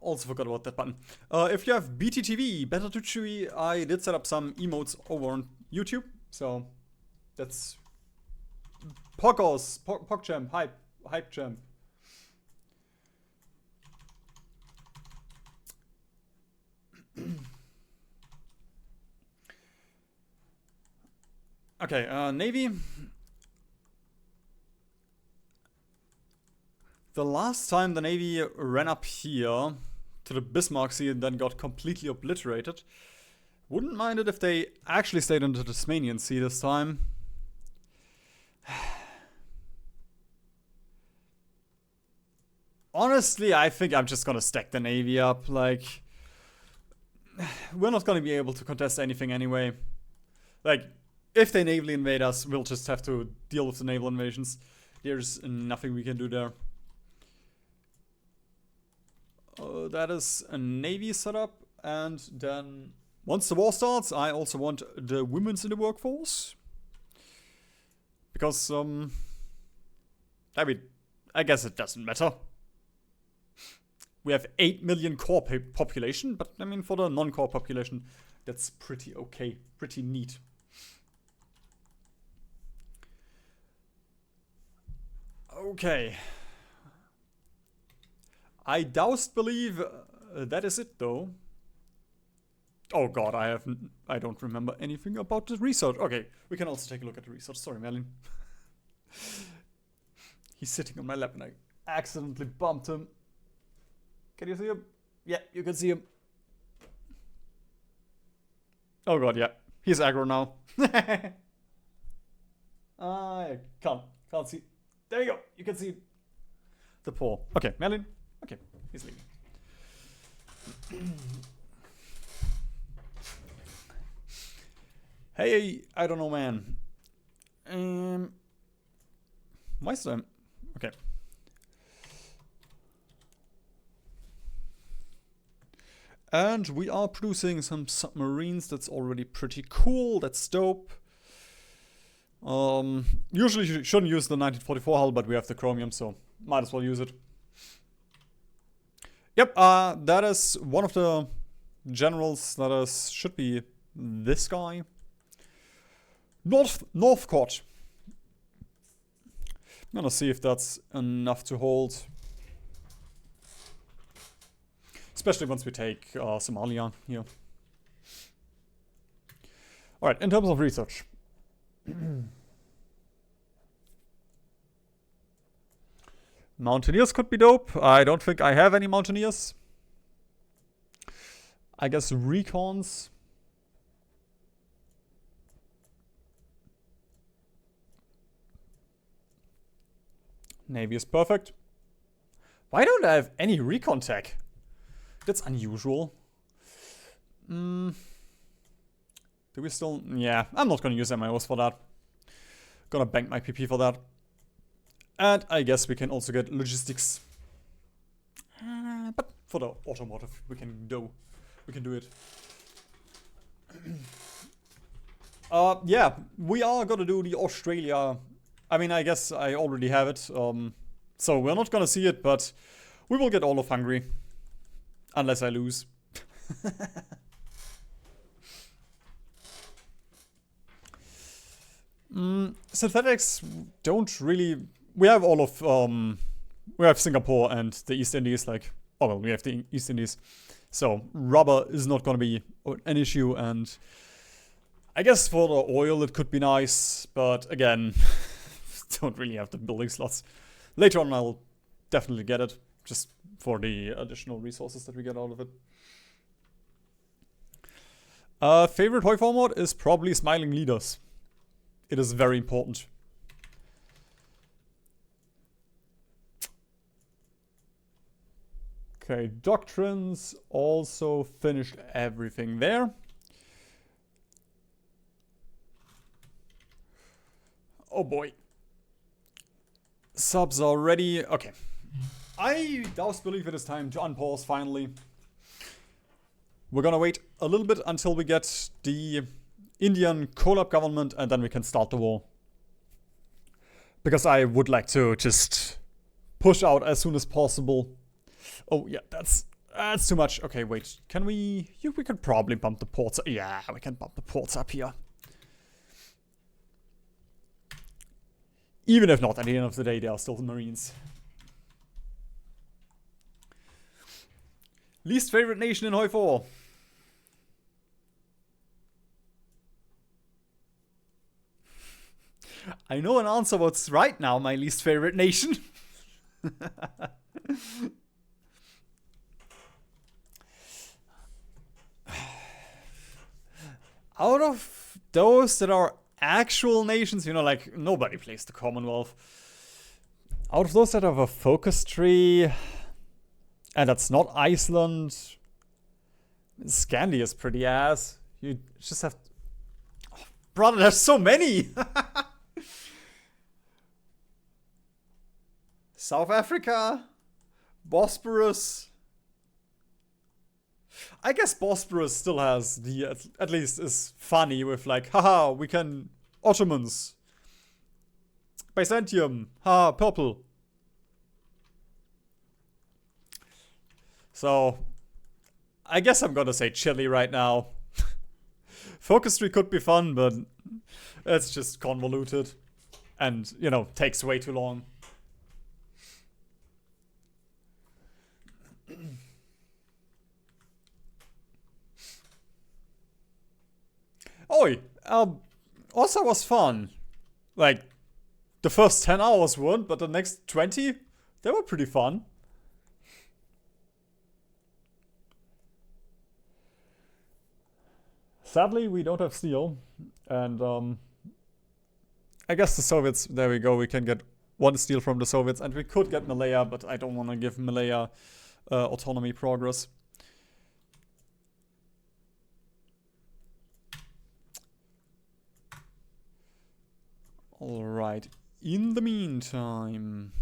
also forgot about that button. If you have BTTV, Better to Chewy, I did set up some emotes over on YouTube. So that's PogChamp, HypeChamp. Okay, Navy. The last time the Navy ran up here to the Bismarck Sea and then got completely obliterated. Wouldn't mind it if they actually stayed into the Tasmanian Sea this time. Honestly, I think I'm just gonna stack the Navy up. Like, we're not gonna be able to contest anything anyway. Like, if they navally invade us, we'll just have to deal with the naval invasions. There's nothing we can do there. That is a Navy setup. And then, once the war starts, I also want the women's in the workforce. Because, I mean, I guess it doesn't matter. We have 8 million core population, but I mean, for the non-core population, that's pretty okay, pretty neat. Okay. I doused believe that is it though. Oh god, I don't remember anything about the research. Okay, we can also take a look at the research. Sorry, Merlin. He's sitting on my lap and I accidentally bumped him. Can you see him? Yeah, you can see him. Oh god, yeah. He's aggro now. I can't see. There you go. You can see the paw. Okay, Merlin. Okay, he's leaving. Hey, I don't know, man. Why is that? Okay. And we are producing some submarines. That's already pretty cool. That's dope. Usually you shouldn't use the 1944 hull, but we have the chromium, so might as well use it. Yep, that is one of the generals. That should be this guy. Northcott. I'm gonna see if that's enough to hold. Especially once we take Somalia here. Alright, in terms of research. Mountaineers could be dope. I don't think I have any Mountaineers. I guess Recons. Navy is perfect. Why don't I have any Recon tech? That's unusual. Do we still... Yeah, I'm not gonna use MIOs for that. Gonna bank my PP for that. And I guess we can also get logistics. But for the automotive, we can do it. Yeah, we are gonna do the Australia. I mean, I guess I already have it. So we're not gonna see it, but we will get all of Hungary. Unless I lose. Synthetics don't really... We have all of... we have Singapore and the East Indies, like... Oh, well, we have the East Indies. So, rubber is not gonna be an issue, and... I guess for the oil it could be nice, but again... don't really have the building slots. Later on I'll definitely get it. Just for the additional resources that we get out of it. Favorite HoI4 mod is probably Smiling Leaders. It is very important. Okay, Doctrines also finished everything there. Oh boy. Subs are ready. Okay. I doubts believe it is time to unpause finally. We're gonna wait a little bit until we get the Indian collab government and then we can start the war. Because I would like to just push out as soon as possible. Oh yeah, that's That's too much. Okay, wait. Can we... we could probably bump the ports. Yeah, we can bump the ports up here. Even if not, at the end of the day, they are still the Marines. Least favorite nation in HoI4. I know an answer what's right now my least favorite nation. Out of those that are actual nations, you know, like nobody plays the Commonwealth. Out of those that have a focus tree, and that's not Iceland, Scandi is pretty ass. You just have... Oh, brother, there's so many! South Africa, Bosporus. I guess Bosporus still has the, at least is funny with like, haha, we can, Ottomans. Byzantium, haha, purple. So, I guess I'm gonna say Chile right now. Focus tree could be fun, but it's just convoluted. And, you know, takes way too long. Oi, also was fun. Like, the first 10 hours weren't, but the next 20, they were pretty fun. Sadly, we don't have steel, and I guess the Soviets, there we go, we can get one steel from the Soviets, and we could get Malaya, but I don't want to give Malaya autonomy progress. Alright, in the meantime...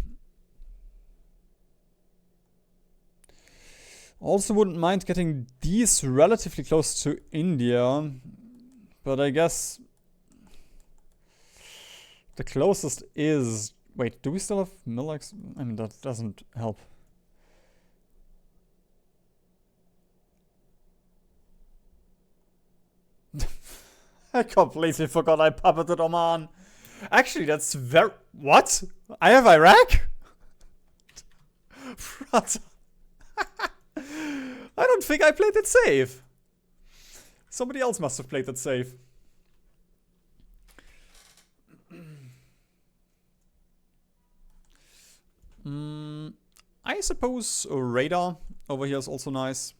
Also wouldn't mind getting these relatively close to India, but I guess... the closest is... Wait, do we still have Millax? I mean, that doesn't help. I completely forgot I puppeted Oman. Actually, that's very... What? I have Iraq? What? I don't think I played it safe. Somebody else must have played it safe. I suppose a radar over here is also nice.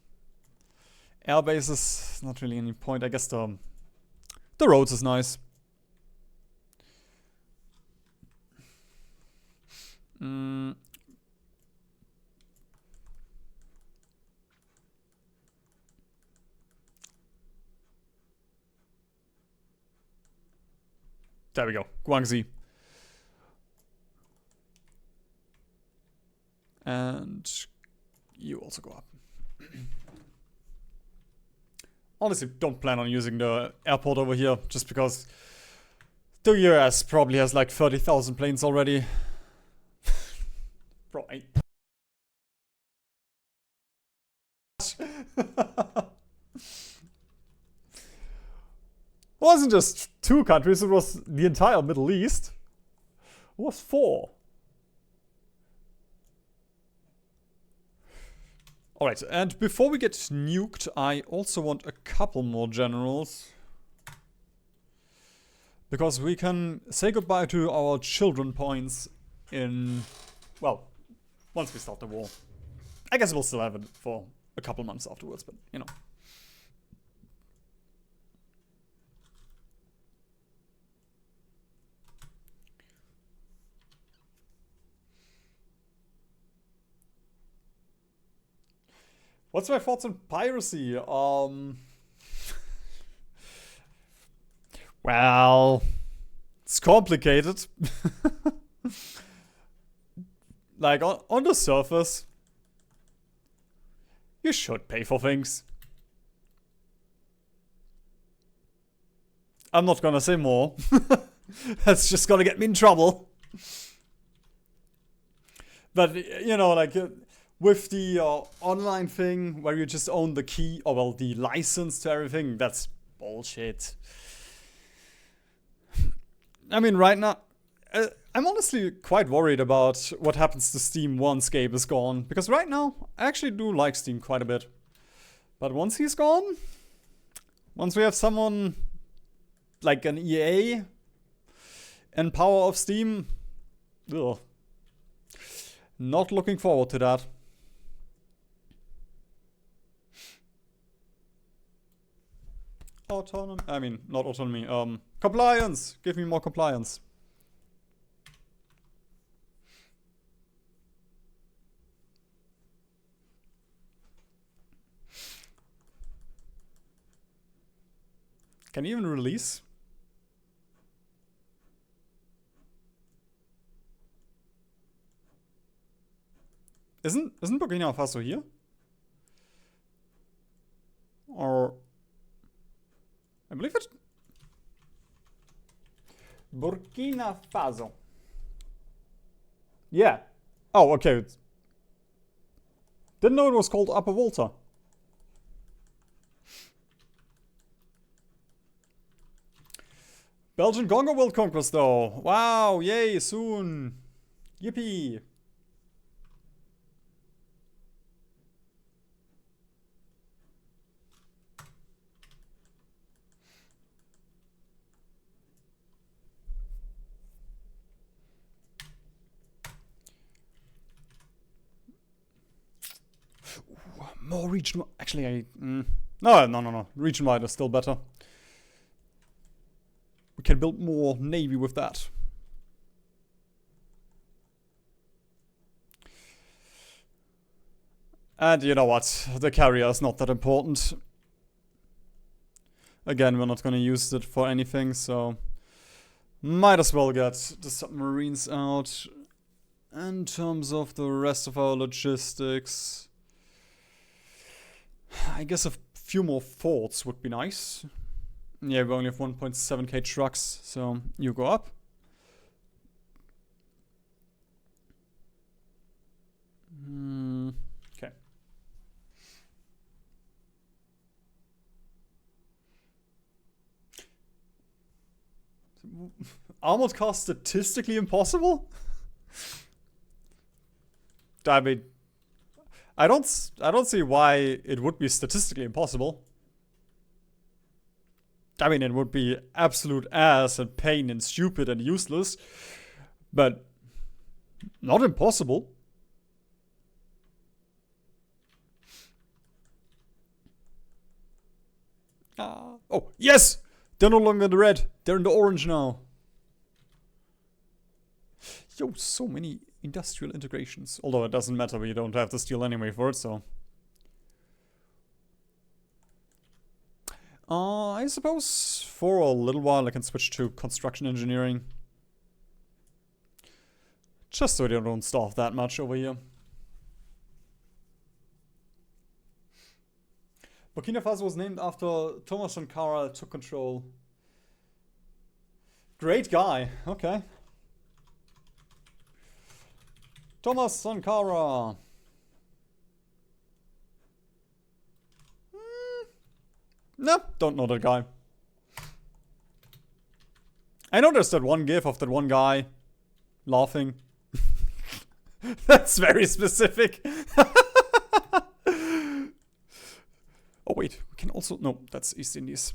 Airbase is not really any point. I guess the roads is nice. There we go. Guangxi. And you also go up. Honestly, don't plan on using the airport over here, just because the US probably has like 30,000 planes already. Bro, It wasn't just 2 countries, it was the entire Middle East. It was 4. Alright, and before we get nuked, I also want a couple more generals. Because we can say goodbye to our children points in... well, once we start the war. I guess we'll still have it for a couple months afterwards, but, you know. What's my thoughts on piracy? Well, it's complicated. Like, on the surface, you should pay for things. I'm not gonna say more. That's just gonna get me in trouble. But, you know, like... with the online thing where you just own the key, or well, the license to everything, that's bullshit. I mean, right now, I'm honestly quite worried about what happens to Steam once Gabe is gone. Because right now, I actually do like Steam quite a bit. But once he's gone, once we have someone like an EA and power of Steam, ugh, not looking forward to that. Autonomy, I mean, not autonomy, compliance! Give me more compliance. Can you even release? Isn't Burkina Faso here? Or I believe it. Burkina Faso. Yeah. Oh, okay. Didn't know it was called Upper Volta. Belgian Congo World Conquest though. Wow, yay, soon. Yippee. More regional. Actually, no. Region-wide is still better. We can build more navy with that. And you know what? The carrier is not that important. Again, we're not going to use it for anything, so might as well get the submarines out. In terms of the rest of our logistics, I guess a few more forts would be nice. Yeah, we only have 1.7k trucks, so you go up. Okay. Armored car statistically impossible? I mean, I don't see why it would be statistically impossible. I mean, it would be absolute ass and pain and stupid and useless, but not impossible. Oh, yes! They're no longer in the red. They're in the orange now. Yo, so many industrial integrations. Although it doesn't matter, we don't have the steel anyway for it, so. I suppose for a little while I can switch to construction engineering. Just so they don't starve that much over here. Burkina Faso was named after Thomas Sankara took control. Great guy, okay. Thomas Sankara. No, don't know that guy. I know there's that one gif of that one guy laughing. That's very specific. Oh wait, we can also... No, that's East Indies.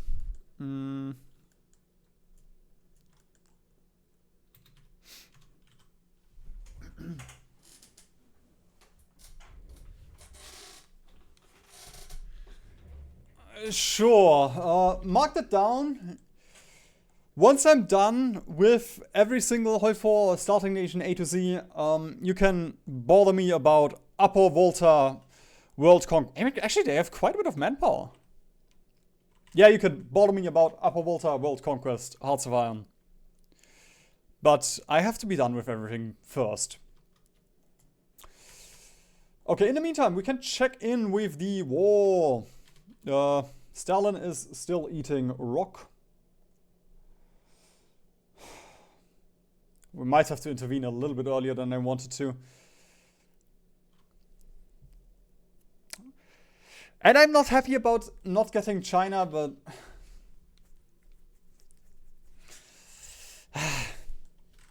Sure, mark that down. Once I'm done with every single HoI4 starting nation A to Z, you can bother me about Upper Volta World Conquest. Actually, they have quite a bit of manpower. Yeah, you can bother me about Upper Volta World Conquest, Hearts of Iron. But I have to be done with everything first. Okay, in the meantime, we can check in with the war. Stalin is still eating rock. We might have to intervene a little bit earlier than I wanted to. And I'm not happy about not getting China, but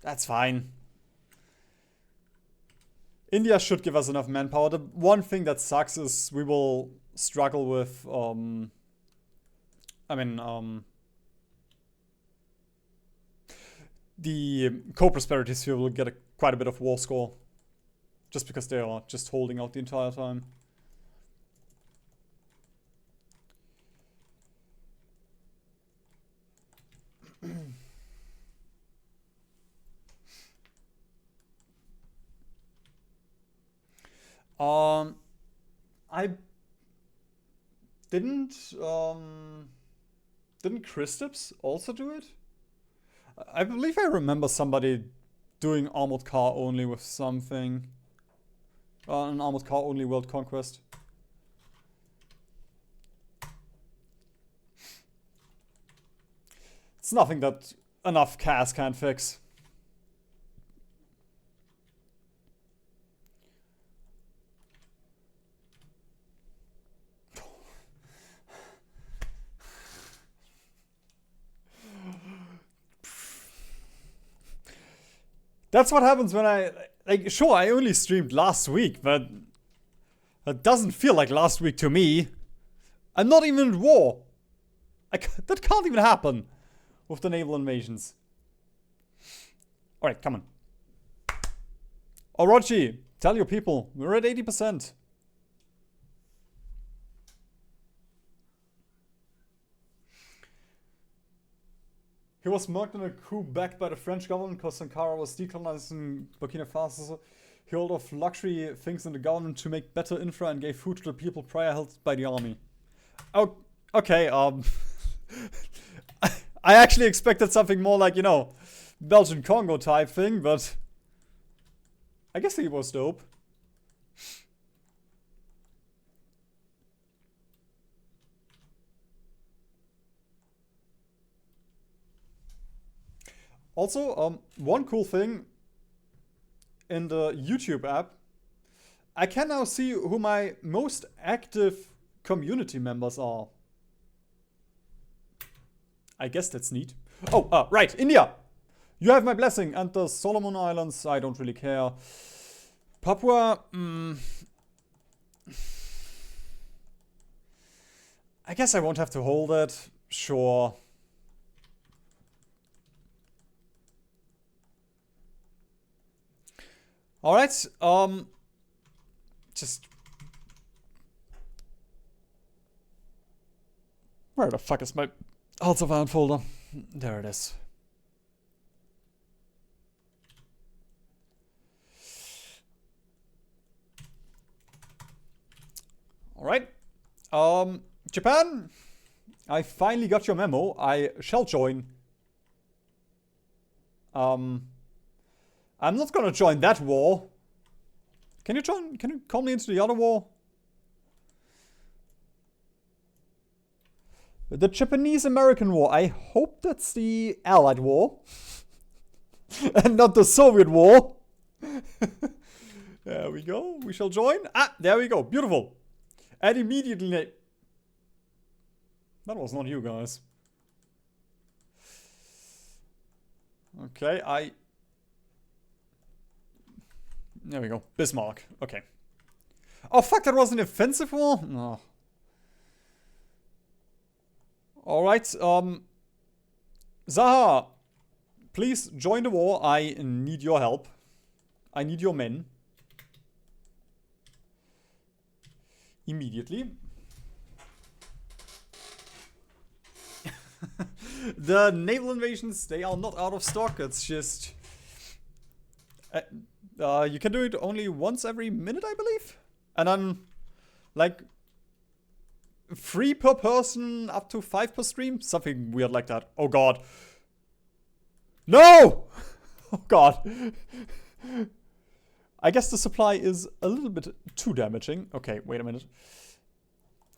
that's fine. India should give us enough manpower. The one thing that sucks is we will struggle with, the co-prosperity sphere will get quite a bit of war score. Just because they are just holding out the entire time. I didn't Kristaps also do it? I believe I remember somebody doing armored car only with something. An armored car only world conquest. It's nothing that enough CAS can't fix. That's what happens when I, like, sure, I only streamed last week, but that doesn't feel like last week to me. I'm not even in war. That can't even happen with the naval invasions. Alright, come on. Orochi, tell your people, we're at 80%. He was marked in a coup backed by the French government because Sankara was decolonizing Burkina Faso. He held off luxury things in the government to make better infra and gave food to the people prior held by the army. Oh, okay, I actually expected something more like, you know, Belgian Congo type thing, but I guess he was dope. Also, one cool thing in the YouTube app, I can now see who my most active community members are. I guess that's neat. Oh, right, India! You have my blessing, and the Solomon Islands, I don't really care. Papua, I guess I won't have to hold it. Sure. Alright, just... Where the fuck is my Hearts of Iron folder? There it is. Alright. Japan, I finally got your memo. I shall join. I'm not gonna join that war. Can you join? Can you call me into the other war? The Japanese-American War. I hope that's the Allied War. And not the Soviet War. There we go. We shall join. Ah, there we go. Beautiful. And immediately... That was not you guys. Okay, There we go. Bismarck. Okay. Oh, fuck, that was an offensive war? No. Alright, Zaha, please join the war. I need your help. I need your men. Immediately. The naval invasions, they are not out of stock. It's just... you can do it only once every minute, I believe. And then, like, 3 per person, up to 5 per stream. Something weird like that. Oh god. No! Oh god. I guess the supply is a little bit too damaging. Okay, wait a minute.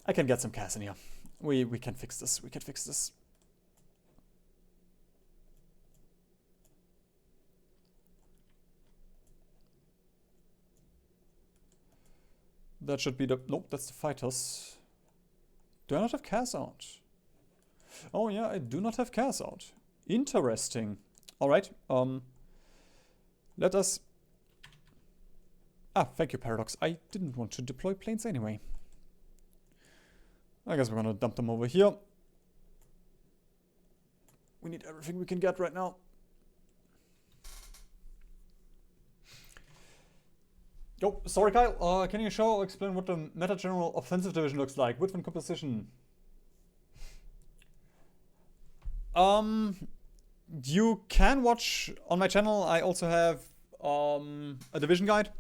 I can get some CAS in here. We can fix this. We can fix this. That should be the... Nope, that's the fighters. Do I not have cars out? Oh yeah, I do not have cars out. Interesting. Alright, let us... Ah, thank you, Paradox. I didn't want to deploy planes anyway. I guess we're gonna dump them over here. We need everything we can get right now. Yo, sorry Kyle, can you show or explain what the Meta General Offensive Division looks like? Width and composition. You can watch on my channel. I also have a division guide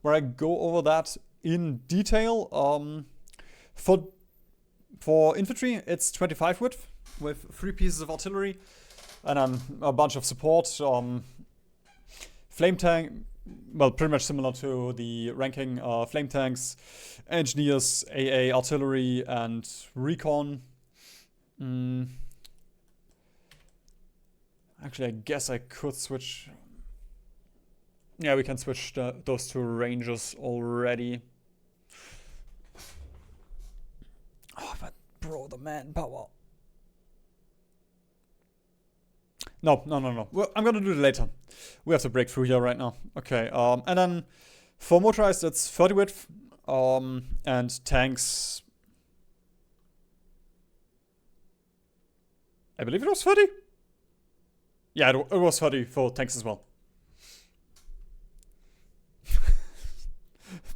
where I go over that in detail. For infantry, it's 25 width with 3 pieces of artillery and then a bunch of support. Flame tank, well, pretty much similar to the ranking. Flame tanks, engineers, AA, artillery, and recon. Actually, I guess I could switch. Yeah, we can switch those two ranges already. Oh, but bro, the manpower. No. Well, I'm gonna do it later. We have to break through here right now. Okay, and then for motorized, it's 30 width, and tanks. I believe it was 30. Yeah, it was 30 for tanks as well.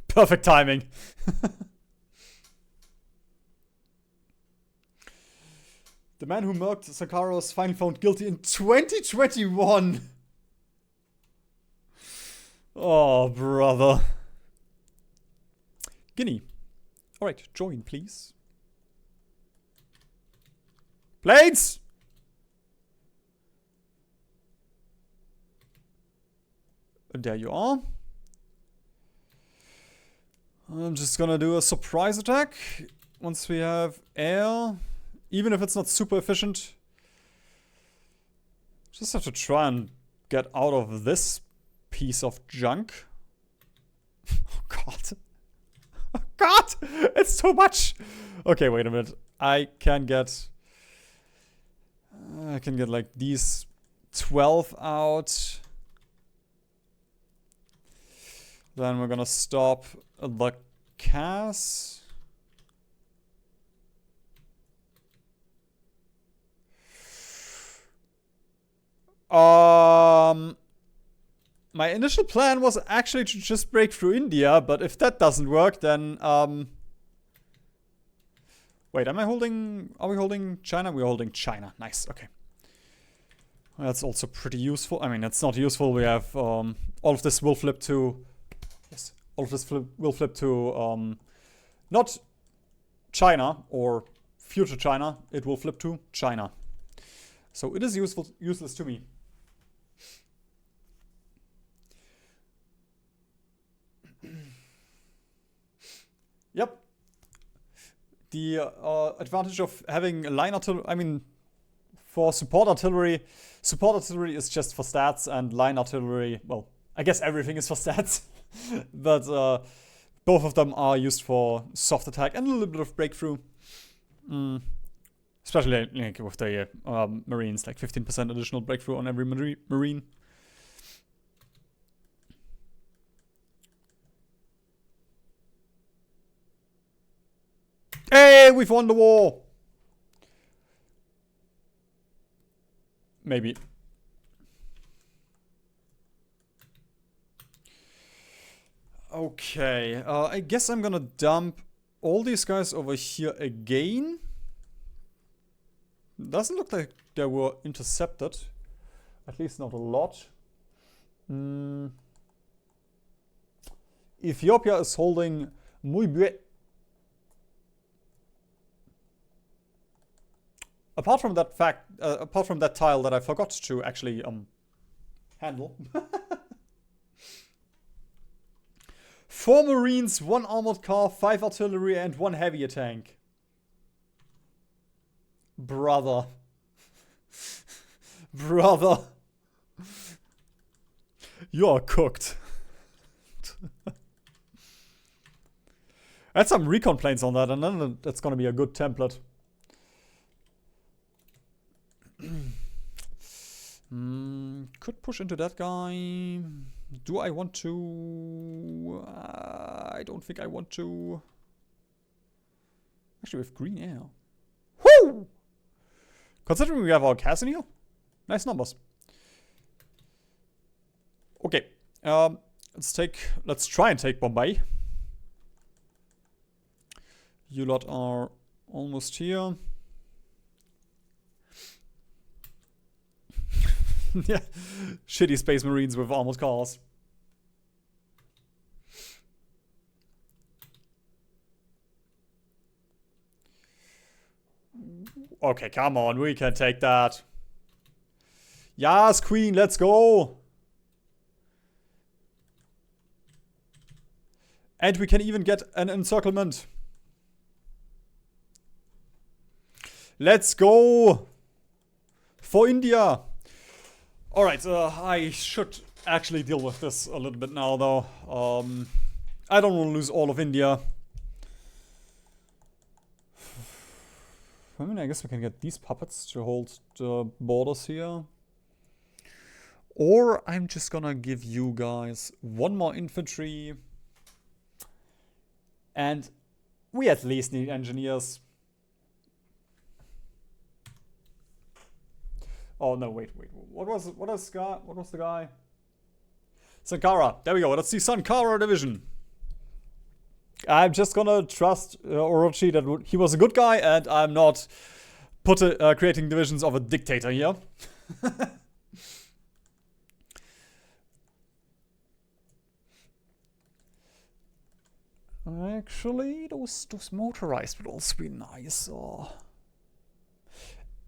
Perfect timing. The man who murked Sakara was finally found guilty in 2021. Oh, brother. Guinea. Alright, join, please. Blades! And there you are. I'm just gonna do a surprise attack once we have air. Even if it's not super efficient. Just have to try and get out of this piece of junk. Oh god. Oh god! It's too much! Okay, wait a minute. I can get like these 12 out. Then we're gonna stop the CAS. My initial plan was actually to just break through India, but if that doesn't work, then wait, are we holding China? We're holding China. Nice, okay. That's also pretty useful. I mean, it's not useful. We have all of this will flip to all of this will flip to not China or future China. It will flip to China. So it is useless to me. Yep. The advantage of having line artillery, I mean, for support artillery is just for stats, and line artillery, well, I guess everything is for stats. But both of them are used for soft attack and a little bit of breakthrough. Especially like, with the Marines, like 15% additional breakthrough on every Marine. Hey, we've won the war! Maybe. Okay, I guess I'm gonna dump all these guys over here again. Doesn't look like they were intercepted. At least not a lot. Ethiopia is holding Muibre. Apart from that tile that I forgot to actually handle. 4 Marines, 1 armored car, 5 artillery, and 1 heavier tank. Brother. Brother. You're cooked. Add some recon planes on that, and then that's gonna be a good template. Could push into that guy. Do I want to? I don't think I want to. Actually, with green air. Woo! Considering we have our Casimir, nice numbers. Okay, let's try and take Bombay. You lot are almost here. Yeah, shitty Space Marines with armored cars. Okay, come on, we can take that. Yes, Queen, let's go. And we can even get an encirclement. Let's go. For India. Alright, I should actually deal with this a little bit now, though. I don't want to lose all of India. I mean, I guess we can get these puppets to hold the borders here. Or I'm just gonna give you guys one more infantry. And we at least need engineers. Oh no, wait. What was the guy? Sankara. There we go. That's the Sankara division. I'm just gonna trust Orochi that he was a good guy, and I'm not creating divisions of a dictator here. Actually, those motorized would also be nice.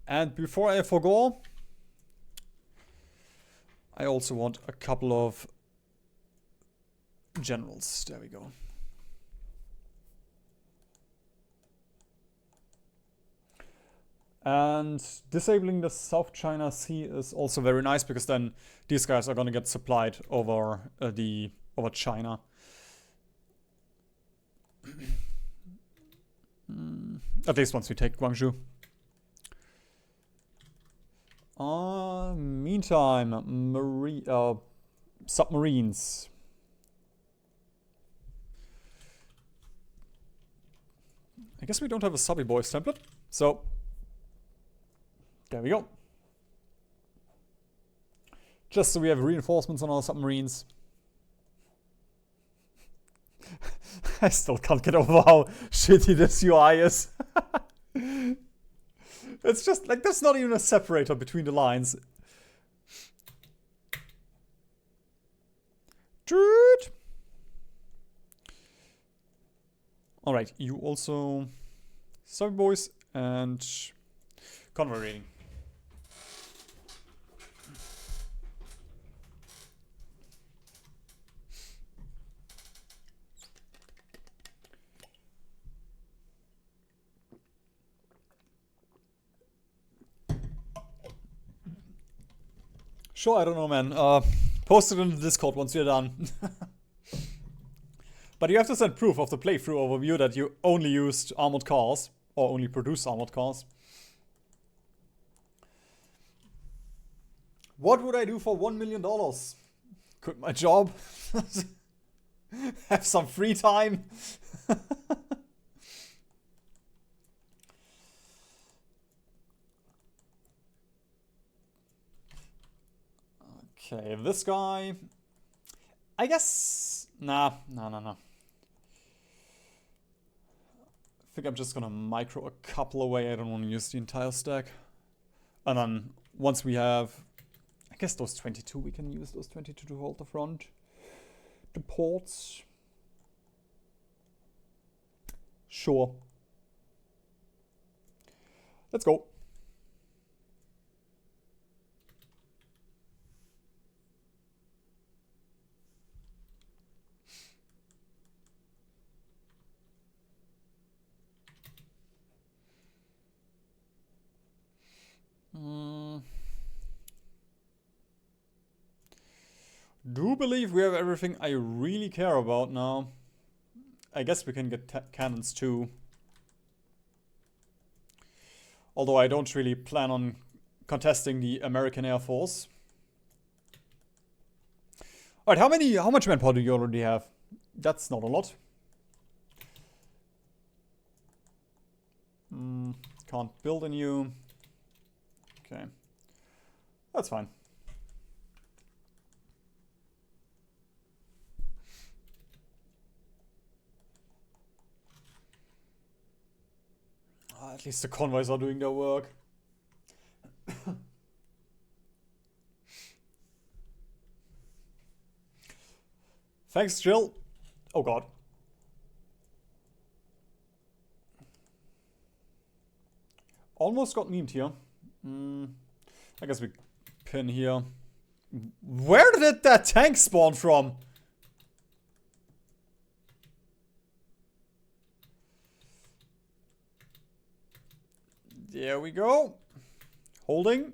And before I forget, I also want a couple of generals. There we go. And disabling the South China Sea is also very nice, because then these guys are gonna get supplied over over China. At least once we take Guangzhou. Meantime, submarines. I guess we don't have a Subby Boys template, so there we go. Just so we have reinforcements on our submarines. I still can't get over how shitty this UI is. It's just like there's not even a separator between the lines. Dude. Alright, you also Subby Boys and convoy rating. Sure, I don't know, man. Post it in the Discord once you're done. But you have to send proof of the playthrough overview that you only used armored cars, or only produced armored cars. What would I do for $1 million? Quit my job? Have some free time? Okay, this guy, I guess, nah. I think I'm just gonna micro a couple away. I don't want to use the entire stack. And then once we have, I guess those 22, we can use those 22 to hold the front. The ports. Sure. Let's go. Do believe we have everything I really care about now. I guess we can get cannons too. Although I don't really plan on contesting the American Air Force. Alright, how much manpower do you already have? That's not a lot. Can't build a new. Okay. That's fine. At least the convoys are doing their work. Thanks, Jill. Oh god. Almost got memed here. I guess we pin here. Where did that tank spawn from? There we go. Holding.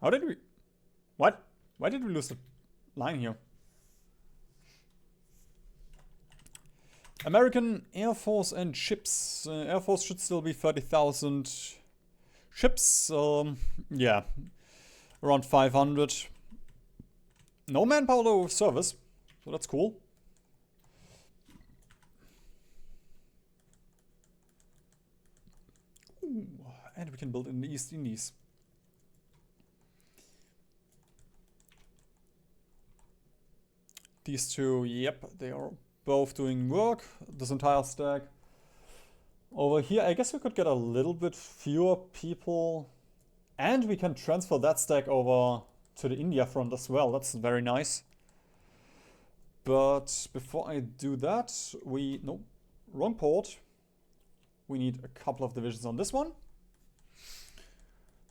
How did we... What? Why did we lose the line here? American Air Force and ships. Air Force should still be 30,000. Ships, yeah. Around 500. No manpower service. So that's cool. Ooh, and we can build in the East Indies. These two, yep, they are both doing work. This entire stack. Over here, I guess we could get a little bit fewer people. And we can transfer that stack over to the India front as well. That's very nice. But before I do that, no, wrong port. We need a couple of divisions on this one.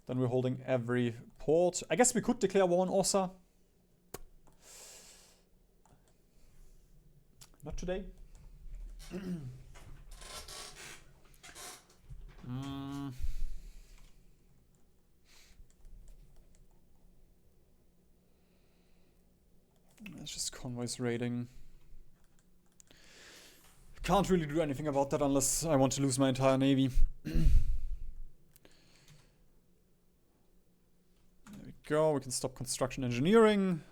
Then we're holding every port. I guess we could declare war on Orsa. Not today. It's just convoys raiding. Can't really do anything about that unless I want to lose my entire navy. There we go. We can stop construction engineering.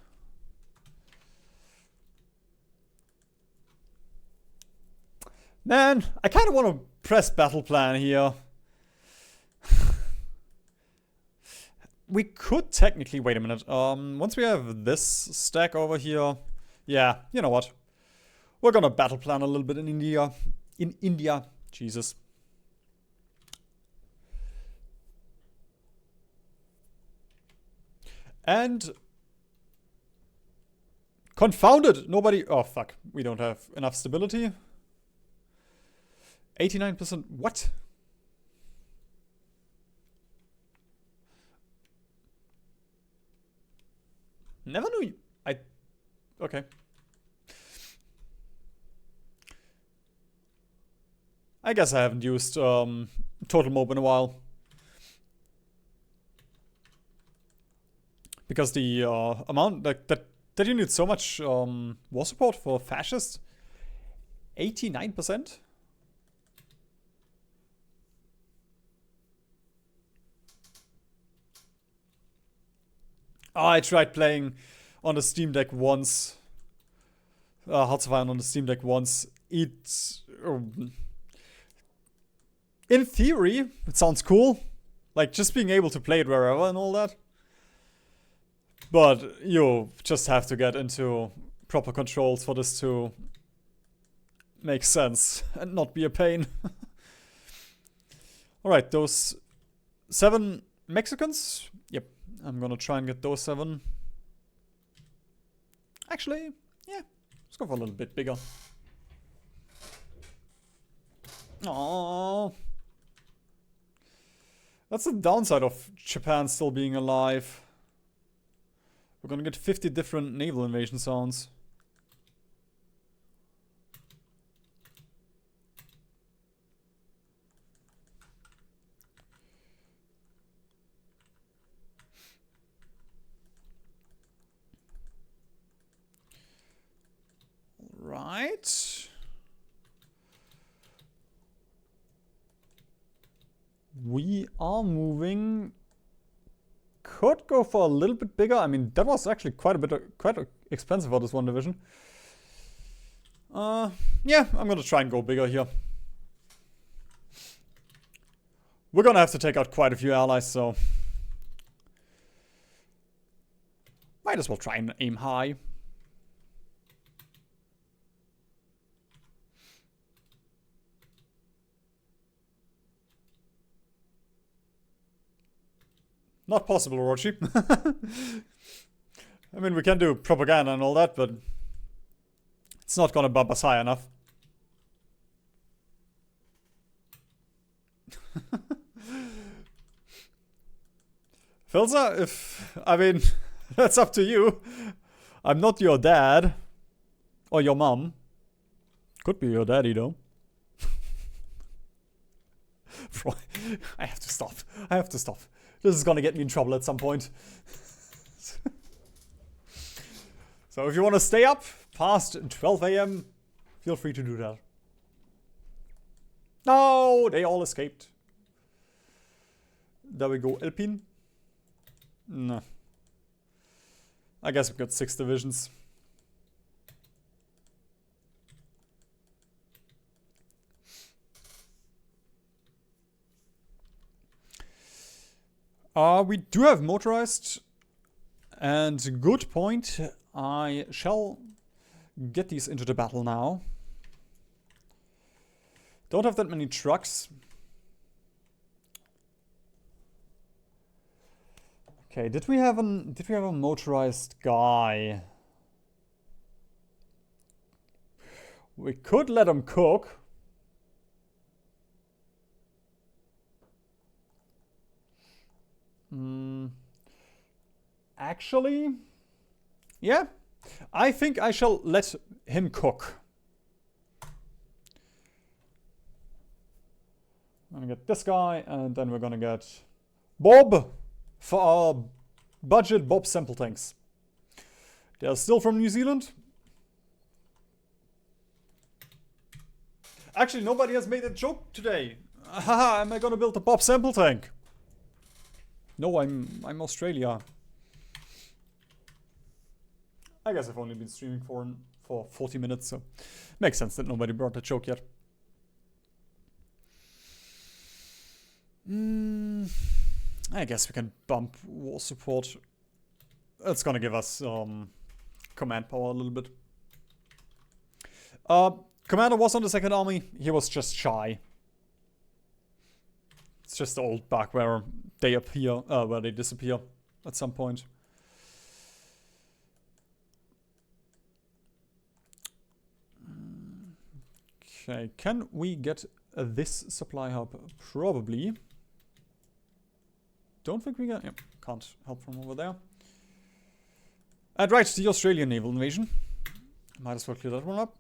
Man, I kind of want to press battle plan here. We could technically, wait a minute. Once we have this stack over here, yeah, you know what? We're gonna battle plan a little bit in India. Jesus. And confounded, nobody. Oh fuck, we don't have enough stability. 89%. What? Never knew. Okay. I guess I haven't used Total Mob in a while. Because the amount that you need so much war support for fascist. 89%? Oh, I tried playing on the Steam Deck once. Hearts of Iron on the Steam Deck once. It's... in theory, it sounds cool. Like, just being able to play it wherever and all that. But you just have to get into proper controls for this to make sense and not be a pain. Alright, those 7 Mexicans. Yep, I'm gonna try and get those 7. Actually, yeah, let's go for a little bit bigger. Aww. That's the downside of Japan still being alive. We're gonna get 50 different naval invasion sounds. Right. We are moving. Could go for a little bit bigger. I mean, that was actually quite expensive for this one division. Yeah, I'm gonna try and go bigger here. We're gonna have to take out quite a few allies, so might as well try and aim high. Not possible, Orochi. I mean, we can do propaganda and all that, but it's not gonna bump us high enough. Filza, I mean, that's up to you. I'm not your dad. Or your mom. Could be your daddy, though. I have to stop. I have to stop. This is gonna get me in trouble at some point. So if you want to stay up past 12 AM, feel free to do that. No, they all escaped. There we go, Alpine. No. I guess we've got 6 divisions. We do have motorized. And good point. I shall get these into the battle now. Don't have that many trucks. Okay, did we have a motorized guy? We could let him cook. Actually, yeah, I think I shall let him cook. I'm gonna get this guy, and then we're gonna get Bob for our budget Bob sample tanks. They're still from New Zealand. Actually, nobody has made a joke today. Haha, am I gonna build a Bob sample tank? No, I'm Australia. I guess I've only been streaming for 40 minutes, so makes sense that nobody brought that joke yet. I guess we can bump war support. That's gonna give us command power a little bit. Commander was on the second army. He was just shy. It's just the old bug where they appear, where they disappear at some point. Okay, can we get this supply hub? Probably. Don't think we can. Yep, can't help from over there. And right, the Australian naval invasion. Might as well clear that one up.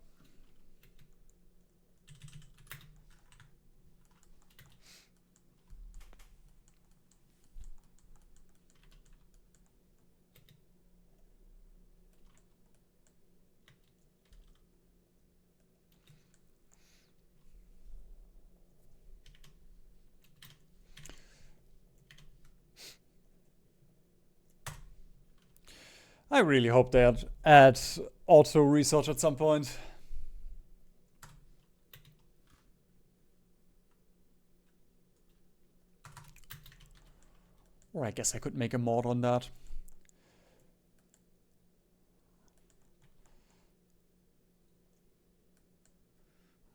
I really hope they add auto research at some point. Or I guess I could make a mod on that.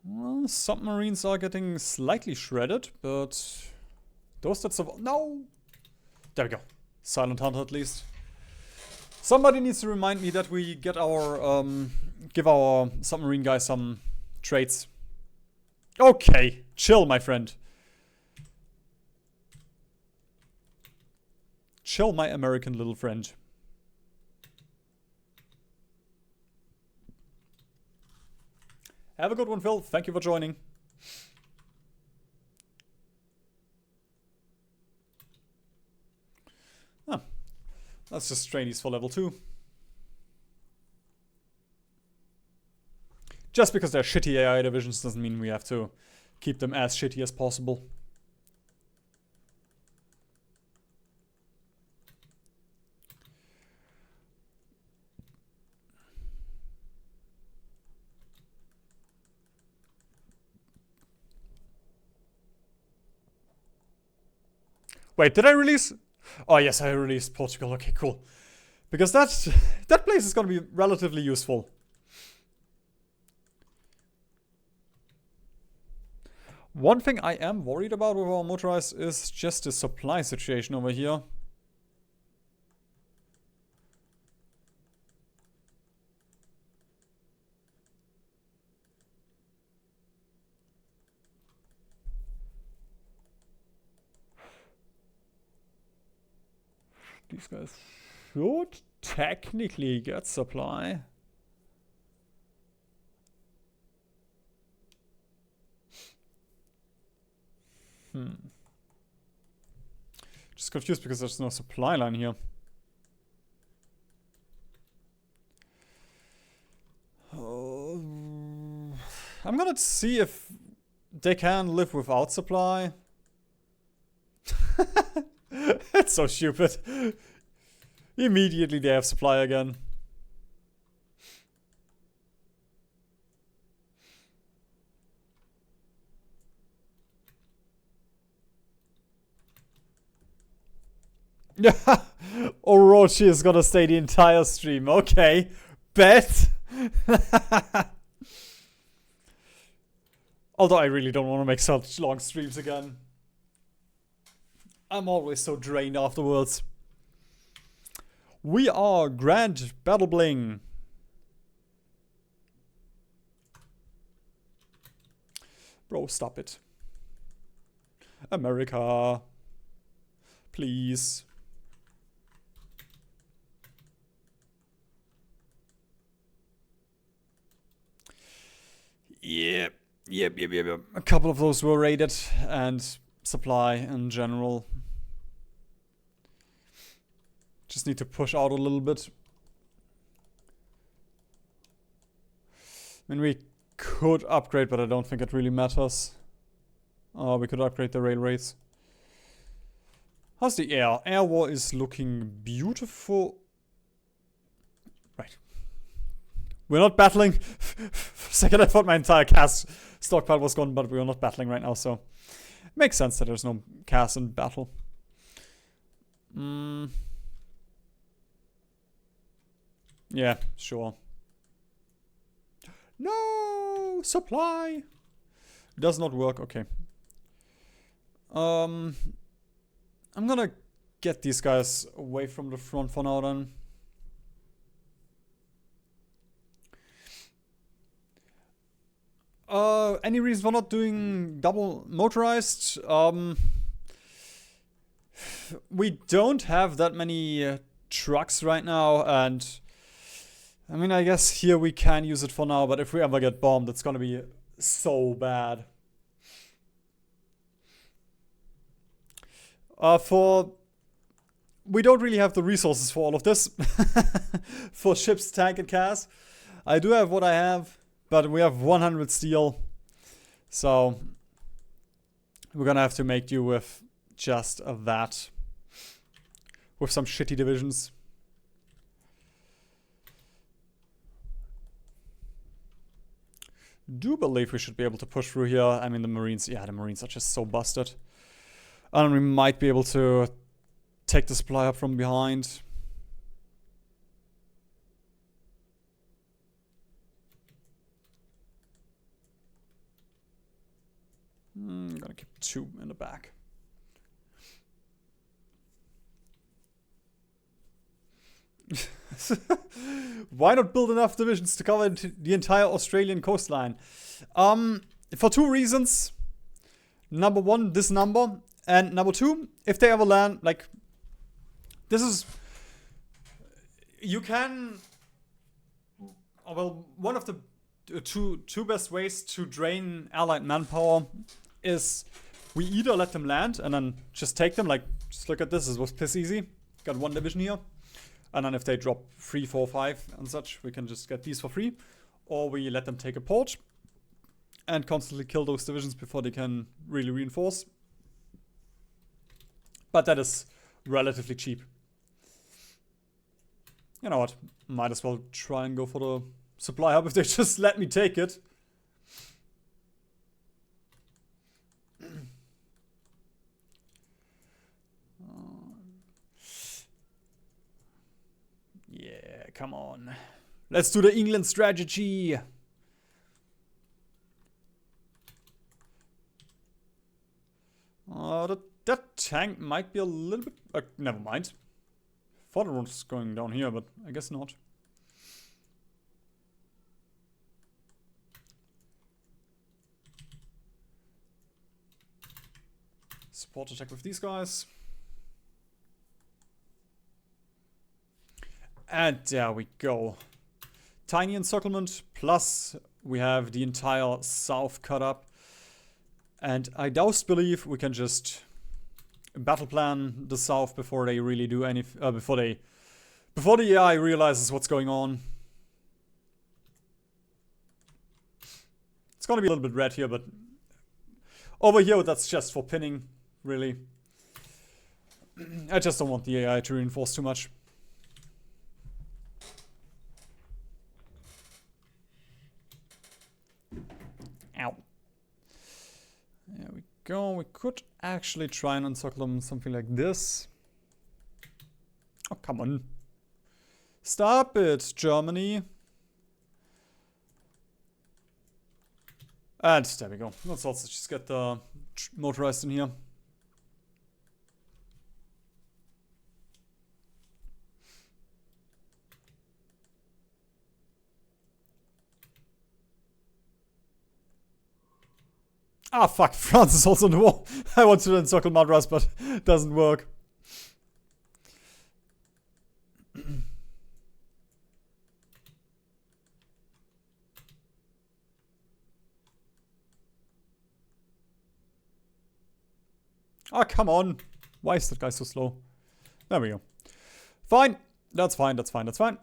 Well, submarines are getting slightly shredded, but those that survive. No! There we go. Silent Hunter at least. Somebody needs to remind me that we get our, give our submarine guy some traits. Okay, chill, my friend. Chill, my American little friend. Have a good one, Phil. Thank you for joining. Ah. Let's just train these for level 2. Just because they're shitty AI divisions doesn't mean we have to keep them as shitty as possible. Wait, did I release? Oh yes, I released Portugal. Okay, cool. Because that place is gonna be relatively useful. One thing I am worried about with our motorized is just the supply situation over here. These guys should technically get supply. Just confused because there's no supply line here. I'm gonna see if they can live without supply. It's so stupid. Immediately they have supply again. Yeah. Orochi is gonna stay the entire stream. Okay. Bet. Although I really don't want to make such long streams again. I'm always so drained afterwards. We are Grand Battle Bling. Bro, stop it. America. Please. Yep. A couple of those were raided, and supply in general. Just need to push out a little bit. I mean, we could upgrade, but I don't think it really matters. We could upgrade the railways. How's the air? Air war is looking beautiful. Right. We're not battling. For a second I thought my entire cast stockpile was gone, but we're not battling right now, so makes sense that there's no cast in battle. Yeah, sure. No! Supply! Does not work, okay. I'm gonna get these guys away from the front for now then. Any reason for not doing double motorized? We don't have that many trucks right now, and I mean, I guess here we can use it for now, but if we ever get bombed, it's gonna be so bad. We don't really have the resources for all of this. For ships, tank, and cast. I do have what I have, but we have 100 steel. So we're gonna have to make do with just that. With some shitty divisions. Do believe we should be able to push through here. I mean, the Marines, yeah, the Marines are just so busted. And we might be able to take the supply up from behind. I'm gonna keep 2 in the back. Why not build enough divisions to cover the entire Australian coastline? For 2 reasons. Number 1, this number. And number 2, if they ever land, like, this is, you can, well, one of the two best ways to drain allied manpower is we either let them land and then just take them, like, just look at this, it was piss easy. Got 1 division here. And then if they drop 3, 4, 5 and such, we can just get these for free. or we let them take a port and constantly kill those divisions before they can really reinforce. But that is relatively cheap. You know what? Might as well try and go for the supply hub if they just let me take it. Yeah, come on. Let's do the England strategy. That tank might be a little bit... never mind. Thought it was going down here, but I guess not. Support attack with these guys. And there we go. Tiny encirclement, plus we have the entire south cut up. And I douse believe we can just battle plan the south before they really do any before the AI realizes what's going on. It's gonna be a little bit red here, but over here that's just for pinning, really. I just don't want the AI to reinforce too much. Ow. There we go. We could actually try and encircle them something like this. Oh, come on. Stop it, Germany. And there we go. Let's also just get the motorized in here. Ah, fuck, France is also in the war. I want to encircle Madras, but it doesn't work. Ah, come on. Why is that guy so slow? There we go. Fine. That's fine, that's fine, that's fine.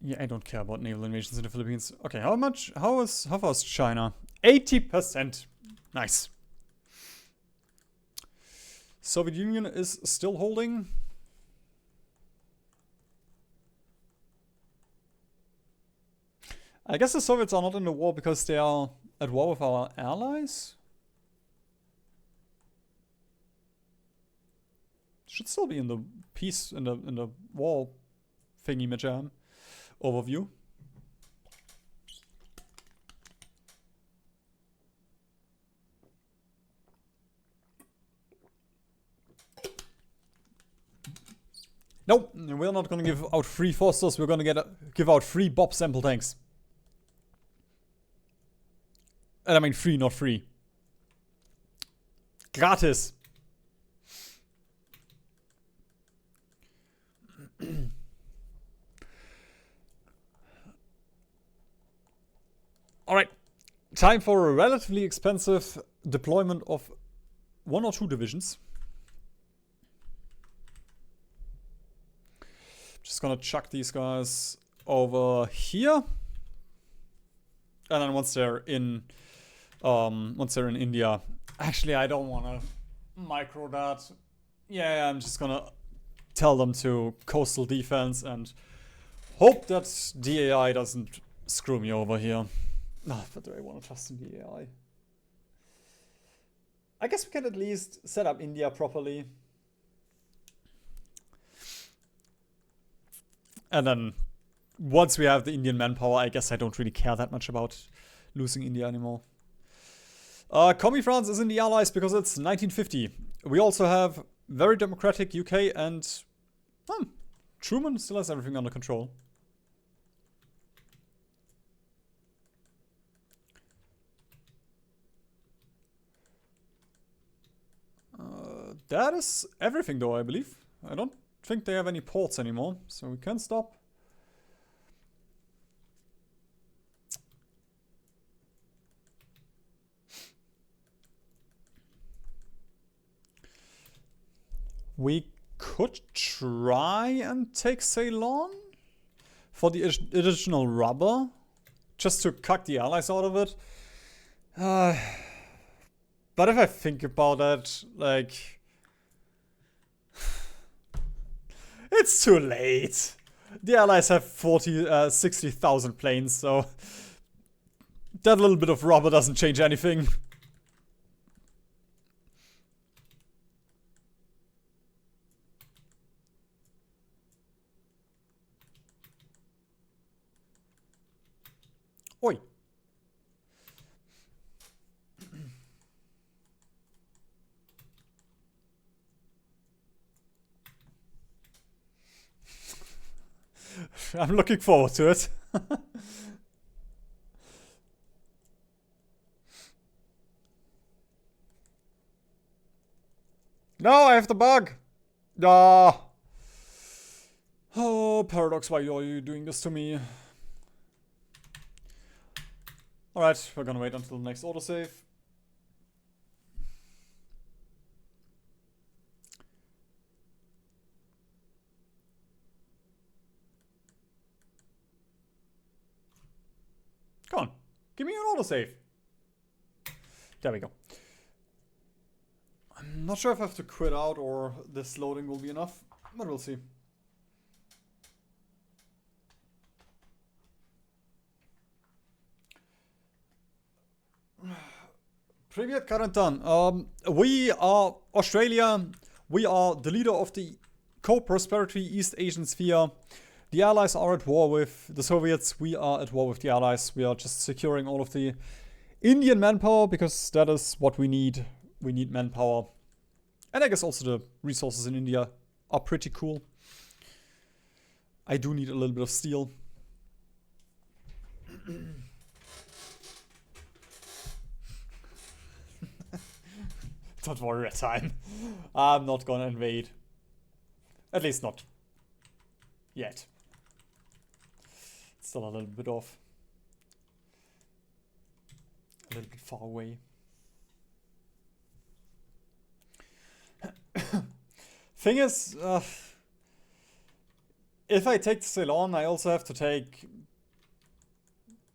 Yeah, I don't care about naval invasions in the Philippines. Okay, how far is China? 80%. Nice. Soviet Union is still holding. I guess the Soviets are not in the war because they are at war with our allies. Should still be in the peace, in the war thingy majam overview. Nope, we're not gonna give out free Fosters, we're gonna give out free Bob sample tanks. And I mean free, not free. Gratis. Alright, time for a relatively expensive deployment of 1 or 2 divisions. Just gonna chuck these guys over here. And then once they're in India, actually I don't wanna micro that. Yeah, I'm just gonna tell them to coastal defense and hope that the AI doesn't screw me over here. No, but do I want to trust in the AI? I guess we can at least set up India properly. And then once we have the Indian manpower, I guess I don't really care that much about losing India anymore. Commie France is in the Allies because it's 1950. We also have very democratic UK and Truman still has everything under control. That is everything though, I believe. I don't think they have any ports anymore, so we can stop. We could try and take Ceylon for the additional rubber, just to cuck the allies out of it. But if I think about it, like, it's too late. The allies have 60,000 planes, so that little bit of rubber doesn't change anything. Oi. I'm looking forward to it. No, I have the bug. Ah. Oh, Paradox, why are you doing this to me? Alright, we're gonna wait until the next autosave. Come on, give me an autosave. There we go. I'm not sure if I have to quit out or this loading will be enough, but we'll see. Привет, Karantan. We are Australia. We are the leader of the co-prosperity East Asian sphere. The Allies are at war with the Soviets. We are at war with the Allies. We are just securing all of the Indian manpower because that is what we need. We need manpower. And I guess also the resources in India are pretty cool. I do need a little bit of steel. Don't worry, Red Time. I'm not gonna invade. At least not yet. Still a little bit off. A little bit far away. Thing is, if I take Ceylon, I also have to take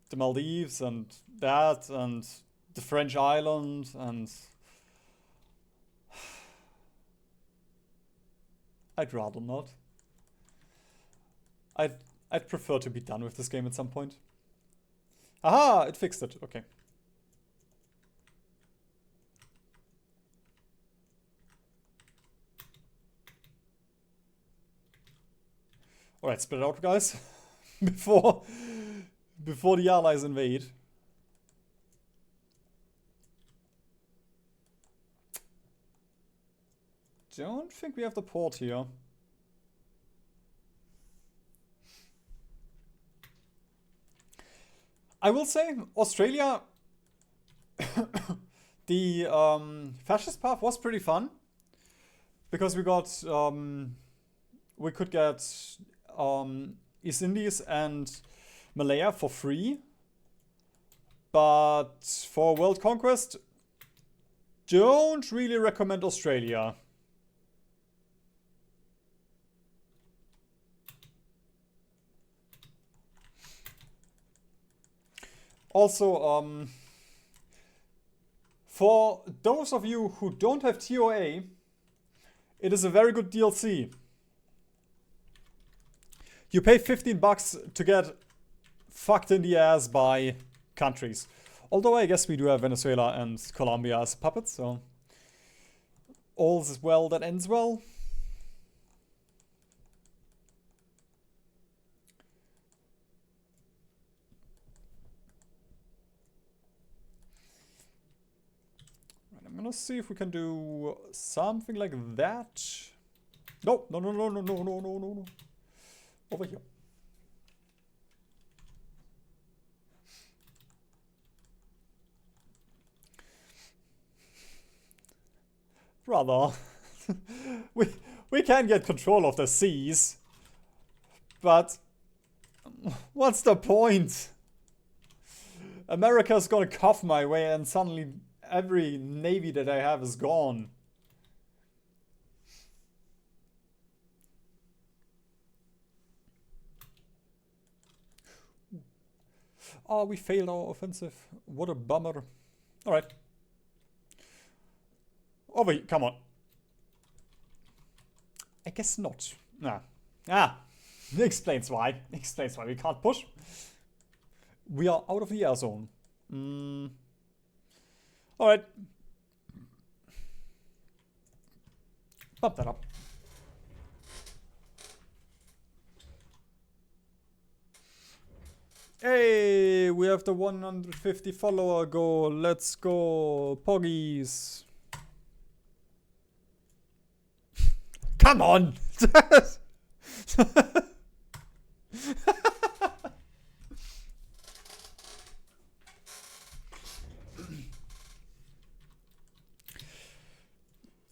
the Maldives and that and the French island and I'd rather not. I'd prefer to be done with this game at some point. Aha! It fixed it. Okay. Alright, split it out, guys. before the allies invade. Don't think we have the port here. I will say, Australia, the fascist path was pretty fun. Because we got, we could get East Indies and Malaya for free. But for World Conquest, don't really recommend Australia. Also, for those of you who don't have TOA, it is a very good DLC. You pay 15 bucks to get fucked in the ass by countries. Although I guess we do have Venezuela and Colombia as puppets, so all's is well that ends well. I'm gonna see if we can do something like that. No, no, no, no, no, no, no, no, no. Over here. Brother. We can get control of the seas. But what's the point? America's gonna cough my way and suddenly every navy that I have is gone. Oh, we failed our offensive. What a bummer. Alright. Oh wait, come on. I guess not. Nah. Ah. Explains why. Explains why we can't push. We are out of the air zone. Alright. Bump that up. Hey, we have the 150 follower goal. Let's go, Poggies. Come on.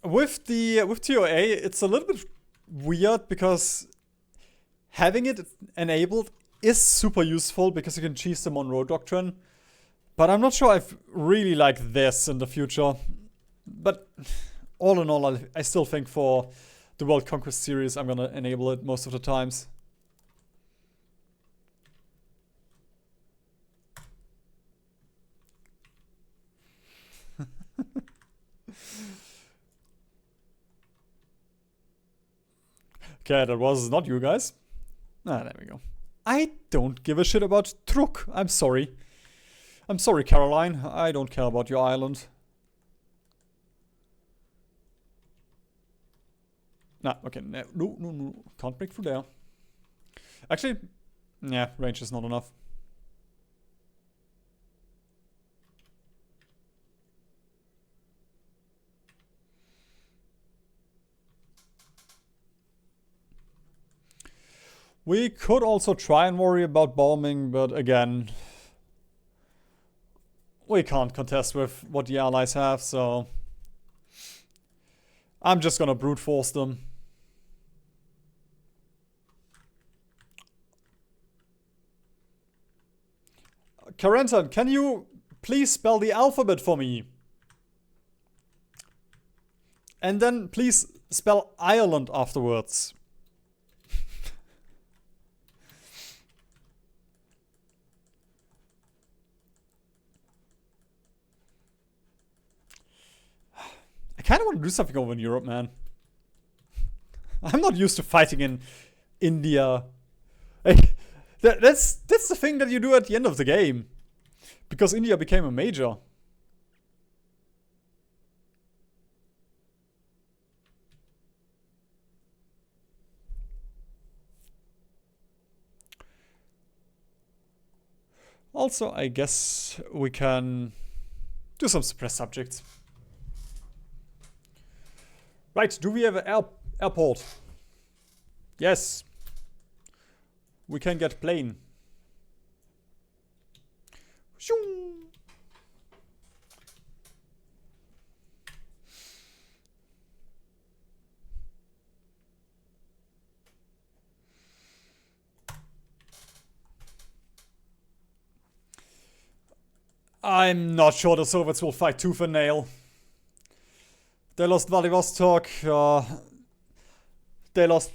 With TOA, it's a little bit weird because having it enabled is super useful because you can cheese the Monroe Doctrine. But I'm not sure I've really like this in the future. But all in all, I still think for the World Conquest series, I'm gonna enable it most of the times. Okay, that was not you guys. Ah, there we go. I don't give a shit about Truk. I'm sorry. I'm sorry, Caroline. I don't care about your island. Nah, okay. No. Can't break through there. Actually, yeah, range is not enough. We could also try and worry about bombing, but again, we can't contest with what the allies have, so I'm just gonna brute force them. Carenton, can you please spell the alphabet for me? And then please spell Ireland afterwards. I kind of want to do something over in Europe, man. I'm not used to fighting in India. That's the thing that you do at the end of the game. Because India became a major. Also, I guess we can do some suppressed subjects. Right, do we have an airport? Yes. We can get plane. Shoo. I'm not sure the Soviets will fight tooth and nail. They lost Vladivostok, they lost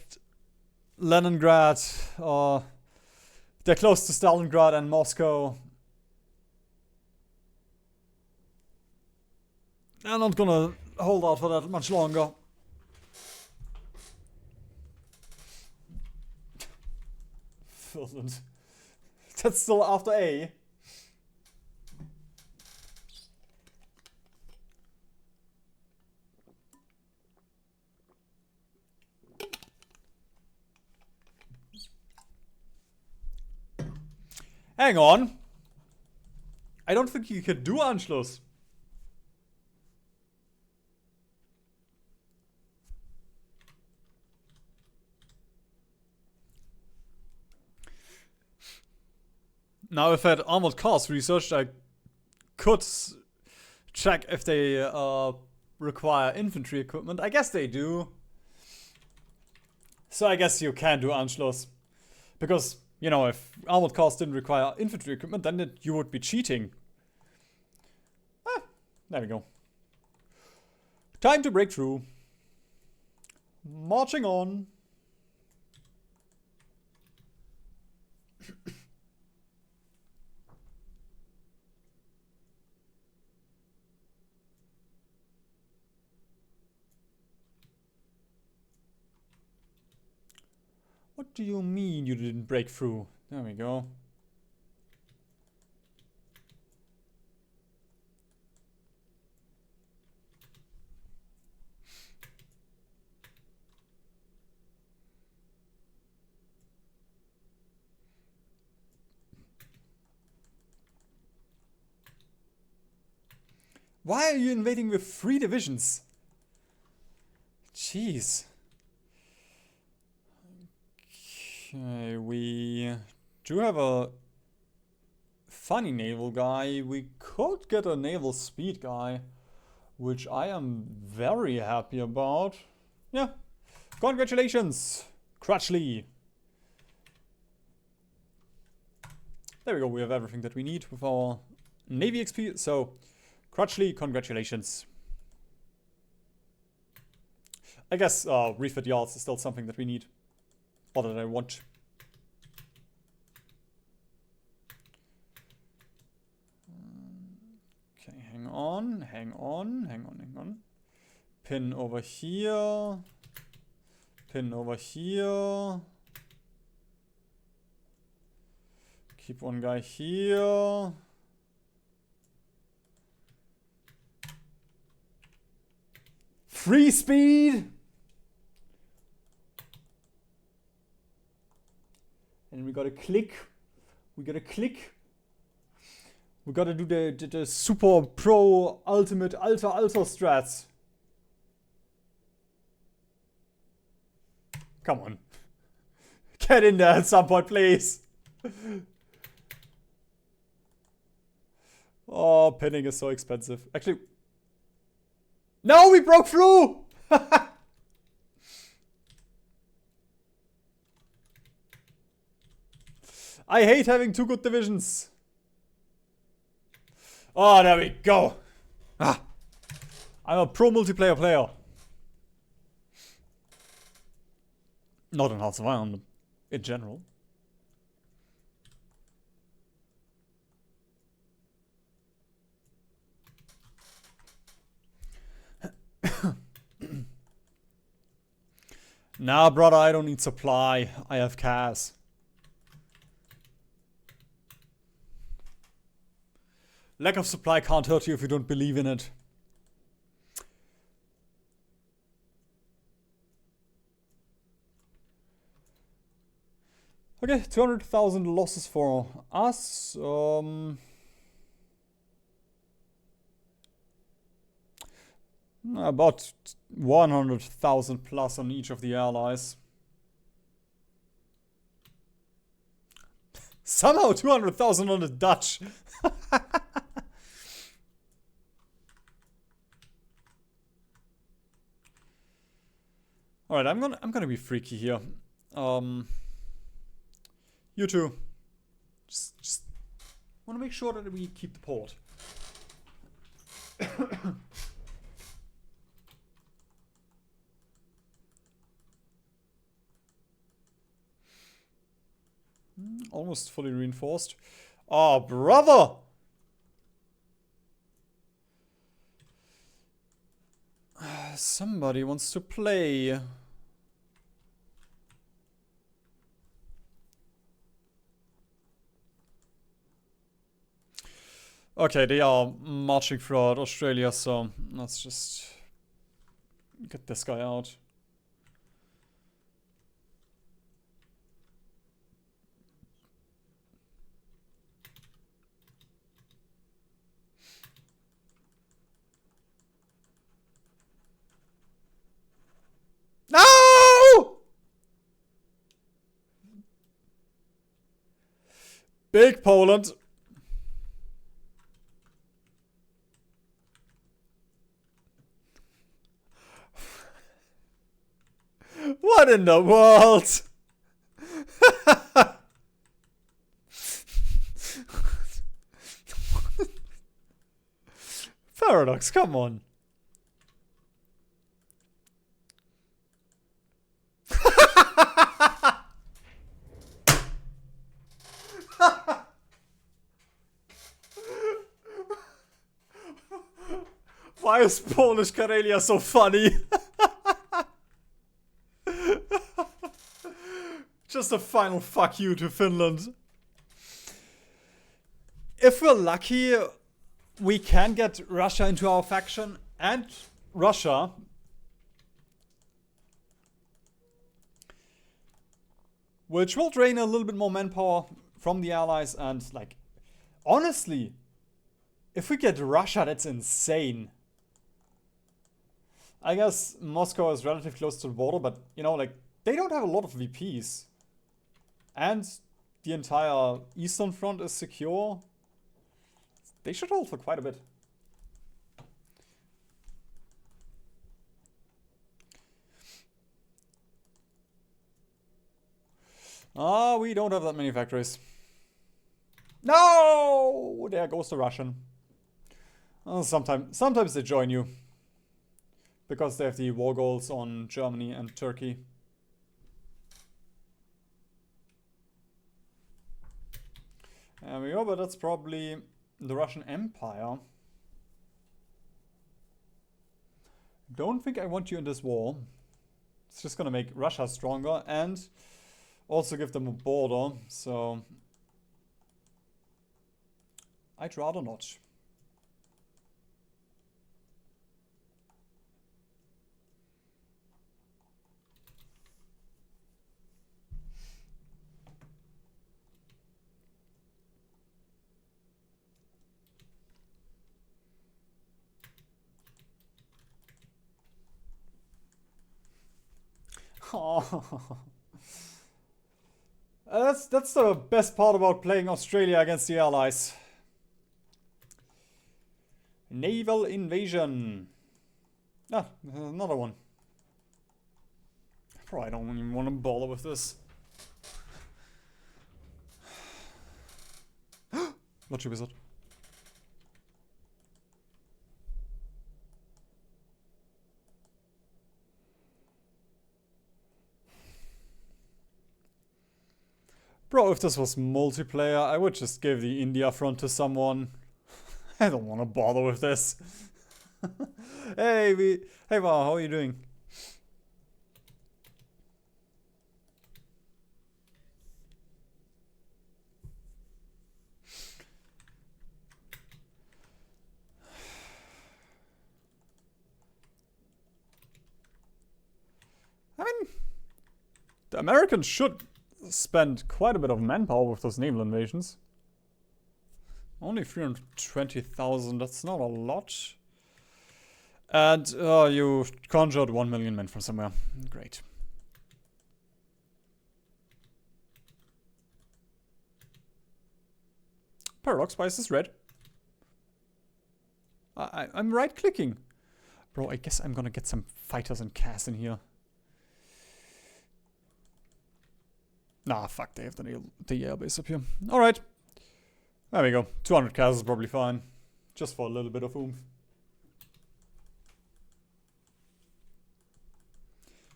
Leningrad, they're close to Stalingrad and Moscow. They're not gonna hold out for that much longer. Finland. That's still after A. Hang on. I don't think you could do Anschluss. Now, if I had armored cars researched, I could check if they require infantry equipment. I guess they do. So I guess you can do Anschluss. Because, you know, if armored cars didn't require infantry equipment, then you would be cheating. Ah, there we go. Time to break through. Marching on. What do you mean you didn't break through? There we go. Why are you invading with 3 divisions? Jeez. Okay, we do have a funny naval guy. We could get a naval speed guy, which I am very happy about. Yeah. Congratulations, Crutchley. There we go. We have everything that we need with our Navy XP. So, Crutchley, congratulations. I guess refit yards is still something that we need. Or that I want. Okay, hang on. Pin over here. Pin over here. Keep one guy here. Free speed! And we gotta click. We gotta do the super pro ultimate ultra strats. Come on. Get in there at some point, please. Oh, pinning is so expensive. Actually, no, we broke through! I hate having 2 good divisions. Oh, there we go. Ah, I'm a pro multiplayer player. Not in Hearts of Iron, but in general. Nah, brother, I don't need supply. I have CAS. Lack of supply can't hurt you if you don't believe in it. Okay, 200,000 losses for us. About 100,000 plus on each of the allies. Somehow 200,000 on the Dutch. All right, I'm gonna be freaky here. You two, just want to make sure that we keep the port. Almost fully reinforced. Oh, brother! Somebody wants to play. Okay, they are marching throughout Australia, so let's just get this guy out. No! Big Poland. What What in the world? Paradox, come on. Why is Polish Karelia so funny? Just a final fuck you to Finland. If we're lucky, we can get Russia into our faction, and Russia which will drain a little bit more manpower from the allies. And like, honestly, if we get Russia, that's insane. I guess Moscow is relatively close to the border, but you know, like, they don't have a lot of VPs. And the entire Eastern Front is secure. They should hold for quite a bit. Ah, we don't have that many factories. No! There goes the Russian. Sometimes they join you. Because they have the war goals on Germany and Turkey. There we go, but that's probably the Russian Empire. Don't think I want you in this war. It's just gonna make Russia stronger and also give them a border, so I'd rather not. Oh. That's the best part about playing Australia against the Allies. Naval invasion. Ah, another one. Probably don't even want to bother with this. What wizard? Bro, if this was multiplayer, I would just give the India front to someone. I don't want to bother with this. Hey, wow, how are you doing? I mean, the Americans should spend quite a bit of manpower with those naval invasions. Only 320,000, that's not a lot. And you conjured 1 million men from somewhere. Great. Paradox Spice is red. I'm right clicking. Bro, I guess I'm gonna get some fighters and cast in here. Nah, fuck, they have the airbase up here. Alright. There we go. 200 cast is probably fine. Just for a little bit of oomph.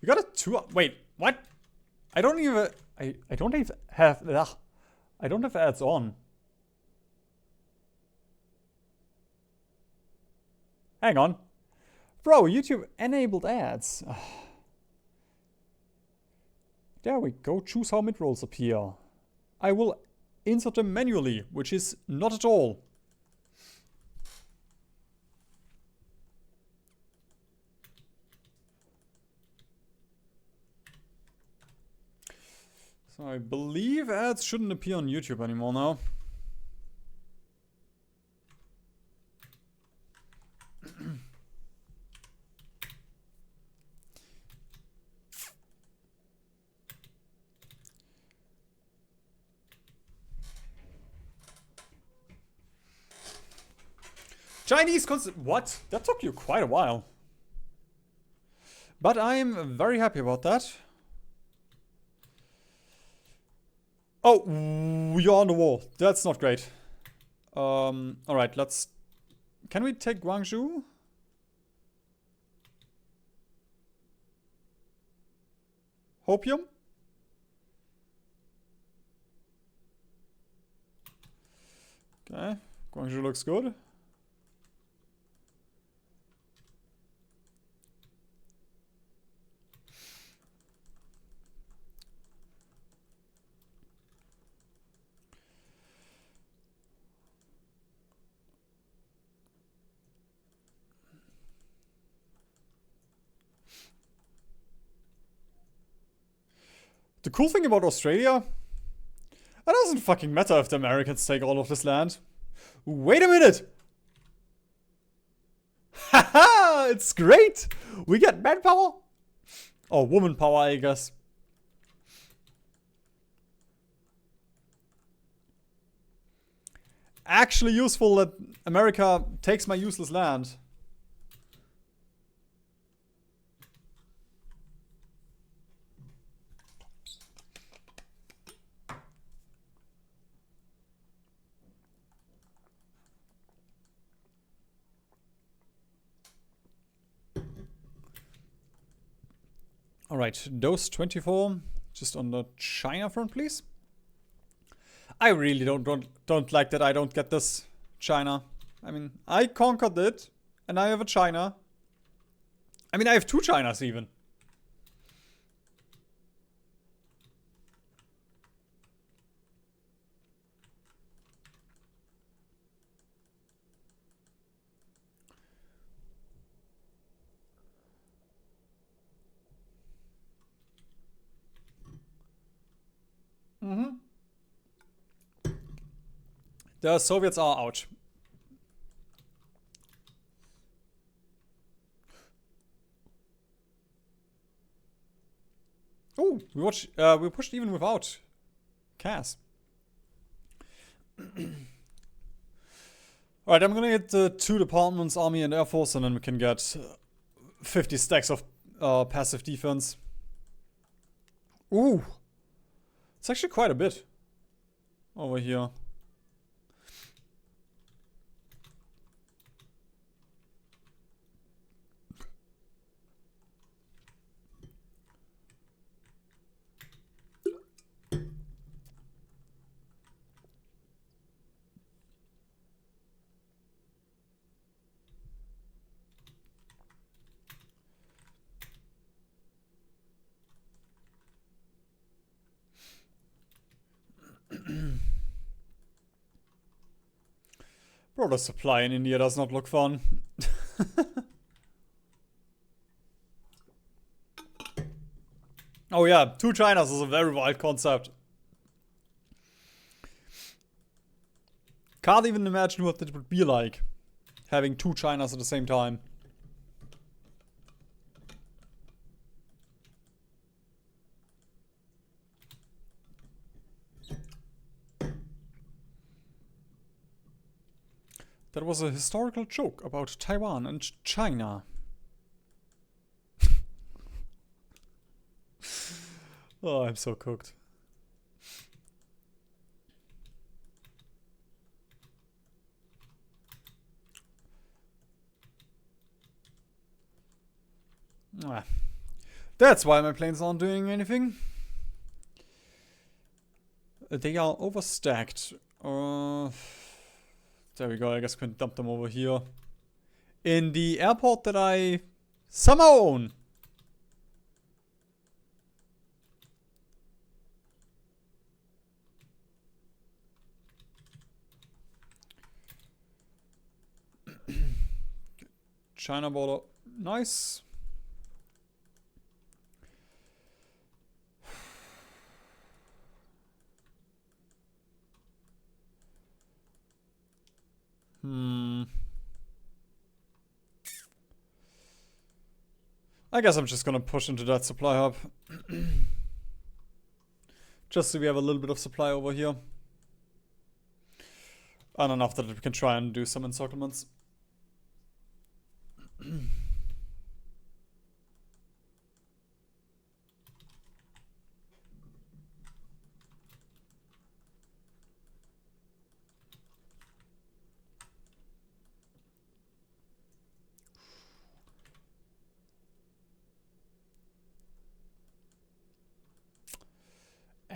You got a 2... Wait, what? I don't even... I don't even have... Ugh, I don't have ads on. Hang on. Bro, YouTube enabled ads. There we go. Choose how mid-rolls appear. I will insert them manually, which is not at all. So I believe ads shouldn't appear on YouTube anymore now. Chinese what? That took you quite a while. But I'm very happy about that. Oh, you're on the wall. That's not great. Alright, let's... Can we take Guangzhou? Hopium? Okay, Guangzhou looks good. The cool thing about Australia, it doesn't fucking matter if the Americans take all of this land. Wait a minute! Haha! It's great! We get manpower? Or woman power, I guess. Actually useful that America takes my useless land. Alright, dose 24. Just on the China front, please. I really don't like that I don't get this China. I mean, I conquered it, and I have a China. I mean, I have two Chinas even. The Soviets are out. Oh, we pushed even without Cass. Alright, I'm gonna get the 2 departments, Army and Air Force, and then we can get 50 stacks of passive defense. Ooh. It's actually quite a bit over here. Bro, the supply in India does not look fun. Oh yeah, 2 Chinas is a very wild concept. Can't even imagine what it would be like, having 2 Chinas at the same time. That was a historical joke about Taiwan and China. Oh, I'm so cooked. That's why my planes aren't doing anything. They are overstacked. There we go, I guess we can dump them over here. In the airport that I somehow own. China border, nice. I guess I'm just gonna push into that supply hub. Just so we have a little bit of supply over here. And enough that we can try and do some encirclements.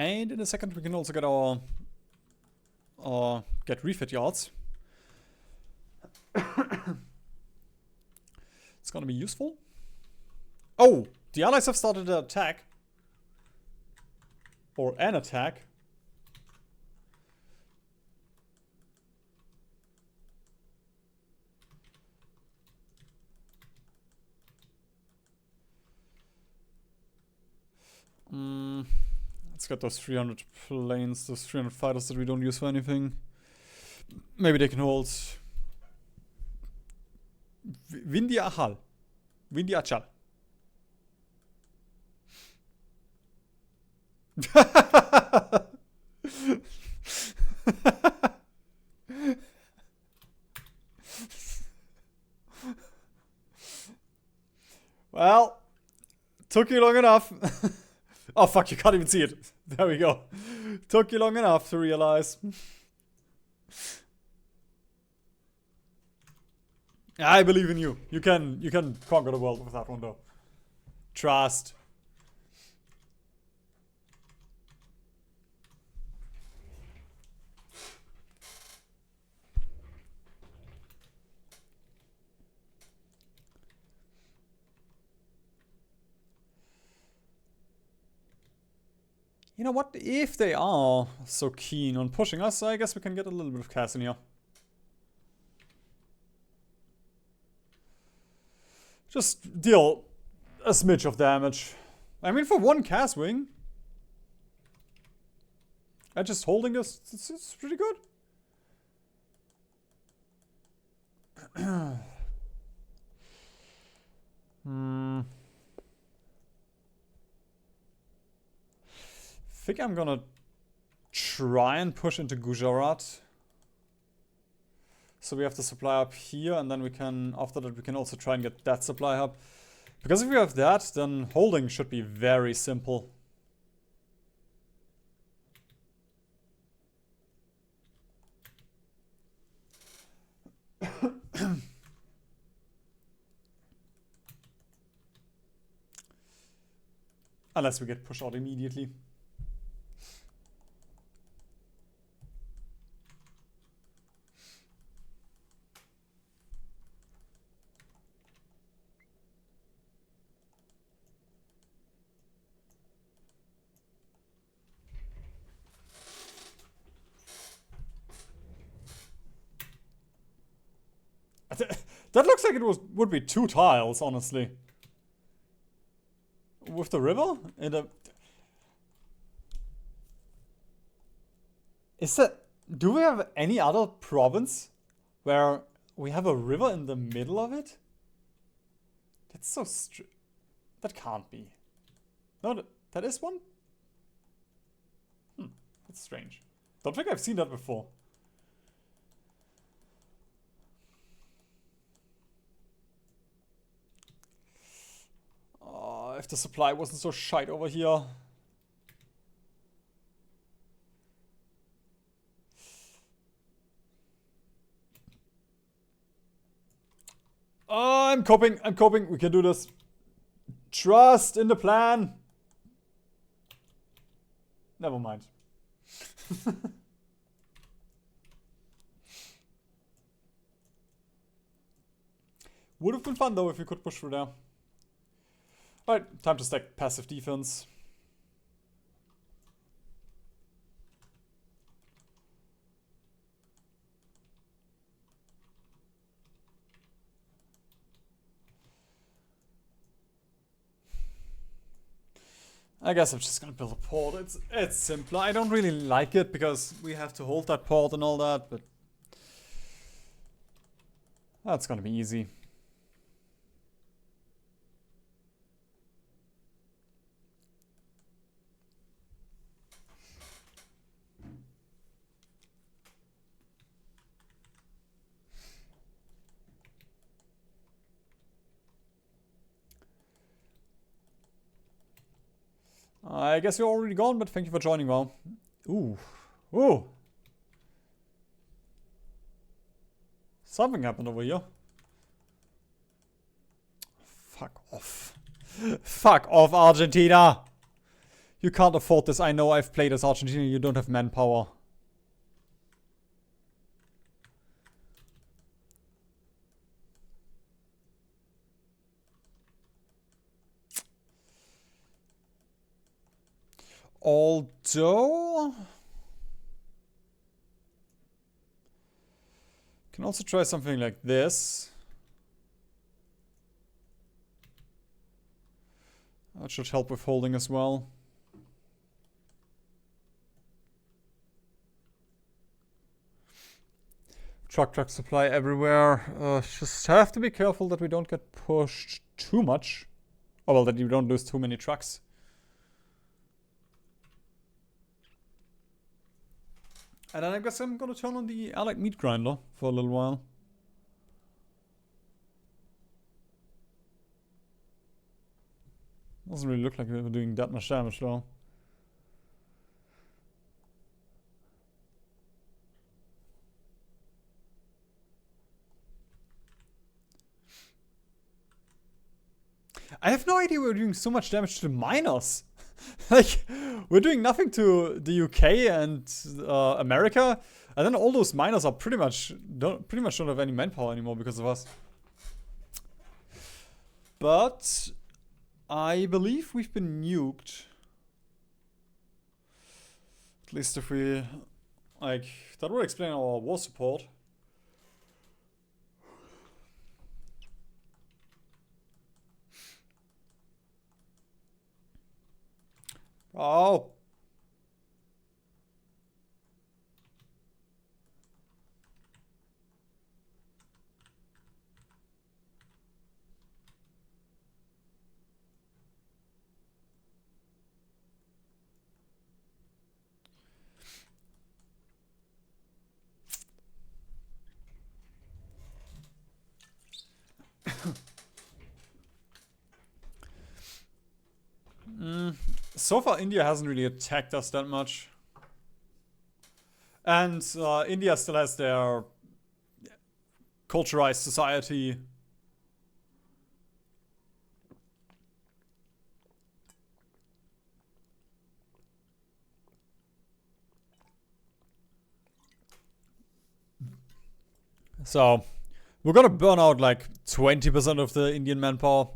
And in a second we can also get our get refit yards. It's gonna be useful. Oh, the allies have started an attack. Or an attack. Let's get those 300 planes, those 300 fighters that we don't use for anything. Maybe they can hold Windia Achal. Windia Achal. Well, took you long enough. Oh fuck, you can't even see it. There we go. Took you long enough to realize. I believe in you. You can conquer the world with that one though. Trust. You know what? If they are so keen on pushing us, I guess we can get a little bit of cash in here. Just deal a smidge of damage. I mean, for one cast wing, and just holding this, it's pretty good. I think I'm gonna try and push into Gujarat. So we have the supply hub here, and then we can, after that, we can also try and get that supply hub. Because if we have that, then holding should be very simple. Unless we get pushed out immediately. That looks like it would be 2 tiles, honestly. With the river? Do we have any other province where we have a river in the middle of it? That's so that can't be. No, that is one? That's strange. Don't think I've seen that before. If the supply wasn't so shite over here. I'm coping. We can do this. Trust in the plan. Never mind. Would have been fun though if we could push through there. Alright, time to stack passive defense. I guess I'm just gonna build a port. It's simpler. I don't really like it because we have to hold that port and all that, but that's gonna be easy. I guess you're already gone, but thank you for joining, well. Ooh. Ooh. Something happened over here. Fuck off. Fuck off, Argentina. You can't afford this. I know I've played as Argentina. You don't have manpower. Although... Can also try something like this. That should help with holding as well. Truck supply everywhere. Just have to be careful that we don't get pushed too much. Oh well, that you don't lose too many trucks. And then I guess I'm gonna turn on the Allied meat grinder for a little while. Doesn't really look like we were doing that much damage though. I have no idea we're doing so much damage to the miners. Like, we're doing nothing to the UK and America, and then all those miners are pretty much don't have any manpower anymore because of us. But I believe we've been nuked. At least if we, like, that would explain our war support. Oh. So far, India hasn't really attacked us that much. And India still has their culturized society. So, we're gonna burn out like 20% of the Indian manpower.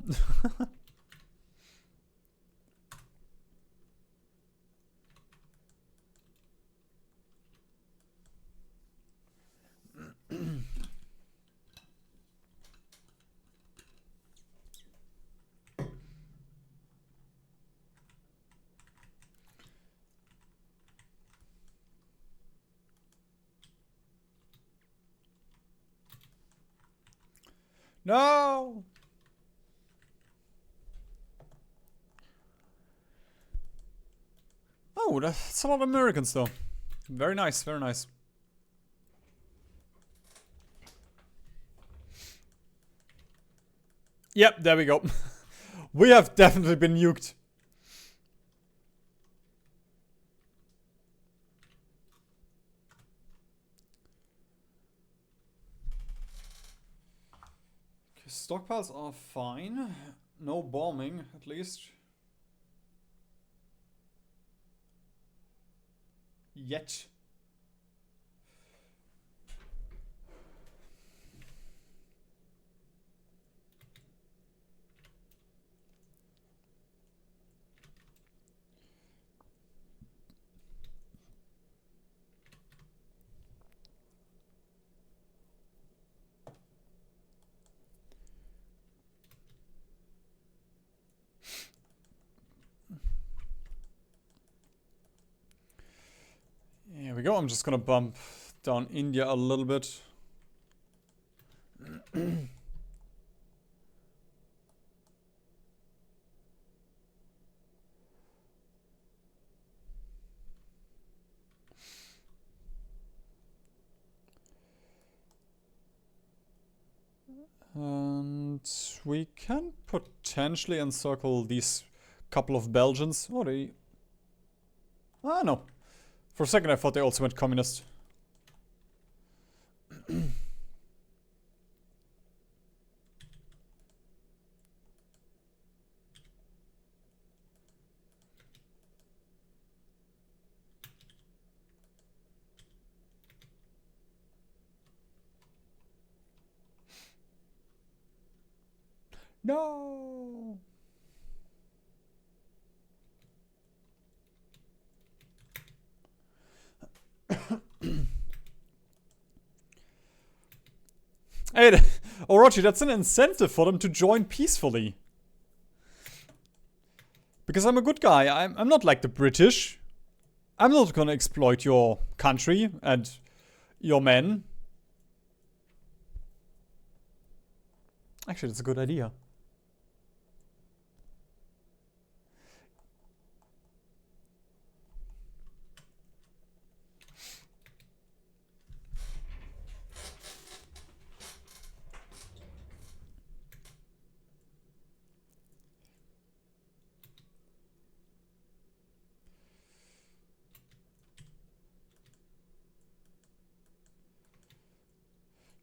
No! Oh, that's a lot of Americans though. Very nice, very nice. Yep, there we go. We have definitely been nuked. Okay, stockpiles are fine. No bombing, at least. Yet. Here we go. I'm just gonna bump down India a little bit. And we can potentially encircle these couple of Belgians. Oh, they... Ah, no. For a second I thought they also went communist. No. Hey, Orochi, that's an incentive for them to join peacefully. Because I'm a good guy. I'm not like the British. I'm not gonna exploit your country and your men. Actually, that's a good idea.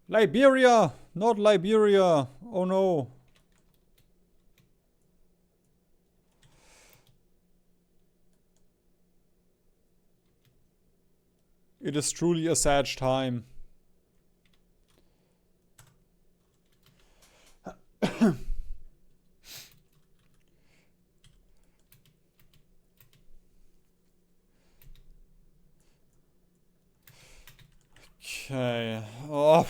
Liberia! Not Liberia! Oh no. It is truly a sad time. Okay. Oh.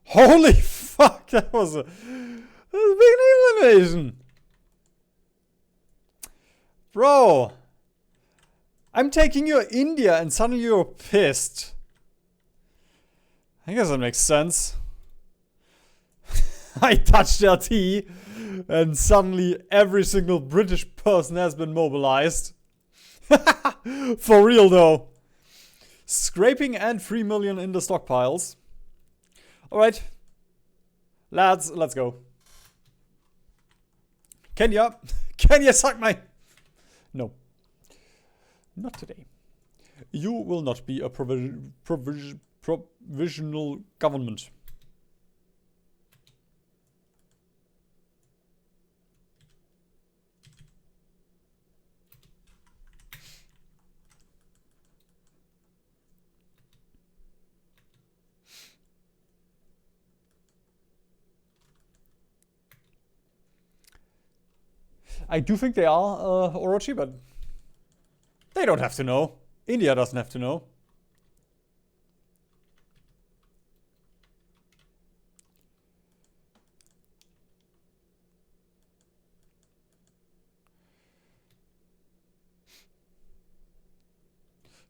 Holy fuck, that was a big naval invasion. Bro. I'm taking your India and suddenly you're pissed. I guess that makes sense. I touched RT and suddenly every single British person has been mobilized. For real though. Scraping and 3 million in the stockpiles. Alright. Lads, let's go. Kenya. Kenya, suck my... No. Not today. You will not be a provisional government. I do think they are Orochi, but they don't have to know. India doesn't have to know.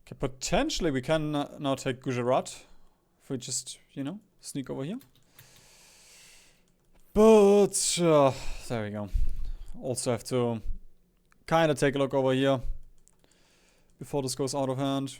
Okay, potentially we can now take Gujarat. If we just, you know, sneak over here. But, there we go. Also have to kind of take a look over here before this goes out of hand.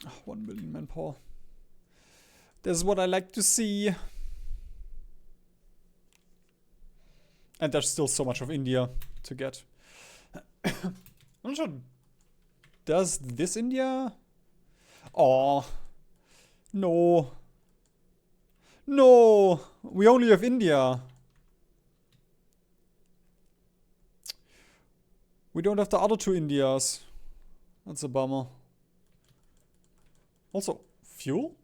Oh, 1 billion manpower. This is what I like to see. And there's still so much of India to get. I'm not sure. Does this India? Oh. No. No. We only have India. We don't have the other two Indias. That's a bummer. Also, fuel?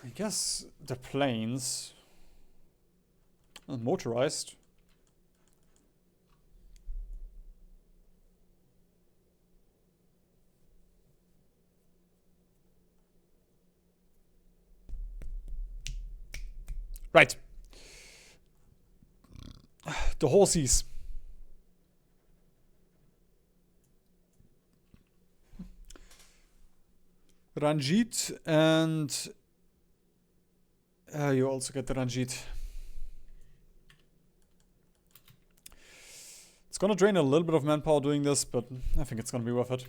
I guess the planes are motorized. Right. The horsies. Ranjit and you also get the Ranjit. It's gonna drain a little bit of manpower doing this, but I think it's gonna be worth it.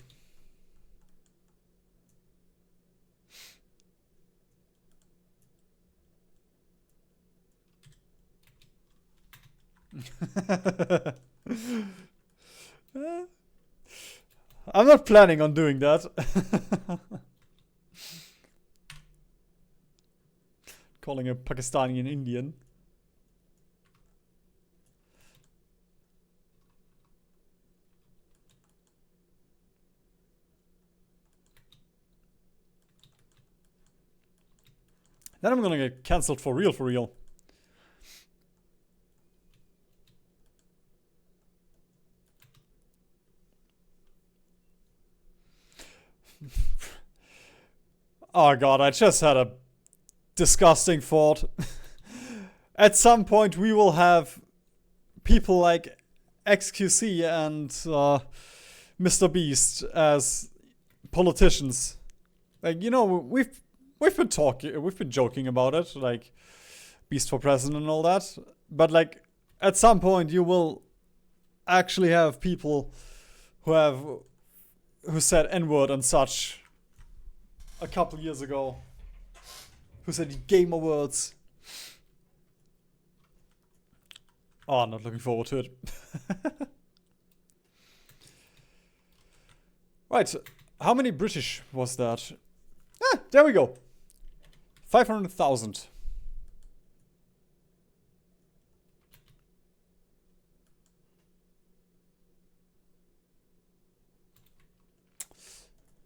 I'm not planning on doing that. Calling a Pakistani an Indian. Then I'm gonna get cancelled for real, for real. Oh god, I just had a disgusting thought. At some point we will have people like XQC and Mr. Beast as politicians. Like, you know, we've been joking about it, like Beast for president and all that. But like, at some point you will actually have people who said N-word and such a couple years ago. Who said gamer words. Oh, not looking forward to it. Right, how many British was that? Ah, there we go. 500,000.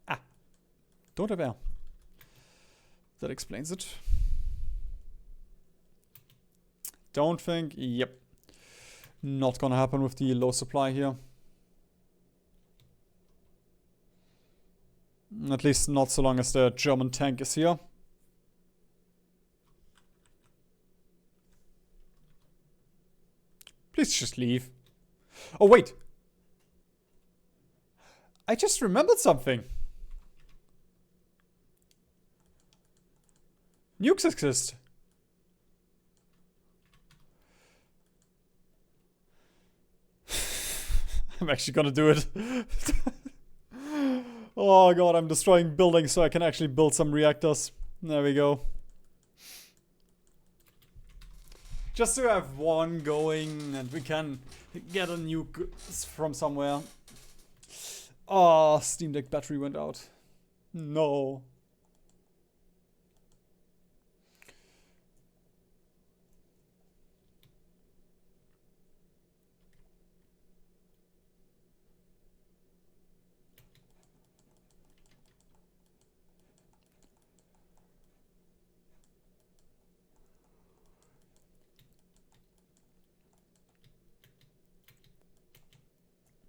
Ah, don't have air. That explains it. Don't think, yep. Not gonna happen with the low supply here. At least not so long as the German tank is here. Please just leave. Oh, wait. I just remembered something. Nukes exist. I'm actually gonna do it. Oh god, I'm destroying buildings so I can actually build some reactors. There we go. Just to have one going and we can get a nuke from somewhere. Oh, Steam Deck battery went out. No.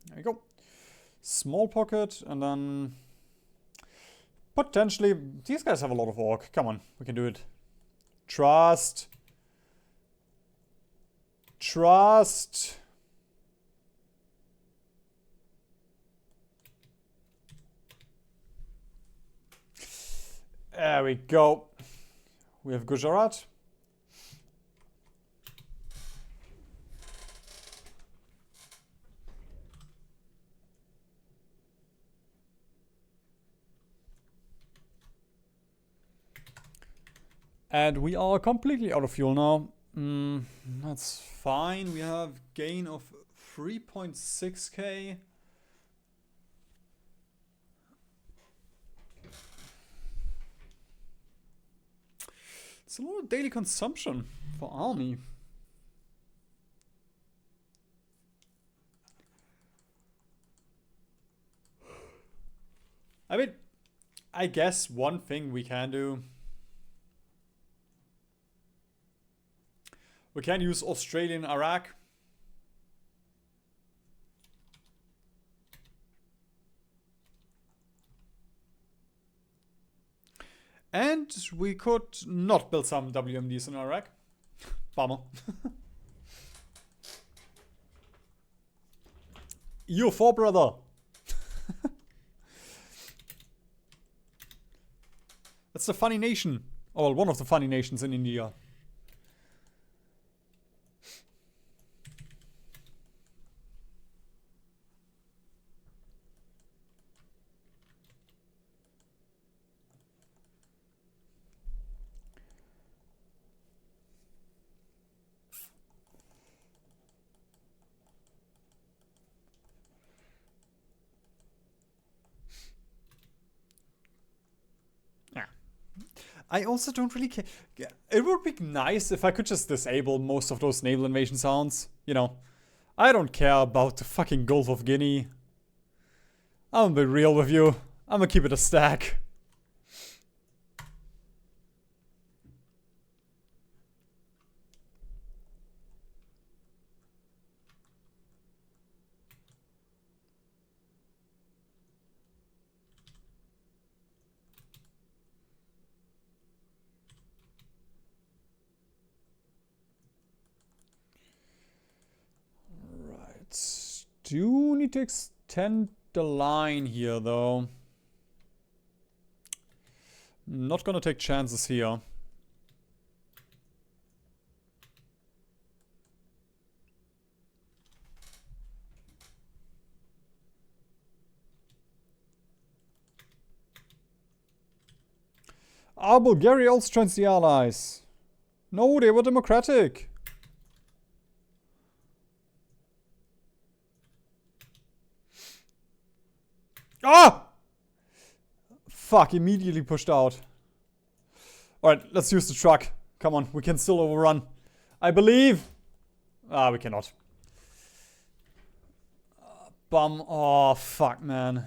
There we go. Small pocket, and then potentially these guys have a lot of orc. Come on, we can do it. Trust. Trust. There we go. We have Gujarat. And we are completely out of fuel now. That's fine. We have gain of 3.6k. It's a lot of daily consumption for army. I mean, I guess one thing we can do. We can use Australian Iraq. And we could not build some WMDs in Iraq. Bummer. HoI4, brother. That's the funny nation. Oh, well, one of the funny nations in India. I also don't really care. It would be nice if I could just disable most of those naval invasion sounds. You know, I don't care about the fucking Gulf of Guinea. I'm gonna be real with you. I'm gonna keep it a stack. Do need to extend the line here, though. Not gonna take chances here. Ah, Bulgaria also joins the Allies. No, they were democratic. Ah! Fuck, immediately pushed out. Alright, let's use the truck. Come on, we can still overrun. I believe. Ah, we cannot. Bum. Oh, fuck, man.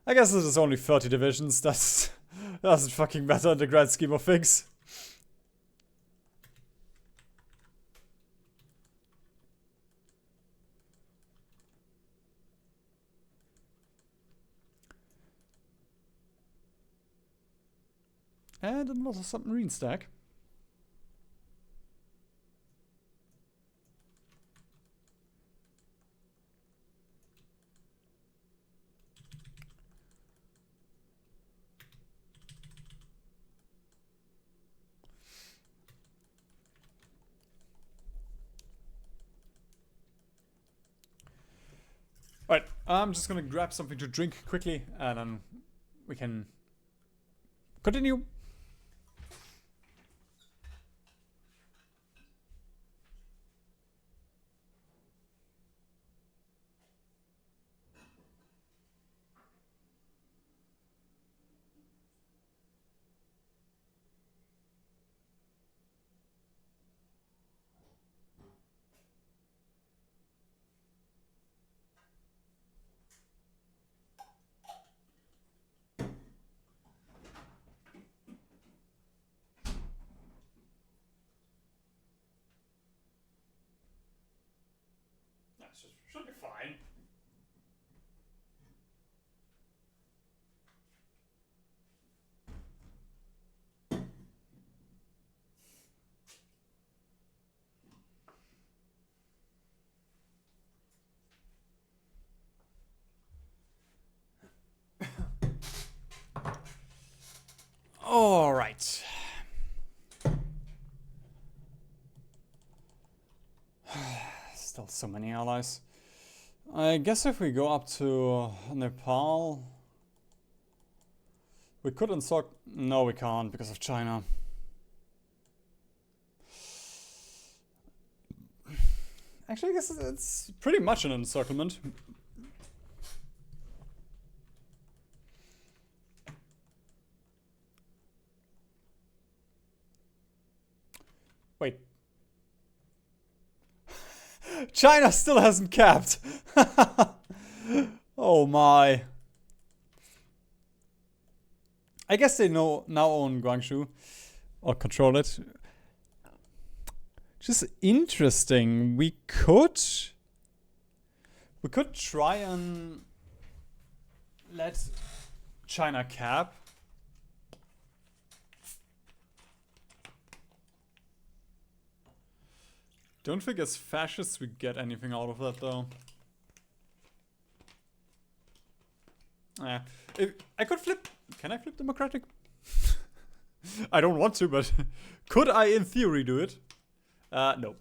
I guess this is only 30 divisions. That doesn't fucking matter in the grand scheme of things. And another submarine stack. Alright, I'm just gonna grab something to drink quickly and then we can continue. That should be fine. All right. Still so many allies. I guess if we go up to Nepal, we could encircle. No, we can't because of China. Actually, I guess it's pretty much an encirclement. Wait. China still hasn't capped. Oh my. I guess they now own Guangzhou or control it. Just interesting. We could try and let China cap. Don't think as fascists we get anything out of that though. If I could flip. Can I flip democratic? I don't want to, but could I in theory do it? No.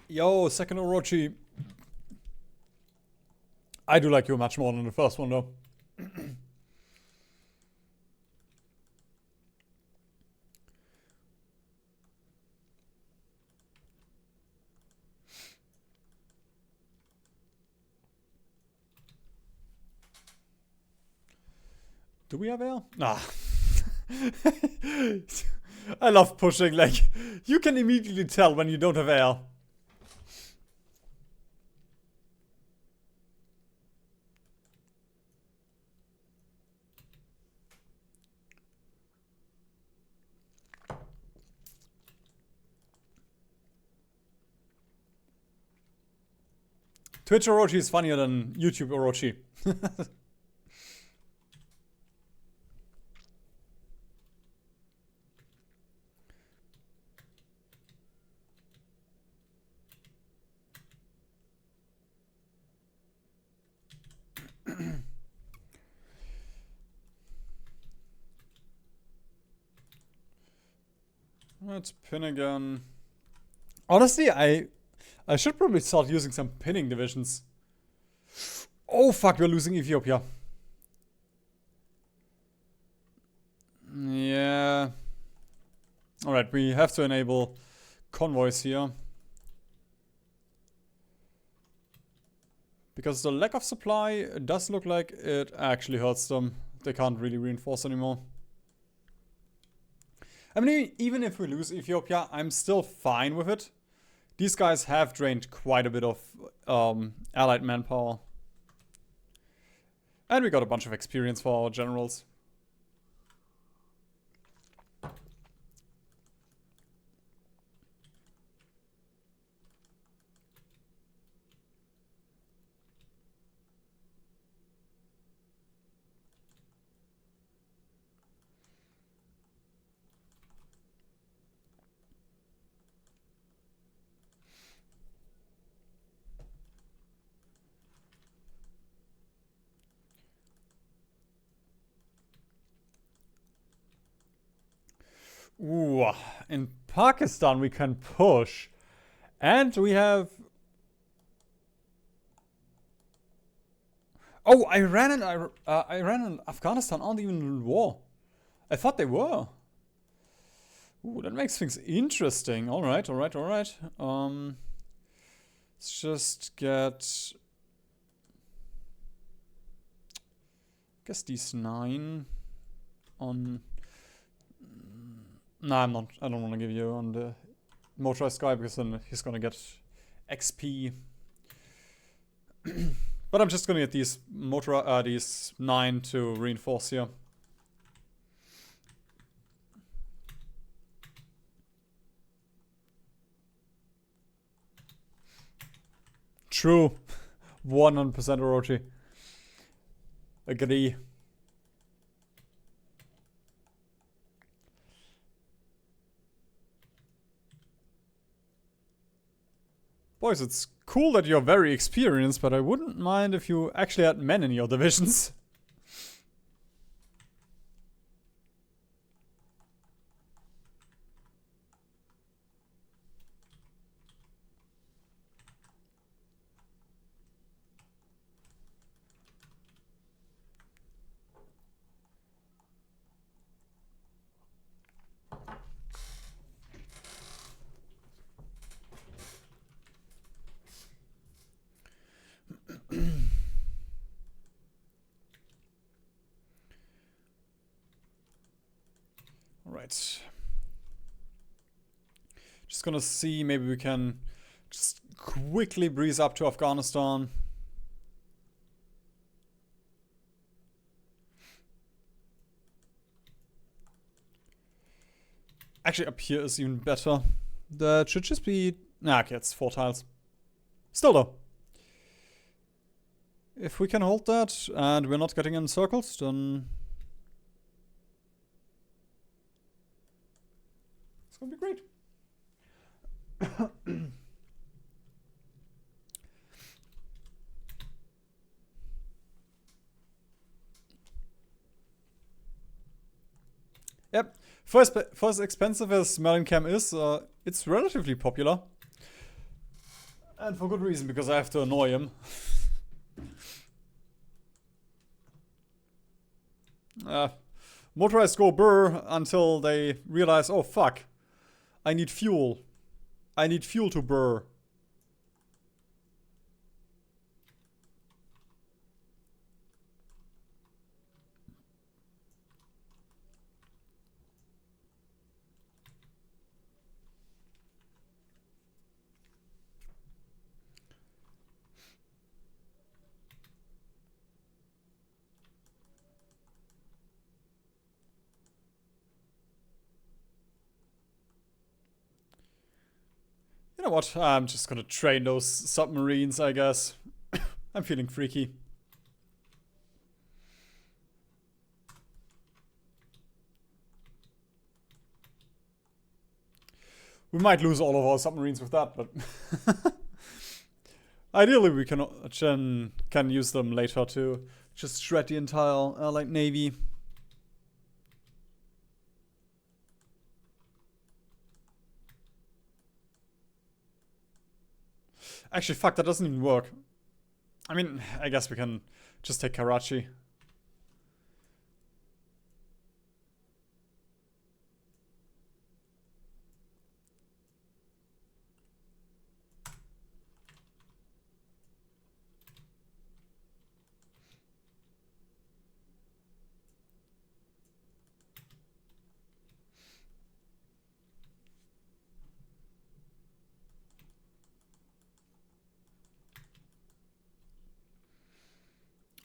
Yo, second Orochi. I do like you much more than the first one, though. Do we have air? Ah. I love pushing, like, you can immediately tell when you don't have air. Twitch Orochi is funnier than YouTube Orochi. Let's pin again. Honestly, I should probably start using some pinning divisions. Oh fuck, we're losing Ethiopia. Yeah. Alright, we have to enable convoys here. Because the lack of supply does look like it actually hurts them. They can't really reinforce anymore. I mean, even if we lose Ethiopia, I'm still fine with it. These guys have drained quite a bit of allied manpower. And we got a bunch of experience for our generals. Ooh, in Pakistan we can push. And we have... Oh, Iran and Afghanistan aren't even in war. I thought they were. Ooh, that makes things interesting. Alright. Let's just get... I guess these 9 on... Nah, I'm not. I don't want to give you on the motorized guy because then he's gonna get XP. But I'm just gonna get these these 9 to reinforce here. True. 100% Orochi. Agree. Boys, it's cool that you're very experienced, but I wouldn't mind if you actually had men in your divisions. Alright. Just gonna see, maybe we can just quickly breeze up to Afghanistan. Actually, up here is even better. That should just be... Nah, okay, it's 4 tiles. Still though. If we can hold that and we're not getting encircled, then... it's gonna be great. Yep. For as expensive as Malincam is, it's relatively popular. And for good reason, because I have to annoy him. Motorized go burr until they realize, oh fuck, I need fuel. I need fuel to burr. You know what? I'm just gonna train those submarines, I guess. I'm feeling freaky. We might lose all of our submarines with that, but ideally we can use them later to just shred the entire Allied Navy. Actually, fuck, that doesn't even work. I mean, I guess we can just take Karachi.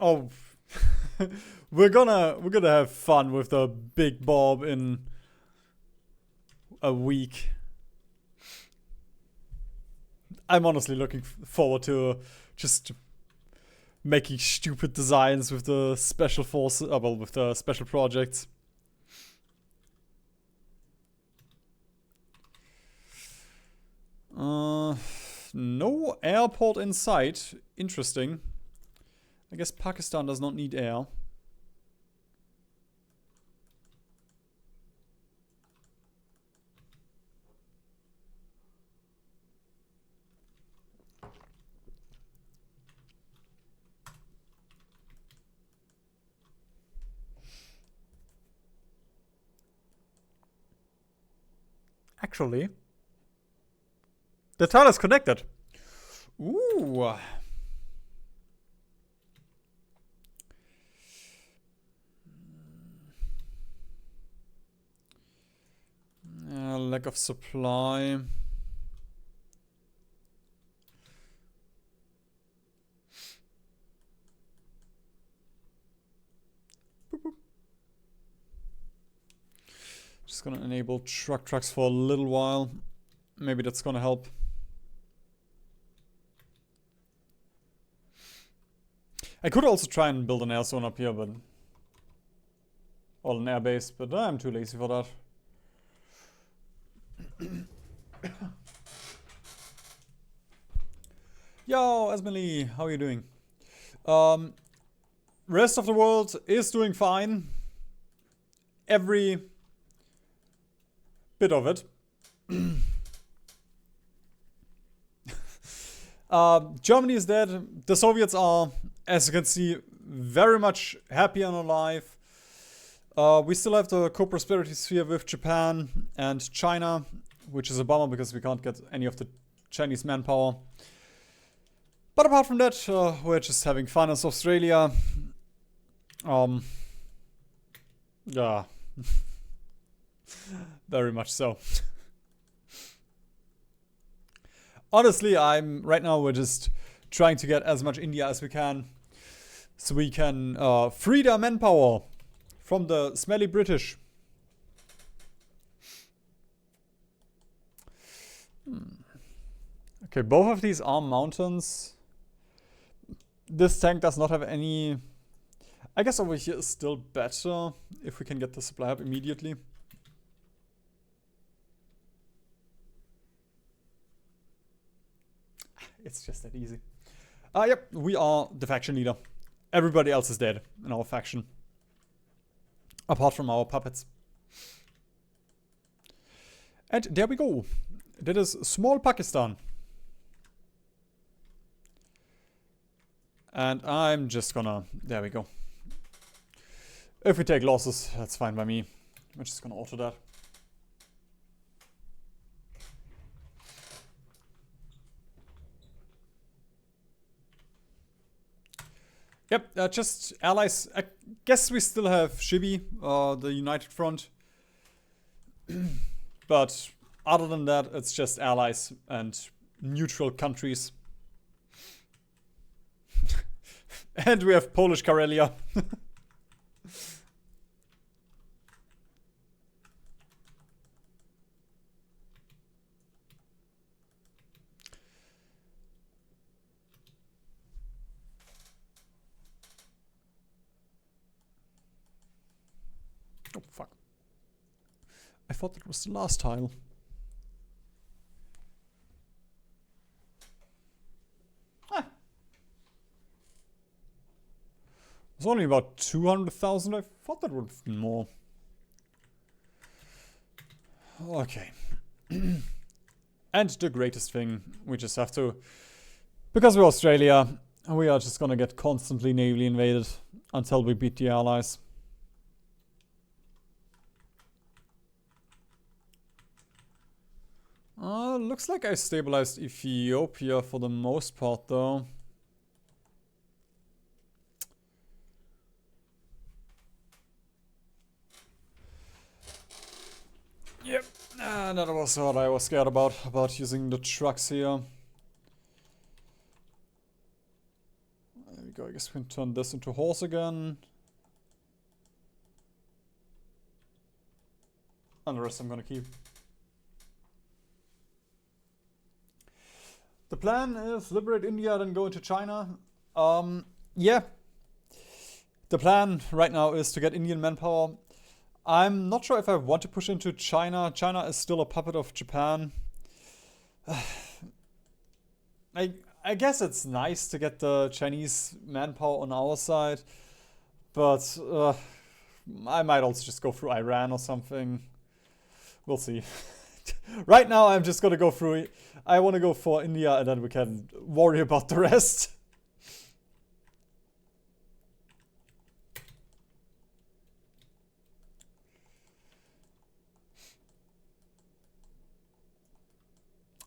Oh, we're gonna have fun with the big Bob in a week. I'm honestly looking forward to just making stupid designs with the special forces, well, with the special projects. No airport in sight. Interesting. I guess Pakistan does not need air. Actually, the tile is connected. Ooh. Lack of supply. Boop, boop. Just gonna enable trucks for a little while. Maybe that's gonna help. I could also try and build an air zone up here, but... or an air base, but I'm too lazy for that. Yo, Esmely, how are you doing? Rest of the world is doing fine. Every bit of it. Germany is dead. The Soviets are, as you can see, very much happy and alive. We still have the co-prosperity sphere with Japan and China, which is a bummer because we can't get any of the Chinese manpower. But apart from that, we're just having fun as Australia. Yeah. Very much so. Honestly, right now we're just trying to get as much India as we can, so we can free their manpower from the smelly British. Okay, both of these are mountains. This tank does not have any... I guess over here is still better if we can get the supply up immediately. It's just that easy. Yep, we are the faction leader. Everybody else is dead in our faction. Apart from our puppets. And there we go. That is small Pakistan. And I'm just gonna... there we go. If we take losses, that's fine by me. I'm just gonna auto that. Yep, just allies. I guess we still have Shibi, the United Front. But other than that, it's just allies and neutral countries. And we have Polish Karelia. Oh, fuck. I thought that was the last tile. Ah. It's only about 200,000. I thought that would have been more. Okay. And the greatest thing, we just have to... Because we're Australia, we are just gonna get constantly navally invaded until we beat the Allies. Looks like I stabilized Ethiopia for the most part, though. Yep, that was what I was scared about using the trucks here. There we go, I guess we can turn this into horse again. And the rest I'm gonna keep. The plan is liberate India, then go into China. Yeah. The plan right now is to get Indian manpower. I'm not sure if I want to push into China. China is still a puppet of Japan. I guess it's nice to get the Chinese manpower on our side. But I might also just go through Iran or something. We'll see. Right now I'm just gonna go through... I want to go for India and then we can worry about the rest.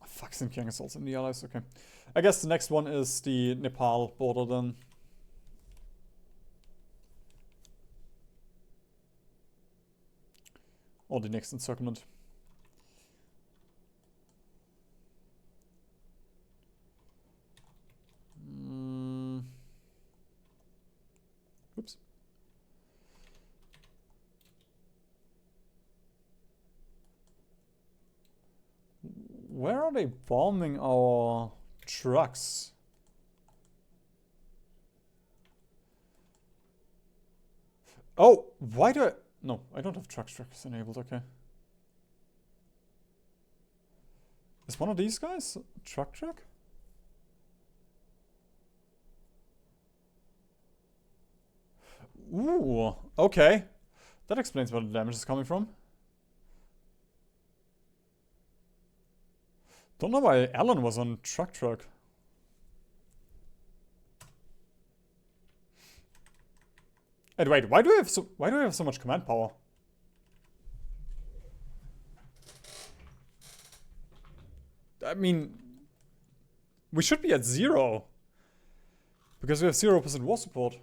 Fuck, Xinjiang is also in the Allies, okay. I guess the next one is the Nepal border then. Or the next encirclement. Oops. Where are they bombing our trucks? Oh, why do I... No, I don't have trucks enabled, okay. Is one of these guys a truck? Ooh, okay. That explains where the damage is coming from. Don't know why Alan was on truck. And wait, why do we have so much command power? I mean, we should be at 0. Because we have 0% war support.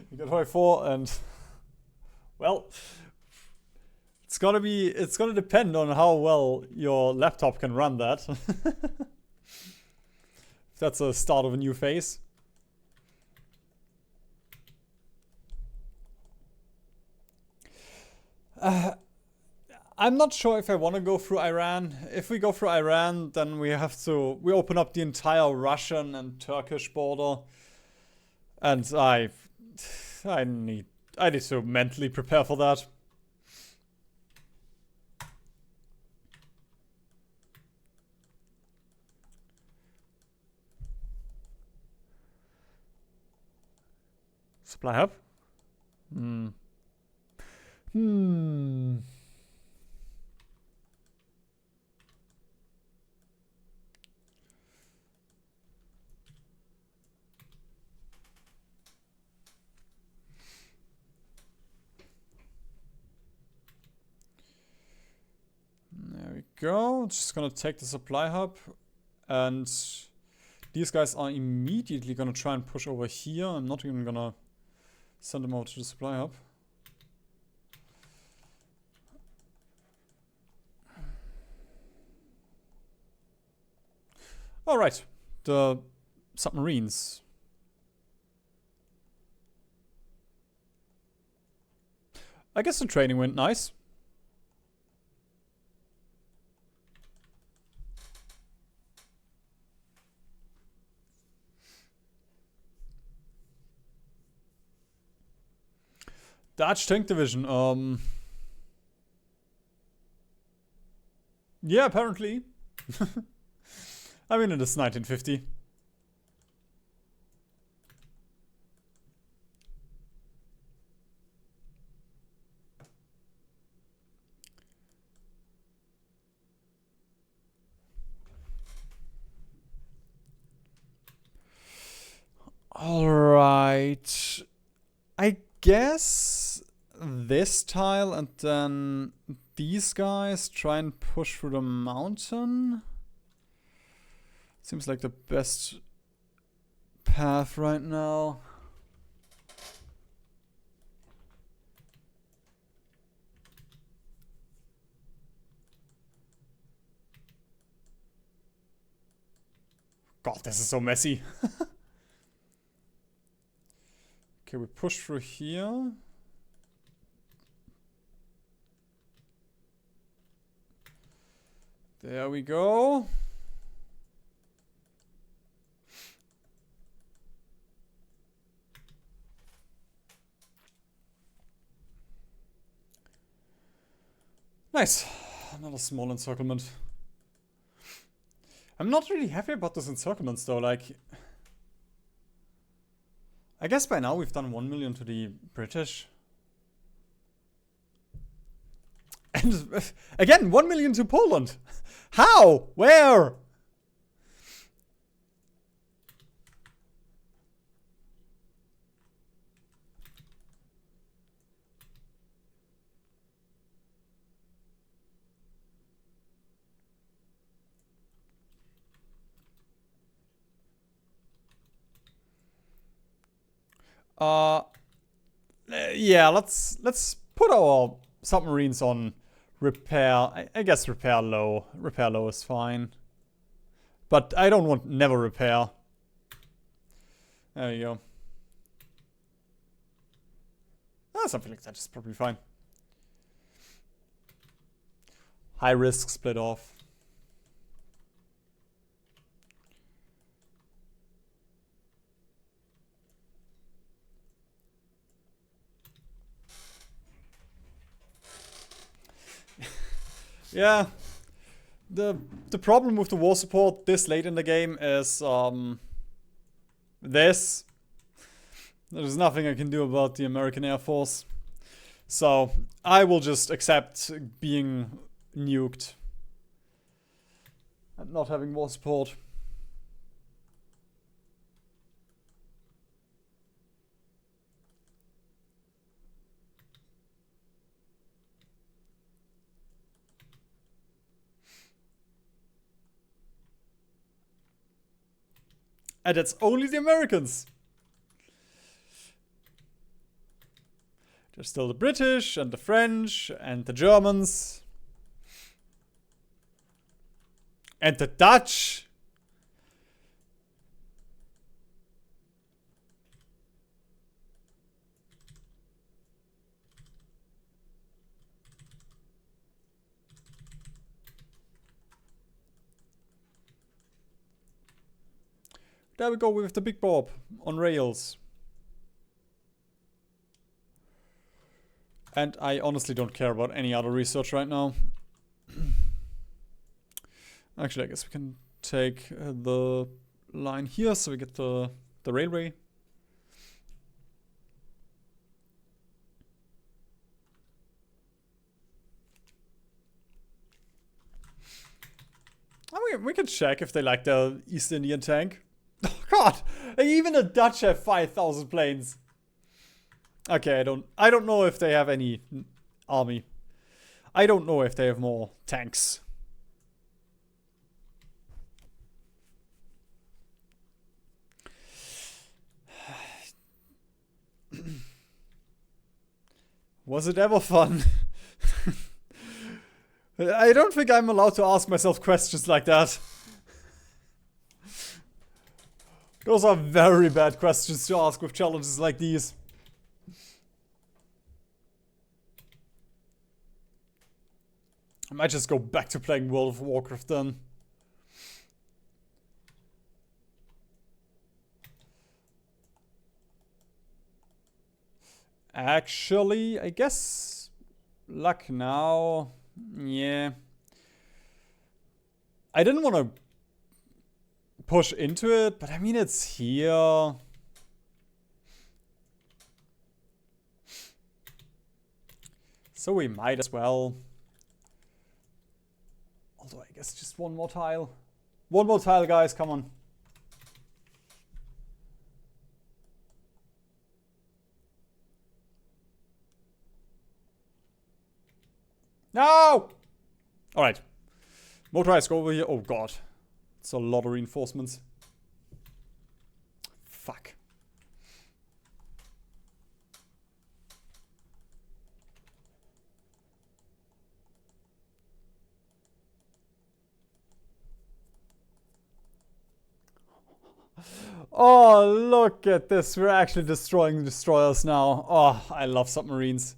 You got HoI4 and... Well... It's gonna depend on how well your laptop can run that. If that's a start of a new phase. I'm not sure if I want to go through Iran. If we go through Iran, then we open up the entire Russian and Turkish border. And I need to mentally prepare for that. Supply hub? There we go. Just gonna take the supply hub. And these guys are immediately gonna try and push over here. I'm not even gonna send them over to the supply hub. Alright, the submarines. I guess the training went nice. Dutch tank division. Yeah, apparently. I mean, it is 1950. Alright. I guess this tile and then these guys try and push through the mountain. Seems like the best path right now. God, this is so messy. Okay, we push through here. There we go. Nice. Another small encirclement. I'm not really happy about this encirclements though, like... I guess by now we've done 1 million to the British. And again, 1 million to Poland. How? Where? Yeah, let's put our submarines on repair. I guess repair low. Repair low is fine. But I don't want never repair. There you go. Something like that is probably fine. High risk split off. Yeah. The problem with the war support this late in the game is this. There's nothing I can do about the American Air Force. So I will just accept being nuked and not having war support. And it's only the Americans. There's still the British and the French and the Germans. And the Dutch. There we go with the Big Bob on rails. And I honestly don't care about any other research right now. Actually, I guess we can take the line here so we get the railway. We can check if they like the East Indian tank. Oh god, even the Dutch have 5,000 planes. Okay, I don't know if they have any army. I don't know if they have more tanks. Was it ever fun? I don't think I'm allowed to ask myself questions like that. Those are very bad questions to ask with challenges like these. I might just go back to playing World of Warcraft then. Actually, I guess luck now. Yeah. I didn't want to push into it, but I mean, it's here. So we might as well. Although I guess just one more tile. One more tile, guys, come on. No! Alright. Motorized, go over here. Oh god. It's a lot of reinforcements. Fuck. Oh, look at this. We're actually destroying destroyers now. Oh, I love submarines.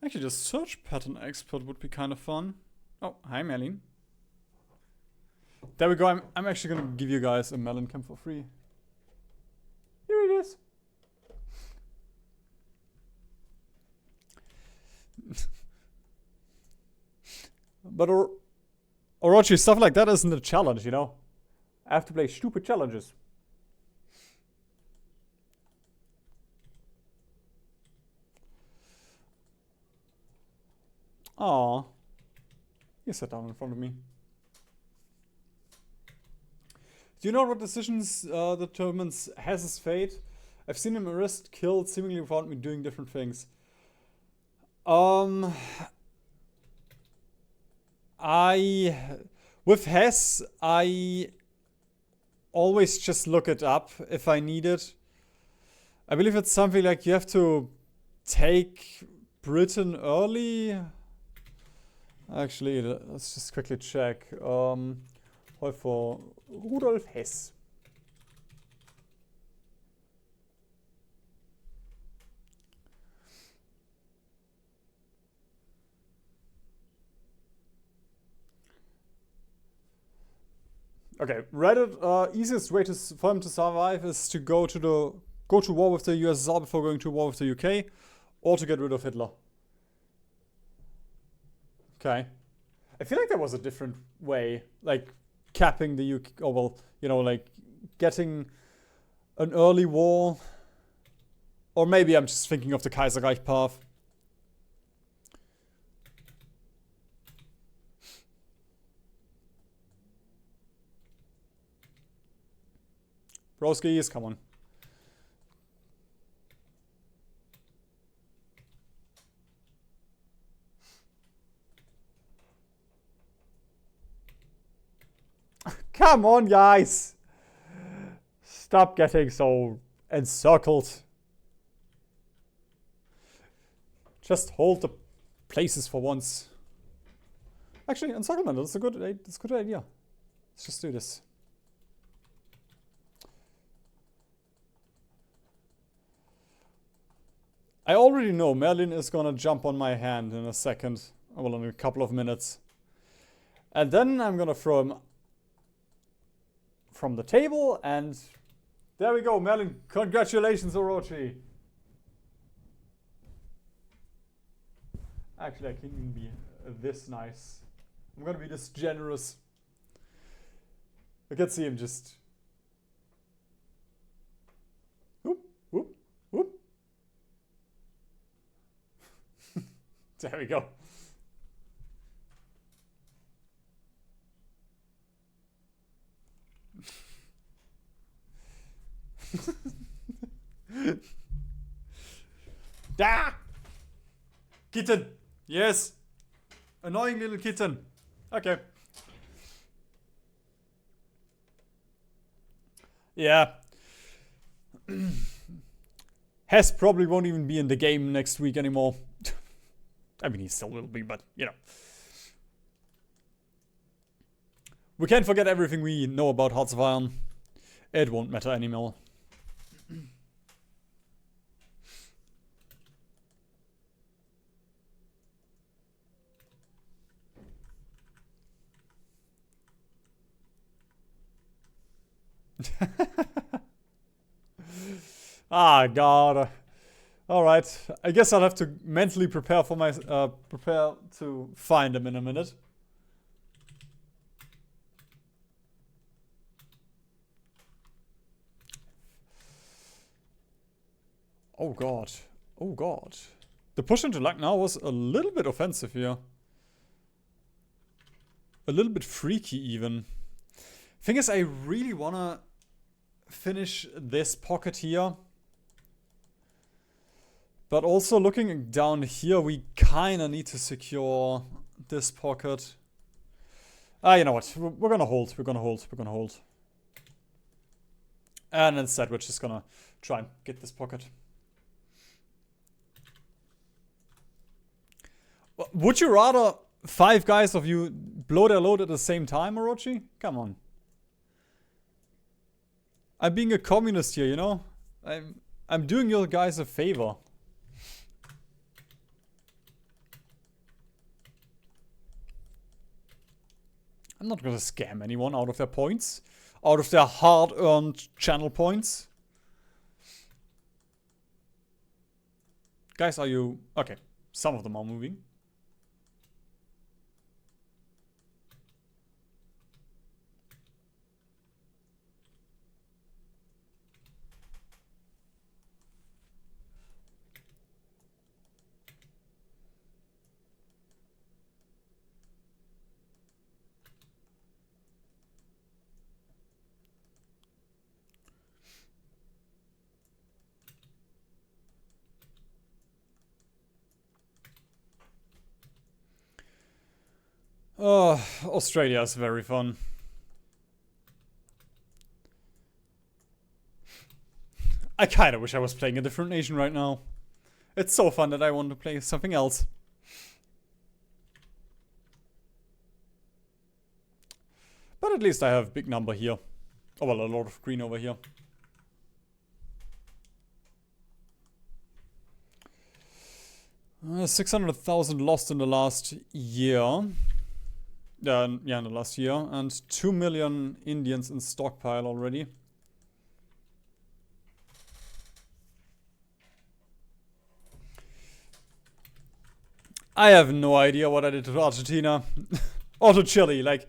Actually, just search pattern expert would be kind of fun. Oh, hi, Merlin. There we go. I'm actually gonna give you guys a melon camp for free. Here it is. But Orochi, stuff like that isn't a challenge, you know? I have to play stupid challenges. Aw. He sat down in front of me. Do you know what decisions determines Hess's fate? I've seen him arrest, killed, seemingly without me doing different things. With Hess, I always just look it up if I need it. I believe it's something like you have to take Britain early. Actually, let's just quickly check. HoI4 Rudolf Hess. Okay, Reddit. Easiest way for him to survive is to go to war with the USSR before going to war with the UK, or to get rid of Hitler. Okay. I feel like there was a different way, like capping the UK, or well, you know, like getting an early war. Or maybe I'm just thinking of the Kaiserreich path. Broskies, come on. Come on, guys! Stop getting so encircled. Just hold the places for once. Actually, encirclement, that's a good idea. Let's just do this. I already know Merlin is gonna jump on my hand in a second. Well, in a couple of minutes. And then I'm gonna throw him from the table, and there we go, Merlin. Congratulations, Orochi. Actually, I can even be this nice. I'm gonna be this generous. I can see him just. Whoop, whoop, whoop. There we go. Da! Kitten! Yes! Annoying little kitten. Okay. Yeah. Hess probably won't even be in the game next week anymore. I mean, he still will be, but, you know. We can't forget everything we know about Hearts of Iron. It won't matter anymore. Ah, God. Alright. I guess I'll have to mentally prepare for my prepare to find them in a minute. Oh god. Oh god. The push into luck now was a little bit offensive here. A little bit freaky even. Thing is, I really wanna finish this pocket here. But also looking down here, we kinda need to secure this pocket. Ah, you know what? We're gonna hold. We're gonna hold. We're gonna hold. And instead, we're just gonna try and get this pocket. Would you rather 5 guys of you blow their load at the same time, Orochi? Come on. I'm being a communist here, you know? I'm doing you guys a favor. I'm not gonna scam anyone out of their points. Out of their hard-earned channel points. Guys, are you... Okay, some of them are moving. Oh, Australia is very fun. I kinda wish I was playing a different nation right now. It's so fun that I want to play something else. But at least I have a big number here. Oh well, a lot of green over here. $600,000 lost in the last year. Yeah, in the last year. And 2 million Indians in stockpile already. I have no idea what I did to Argentina. Or to Chile. Like,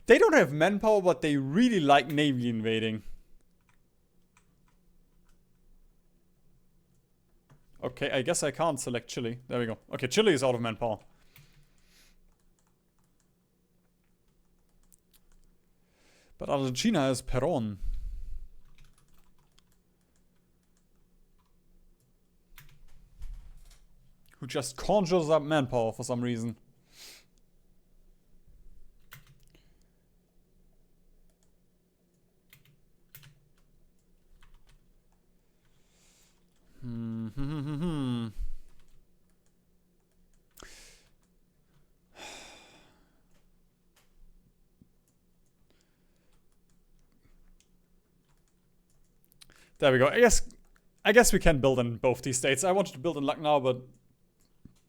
they don't have manpower, but they really like navy invading. Okay, I guess I can't select Chile. There we go. Okay, Chile is out of manpower. But Argentina has Perón. Who just conjures up manpower for some reason. There we go. I guess we can build in both these states. I wanted to build in Lucknow, but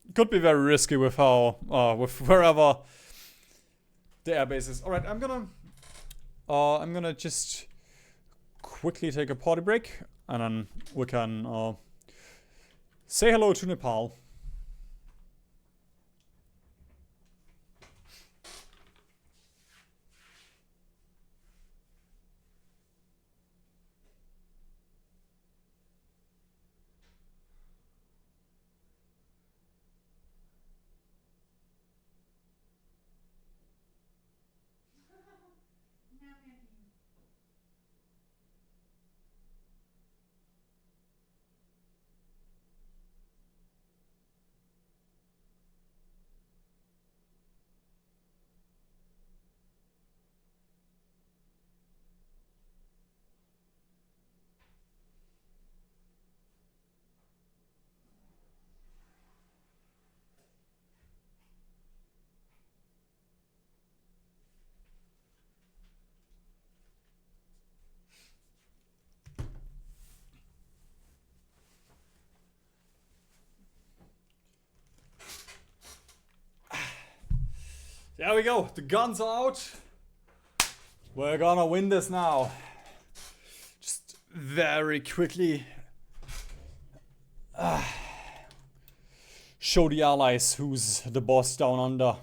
it could be very risky with how with wherever the airbase is. All right, I'm gonna just quickly take a potty break, and then we can say hello to Nepal. There we go. The guns are out. We're gonna win this now. very quickly show the allies who's the boss down under.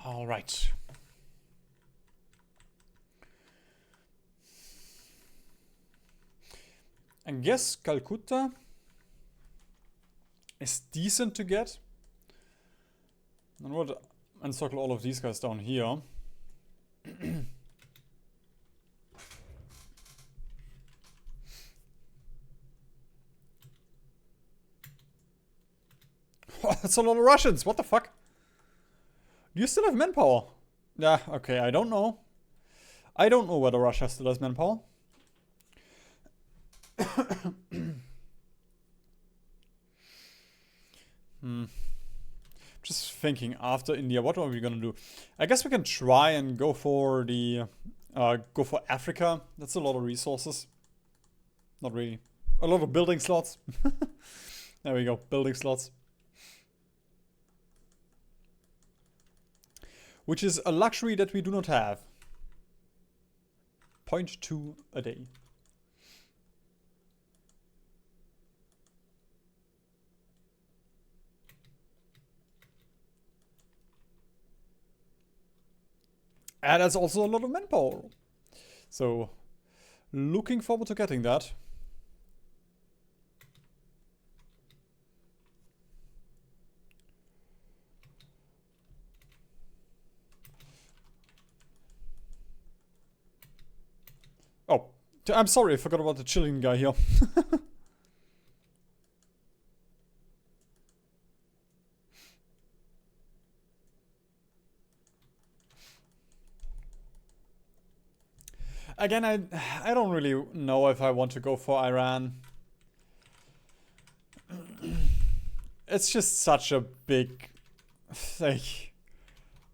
All right. I guess Calcutta is decent to get. And what encircle all of these guys down here. That's a lot of Russians. What the fuck? Do you still have manpower? Yeah, okay, I don't know. I don't know whether Russia still has manpower. Just thinking, after India, what are we gonna do? I guess we can try and go for the go for Africa. That's a lot of resources. Not really. A lot of building slots. There we go, building slots. Which is a luxury that we do not have. 0.2 a day. And that's also a lot of manpower. So, looking forward to getting that. Oh, I'm sorry, I forgot about the Chilean guy here. Again, I don't really know if I want to go for Iran. It's just such a big, like,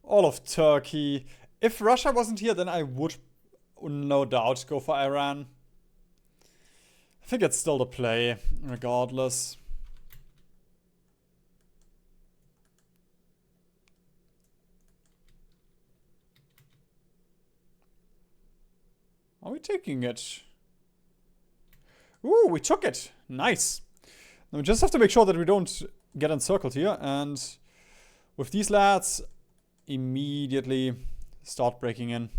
all of Turkey. If Russia wasn't here, then I would no doubt go for Iran. I think it's still the play, regardless. Are we taking it? Ooh, we took it. Nice. Now we just have to make sure that we don't get encircled here. And with these lads, immediately start breaking in.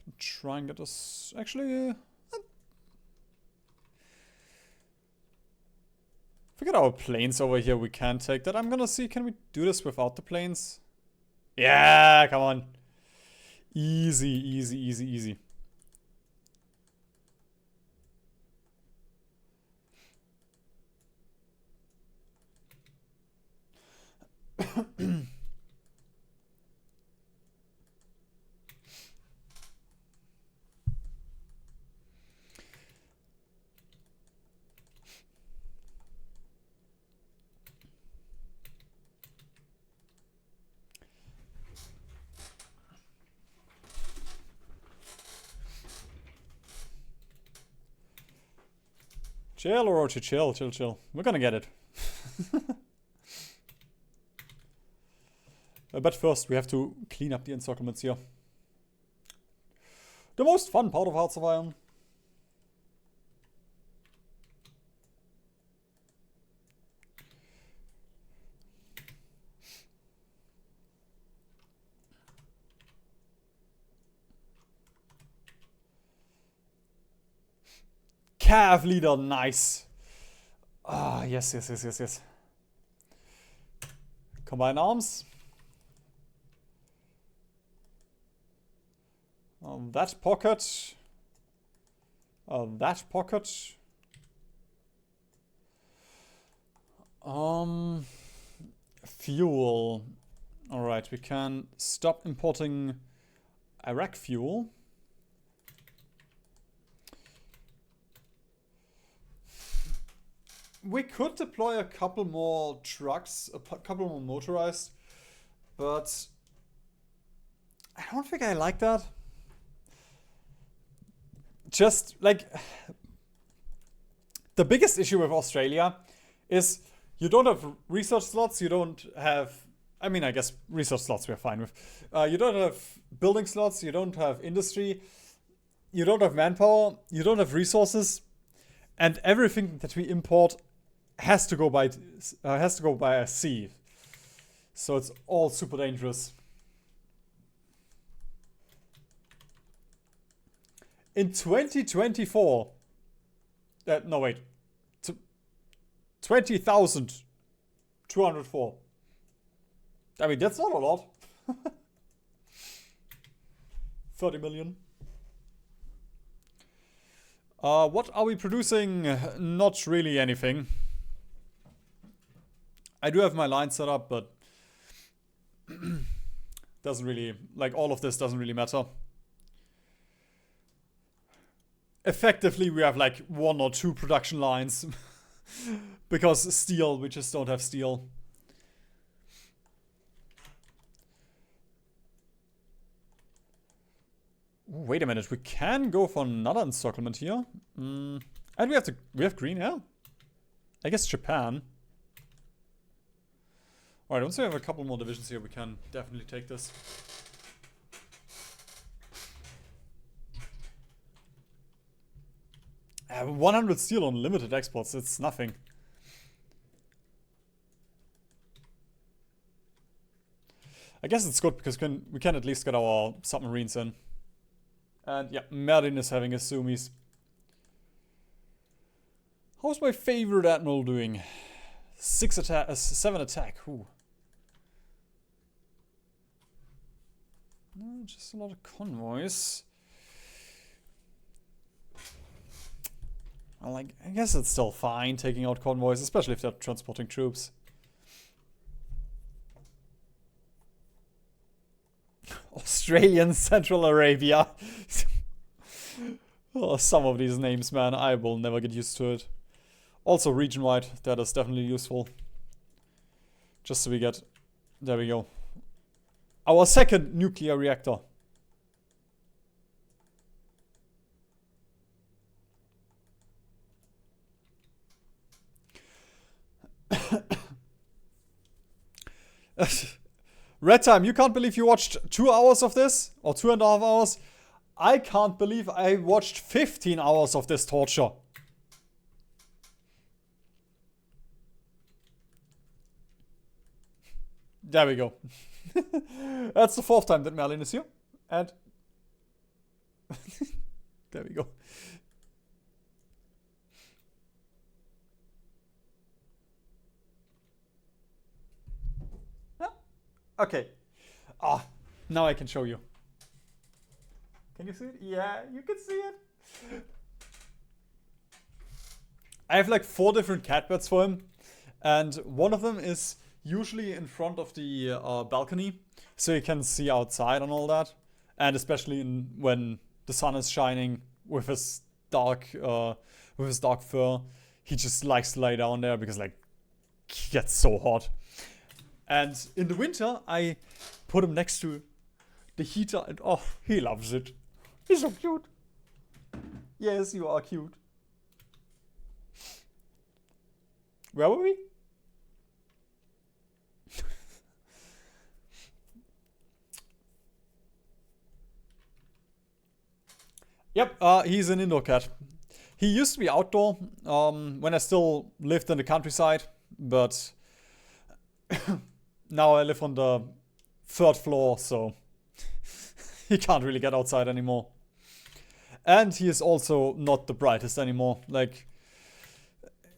Can try and get us... Actually... Forget our planes over here, we can take that. I'm gonna see, can we do this without the planes? Yeah, come on. Easy, easy, easy, easy. Chill, Orochi, chill, chill, chill. We're gonna get it. But first, we have to clean up the encirclements here. The most fun part of Hearts of Iron. Cav leader, nice. Ah, yes, yes, yes, yes, yes. Combine arms. That pocket. That pocket. Fuel. Alright, we can stop importing Iraq fuel. We could deploy a couple more trucks, couple more motorized, but I don't think I like that. Just like the biggest issue with Australia is you don't have research slots, you don't have, I mean, I guess research slots we're fine with. You don't have building slots, you don't have industry, you don't have manpower, you don't have resources, and everything that we import has to go by a sea. So it's all super dangerous. In 2024, no wait, 20,204. I mean, that's not a lot. 30 million. What are we producing? Not really anything. I do have my line set up, but doesn't really, like, all of this doesn't really matter. Effectively, we have like 1 or 2 production lines because steel, we just don't have steel. Wait a minute, we can go for another encirclement here. And we have green air? I guess Japan. Alright, once we have a couple more divisions here, we can definitely take this. 100 steel on limited exports, it's nothing. I guess it's good because we can at least get our submarines in. And yeah, Merlin is having his zoomies. How's my favorite admiral doing? 7 attack. Ooh. No, just a lot of convoys. I guess it's still fine taking out convoys, especially if they're transporting troops. Australian Central Arabia. Oh, some of these names, man, I will never get used to it. Also region-wide, that is definitely useful. Just so we get... There we go. Our second nuclear reactor. Red Time, you can't believe you watched 2 hours of this? Or 2.5 hours? I can't believe I watched 15 hours of this torture. There we go. That's the 4th time that Merlin is here. And... there we go. Okay. Ah, now I can show you. Can you see it? Yeah, you can see it. I have like 4 different cat beds for him. And one of them is usually in front of the balcony. So you can see outside and all that. And especially when the sun is shining with his dark fur. He just likes to lay down there because like he gets so hot. And in the winter, I put him next to the heater and oh, he loves it. He's so cute. Yes, you are cute. Where were we? Yep, he's an indoor cat. He used to be outdoor when I still lived in the countryside, but now I live on the 3rd floor, so he can't really get outside anymore. And he is also not the brightest anymore. Like,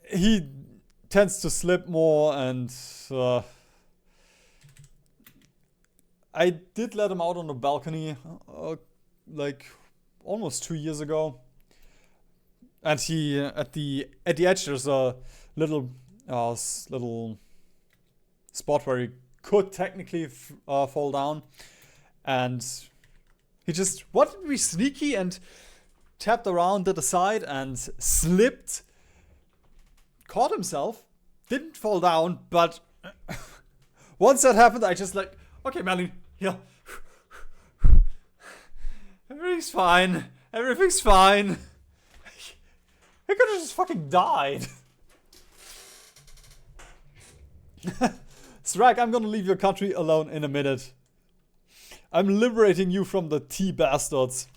he tends to slip more, and I did let him out on the balcony like almost 2 years ago. And he at the edge there's a little spot where he could technically fall down, and he just wanted to be sneaky and tapped around to the side and slipped, caught himself, didn't fall down, but once that happened, I just like, okay, Merlin, here. Everything's fine. Everything's fine. I could have just fucking died. Srag, I'm gonna leave your country alone in a minute. I'm liberating you from the tea bastards.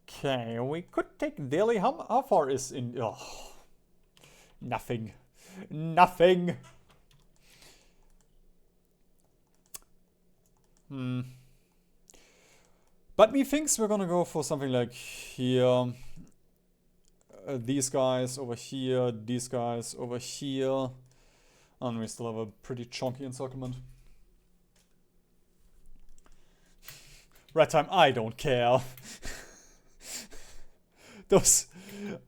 Okay, we could take Delhi. How far is in... Oh, nothing. Nothing. But methinks we're gonna go for something like here. These guys over here. These guys over here. And we still have a pretty chunky encirclement. Red time, I don't care. Those...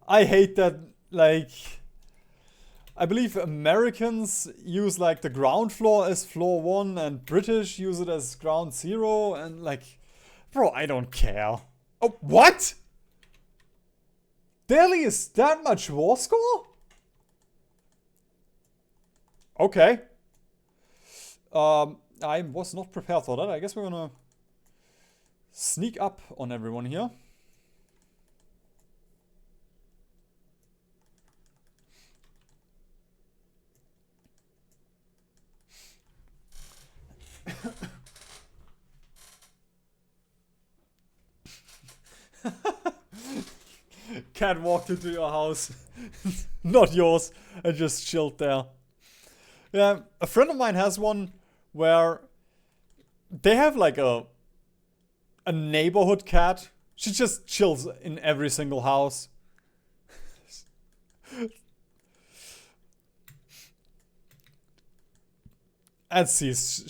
I hate that, like... I believe Americans use like the ground floor as floor 1 and British use it as ground 0 and like... Bro, I don't care. Oh, what? Delhi is that much war score? Okay. I was not prepared for that. I guess we're gonna sneak up on everyone here. Cat walked into your house, not yours, and just chilled there. Yeah, a friend of mine has one where they have like a neighborhood cat. She just chills in every single house. And she's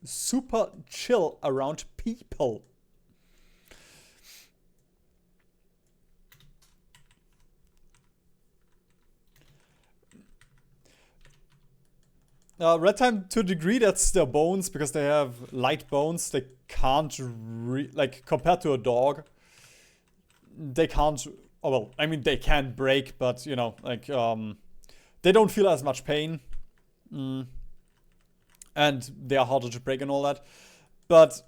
super chill around people. Red time to a degree, that's their bones, because they have light bones. They can't like, compared to a dog, they can't, oh well, I mean they can break, but you know, like, they don't feel as much pain. And they are harder to break and all that. But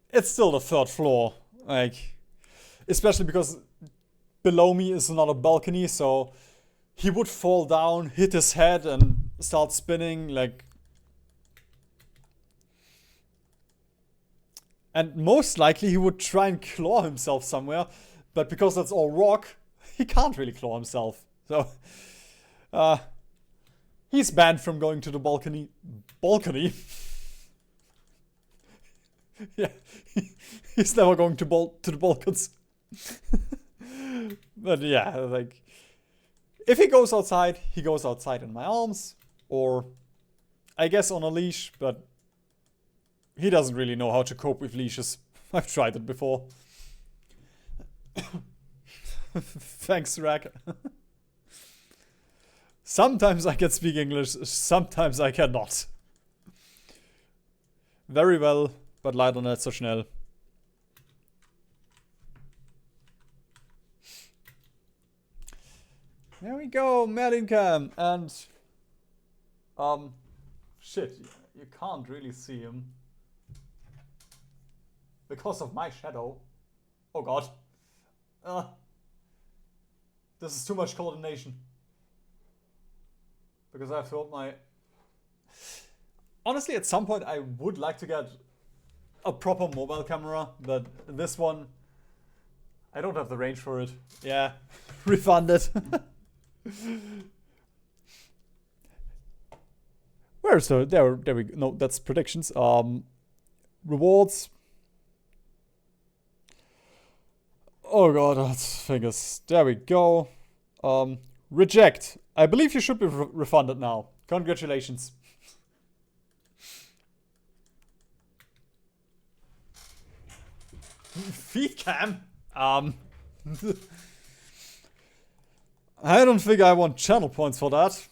it's still the 3rd floor. Like, especially because below me is another balcony, so he would fall down, hit his head, and start spinning, like... And most likely he would try and claw himself somewhere, but because that's all rock, he can't really claw himself. So, he's banned from going to the balcony. Balcony? Yeah, he's never going to the Balkans. But yeah, like... If he goes outside in my arms, or I guess on a leash, but he doesn't really know how to cope with leashes. I've tried it before. Thanks, Rack. Sometimes I can speak English, sometimes I cannot. Very well, but leider nicht so schnell. There we go, Merlincam, and shit, you can't really see him because of my shadow. Oh god, this is too much coordination because I've told my... Honestly, at some point I would like to get a proper mobile camera, but this one, I don't have the range for it. Yeah, refunded. Where's the... There we go. No, that's predictions. Rewards. Oh god, that's fingers. There we go. Reject. I believe you should be refunded now. Congratulations. Feed cam? I don't think I want channel points for that.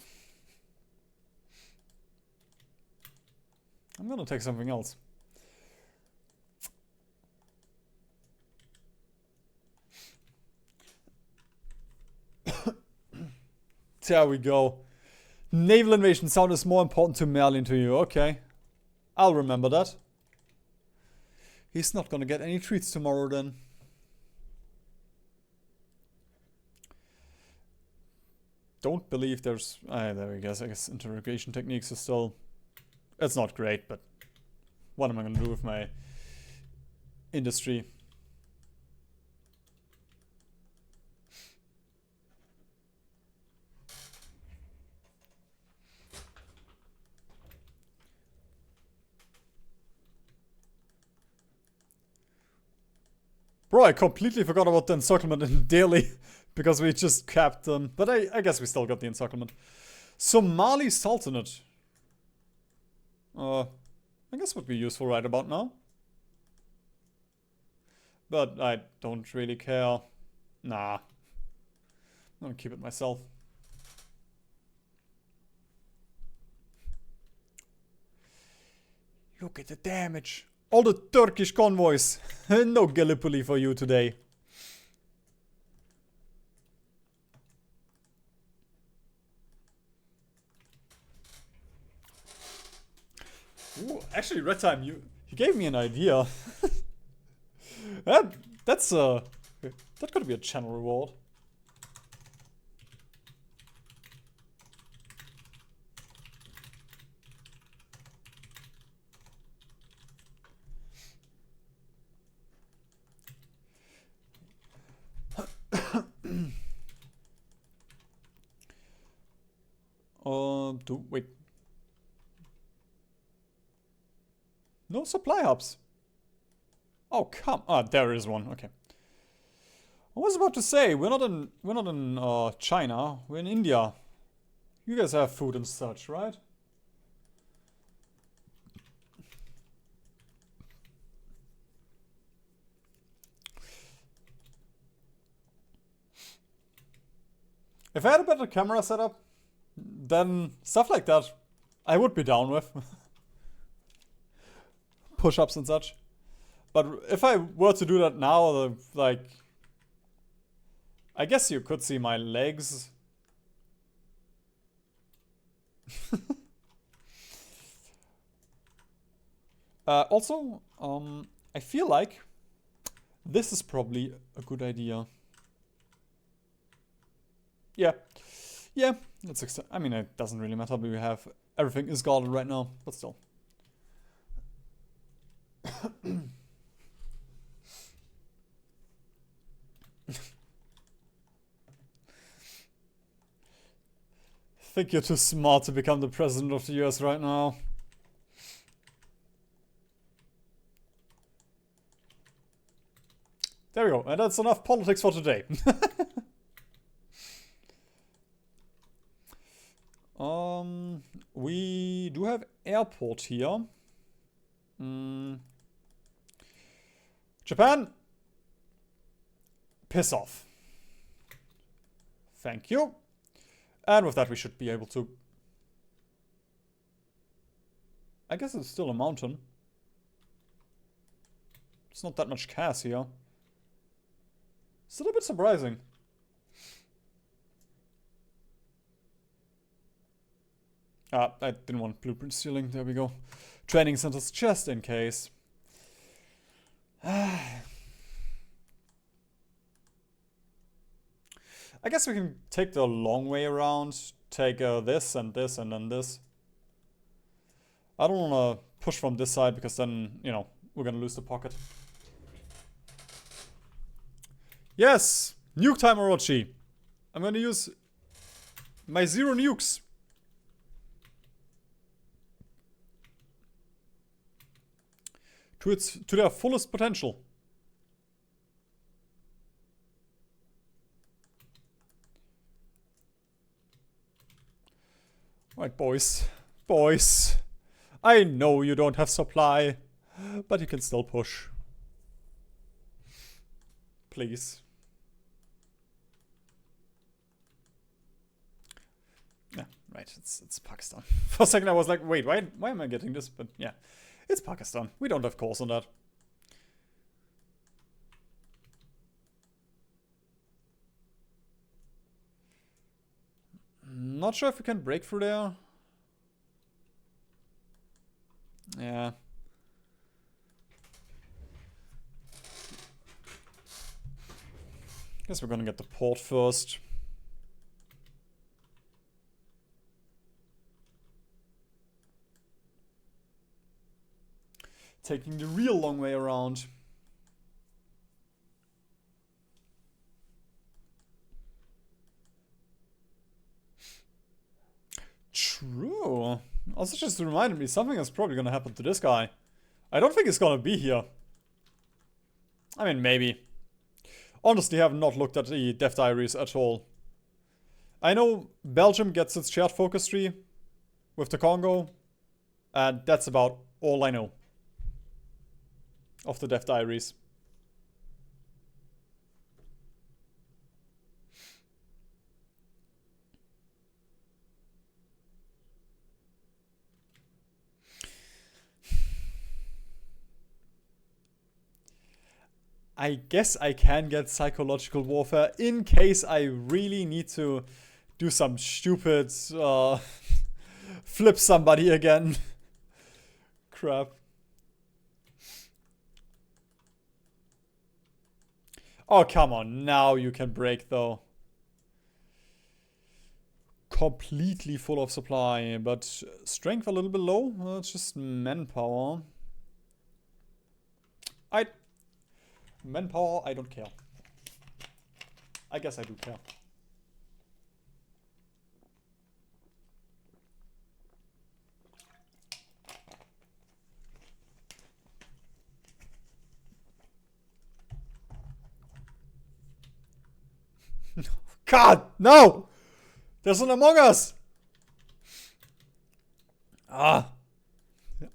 I'm gonna take something else. There we go. Naval invasion sound is more important to Merlin to you. Okay. I'll remember that. He's not gonna get any treats tomorrow then. Don't believe there's... there we go. I guess interrogation techniques are still... It's not great, but... What am I gonna do with my... industry? Bro, I completely forgot about the encirclement in Delhi because we just capped them. But I guess we still got the encirclement. Somali Sultanate. I guess would be useful right about now. But I don't really care. Nah. I'm gonna keep it myself. Look at the damage. All the Turkish convoys. No Gallipoli for you today. Ooh, actually, Red Time, you gave me an idea. That's that could be a channel reward. Wait. No supply hubs. Oh come! Ah, there is one. Okay. I was about to say we're not in China. We're in India. You guys have food and such, right? If I had a better camera setup, then stuff like that I would be down with. Push-ups and such. But if I were to do that now, like... I guess you could see my legs. Also, I feel like this is probably a good idea. Yeah. Yeah, let's I mean, it doesn't really matter, but we have... Everything is guarded right now, but still. Think you're too smart to become the president of the US right now. There we go, and that's enough politics for today. We do have airport here. Japan! Piss off. Thank you. And with that we should be able to... I guess it's still a mountain. It's not that much chaos here. Still a bit surprising. I didn't want blueprint stealing. There we go. Training centers just in case. I guess we can take the long way around. Take this and this and then this. I don't want to push from this side because then, you know, we're going to lose the pocket. Yes! Nuke time, Orochi. I'm going to use my 0 nukes. To their fullest potential. Right, boys. Boys. I know you don't have supply, but you can still push. Please. Yeah, right. It's Pakistan. For a second I was like, wait, why am I getting this? But yeah. It's Pakistan. We don't have calls on that. Not sure if we can break through there. Yeah. Guess we're gonna get the port first. Taking the real long way around. True. Also just reminded me, something is probably gonna happen to this guy. I don't think he's gonna be here. I mean, maybe. Honestly, I have not looked at the dev diaries at all. I know Belgium gets its shared focus tree with the Congo. And that's about all I know of the dev diaries. I guess I can get psychological warfare in case I really need to do some stupid flip somebody again. Crap. Oh, come on. Now you can break, though. Completely full of supply, but strength a little bit low. Well, it's just manpower. Manpower, I don't care. I guess I do care. God, no! There's an Among Us! Ah.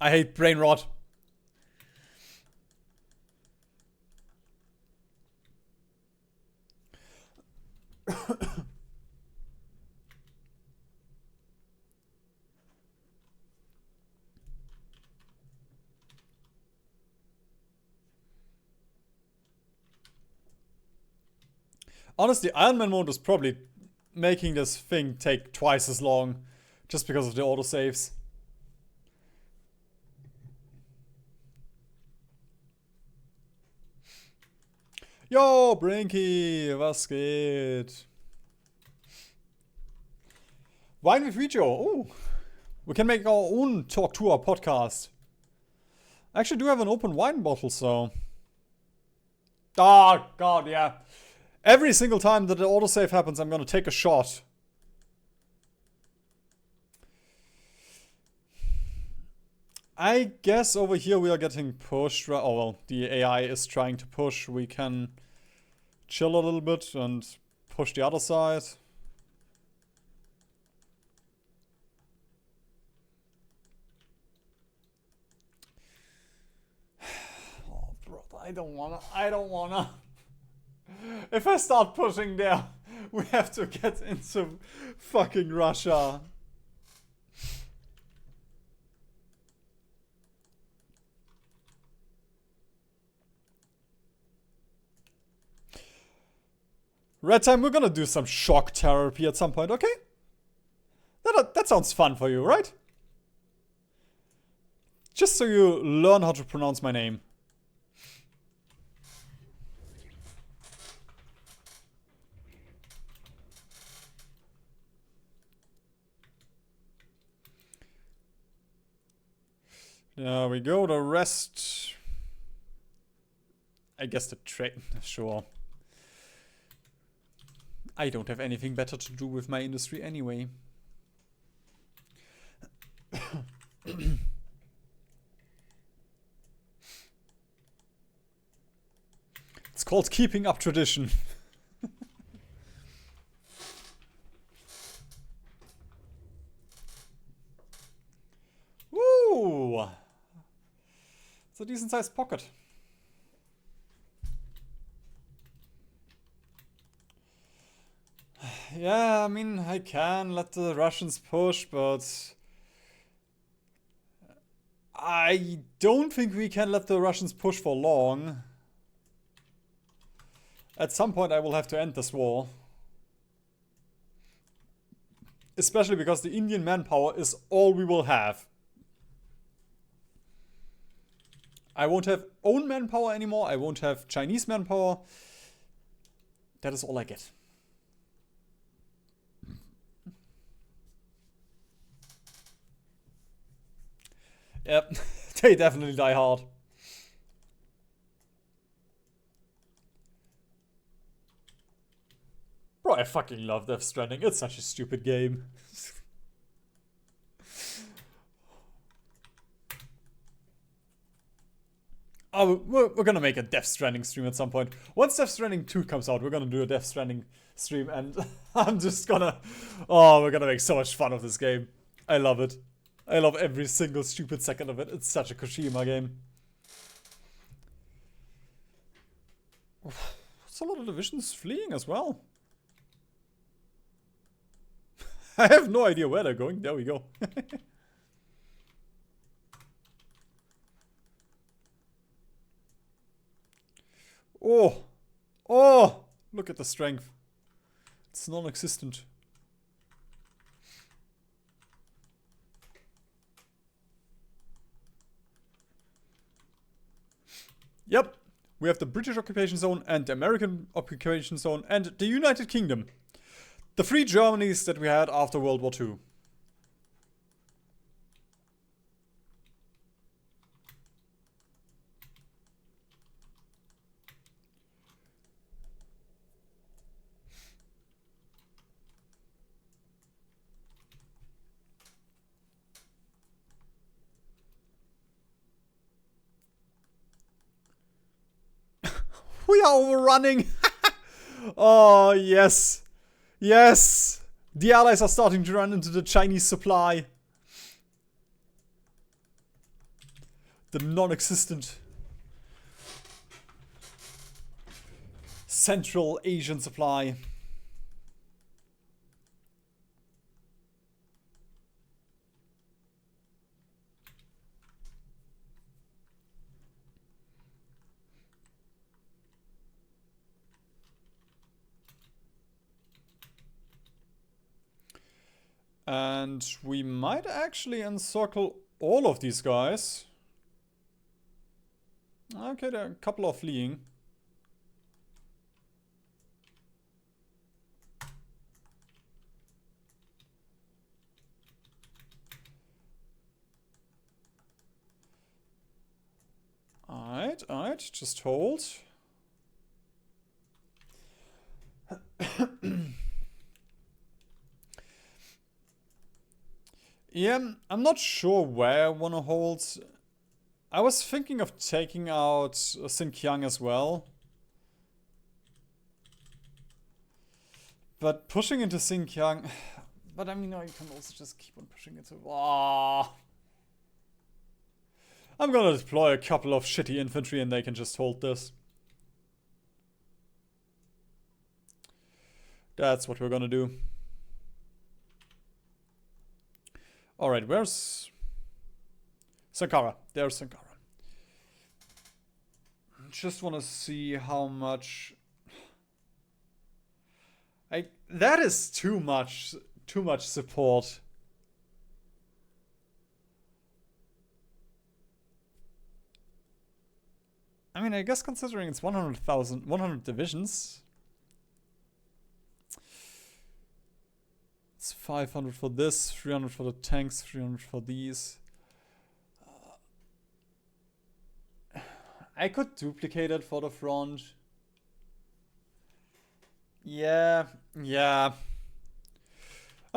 I hate brain rot. Honestly, Iron Man mode is probably making this thing take twice as long just because of the autosaves. Yo, Brinky, was geht? Wine with Vijo. Oh, we can make our own Talk Tour podcast. I actually do have an open wine bottle, so. Oh, God, yeah. Every single time that the autosave happens, I'm gonna take a shot. I guess over here we are getting pushed. Oh, well, the AI is trying to push. We can chill a little bit and push the other side. Oh, bro, I don't wanna. If I start pushing there, we have to get into fucking Russia. Red Time, we're gonna do some shock therapy at some point, okay? That sounds fun for you, right? Just so you learn how to pronounce my name. There we go, the rest... I guess the trade... Sure. I don't have anything better to do with my industry anyway. It's called keeping up tradition. Woo! It's a decent sized pocket. Yeah, I mean, I can let the Russians push, but I don't think we can let the Russians push for long. At some point I will have to end this war. Especially because the Indian manpower is all we will have. I won't have own manpower anymore. I won't have Chinese manpower. That is all I get. Yep, they definitely die hard. Bro, I fucking love Death Stranding. It's such a stupid game. Oh, we're gonna make a Death Stranding stream at some point. Once Death Stranding 2 comes out, we're gonna do a Death Stranding stream, and I'm just gonna... Oh, we're gonna make so much fun of this game. I love it. I love every single stupid second of it. It's such a Kojima game. It's a lot of divisions fleeing as well. I have no idea where they're going. There we go. Oh! Oh! Look at the strength. It's non-existent. Yep. We have the British occupation zone and the American occupation zone and the United Kingdom. The 3 Germanys that we had after World War II. We are overrunning! Oh, yes. Yes! The Allies are starting to run into the Chinese supply. The non-existent Central Asian supply. And we might actually encircle all of these guys. Okay, there are a couple are fleeing. Alright, just hold. Yeah, I'm not sure where I want to hold. I was thinking of taking out Xinjiang as well. But pushing into Xinjiang... But I mean, no, you can also just keep on pushing into... Oh. I'm gonna deploy a couple of shitty infantry and they can just hold this. That's what we're gonna do. Alright, where's... Sankara. There's Sankara. Just want to see how much... that is too much support. I mean, I guess considering it's 100 divisions. It's 500 for this, 300 for the tanks, 300 for these. I could duplicate it for the front. Yeah. I'm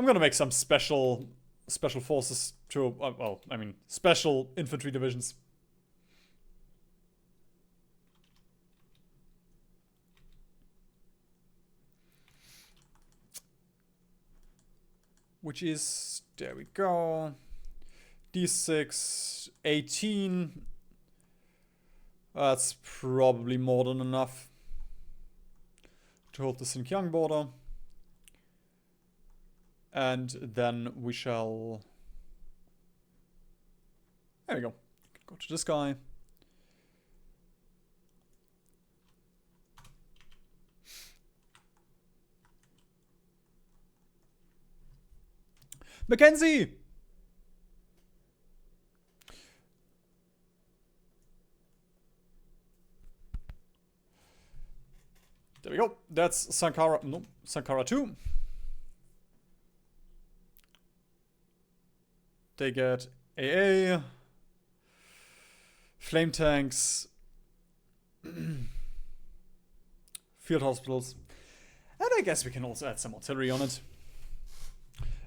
gonna make some special forces to, well, I mean, special infantry divisions. Which is, there we go. D6, 18. That's probably more than enough to hold the Xinjiang border. And then we shall... There we go. Go to this guy. Mackenzie! There we go. That's Sankara. No, Sankara 2. They get AA, flame tanks, field hospitals, and I guess we can also add some artillery on it.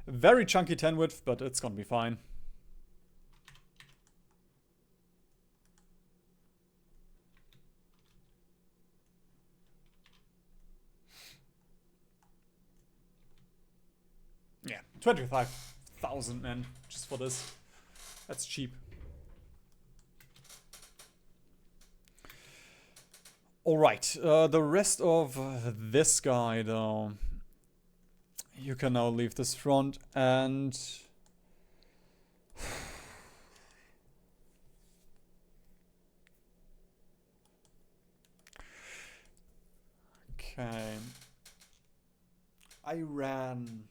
Very chunky 10 width, but it's gonna be fine. Yeah, 25,000 men just for this. That's cheap. Alright, the rest of this guy though. You can now leave this front and... Okay. I ran.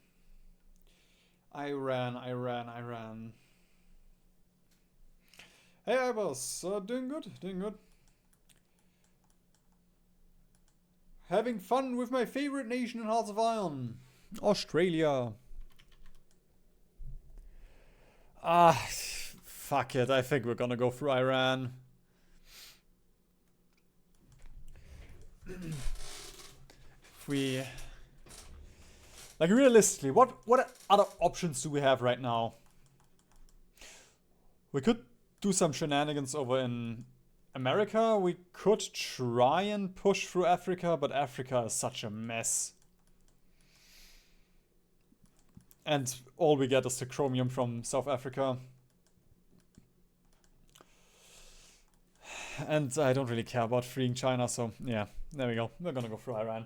Hey, boss. Doing good, doing good. Having fun with my favorite nation in Hearts of Iron. Australia. Ah, fuck it. I think we're gonna go for Iran. If we... Like, realistically, what other options do we have right now? We could do some shenanigans over in America. We could try and push through Africa, but Africa is such a mess. And all we get is the chromium from South Africa. And I don't really care about freeing China, so yeah, there we go. We're gonna go through Iran.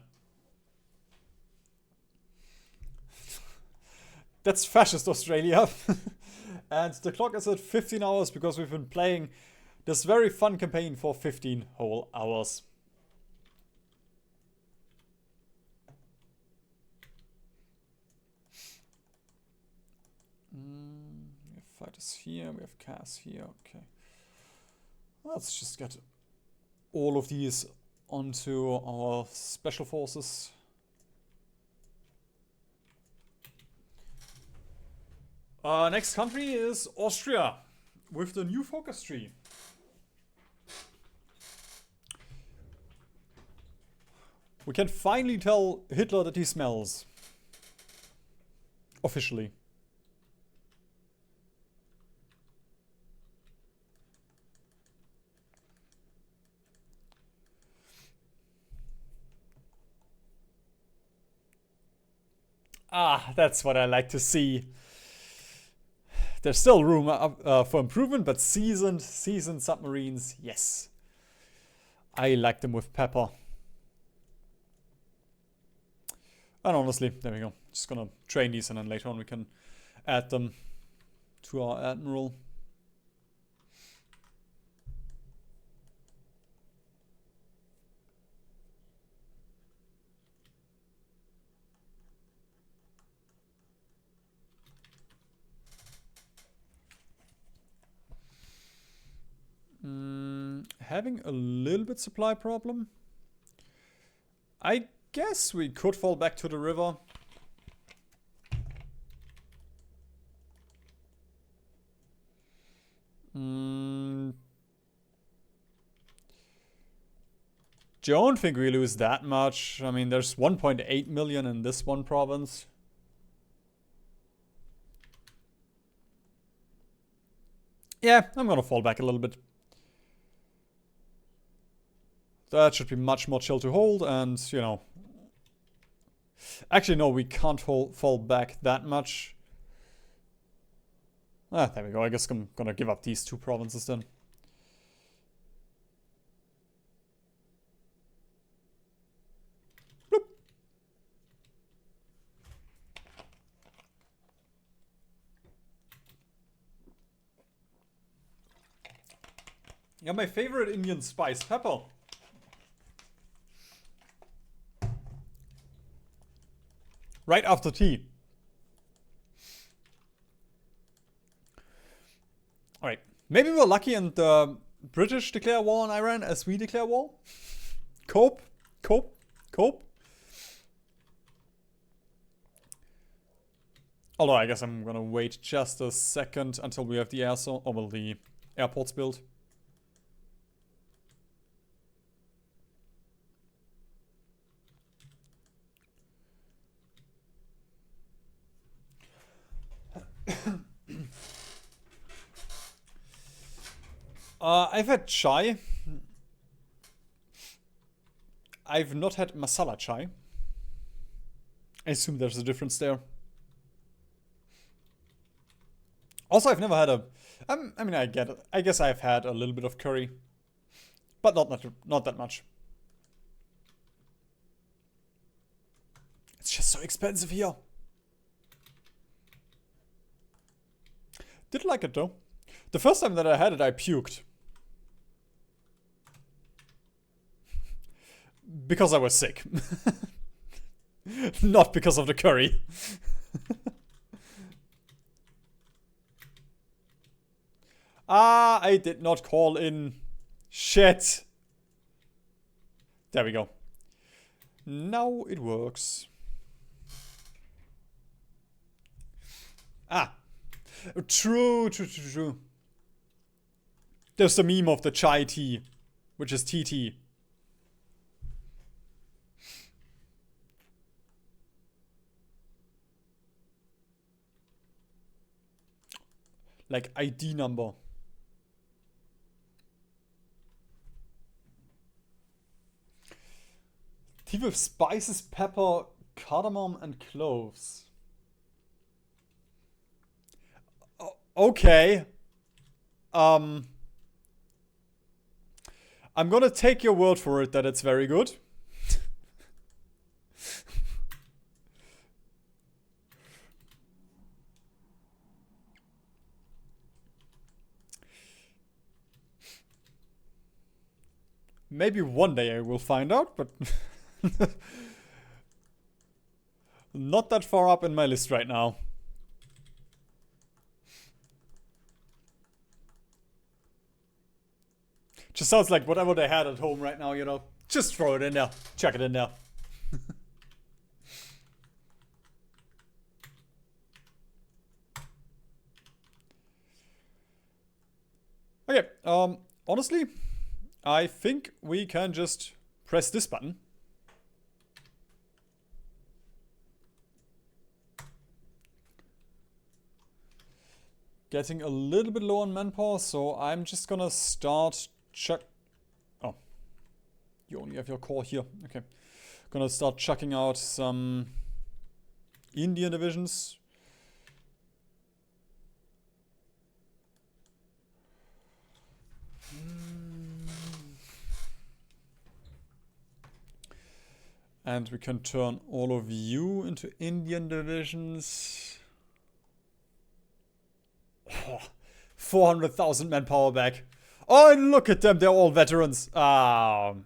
That's fascist Australia. And the clock is at 15 hours because we've been playing this very fun campaign for 15 whole hours. We have fighters here, we have cars here, okay. Let's just get all of these onto our special forces. Next country is Austria with the new focus tree. We can finally tell Hitler that he smells. Officially. Ah, that's what I like to see. There's still room for improvement, but seasoned submarines, yes. I like them with pepper. And honestly, there we go. Just gonna train these and then later on we can add them to our admiral. Having a little bit supply problem. I guess we could fall back to the river. Don't think we lose that much. I mean, there's 1.8 million in this one province. Yeah, I'm gonna fall back a little bit. That should be much more chill to hold, and, you know... Actually, no, we can't fall back that much. Ah, there we go. I guess I'm gonna give up these two provinces then. Bloop. Yeah, my favorite Indian spice, pepper. Right after tea. Maybe we're lucky and the British declare war on Iran as we declare war. Cope. Although I guess I'm gonna wait just a second until we have the the airports built. I've had chai. I've not had masala chai. I assume there's a difference there. Also, I've never had a... I mean, I get it. I guess I've had a little bit of curry. But not that much. It's just so expensive here. Did like it though. The first time that I had it, I puked. Because I was sick. Not because of the curry. I did not call in. Shit. There we go. Now it works. Ah. True. There's the meme of the chai tea, which is TT. Like ID number. Tea with spices, pepper, cardamom, and cloves. Okay. I'm gonna take your word for it that it's very good. Maybe one day I will find out, but not that far up in my list right now. Just sounds like whatever they had at home right now, you know. Just throw it in there. Chuck it in there. Okay, honestly, I think we can just press this button. Getting a little bit low on manpower, so I'm just gonna start Oh. You only have your core here. Okay. Gonna start chucking out some Indian divisions. And we can turn all of you into Indian divisions. Oh, 400,000 manpower back. Oh, and look at them. They're all veterans. And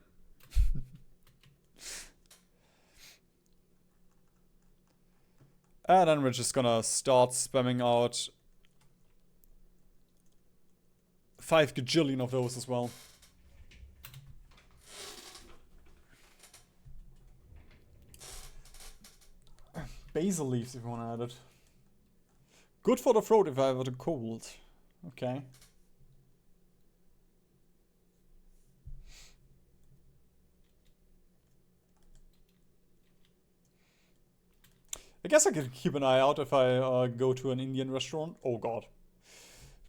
then we're just gonna start spamming out 5 gajillion of those as well. Basil leaves if you want to add it. Good for the throat if I have a cold. Okay. I guess I can keep an eye out if I go to an Indian restaurant. Oh god.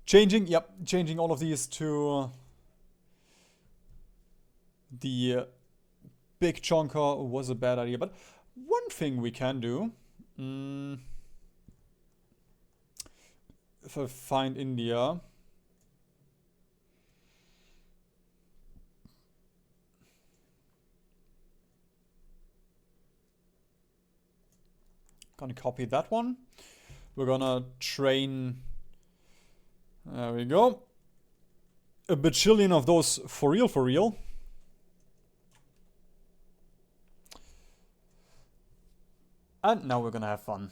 Changing all of these to the big chonker was a bad idea. But one thing we can do, if I find India, gonna copy that one. We're gonna train, there we go, a bajillion of those for real. And now we're gonna have fun.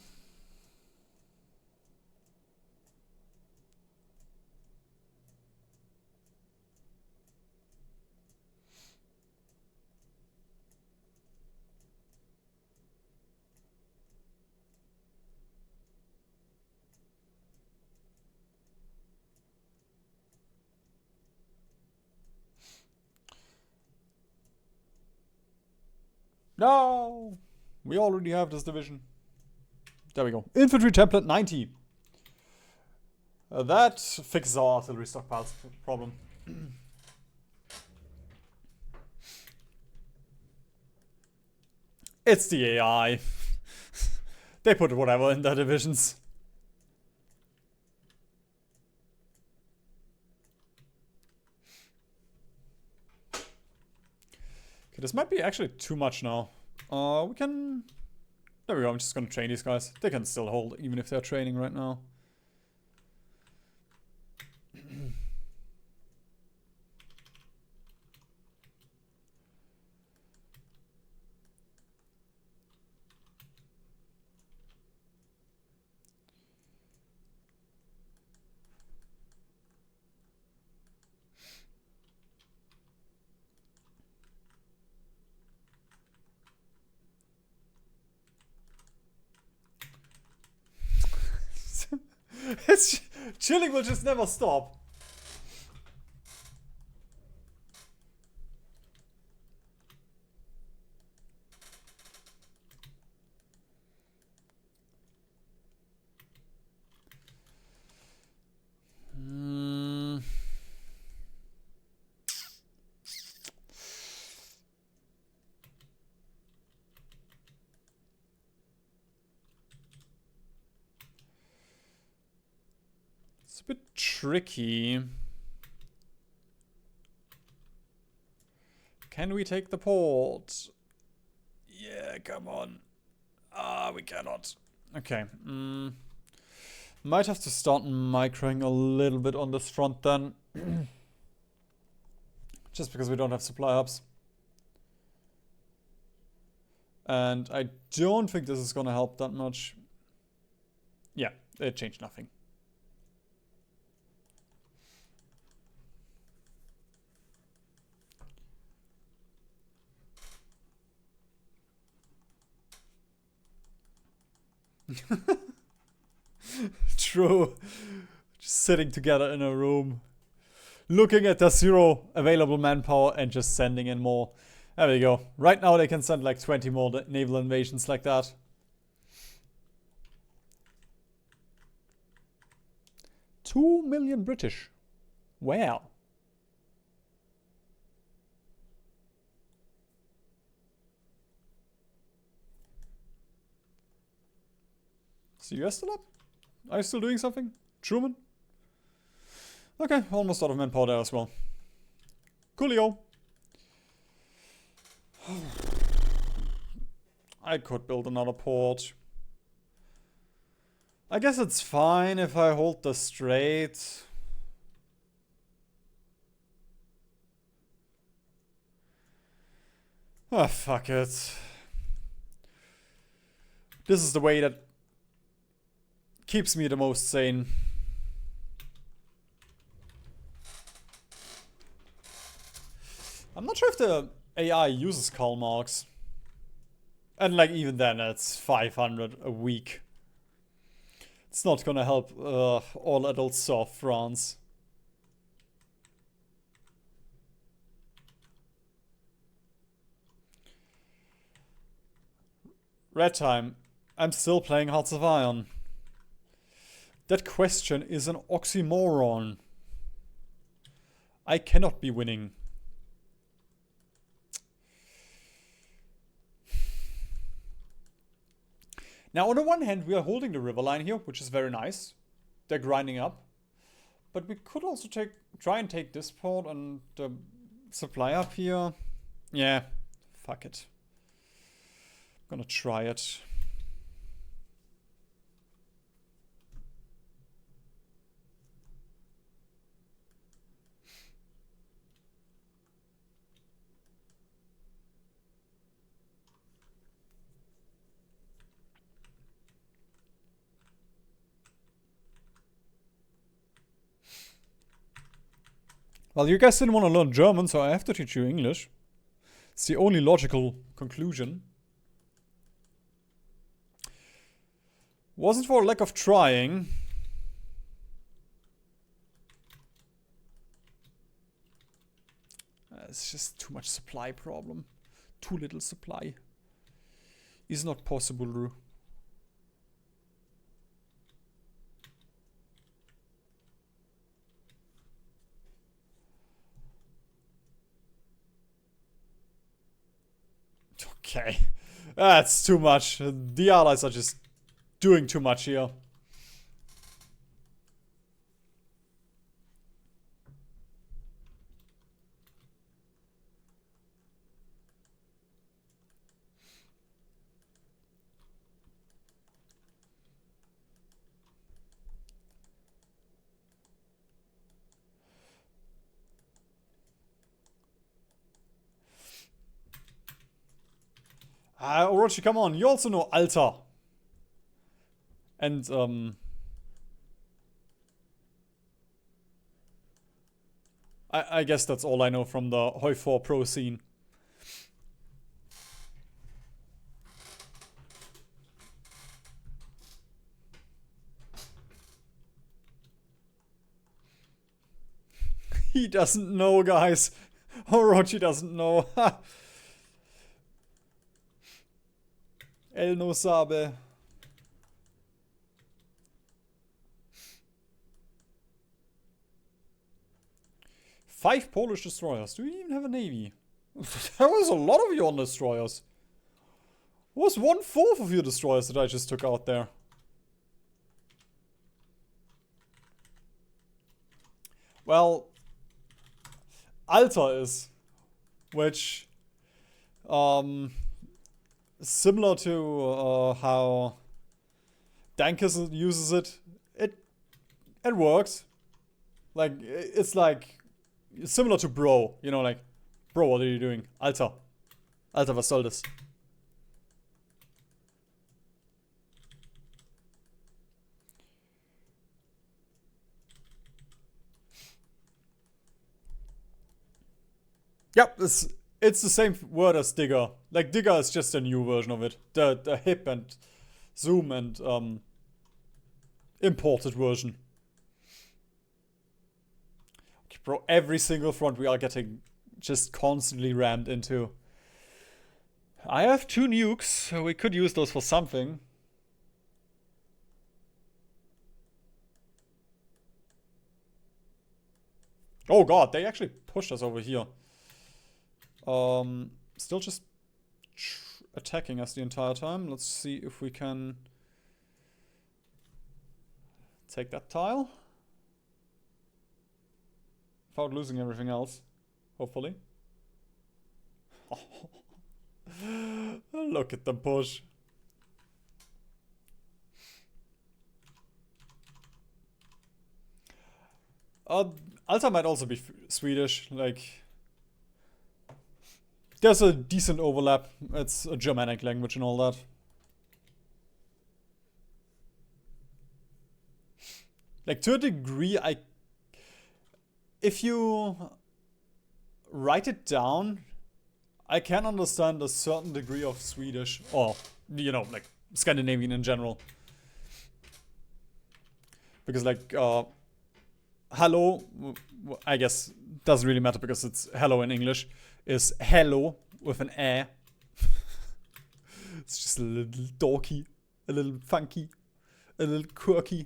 No! We already have this division. There we go. Infantry template 90. That fixes our artillery stockpiles problem. It's the AI. They put whatever in their divisions. Okay, this might be actually too much now. We can... There we go, I'm just gonna train these guys. They can still hold, even if they're training right now. It's chilling will just never stop. It's a bit tricky. Can we take the port? Yeah, come on. Ah, we cannot. Okay. Might have to start microing a little bit on this front then. Just because we don't have supply hubs. And I don't think this is gonna help that much. Yeah, it changed nothing. True. Just sitting together in a room, looking at the 0 available manpower and just sending in more. There we go. Right now they can send like 20 more naval invasions like that. $2 million British. Wow. Is the US still up? Are you still doing something? Truman? Okay, almost out of manpower there as well. Coolio. I could build another port. I guess it's fine if I hold the strait. Ah, fuck it. This is the way that keeps me the most sane. I'm not sure if the AI uses call marks. And like even then it's 500 a week. It's not gonna help all adults soft France. Red time. I'm still playing Hearts of Iron. That question is an oxymoron. I cannot be winning. Now, on the one hand, we are holding the river line here, which is very nice. They're grinding up. But we could also try and take this port and the supply up here. Yeah, fuck it. I'm gonna try it. Well, you guys didn't want to learn German, so I have to teach you English. It's the only logical conclusion. Wasn't for a lack of trying. It's just too much supply problem. Too little supply. is not possible. Okay, that's too much. The allies are just doing too much here. Orochi, come on, you also know Alter. And, I guess that's all I know from the HoI4 pro scene. He doesn't know, guys. Orochi doesn't know. El no sabe. Five Polish destroyers. Do we even have a navy? There was a lot of you on destroyers. It was 1/4 of your destroyers that I just took out there. Well, Alter is, which, similar to how Dankis uses it, it works. Like, it's like similar to Bro, you know, like, bro, what are you doing? Alter, was soll das? Yep, it's the same word as digger. Like, digger is just a new version of it. The hip and zoom and imported version. Okay, bro, every single front we are getting just constantly rammed into. I have 2 nukes, so we could use those for something. Oh god, they actually pushed us over here. Still just attacking us the entire time. Let's see if we can take that tile without losing everything else, hopefully. Look at them push. Alta might also be Swedish, like... There's a decent overlap. It's a Germanic language and all that. Like, to a degree, if you write it down, I can understand a certain degree of Swedish, or, you know, like, Scandinavian in general. Because, like, hello, I guess, doesn't really matter because it's hello in English, is hello with an A. It's just a little dorky, a little funky, a little quirky.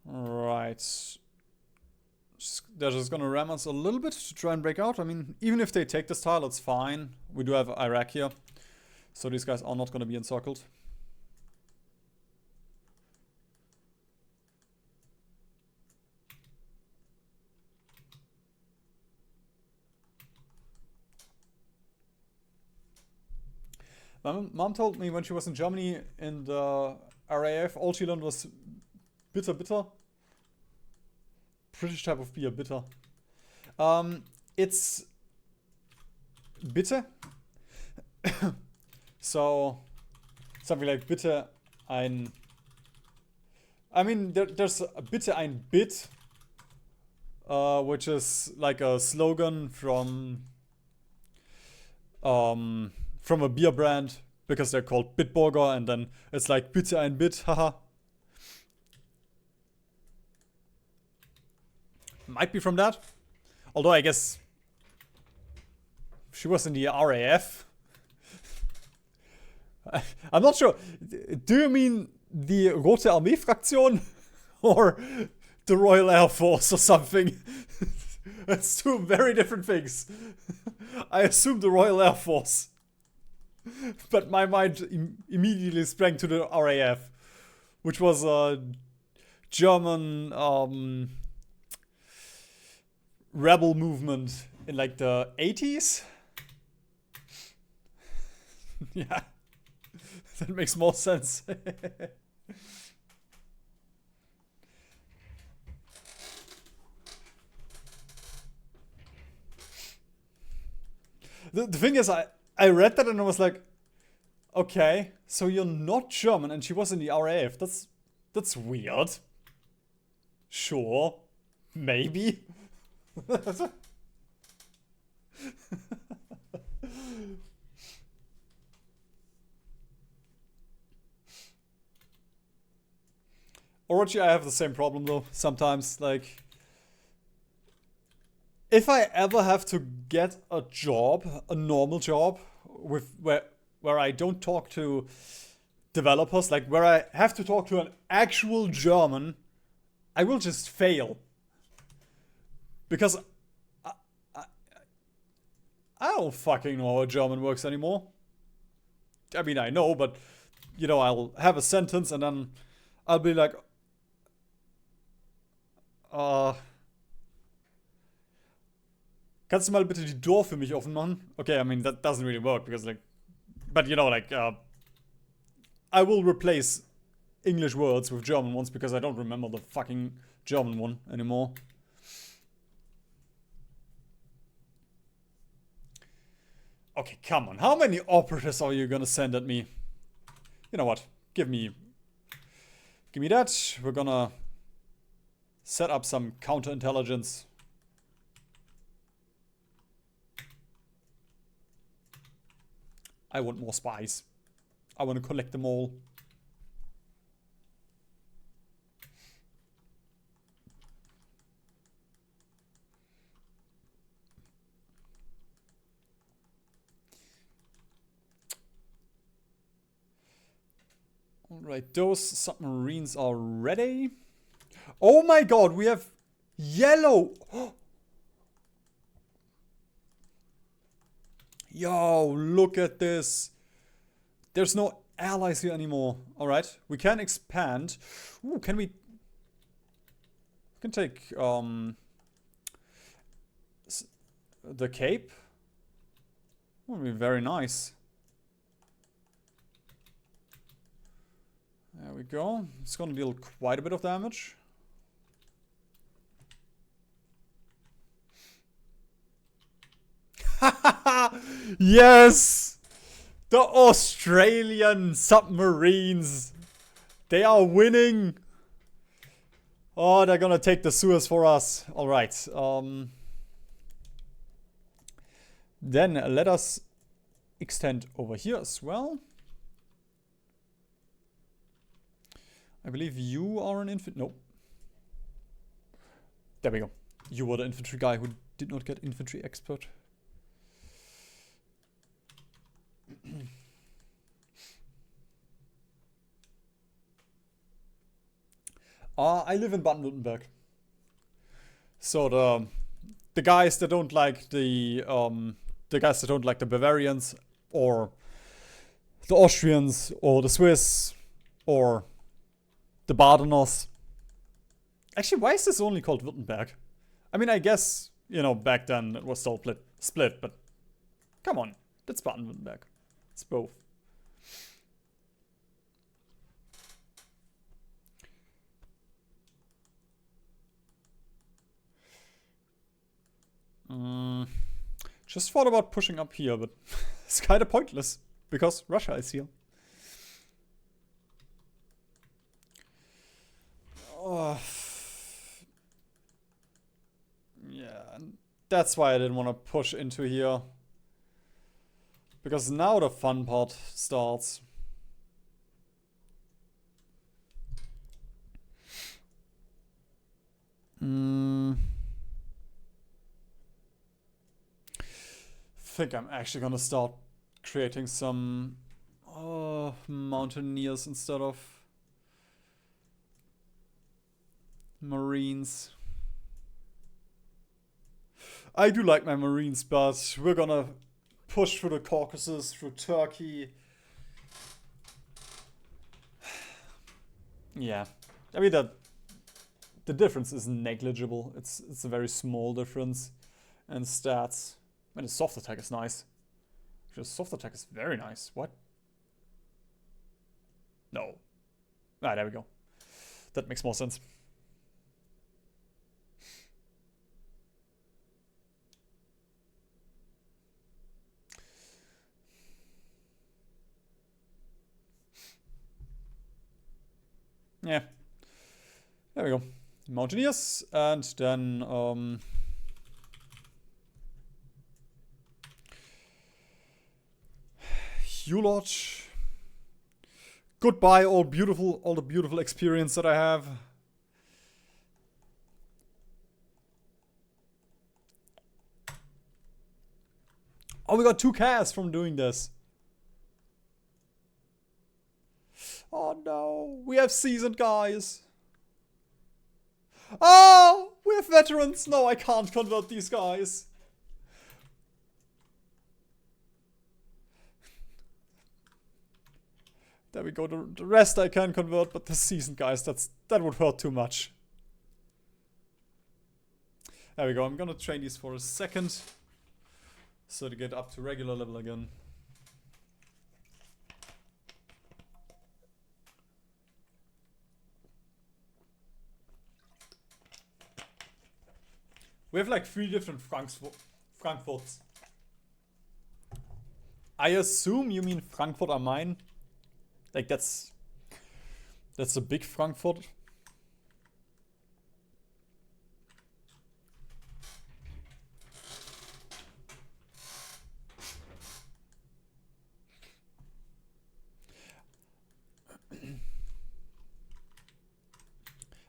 Right. They're just gonna ram us a little bit to try and break out. I mean, even if they take this tile, it's fine. We do have Iraq here. So these guys are not gonna be encircled. My mom told me when she was in Germany in the RAF, all she learned was bitter. British type of beer, bitter. It's bitter. So something like bitte ein. I mean, there's bitte ein Bit, which is like a slogan from a beer brand because they're called Bitburger, and then it's like bitte ein Bit, haha. Might be from that. Although I guess she was in the RAF. I'm not sure. Do you mean the Rote Armee-Fraktion? Or the Royal Air Force or something? That's two very different things. I assumed the Royal Air Force. But my mind immediately sprang to the RAF. Which was a German rebel movement in like the 80s. Yeah. That makes more sense. The thing is, I read that and I was like, okay, so you're not German and she was in the RAF. That's weird. Sure. Maybe. Orochi, I have the same problem though. Sometimes, like, if I ever have to get a job, a normal job, with where I don't talk to developers, like where I have to talk to an actual German, I will just fail. Because I don't fucking know how German works anymore. I mean, I know, but, you know, I'll have a sentence and then I'll be like, kannst du mal bitte die Door für mich offen machen? Okay, I mean, that doesn't really work because, like, but you know, like, I will replace English words with German ones because I don't remember the fucking German one anymore. Okay, come on. How many operatives are you gonna send at me? You know what? Give me that. We're gonna set up some counterintelligence. I want more spies. I want to collect them all. Alright, those submarines are ready. Oh my god, we have yellow. Yo, look at this. There's no allies here anymore. Alright, we can expand. Ooh, can we... We can take the Cape. That would be very nice. There we go. It's gonna deal quite a bit of damage. Yes! The Australian submarines! They are winning! Oh, they're gonna take the Suez for us. Alright. Then let us extend over here as well. I believe you are an infantry. Nope. There we go. You were the infantry guy who did not get infantry expert. I live in Baden-Württemberg. So the guys that don't like the Bavarians or the Austrians or the Swiss or the Badeners. Actually, why is this only called Württemberg? I mean, I guess, you know, back then it was still split, but come on, that's Baden-Württemberg. It's both. Just thought about pushing up here, but it's kind of pointless because Russia is here. Oh. Yeah, and that's why I didn't want to push into here. Because now the fun part starts. think I'm actually gonna start creating some mountaineers instead of Marines. I do like my Marines, but we're gonna push through the Caucasus, through Turkey. Yeah, I mean that the difference is negligible. It's a very small difference, and stats. And the soft attack is nice. The soft attack is very nice. What? No. Ah, there we go. That makes more sense. Yeah. There we go. Mountaineers, and then Hulot. Goodbye, all the beautiful experience that I have. Oh, we got 2 casts from doing this. Oh no, we have seasoned guys. Oh, we have veterans. No, I can't convert these guys. There we go. The rest I can convert, but the seasoned guys, that would hurt too much. There we go. I'm gonna train these for a second, so to get up to regular level again. We have like 3 different Frankfurts. I assume you mean Frankfurt am Main. Like that's a big Frankfurt.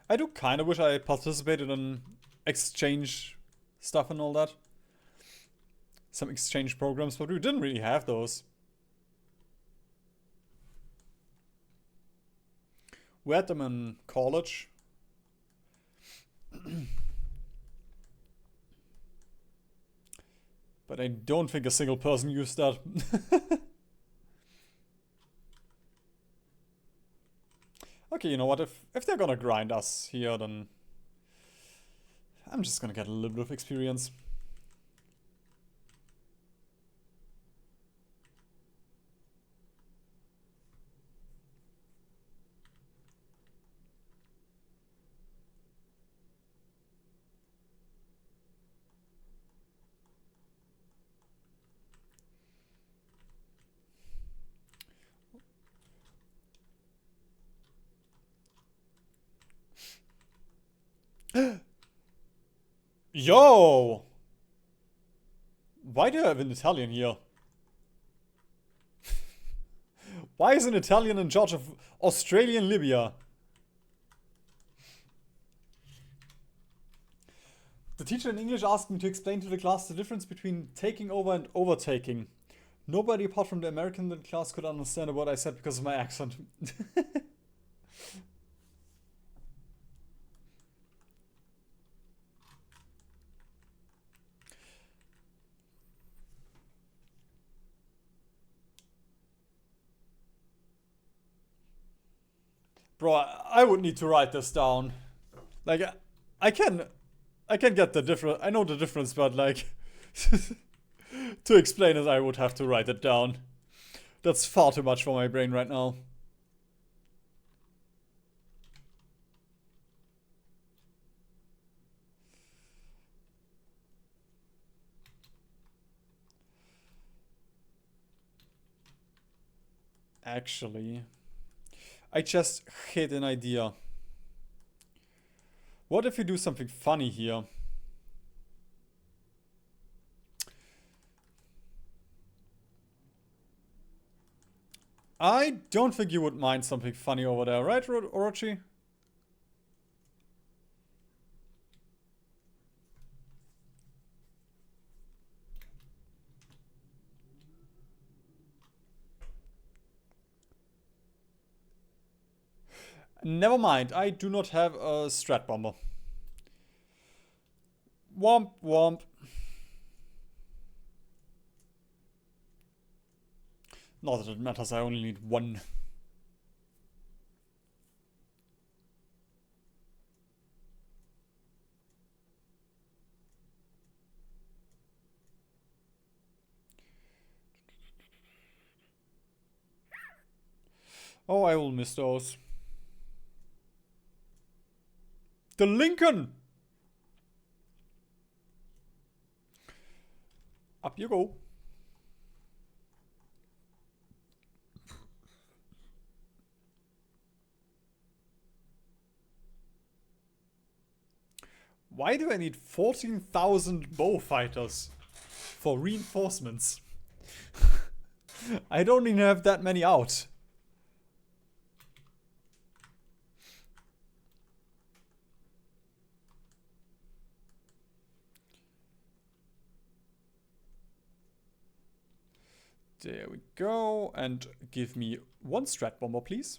I do kind of wish I participated in exchange stuff and all that. Some exchange programs, but we didn't really have those. We had them in college. But I don't think a single person used that. Okay, you know what? If they're gonna grind us here, then I'm just gonna get a little bit of experience. Yo! Why do I have an Italian here? Why is an Italian in charge of Australian Libya? The teacher in English asked me to explain to the class the difference between taking over and overtaking. Nobody apart from the American in the class could understand what I said because of my accent. Bro, I would need to write this down. Like, I can get the difference. I know the difference, but like, to explain it, I would have to write it down. That's far too much for my brain right now. Actually, I just had an idea. What if we do something funny here? I don't think you would mind something funny over there, right, Orochi? Never mind, I do not have a strat bomber. Womp womp. Not that it matters, I only need one. Oh, I will miss those. The Lincoln! Up you go. Why do I need 14,000 bow fighters for reinforcements? I don't even have that many out. There we go. And give me one strat bomber, please.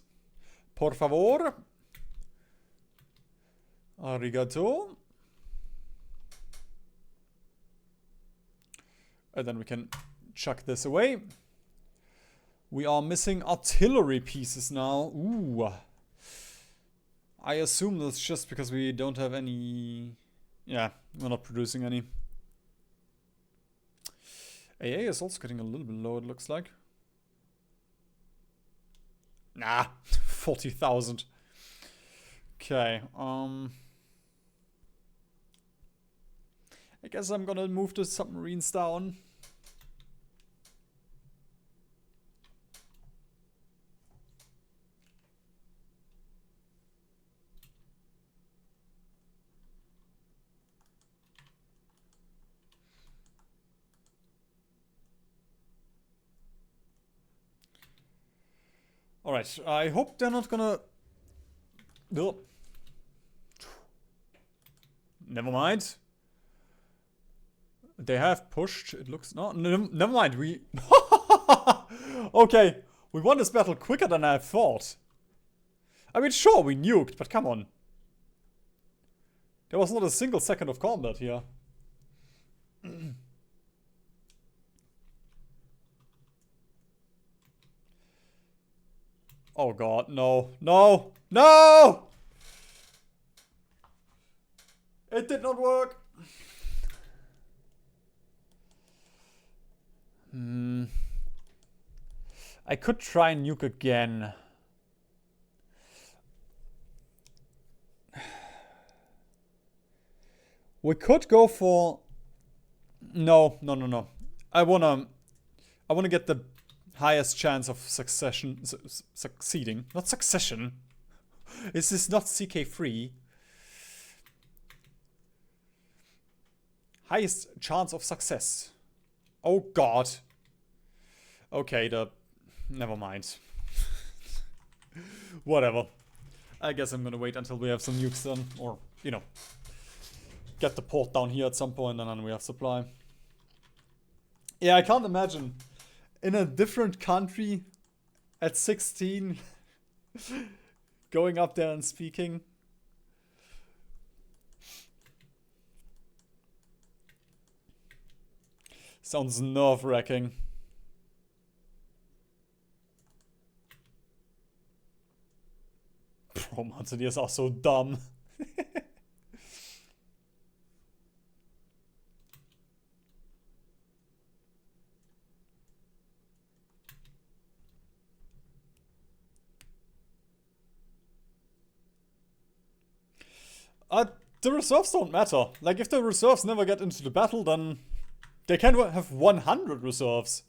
Por favor. Arigato. And then we can chuck this away. We are missing artillery pieces now. Ooh. I assume that's just because we don't have any... Yeah, we're not producing any. AA is also getting a little bit low, it looks like. Nah, 40,000. Okay, I guess I'm gonna move the submarines down. Alright, I hope they're not gonna... No. Never mind. They have pushed, it looks... No, never mind, we... Okay, we won this battle quicker than I thought. I mean, sure, we nuked, but come on. There was not a single second of combat here. Oh god, no. No! No! It did not work! I could try and nuke again. We could go for... No. I wanna get the highest chance of succeeding. Not succession. This is not CK3. Highest chance of success. Oh god. Okay, never mind. Whatever. I guess I'm gonna wait until we have some nukes done. Or, you know, get the port down here at some point and then we have supply. Yeah, I can't imagine in a different country at 16 going up there and speaking. Sounds nerve-wracking. Pro Mountaineers are so dumb. The reserves don't matter. Like, if the reserves never get into the battle, then they can have 100 reserves.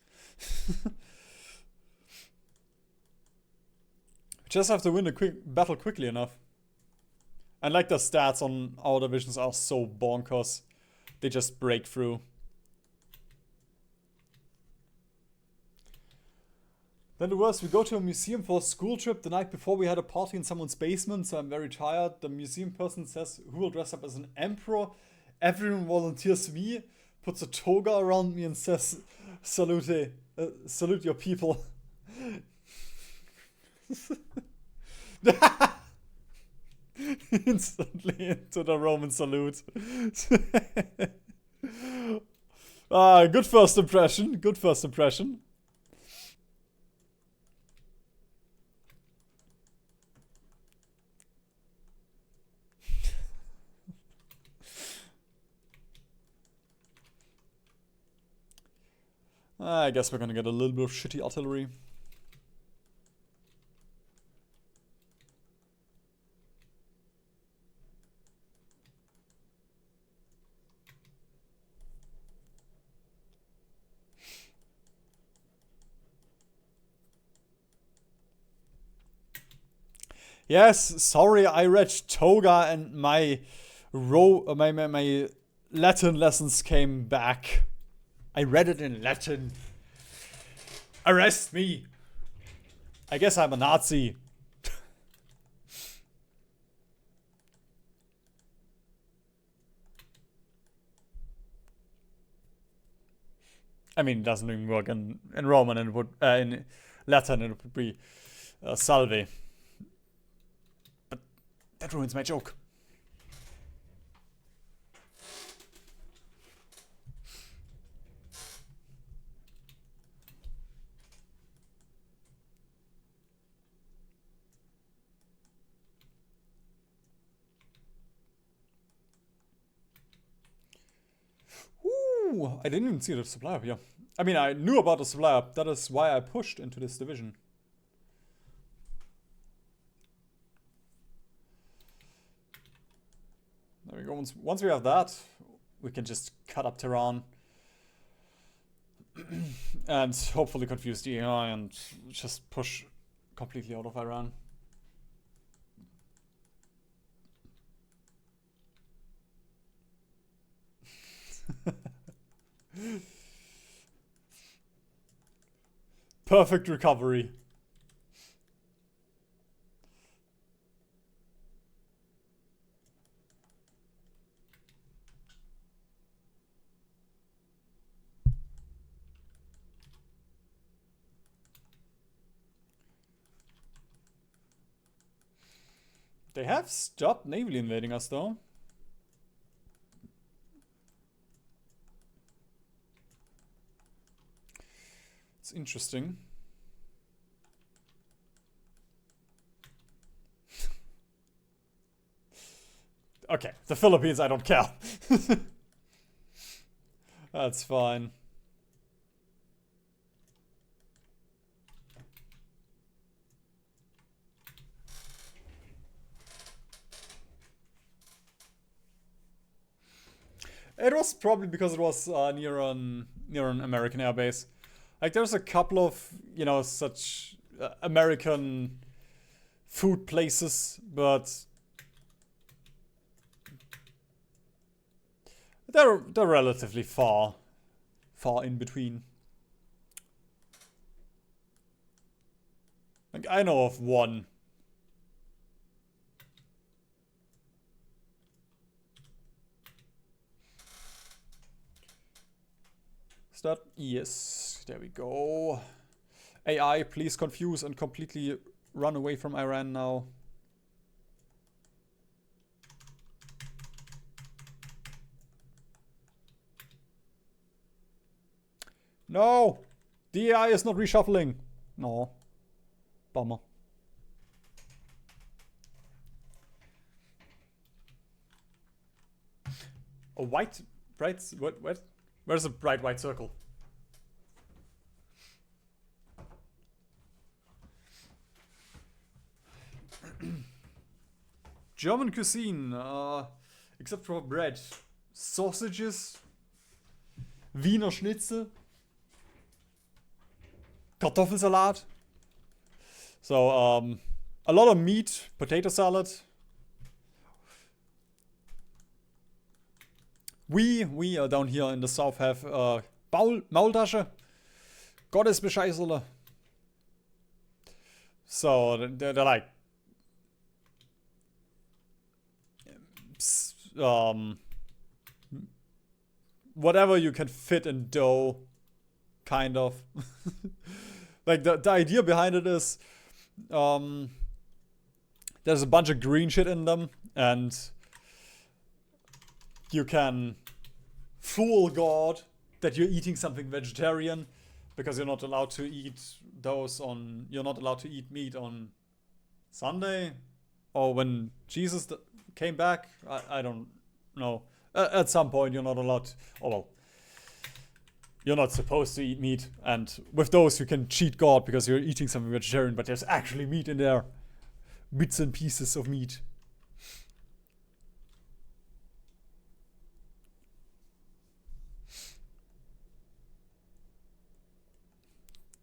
Just have to win the battle quickly enough. And like the stats on our divisions are so bonkers. They just break through. Then the worst, we go to a museum for a school trip. The night before we had a party in someone's basement, so I'm very tired. The museum person says, who will dress up as an emperor? Everyone volunteers me, puts a toga around me and says, salute your people. Instantly into the Roman salute. Good first impression. Good first impression. I guess we're gonna get a little bit of shitty artillery. Yes, sorry, I read Toga and my my Latin lessons came back. I read it in Latin. Arrest me. I guess I'm a Nazi. I mean, it doesn't even work in Roman, and it would in Latin, it would be salve. But that ruins my joke. Ooh, I didn't even see the supply up here. I mean, I knew about the supply up. That is why I pushed into this division. There we go. Once we have that, we can just cut up Tehran. And hopefully confuse the AI and just push completely out of Iran. Perfect recovery. They have stopped navally invading us though. It's interesting. Okay, the Philippines, I don't care. That's fine. It was probably because it was near an American airbase. Like, there's a couple of, you know, such American food places, but they're relatively far in between. Like, I know of one. Is that? Yes, there we go. AI, please confuse and completely run away from Iran now. No! The AI is not reshuffling. No. Bummer. A white, bright, what? Where's the bright white circle? German cuisine, except for bread. Sausages, Wiener Schnitzel, Kartoffelsalat. So, a lot of meat, potato salad. We down here in the south have Maultasche, Gottesbescheißerle. So they're like whatever you can fit in dough, kind of. Like the idea behind it is there's a bunch of green shit in them, and you can fool God that you're eating something vegetarian because you're not allowed to eat you're not allowed to eat meat on Sunday or when Jesus came back. I don't know. At some point you're not allowed to, you're not supposed to eat meat, and with those you can cheat God because you're eating something vegetarian, but there's actually meat in there. Bits and pieces of meat.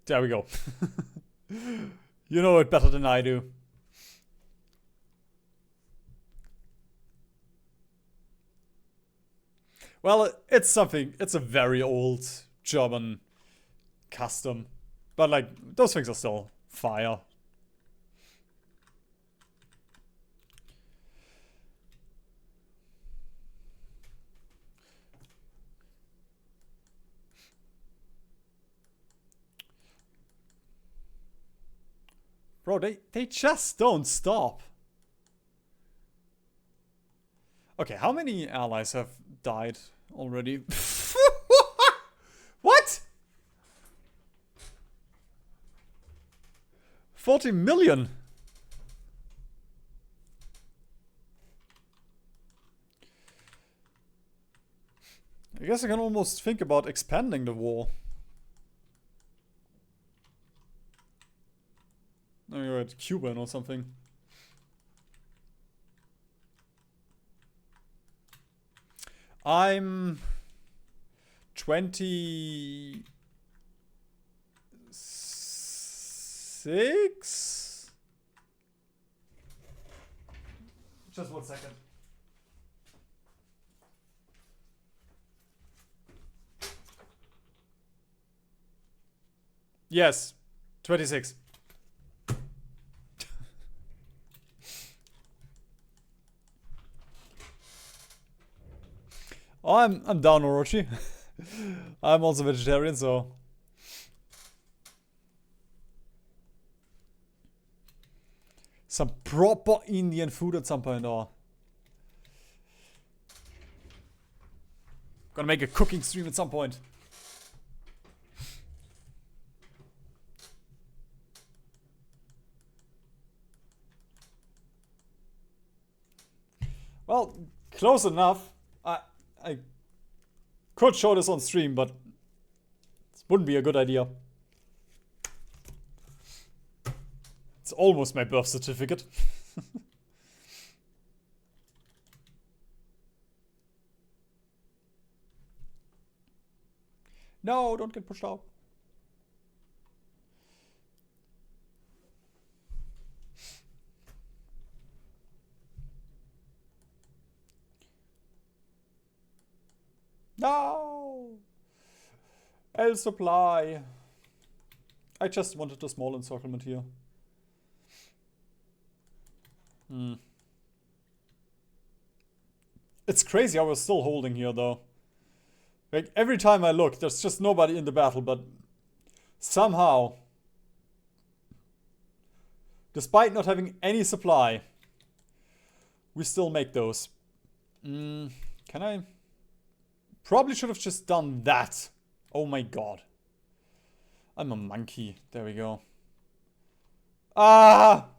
There we go. You know it better than I do. Well, it's a very old German custom. But like, those things are still fire. Bro, they just don't stop. Okay, how many allies have died already? What? 40 million? I guess I can almost think about expanding the war. No, you're at Cuban or something. I'm 26. Just 1 second. Yes, 26. Oh, I'm down Orochi. I'm also vegetarian, so some proper Indian food at some point, or gonna make a cooking stream at some point. Well, close enough. I could show this on stream, but it wouldn't be a good idea. It's almost my birth certificate. No, don't get pushed out. No! L supply. I just wanted a small encirclement here. It's crazy how we're still holding here, though. Like, every time I look, there's just nobody in the battle, but somehow, despite not having any supply, we still make those. Can I? Probably should have just done that. Oh my god. I'm a monkey. There we go. Ah!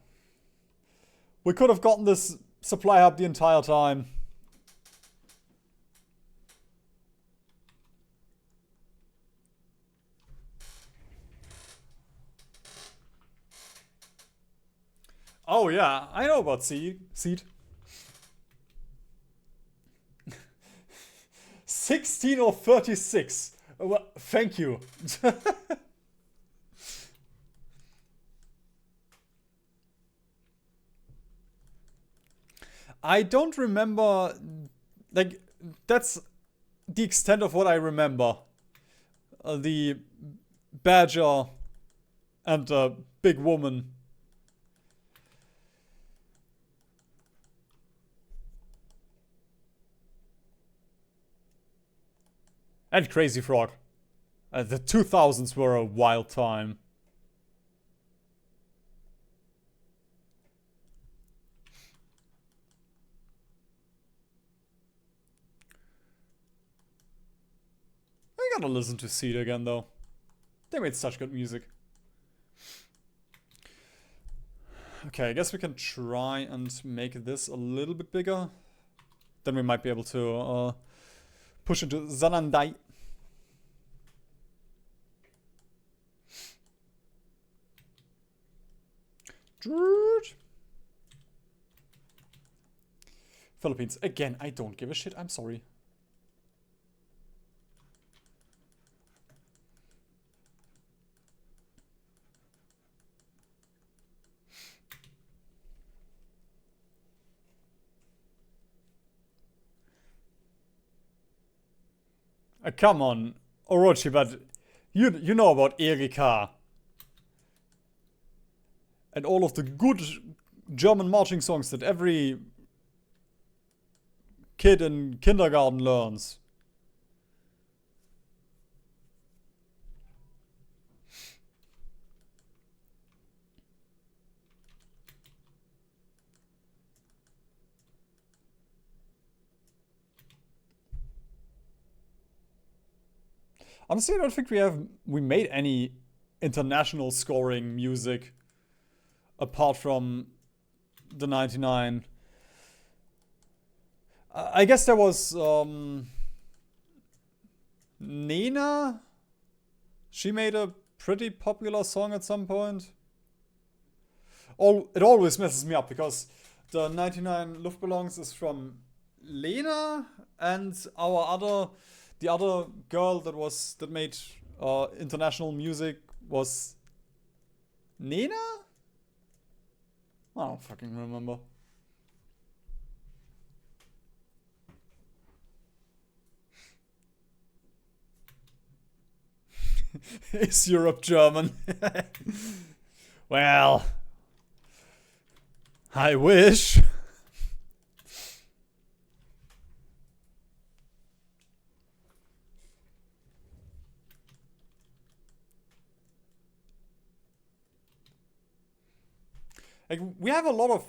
We could have gotten this supply hub the entire time. Oh yeah, I know about seed. 16 or 36. Well, thank you. I don't remember, like, that's the extent of what I remember. The badger and the big woman. And Crazy Frog. The 2000s were a wild time. gotta listen to Seed again though. They made such good music. Okay, I guess we can try and make this a little bit bigger. Then we might be able to push into Zanandai. Philippines. Again, I don't give a shit. I'm sorry. Come on, Orochi, but you know about Erika. And all of the good German marching songs that every kid in kindergarten learns. Honestly, I don't think we made any international scoring music apart from the 99. I guess there was Nina. She made a pretty popular song at some point. It always messes me up because the 99 Luftballons is from Lena, and the other girl that made international music was Nina? I don't fucking remember. Is Europe German? Well, I wish. Like, we have a lot of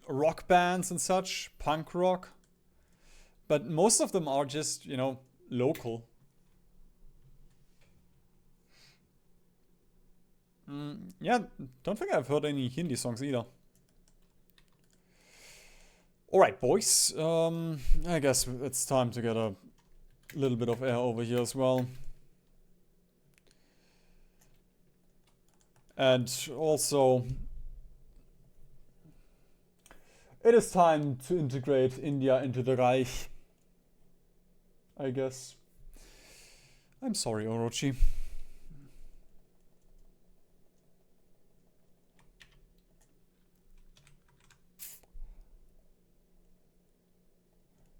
rock bands and such, punk rock, but most of them are just, you know, local. Yeah, don't think I've heard any Hindi songs either. Alright, boys. I guess it's time to get a little bit of air over here as well. And also, it is time to integrate India into the Reich. I guess. I'm sorry, Orochi.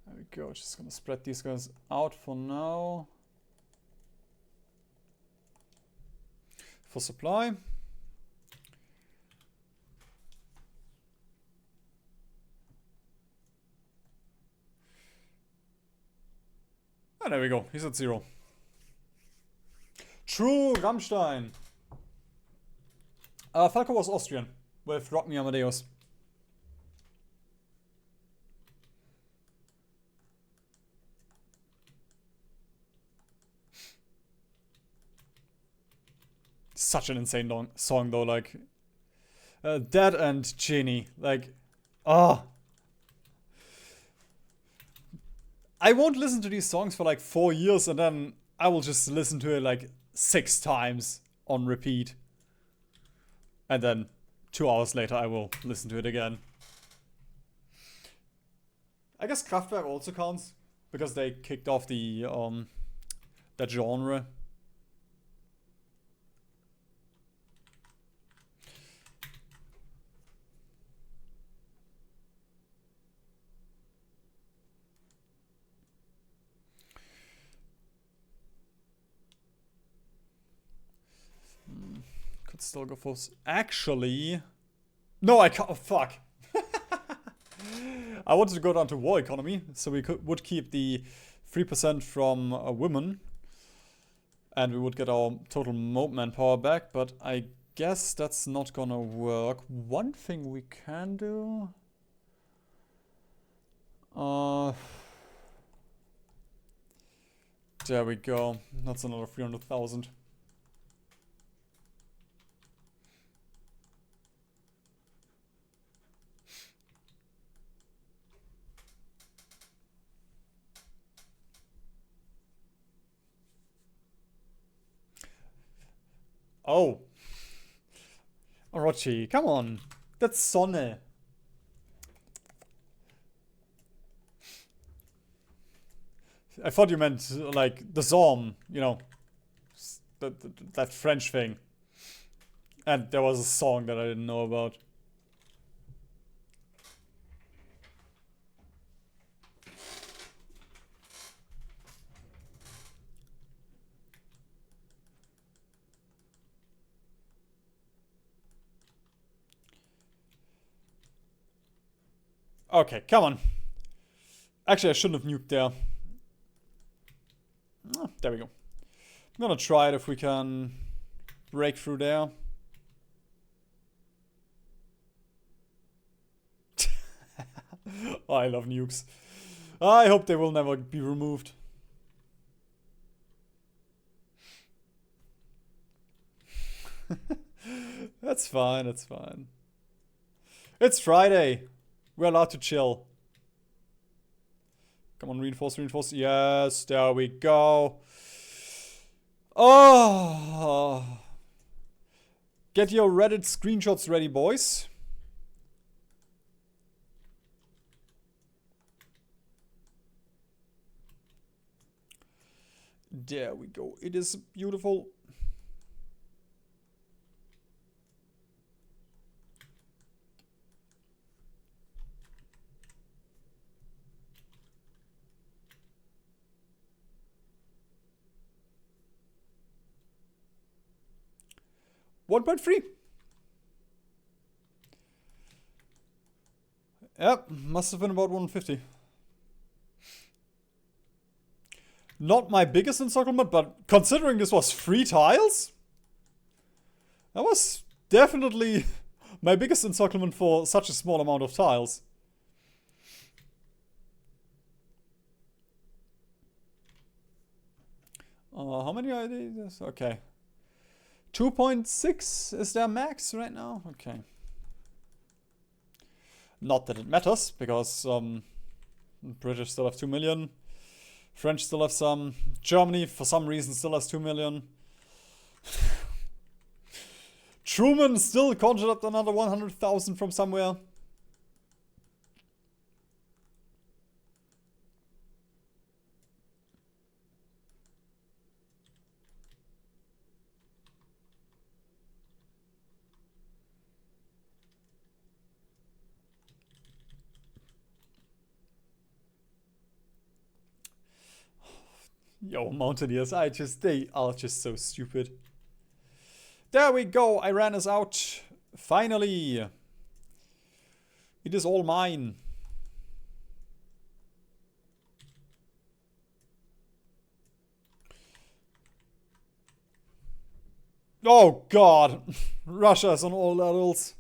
There we go. Just gonna spread these guys out for now. For supply. Ah, there we go. He's at 0. True, Rammstein. Falco was Austrian with Rock Me Amadeus. Such an insane song though, like Dad and Genie, like, ah. I won't listen to these songs for like 4 years and then I will just listen to it like 6 times on repeat. And then 2 hours later I will listen to it again. I guess Kraftwerk also counts because they kicked off the that genre. Could still go for... Actually... No, I can't... Oh, fuck. I wanted to go down to war economy, so we would keep the 3% from women. And we would get our total manpower back, but I guess that's not gonna work. One thing we can do... There we go. That's another 300,000. Oh. Orochi, come on. That's Sonne. I thought you meant, like, the song, you know. That French thing. And there was a song that I didn't know about. Okay, come on. Actually, I shouldn't have nuked there. Oh, there we go. I'm gonna try it if we can break through there. Oh, I love nukes. I hope they will never be removed. That's fine, that's fine. It's Friday. We're allowed to chill. Come on, reinforce, reinforce. Yes, there we go. Oh. Get your Reddit screenshots ready, boys. There we go. It is beautiful. $1.3. Yep, must have been about 150. Not my biggest encirclement, but considering this was 3 tiles, that was definitely my biggest encirclement for such a small amount of tiles. How many are these? Okay. 2.6 is their max right now? Okay. Not that it matters, because British still have 2 million. French still have some. Germany, for some reason, still has 2 million. Truman still conjured up another 100,000 from somewhere. Yo, Mountaineers, they are just so stupid. There we go, Iran is out. Finally. It is all mine. Oh god. Russia is on all levels.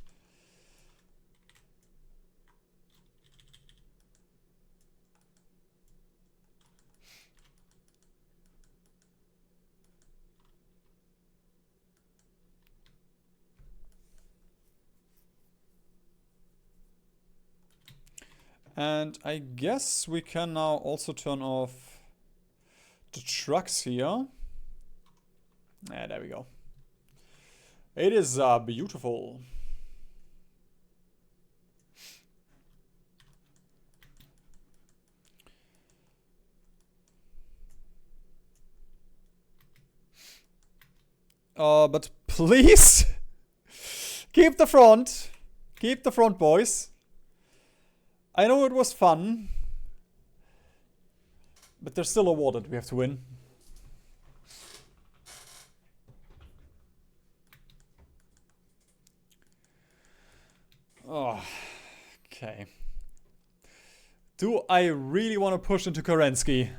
And I guess we can now also turn off the trucks here. Yeah, there we go. It is beautiful. But please keep the front. Keep the front, boys. I know it was fun, but there's still a war that we have to win. Oh, okay. Do I really want to push into Kerensky?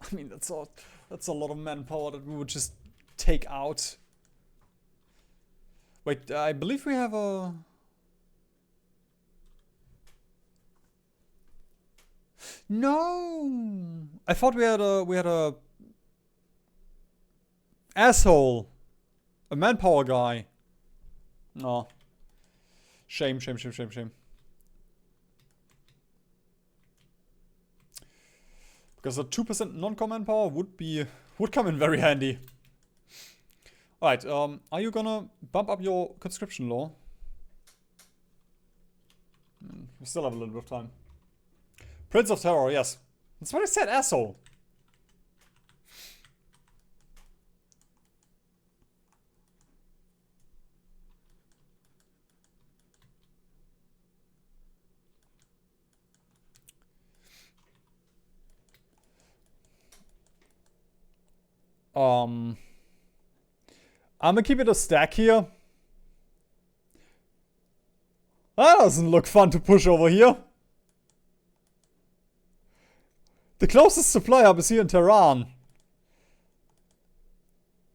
I mean, that's a lot of manpower that we would just take out. Wait, I believe we have a... No! I thought we had a Asshole. A manpower guy. No. Shame, shame, shame, shame, shame. Because a 2% non-com manpower would come in very handy. Alright, are you gonna bump up your conscription law? We still have a little bit of time. Prince of Terror, yes. That's what I said, asshole. I'm gonna keep it a stack here. That doesn't look fun to push over here. The closest supply hub is here in Tehran.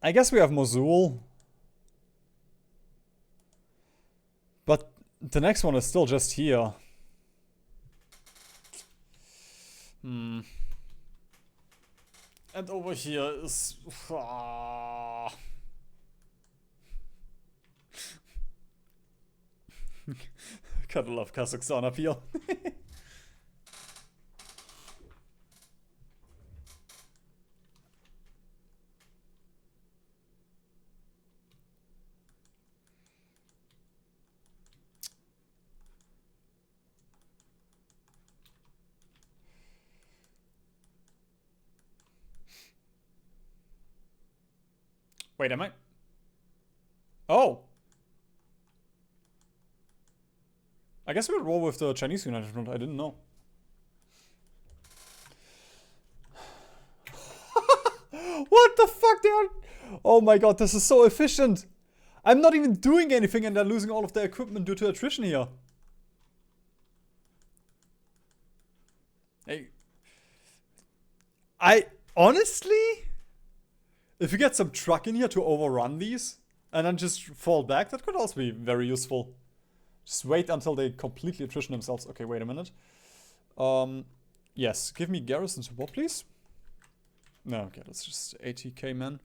I guess we have Mosul. But the next one is still just here. And over here is... Gotta love Kazakhstan up here. Wait, am I? Oh! I guess we would roll with the Chinese United Front, I didn't know. What the fuck, they are... Oh my god, this is so efficient! I'm not even doing anything and they're losing all of their equipment due to attrition here. Hey. I... Honestly? If you get some truck in here to overrun these, and then just fall back, that could also be very useful. Just wait until they completely attrition themselves. Okay, wait a minute. Yes, give me garrison support, please. No, okay, that's just 80k men.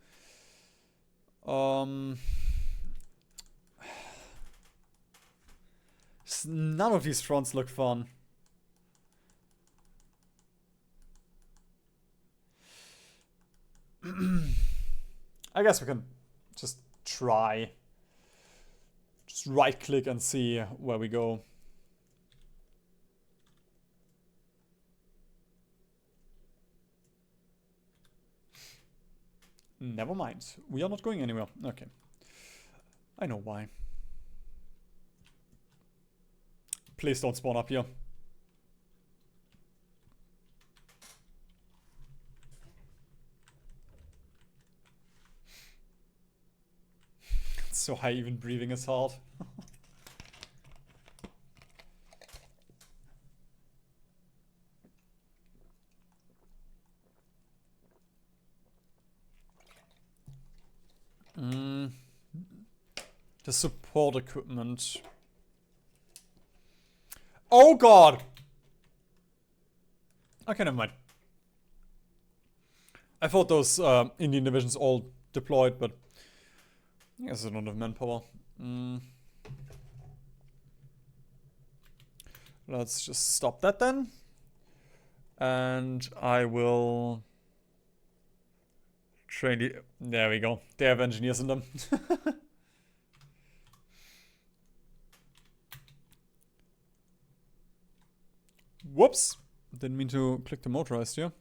None of these fronts look fun. I guess we can just try. Just right click and see where we go. Never mind. We are not going anywhere. Okay. I know why. Please don't spawn up here. It's so high, even breathing is hard. The support equipment. Oh god! Okay, never mind. I thought those Indian divisions all deployed, but I guess I don't have manpower. Let's just stop that then. And I will train the... There we go. They have engineers in them. Whoops. Didn't mean to click the motorized here.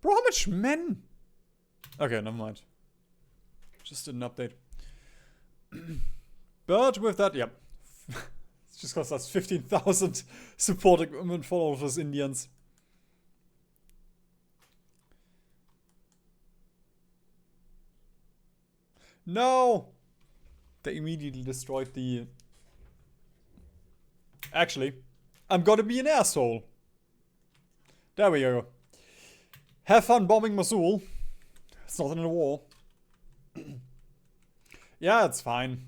Bro, how much men? Okay, never mind. Just did an update. But with that, yep. It's just because that's 15,000 support equipment for all of those Indians. No! They immediately destroyed the... Actually, I'm gonna be an asshole. There we go. Have fun bombing Mosul. It's not in a war. Yeah, it's fine.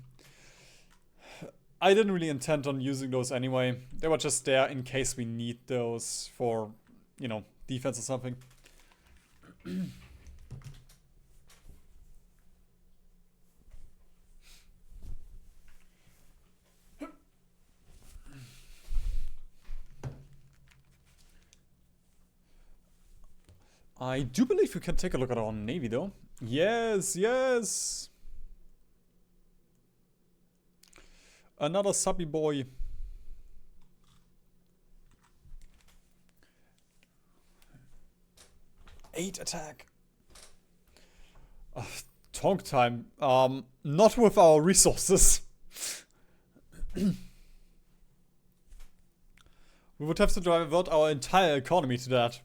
I didn't really intend on using those anyway. They were just there in case we need those for, you know, defense or something. I do believe we can take a look at our navy, though. Yes, yes! Another subby boy. Eight attack. Tonk time. Not with our resources. We would have to divert our entire economy to that.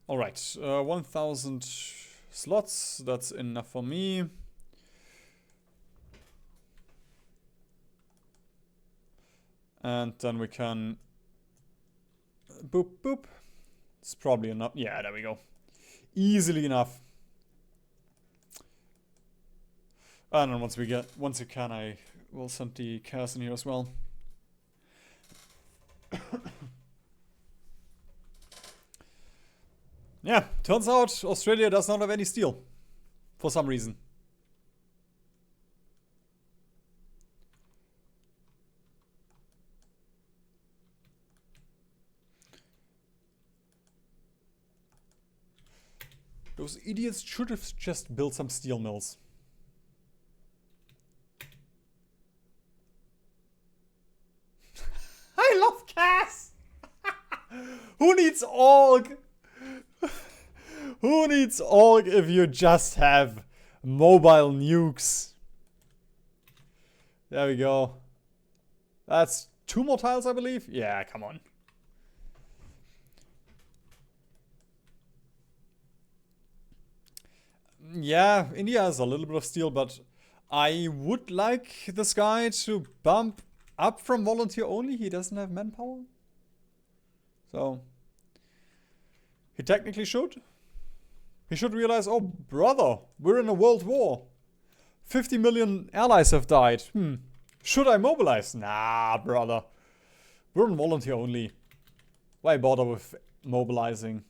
Alright, 1000 slots, that's enough for me. And then we can... boop, boop. It's probably enough. Yeah, there we go. Easily enough. And then once you can, I will send the chaos in here as well. Yeah, turns out Australia does not have any steel. For some reason. Those idiots should have just built some steel mills. I love Cass! Who needs org? Who needs org if you just have mobile nukes? There we go. That's 2 more tiles, I believe? Yeah, come on. Yeah, India has a little bit of steel, but I would like this guy to bump up from volunteer only. He doesn't have manpower. So, he technically should. He should realize, oh, brother, we're in a world war. 50 million allies have died. Should I mobilize? Nah, brother. We're on volunteer only. Why bother with mobilizing?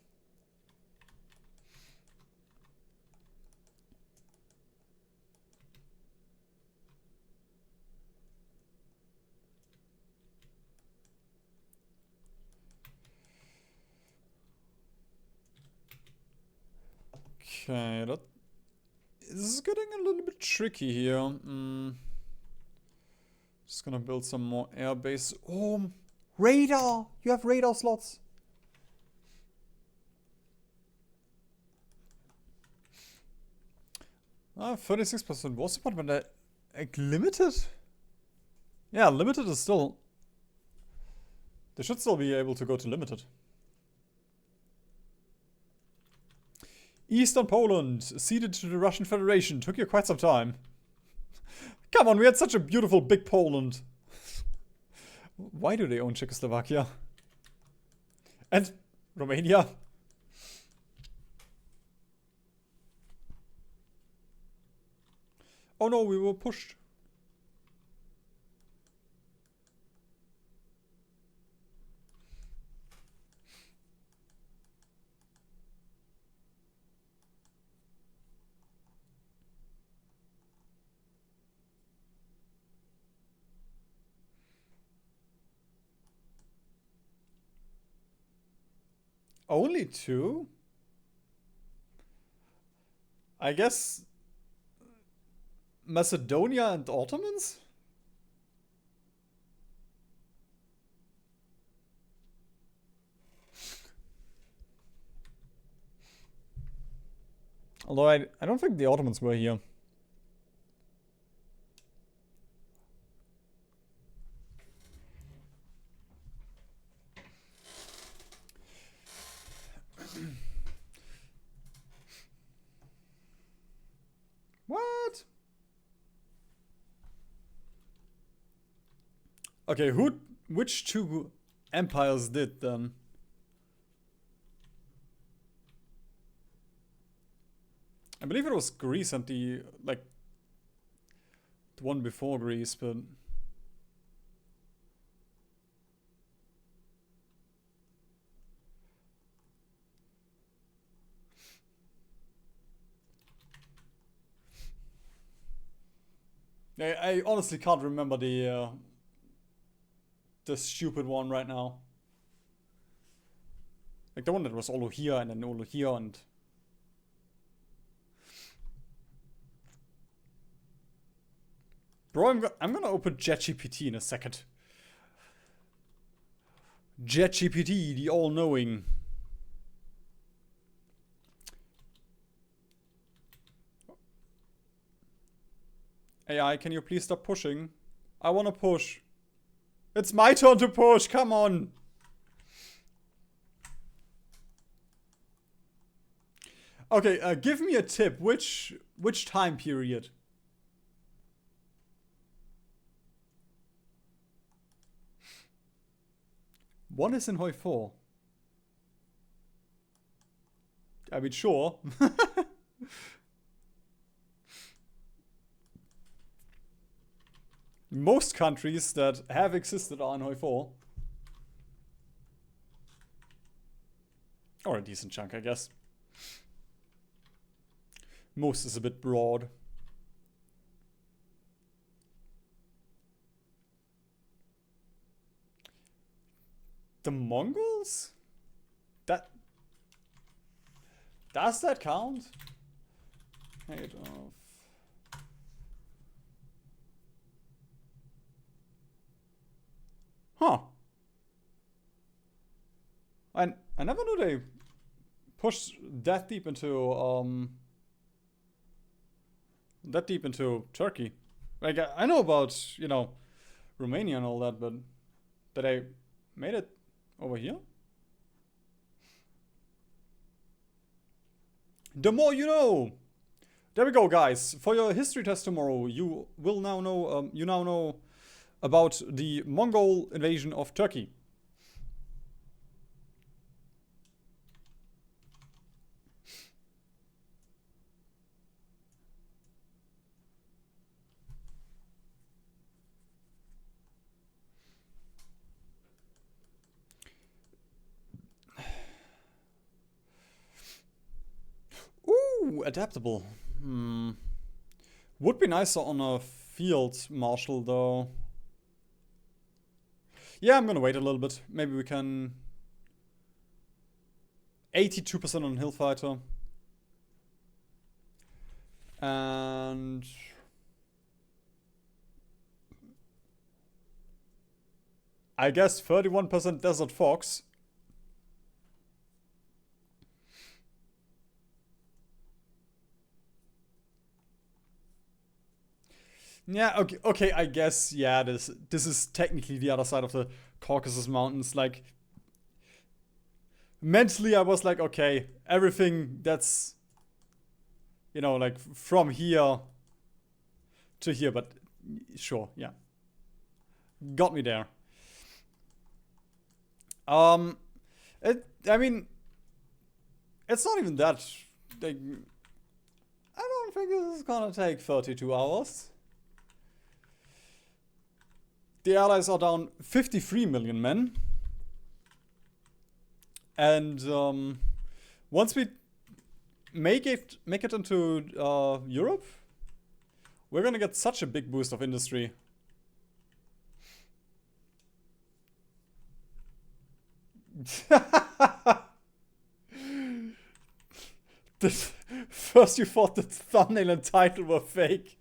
Okay, this is getting a little bit tricky here. Just gonna build some more airbase. Oh, radar! You have radar slots. 36% war support, but like limited? Yeah, limited is still... They should still be able to go to limited. Eastern Poland, ceded to the Russian Federation. Took you quite some time. Come on, we had such a beautiful big Poland. Why do they own Czechoslovakia? And Romania? Oh no, we were pushed. Only 2? I guess Macedonia and Ottomans? Although I don't think the Ottomans were here. What? Okay, which two empires did then? I believe it was Greece and the one before Greece, but I honestly can't remember the stupid one right now. Like the one that was Olo here and then Olo here and... Bro, I'm gonna open JetGPT in a second. JetGPT, the all-knowing. AI, can you please stop pushing? I wanna push. It's my turn to push, come on! Okay, give me a tip. Which time period? One is in HoI4. I mean, sure. Most countries that have existed are in HoI4. Or a decent chunk, I guess. Most is a bit broad. The Mongols? Does that count? Height of... Huh. I never knew they pushed that deep into Turkey. Like I know about, you know, Romania and all that, but that I made it over here? The more you know! There we go, guys. For your history test tomorrow, you will now know, you now know about the Mongol invasion of Turkey. Ooh, adaptable. Would be nicer on a field marshal, though. Yeah, I'm gonna wait a little bit. Maybe we can... 82% on Hillfighter. And... I guess 31% Desert Fox. Yeah, okay, I guess, yeah, this is technically the other side of the Caucasus Mountains. Like, mentally I was like, okay, everything that's, you know, like, from here to here, but sure, yeah. Got me there. I mean, it's not even that, like, I don't think this is gonna take 32 hours. The Allies are down 53 million men. And once we make it into Europe, we're gonna get such a big boost of industry. First you thought the thumbnail and title were fake.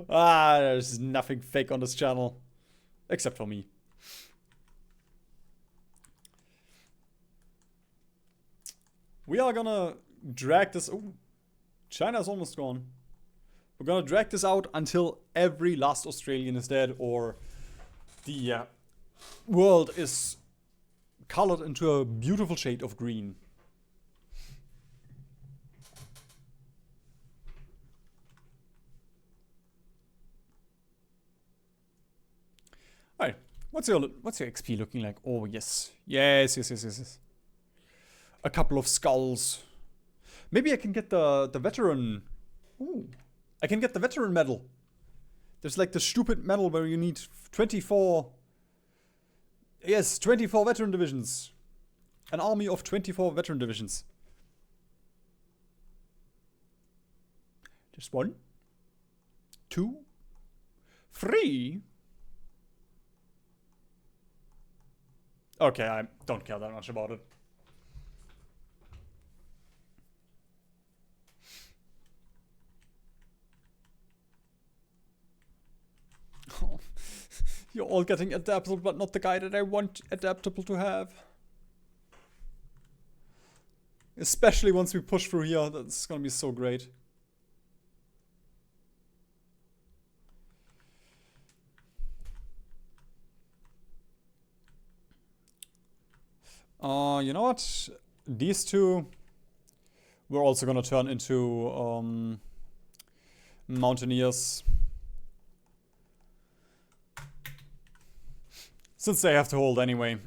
There's nothing fake on this channel. Except for me. We are gonna drag this... Oh, China's almost gone. We're gonna drag this out until every last Australian is dead or the world is colored into a beautiful shade of green. Alright, What's your XP looking like? Oh yes. Yes. A couple of skulls. Maybe I can get the veteran. Ooh. I can get the veteran medal. There's like the stupid medal where you need 24. Yes, 24 veteran divisions. An army of 24 veteran divisions. Just 1, 2, 3. Okay, I don't care that much about it. Oh, you're all getting adaptable, but not the guy that I want adaptable to have. Especially once we push through here, that's gonna be so great. You know what? These two, we're also gonna turn into mountaineers. Since they have to hold anyway.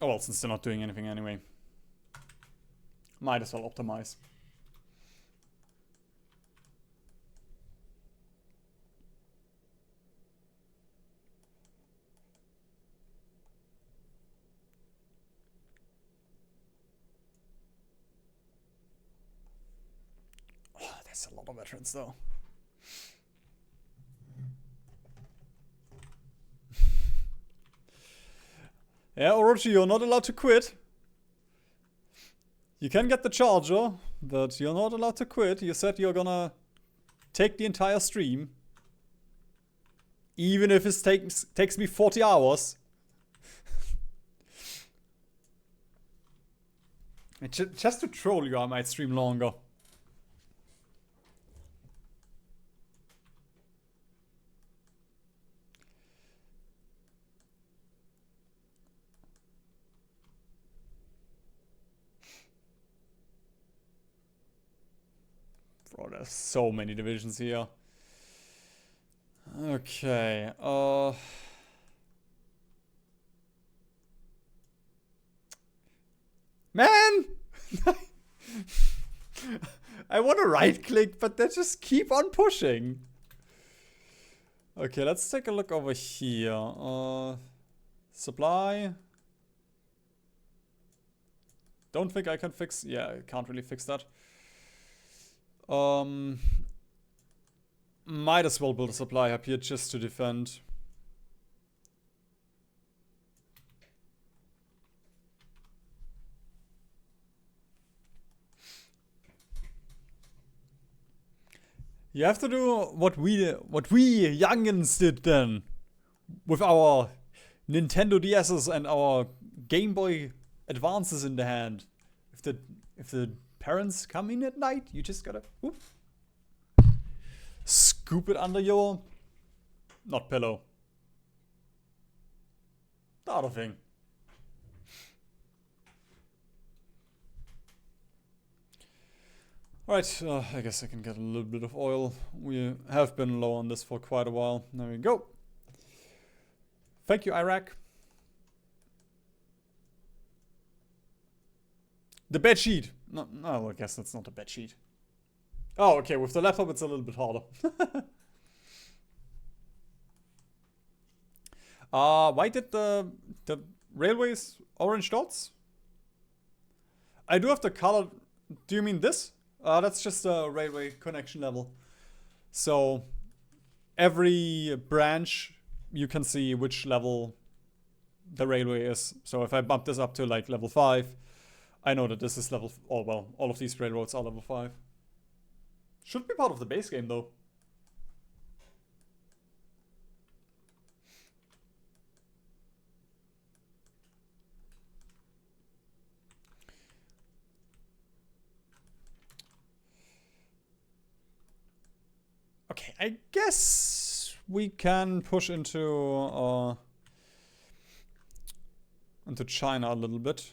Oh well, since they're not doing anything anyway. Might as well optimize. Oh, there's a lot of veterans though. Yeah, Orochi, you're not allowed to quit. You can get the charger, but you're not allowed to quit. You said you're gonna take the entire stream. Even if it takes me 40 hours. Just to troll you, I might stream longer. Bro, there's so many divisions here. Okay, man! I want to right click, but they just keep on pushing. Okay, let's take a look over here. Supply. Don't think I can fix. Yeah, I can't really fix that. Might as well build a supply hub here just to defend. You have to do what we youngins did then, with our Nintendo DS's and our Game Boy Advances in the hand. If the parents come in at night, you just gotta whoop, scoop it under your not pillow. The other thing. Alright, I guess I can get a little bit of oil. We have been low on this for quite a while. There we go. Thank you, Iraq. The bed sheet. No, I guess that's not a bed sheet. Oh, okay, with the laptop it's a little bit harder. Why did the railways orange dots? I do have the color. Do you mean this? That's just a railway connection level. So every branch you can see which level the railway is. So if I bump this up to like level 5, I know that this is level. Oh well, all of these railroads are level 5. Should be part of the base game though. Okay, I guess we can push into China a little bit.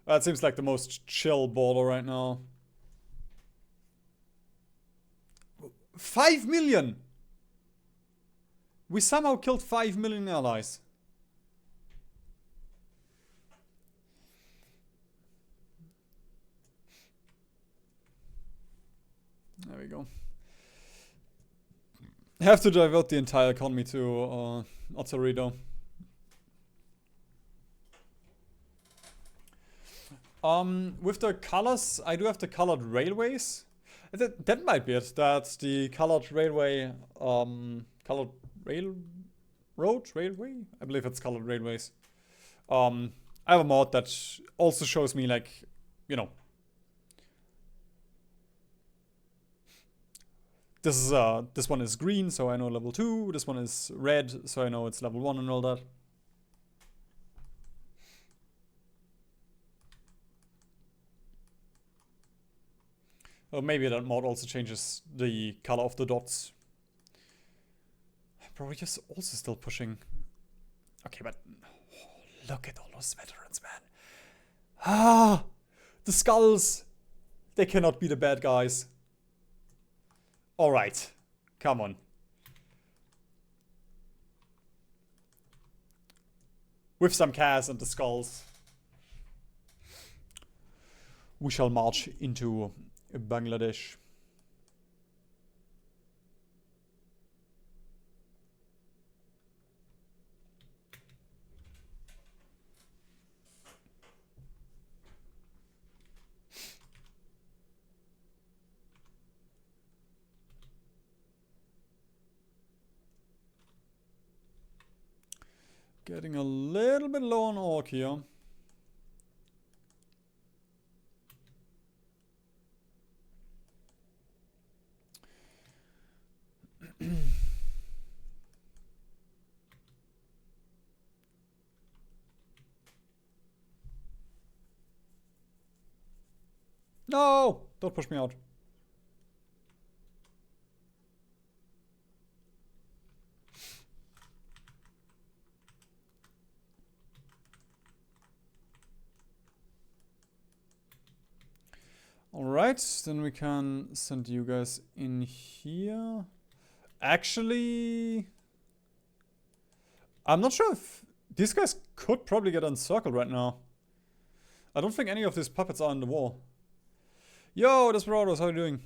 That seems like the most chill border right now. 5 million! We somehow killed 5 million allies. There we go. Have to divert the entire economy to Otterito. With the colors, I do have the colored railways. That might be it. That the colored railway, colored railway? I believe it's colored railways. I have a mod that also shows me, like, you know, this one is green, so I know level 2. This one is red, so I know it's level 1 and all that. Or maybe that mod also changes the color of the dots. Bro, we're just also still pushing. Okay, but look at all those veterans, man. Ah, the skulls. They cannot be the bad guys. All right, come on. With some chaos and the skulls, we shall march into Bangladesh. Getting a little bit low on orc here. No! Don't push me out. Alright, then we can send you guys in here. Actually, I'm not sure if these guys could probably get encircled right now. I don't think any of these puppets are in the war. Yo, Desperados, how are you doing?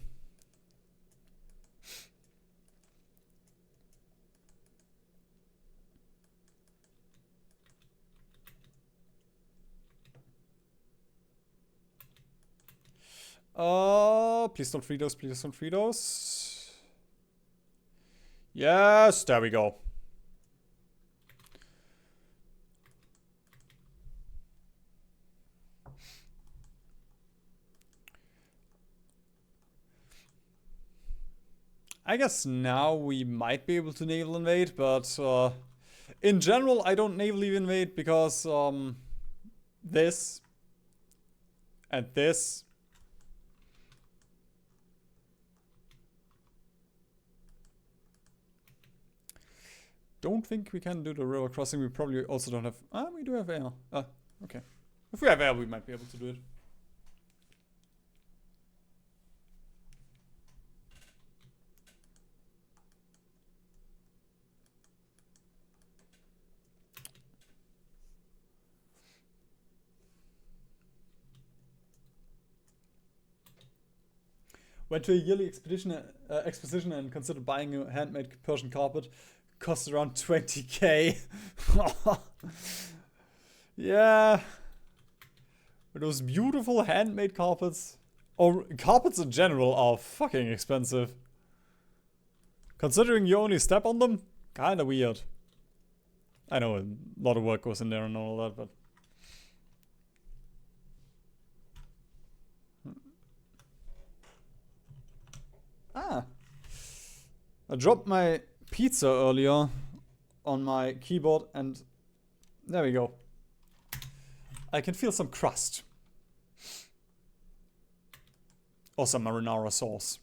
Please don't free those, please don't free those. Yes, there we go. I guess now we might be able to naval invade, but in general I don't navally invade because this and this. Don't think we can do the river crossing. We probably also don't have... we do have air. Okay. If we have air, we might be able to do it. Went to a yearly exposition and considered buying a handmade Persian carpet. Cost around 20k. Yeah. Those beautiful handmade carpets, or carpets in general, are fucking expensive. Considering you only step on them, kinda weird. I know a lot of work goes in there and all that, but... I dropped my pizza earlier on my keyboard and there we go. I can feel some crust. Or some marinara sauce.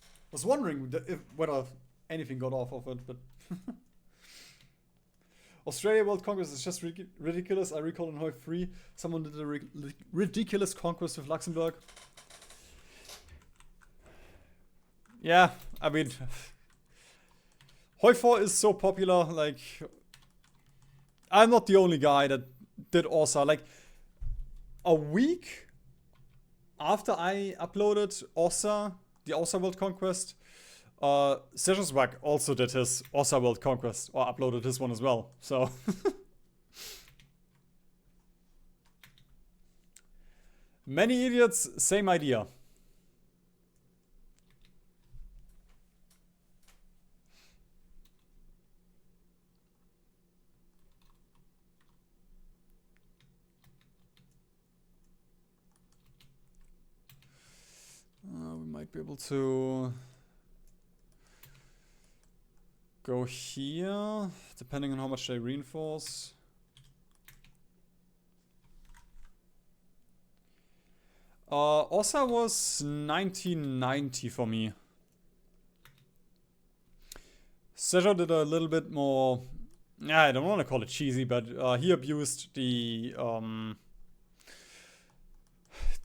I was wondering whether anything got off of it, but... Australia World Conquest is just ridiculous. I recall in HoI4, someone did a ridiculous conquest with Luxembourg. Yeah, I mean... HoI4 is so popular, like, I'm not the only guy that did OSA. Like, a week after I uploaded OSA, the OSA World Conquest, Sessionswag also did his OSA World Conquest, or uploaded his one as well, so. Many idiots, same idea. We might be able to go here, depending on how much they reinforce. OSA was 1990 for me. Sejo did a little bit more, I don't want to call it cheesy, but he abused the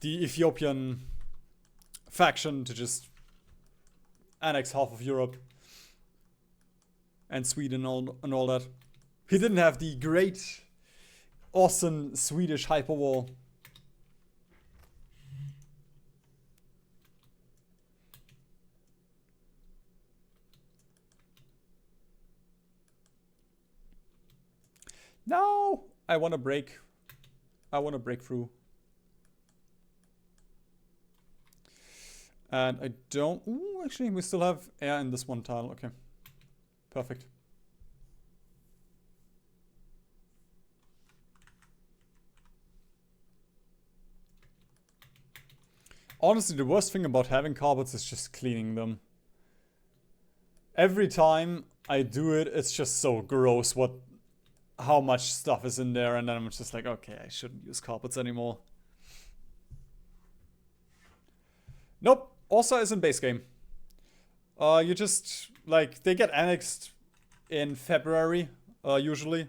Ethiopian faction to just annex half of Europe and Sweden and all that. He didn't have the great, awesome Swedish hyperwar. No, I want to break. I want to break through. And I don't... Ooh, actually, we still have air in this one tile. Okay. Perfect. Honestly, the worst thing about having carpets is just cleaning them. Every time I do it, it's just so gross how much stuff is in there, and then I'm just like, okay, I shouldn't use carpets anymore. Nope. OSA is in base game. You just, like, they get annexed in February, usually.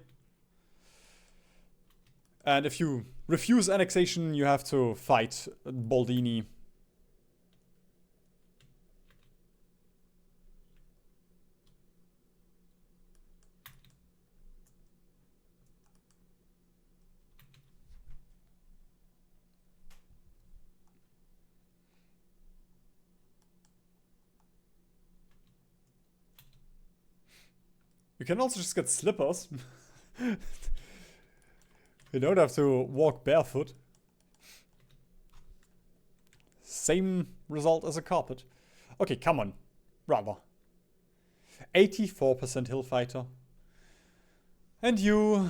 And if you refuse annexation, you have to fight Baldini. You can also just get slippers. You don't have to walk barefoot. Same result as a carpet. Okay, come on. Brother. 84% hill fighter. And you...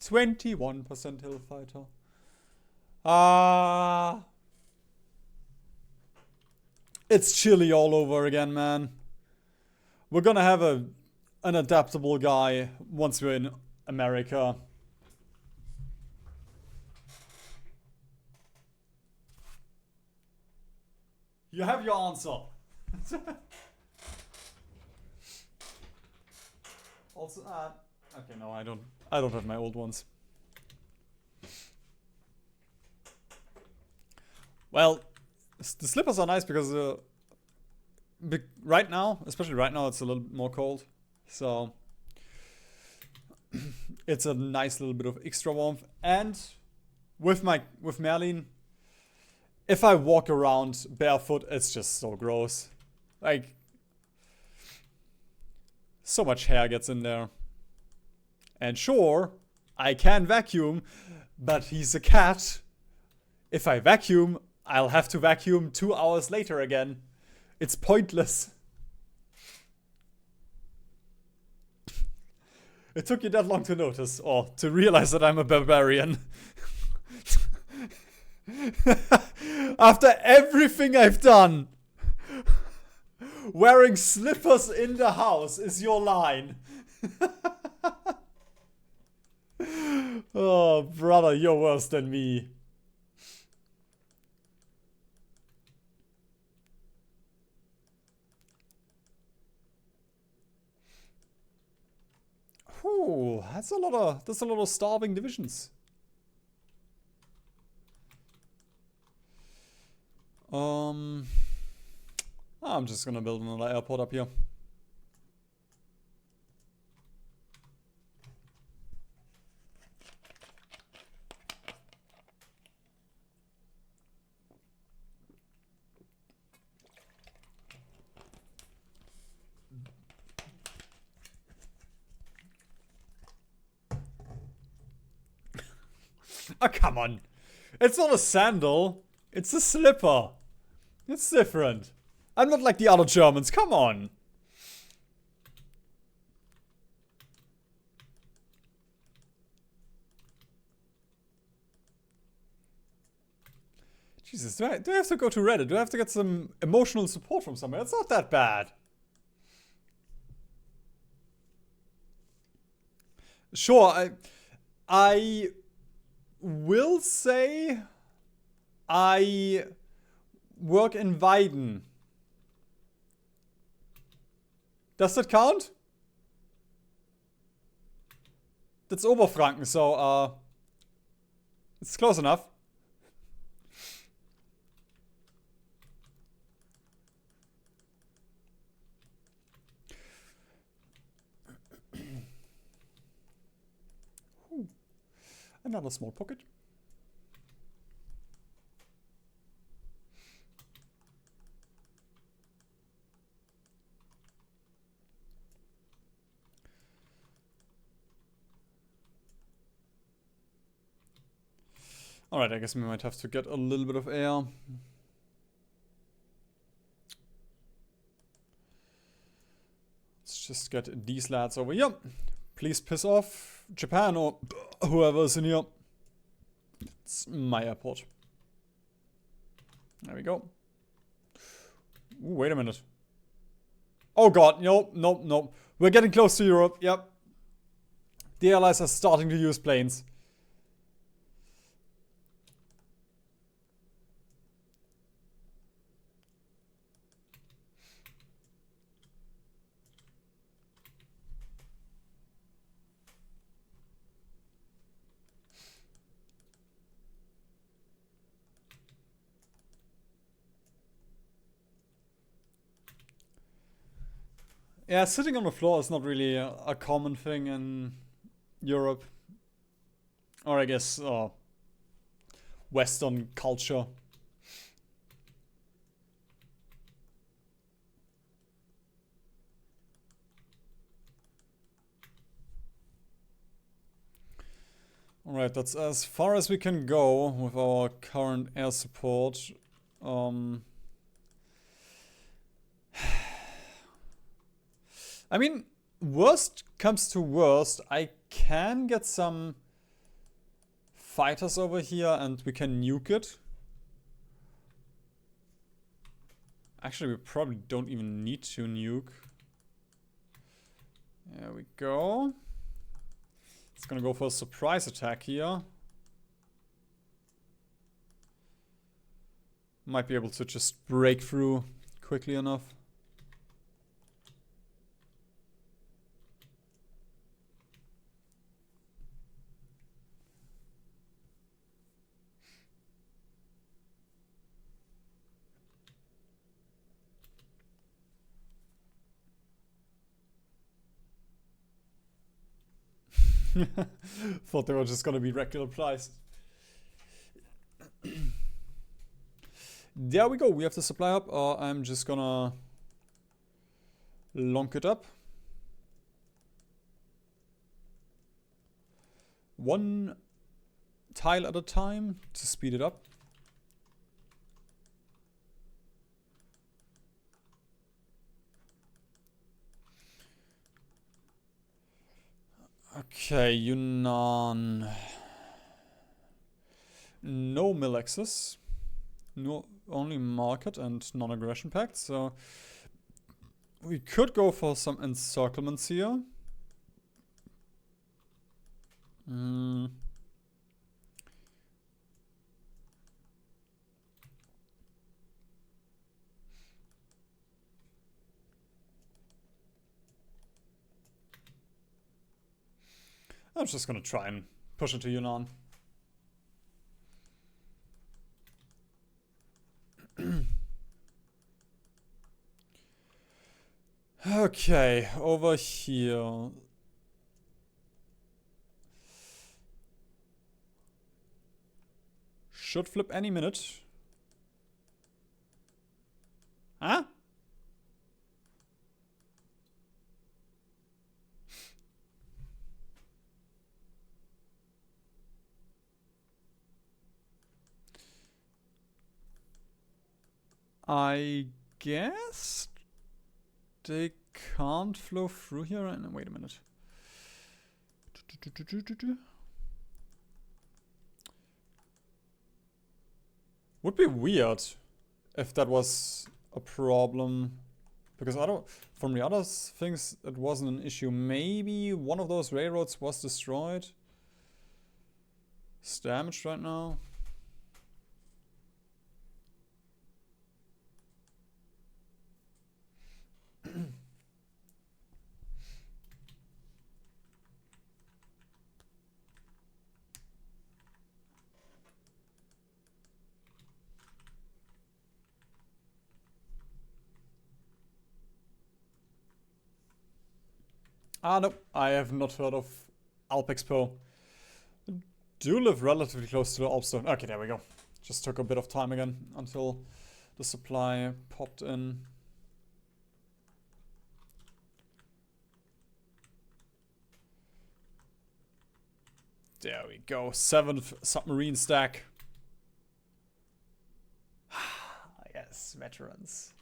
21% hill fighter. It's chilly all over again, man. We're gonna have an adaptable guy once we're in America. You have your answer. Also, okay, no, I don't have my old ones. Well, the slippers are nice because right now, especially right now, it's a little bit more cold, so it's a nice little bit of extra warmth. And with Merlin, if I walk around barefoot, it's just so gross. Like, so much hair gets in there. And sure, I can vacuum, but he's a cat. If I vacuum, I'll have to vacuum 2 hours later again. It's pointless. It took you that long to notice, or to realize that I'm a barbarian. After everything I've done, wearing slippers in the house is your line. Oh, brother, you're worse than me. Ooh, that's a lot of starving divisions. I'm just gonna build another airport up here. Oh, come on. It's not a sandal. It's a slipper. It's different. I'm not like the other Germans. Come on. Jesus, do I have to go to Reddit? Do I have to get some emotional support from somewhere? It's not that bad. Sure, I will say I work in Weiden. Does that count? That's Oberfranken, so it's close enough. Another small pocket. Alright, I guess we might have to get a little bit of air. Let's just get these lads over here. Please piss off Japan or whoever's in here. It's my airport. There we go. Ooh, wait a minute. Oh god, no. We're getting close to Europe, yep. The allies are starting to use planes. Yeah, sitting on the floor is not really a common thing in Europe. Or I guess Western culture. Alright, that's as far as we can go with our current air support. I mean, worst comes to worst, I can get some fighters over here and we can nuke it. Actually, we probably don't even need to nuke. There we go. It's gonna go for a surprise attack here. Might be able to just break through quickly enough. Thought they were just gonna be regular price. There we go. We have the supply up. I'm just gonna lonk it up. One tile at a time to speed it up. Okay, Yunnan. No mill access. No, only market and non-aggression pact. So we could go for some encirclements here. I'm just gonna try and push into Yunnan. Okay, over here. Should flip any minute. Huh? I guess they can't flow through here. And wait a minute. Would be weird if that was a problem, because I don't. From the other things, it wasn't an issue. Maybe one of those railroads was destroyed. It's damaged right now. No, I have not heard of Alpexpo. Do live relatively close to the Alps though. Okay, there we go. Just took a bit of time again until the supply popped in. There we go. 7th submarine stack. Yes, veterans.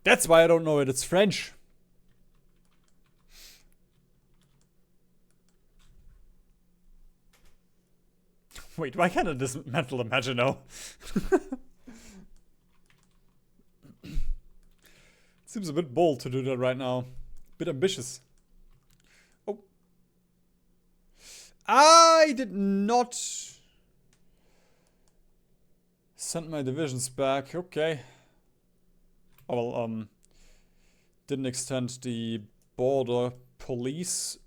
That's why I don't know it. It's French. Wait, why can't I dismantle a Maginot? Seems a bit bold to do that right now. A bit ambitious. Oh. I did not send my divisions back. Okay. Oh, well, didn't extend the border police.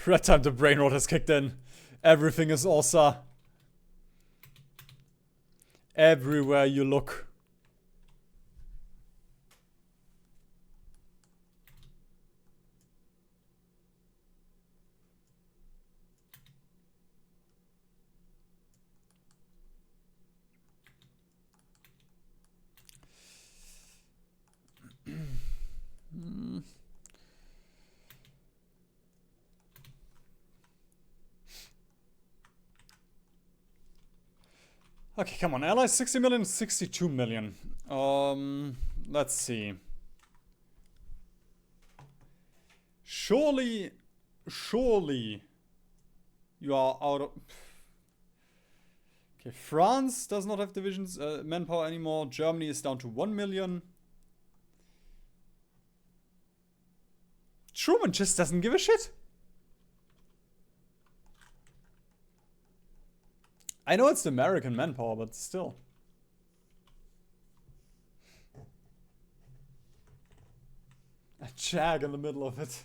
Red time the brain rot has kicked in. Everything is Orsa. Everywhere you look. Okay, come on, allies 60 million, 62 million. Let's see. Surely you are out of... Okay, France does not have divisions, manpower anymore. Germany is down to 1 million. Truman just doesn't give a shit. I know it's the American manpower, but still. A jag in the middle of it.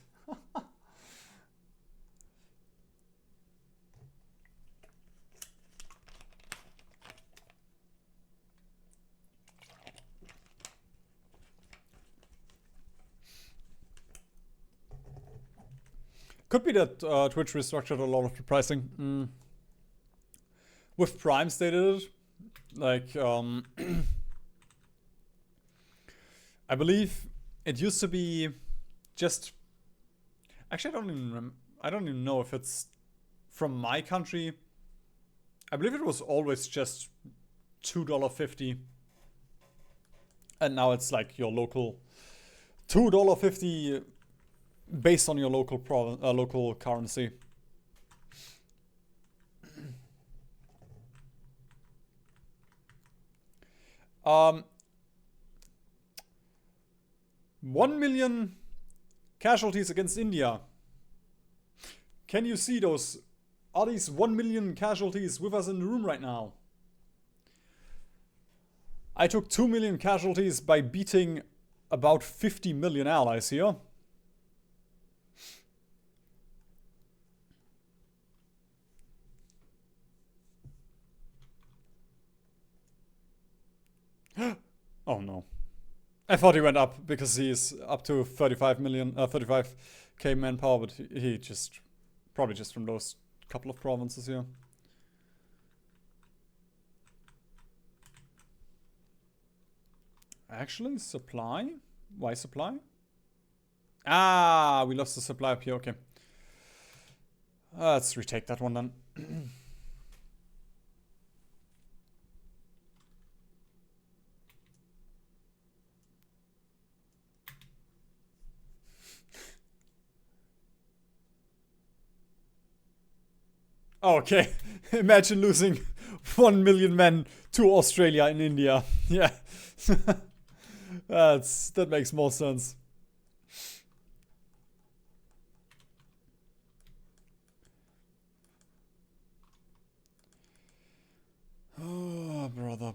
Could be that Twitch restructured a lot of the pricing. With Primes they did it. Like, I believe it used to be just... Actually, I don't even know if it's from my country. I believe it was always just $2.50. And now it's like your local $2.50 based on your local currency. Um, 1 million casualties against India. Can you see those? Are these 1 million casualties with us in the room right now? I took 2 million casualties by beating about 50 million allies here. Oh no. I thought he went up because he's up to 35k manpower, but he just, probably just from those couple of provinces here. Actually, supply? Why supply? Ah, we lost the supply up here, okay. Let's retake that one then. Okay, imagine losing 1 million men to Australia and India. Yeah, that makes more sense. Oh, brother.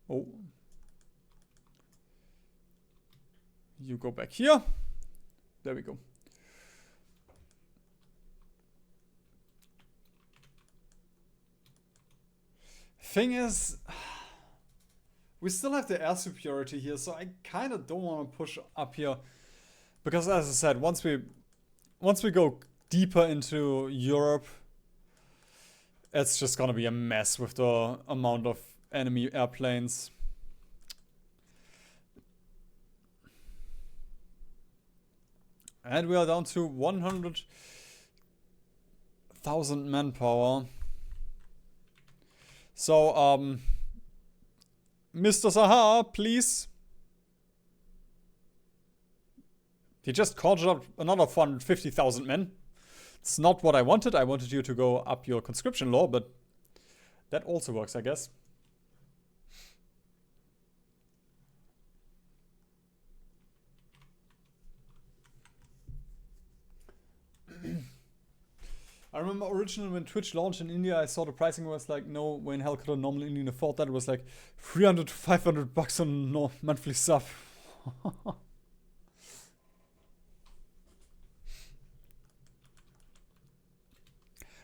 Oh. You go back here. There we go. Thing is, we still have the air superiority here, so I kind of don't want to push up here. Because as I said, once we go deeper into Europe, it's just gonna be a mess with the amount of enemy airplanes. And we are down to 100,000 manpower. So, Mr. Saha, please. He just conjured up another 450,000 men. It's not what I wanted. I wanted you to go up your conscription law, but that also works, I guess. I remember originally when Twitch launched in India, I saw the pricing was like, no way in hell could a normal Indian afford that. It was like 300 to 500 bucks on monthly sub.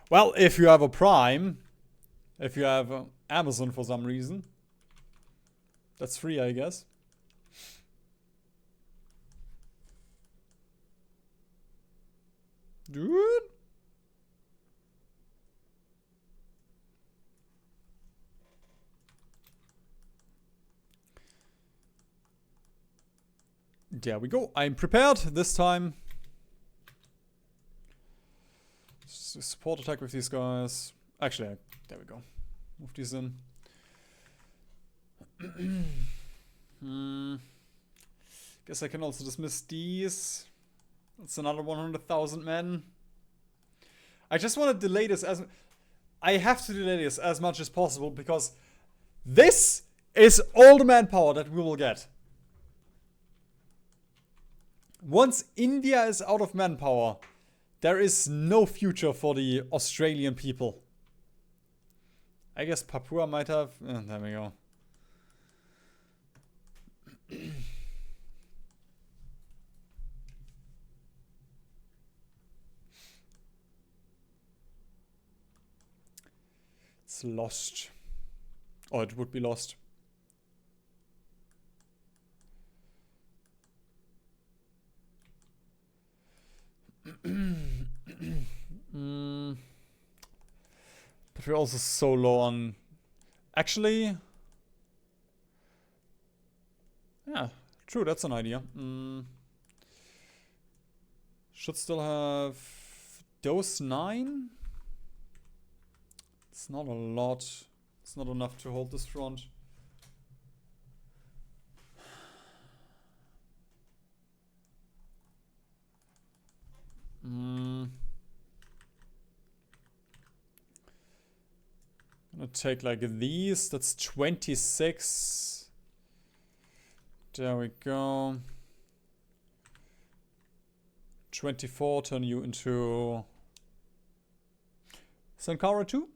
Well, if you have a Prime, if you have Amazon for some reason, that's free, I guess. Dude. There we go. I'm prepared this time. Support attack with these guys. Actually, there we go. Move these in. Guess I can also dismiss these. That's another 100,000 men. I just want to delay this as... I have to delay this as much as possible because this is all the manpower that we will get. Once India is out of manpower, there is no future for the Australian people. I guess Papua might have... there we go. It's lost. Or it would be lost. But we're also so low on... Actually... Yeah, true, that's an idea. Should still have... Those 9? It's not a lot. It's not enough to hold this front. Gonna take like these. That's 26. There we go. 24. Turn you into Sankara 2.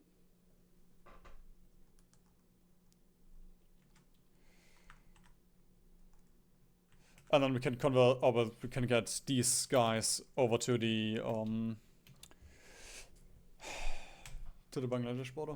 And then we can convert, or we can get these guys over to the Bangladesh border.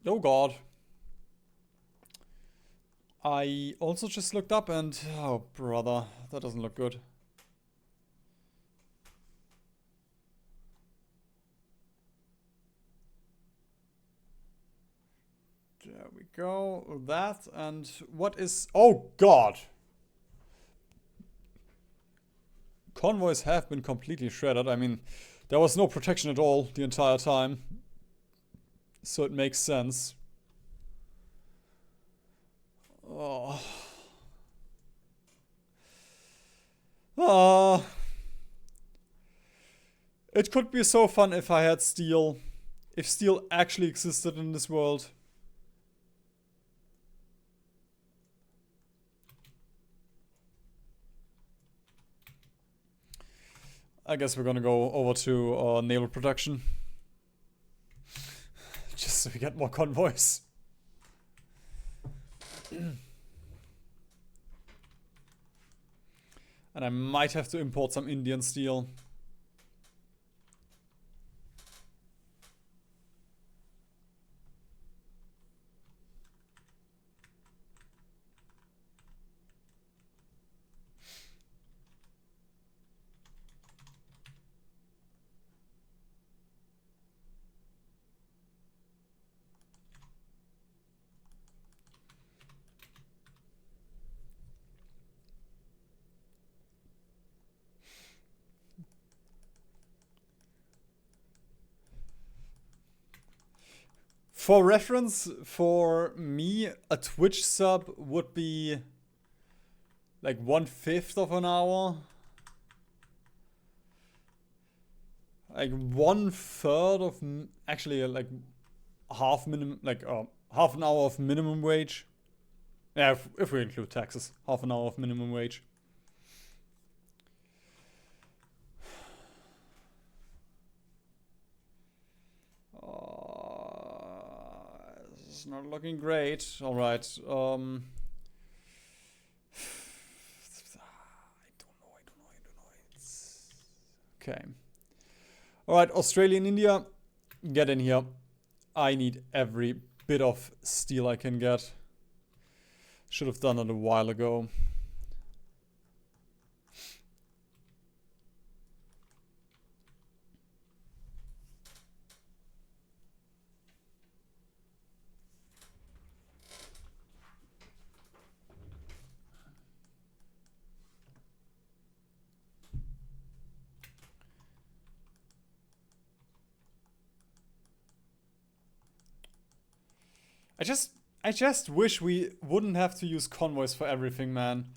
Oh god. I also just looked up and... Oh, brother. That doesn't look good. There we go. That and what is... Oh god! Convoys have been completely shredded. I mean, there was no protection at all the entire time. So it makes sense. Oh. Oh. It could be so fun if I had steel. If steel actually existed in this world. I guess we're gonna go over to naval production. Just so we get more convoys. And I might have to import some Indian steel. For reference, for me, a Twitch sub would be like 1/5 of an hour. Like 1/3 of, actually like half minimum, like half an hour of minimum wage. Yeah, if we include taxes, half an hour of minimum wage. This is not looking great. All right. I don't know. It's okay. All right, Australia and India, get in here. I need every bit of steel I can get. Should have done it a while ago. I just wish we wouldn't have to use convoys for everything, man.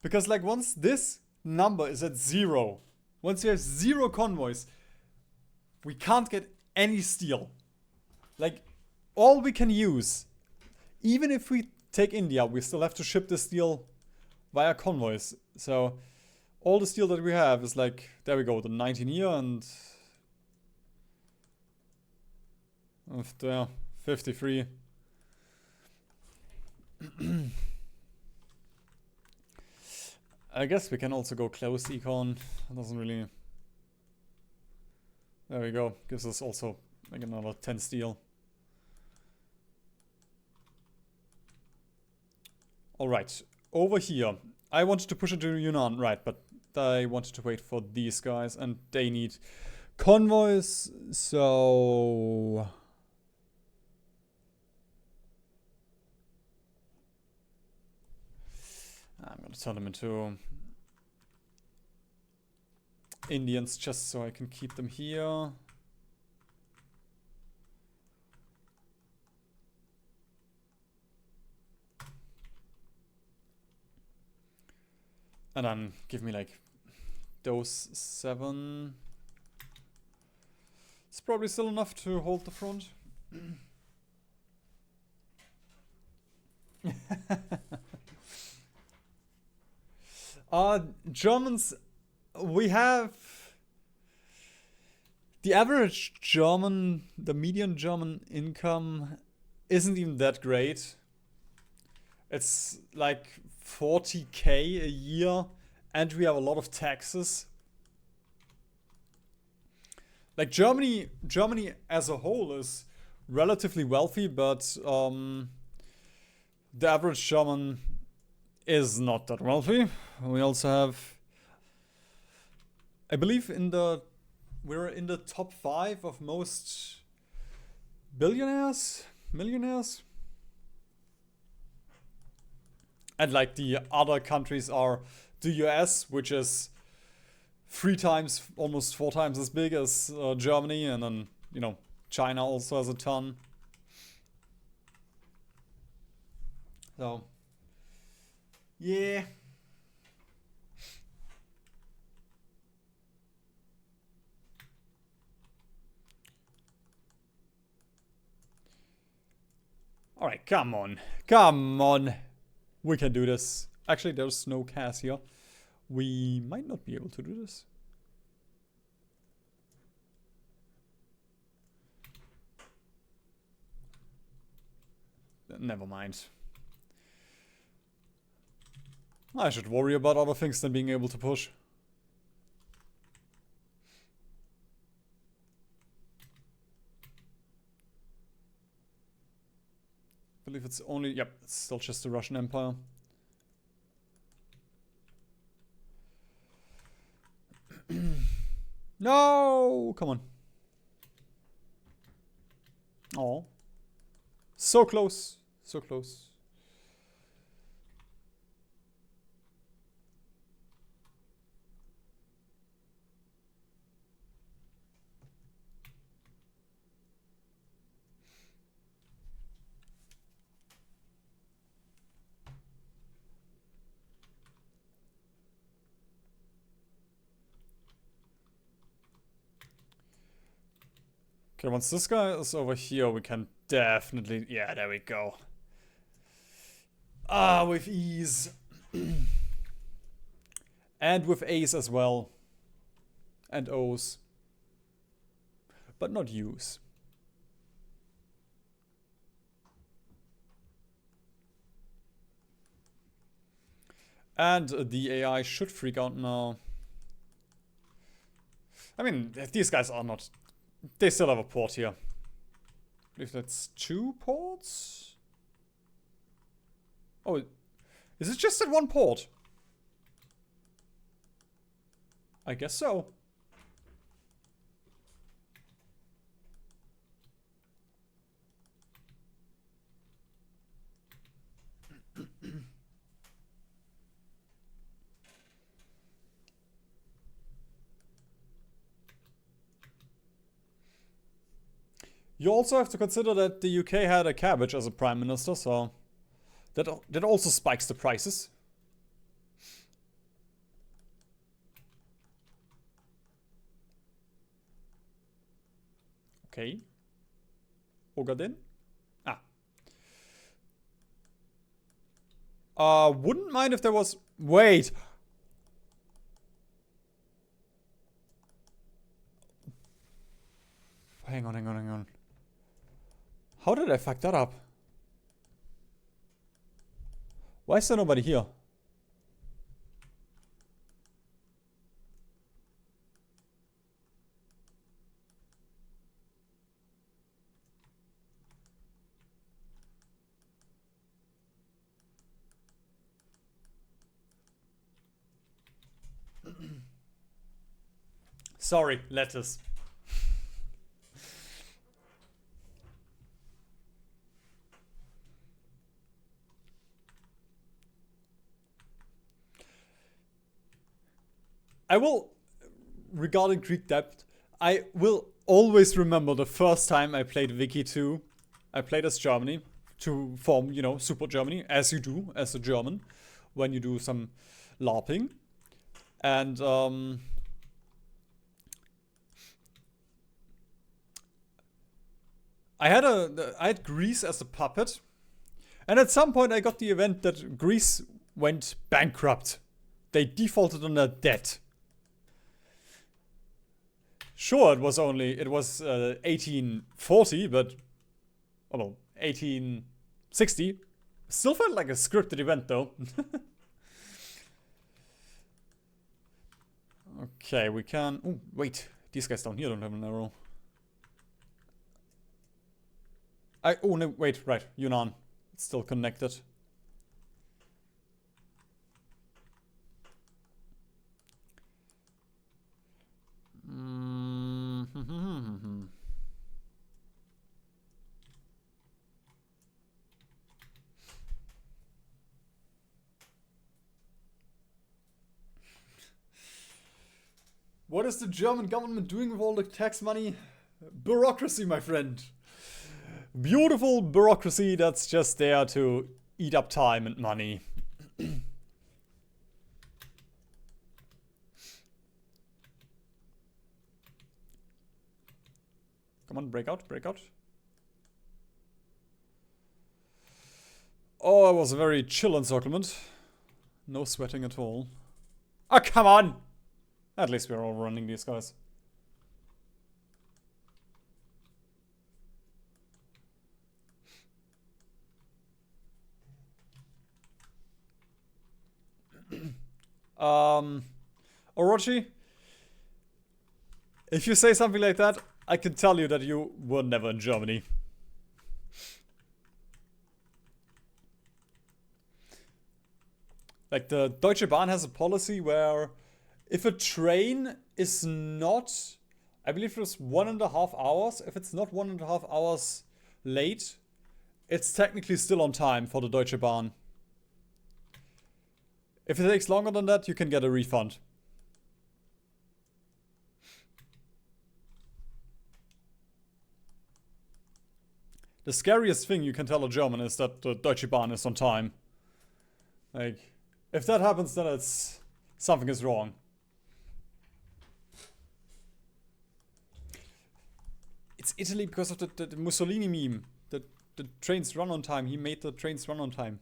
Because like once this number is at 0, once you have 0 convoys, we can't get any steel. Like all we can use, even if we take India, we still have to ship the steel via convoys. So all the steel that we have is like, there we go, the 19 here and there, 53. I guess we can also go close econ. It doesn't really... There we go. Gives us also like another 10 steel. Alright, over here. I wanted to push into Yunnan, right, but I wanted to wait for these guys and they need convoys, so... I'm gonna turn them into Indians just so I can keep them here. And then give me like those 7. It's probably still enough to hold the front. Germans, we have the average German, the median German income isn't even that great. It's like 40k a year and we have a lot of taxes. Like Germany as a whole is relatively wealthy, but the average German is not that wealthy. We also have, I believe, we're in the top 5 of most billionaires, millionaires. And like the other countries are the US, which is 3 times, almost 4 times as big as Germany, and then, you know, China also has a ton. So, yeah. Alright, come on. Come on. We can do this. Actually, there's no CAS here. We might not be able to do this. Never mind. I should worry about other things than being able to push. I believe it's only... Yep, it's still just the Russian Empire. No! Come on. Oh. So close. So close. Okay, once this guy is over here, we can definitely... Yeah, there we go. Ah, with ease. And with A's as well. And O's. But not U's. And the AI should freak out now. I mean, these guys are not... They still have a port here. I believe that's 2 ports? Oh, is it just at 1 port? I guess so. You also have to consider that the UK had a cabbage as a prime minister, so that also spikes the prices. Okay. Ogaden? Ah. Wouldn't mind if there was... Wait! Hang on, hang on, hang on. How did I fuck that up? Why is there nobody here? Sorry, lettuce. I will, regarding Greek debt, I will always remember the first time I played Wiki 2. I played as Germany to form, you know, Super Germany, as you do as a German when you do some LARPing. And I had Greece as a puppet, and at some point I got the event that Greece went bankrupt. They defaulted on their debt. Sure, it was 1840, but well, 1860. Still felt like a scripted event though. Okay, we can... Oh, wait. These guys down here don't have an arrow. Oh no, wait, right, Yunnan. It's still connected. What is the German government doing with all the tax money? Bureaucracy, my friend. Beautiful bureaucracy that's just there to eat up time and money. Come on, break out, break out. Oh, it was a very chill encirclement. No sweating at all. Oh, come on! At least we're all running these guys. Orochi, if you say something like that, I can tell you that you were never in Germany. Like, the Deutsche Bahn has a policy where if a train is not, I believe it was 1.5 hours, if it's not 1.5 hours late, it's technically still on time for the Deutsche Bahn. If it takes longer than that, you can get a refund. The scariest thing you can tell a German is that the Deutsche Bahn is on time. Like, if that happens, then it's something is wrong. It's Italy because of the Mussolini meme. The trains run on time. He made the trains run on time.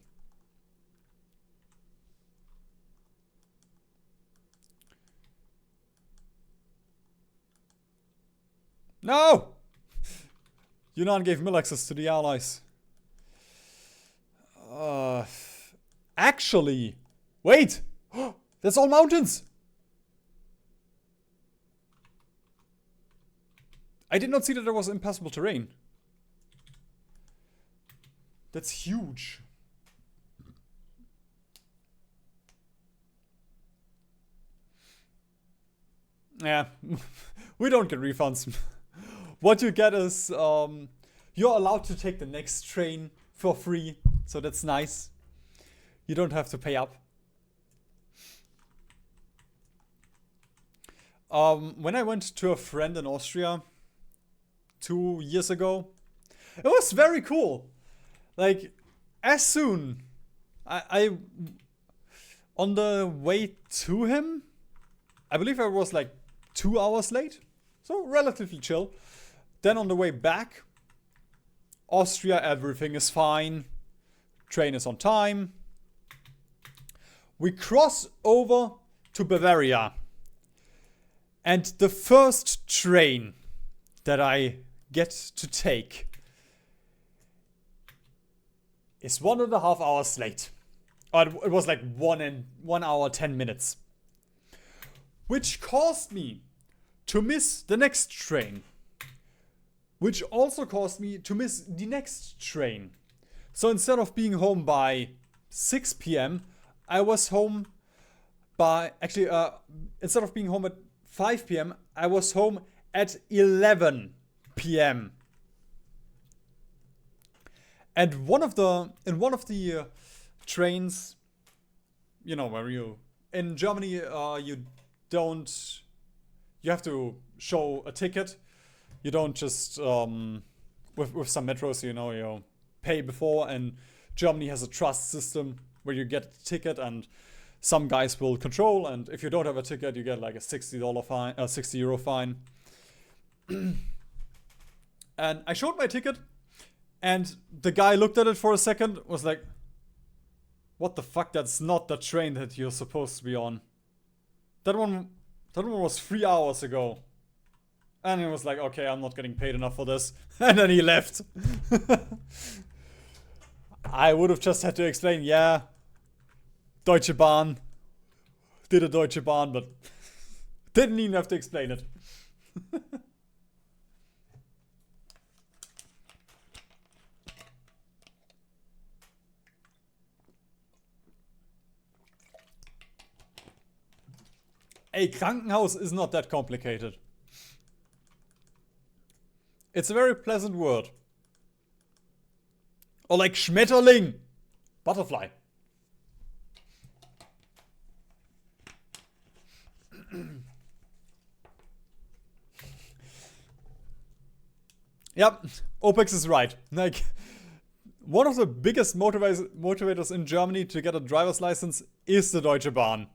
No! Yunnan gave mill access to the Allies. Actually, wait! That's all mountains! I did not see that there was impassable terrain. That's huge. Yeah, we don't get refunds. What you get is, you're allowed to take the next train for free, so that's nice. You don't have to pay up. When I went to a friend in Austria 2 years ago, it was very cool. Like, as soon I on the way to him, I believe I was like 2 hours late, so relatively chill. Then on the way back, Austria, everything is fine. Train is on time. We cross over to Bavaria. And the first train that I get to take is 1.5 hours late. It was like 1 hour 10 minutes. Which caused me to miss the next train. Which also caused me to miss the next train. So instead of being home by 6 p.m., I was home by, actually, instead of being home at 5 p.m., I was home at 11 p.m. And in one of the trains, you know, where in Germany, you have to show a ticket. You don't just, with some metros, you pay before, and Germany has a trust system where you get a ticket and some guys will control, and if you don't have a ticket, you get like a $60 fine, €60 fine. And I showed my ticket, and the guy looked at it for a second, was like, what the fuck, that's not the train that you're supposed to be on. That one was 3 hours ago. And he was like, okay, I'm not getting paid enough for this. And then he left. I would have just had to explain, yeah, Deutsche Bahn. Did a Deutsche Bahn, but didn't even have to explain it. A Krankenhaus is not that complicated. It's a very pleasant word. Or like Schmetterling. Butterfly. Yep, OPEX is right. Like, one of the biggest motivators in Germany to get a driver's license is the Deutsche Bahn.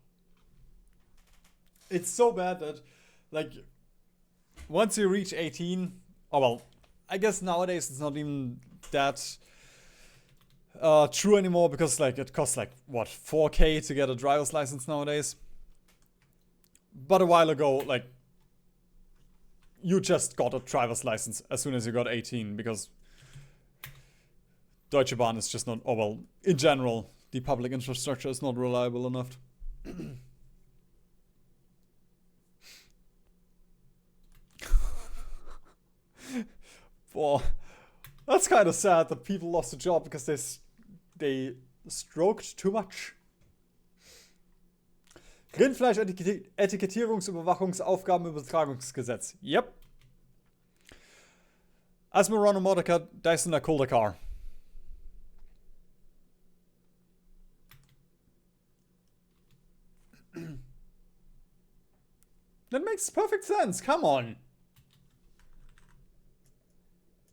It's so bad that, like, once you reach 18, oh well, I guess nowadays it's not even that true anymore because, like, it costs, like, what, 4K to get a driver's license nowadays? But a while ago, like, you just got a driver's license as soon as you got 18 because Deutsche Bahn is just not, oh well, in general, the public infrastructure is not reliable enough. Well, that's kind of sad that people lost a job because they stroked too much. Rindfleisch-Etikettierungsüberwachungsaufgabenübertragungsgesetz. Yep. Asmorano Mordecai Dyson Koldacar. That makes perfect sense. Come on.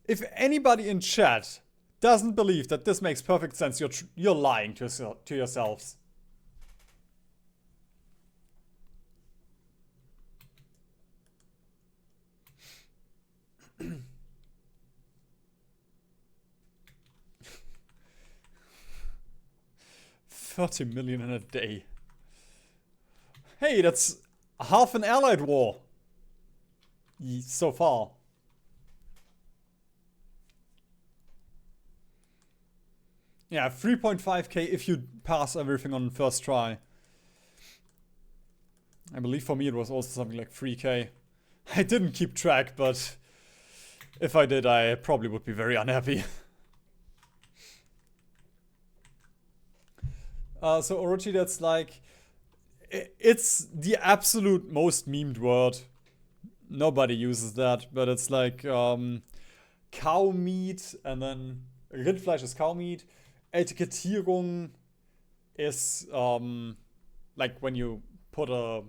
If anybody in chat doesn't believe that this makes perfect sense, you're lying to yourselves. $30 million in a day. Hey, that's half an allied war. So far. Yeah, 3.5k if you pass everything on first try. I believe for me it was also something like 3k. I didn't keep track, but if I did, I probably would be very unhappy. So Orochi, that's like, it's the absolute most memed word. Nobody uses that, but it's like cow meat, and then Rindfleisch is cow meat. Etikettierung is like when you put a,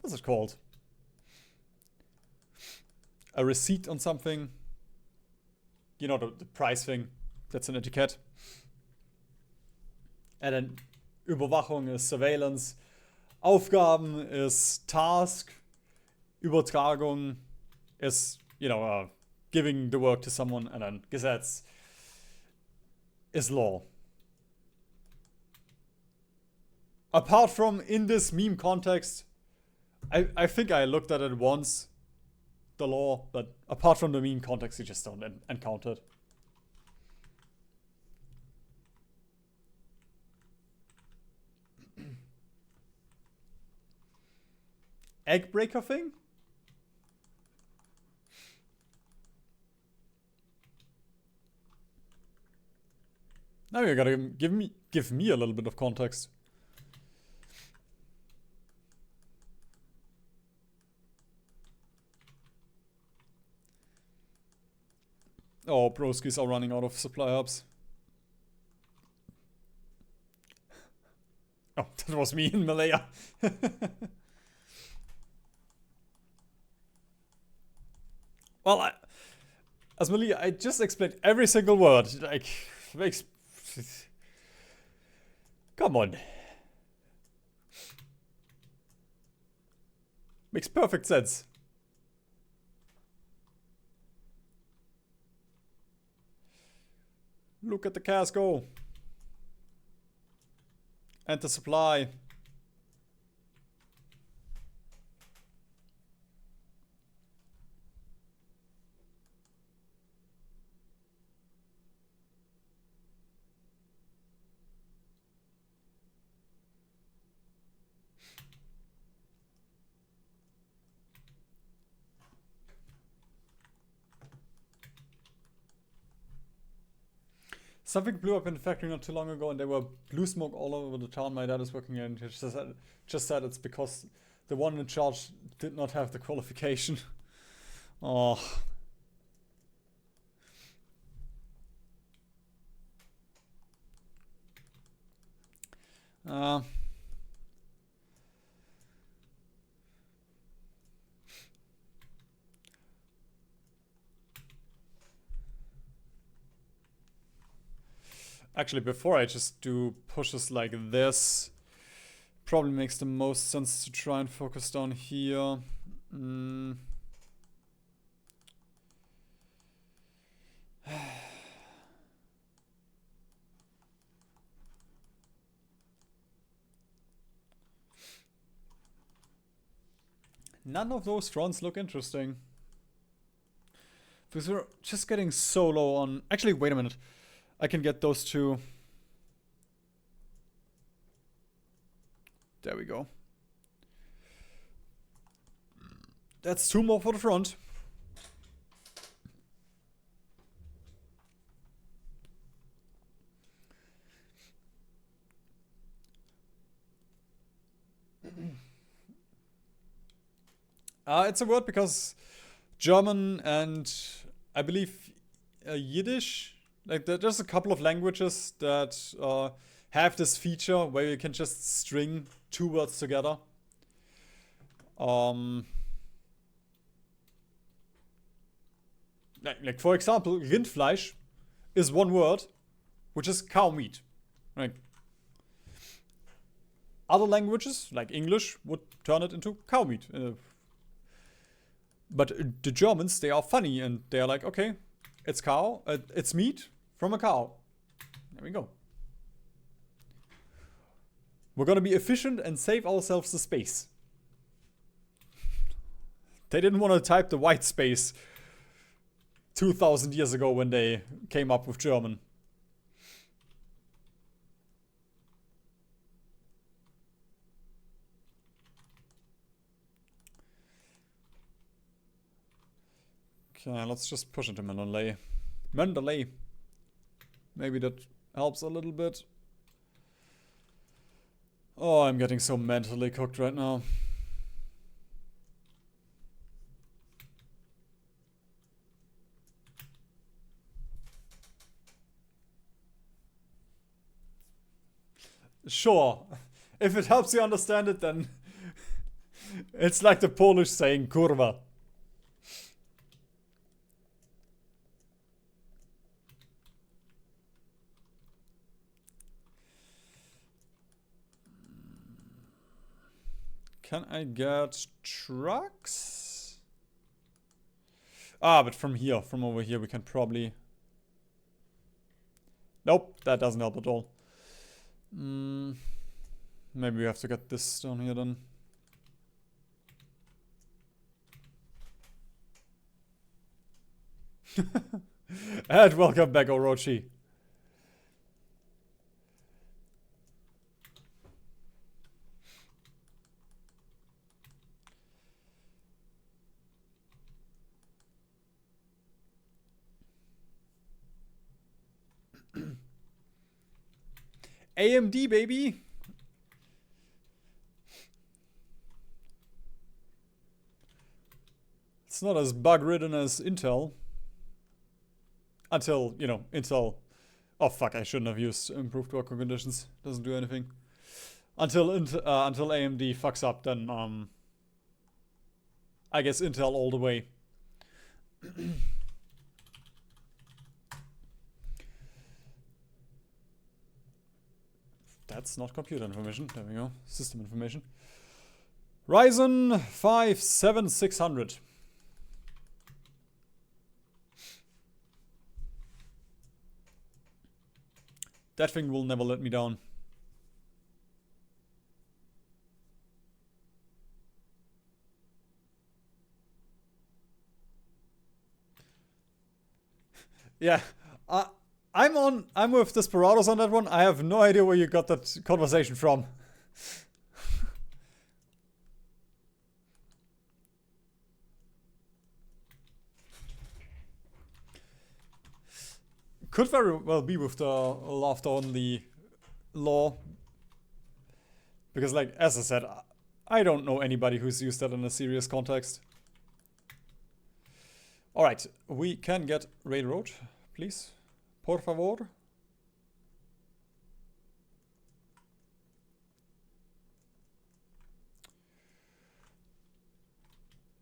what's it called? A receipt on something. You know, the price thing. That's an etiquette. And then Überwachung is surveillance. Aufgaben is task. Übertragung is, you know, giving the work to someone. And then Gesetz is law. Apart from in this meme context, I think I looked at it once, the law, but apart from the meme context, you just don't encounter it. Egg breaker thing? Now you gotta give me a little bit of context. Oh, broskies are running out of supply hubs. Oh, that was me in Malaya. Well, as Malaya, I just explained every single word. Like, makes... Come on. Makes perfect sense. Look at the cars go. And the supply. Something blew up in the factory not too long ago, and there were blue smoke all over the town my dad is working in. He just said it's because the one in charge did not have the qualification. Oh. Actually, before I just do pushes like this, probably makes the most sense to try and focus down here. None of those fronts look interesting. Because we're just getting so low on... Actually, wait a minute. I can get those two. There we go. That's 2 more for the front. It's a word because German and I believe Yiddish, like there's a couple of languages that have this feature where you can just string 2 words together. Like for example, Rindfleisch is 1 word, which is cow meat. Right? Other languages, like English, would turn it into cow meat. But the Germans, they are funny and they're like, okay, it's cow, it's meat from a cow. There we go. We're gonna be efficient and save ourselves the space. They didn't want to type the white space 2000 years ago when they came up with German. Okay, let's just push into Mandalay. Mandalay. Maybe that helps a little bit. Oh, I'm getting so mentally cooked right now. Sure. If it helps you understand it, then it's like the Polish saying kurwa. Can I get trucks? Ah, but from here, from over here, we can probably... Nope, that doesn't help at all. Maybe we have to get this down here then. And welcome back, Orochi. AMD, baby! It's not as bug-ridden as Intel. Until, you know, Intel... Oh, fuck, I shouldn't have used improved working conditions. Doesn't do anything. Until AMD fucks up, then, I guess Intel all the way. That's not computer information. There we go. System information. Ryzen 5 7600. That thing will never let me down. Yeah. I'm with Desperados on that one. I have no idea where you got that conversation from. Could very well be with the laughter on the law. Because, like, as I said, I don't know anybody who's used that in a serious context. Alright, we can get railroad, please. Por favor.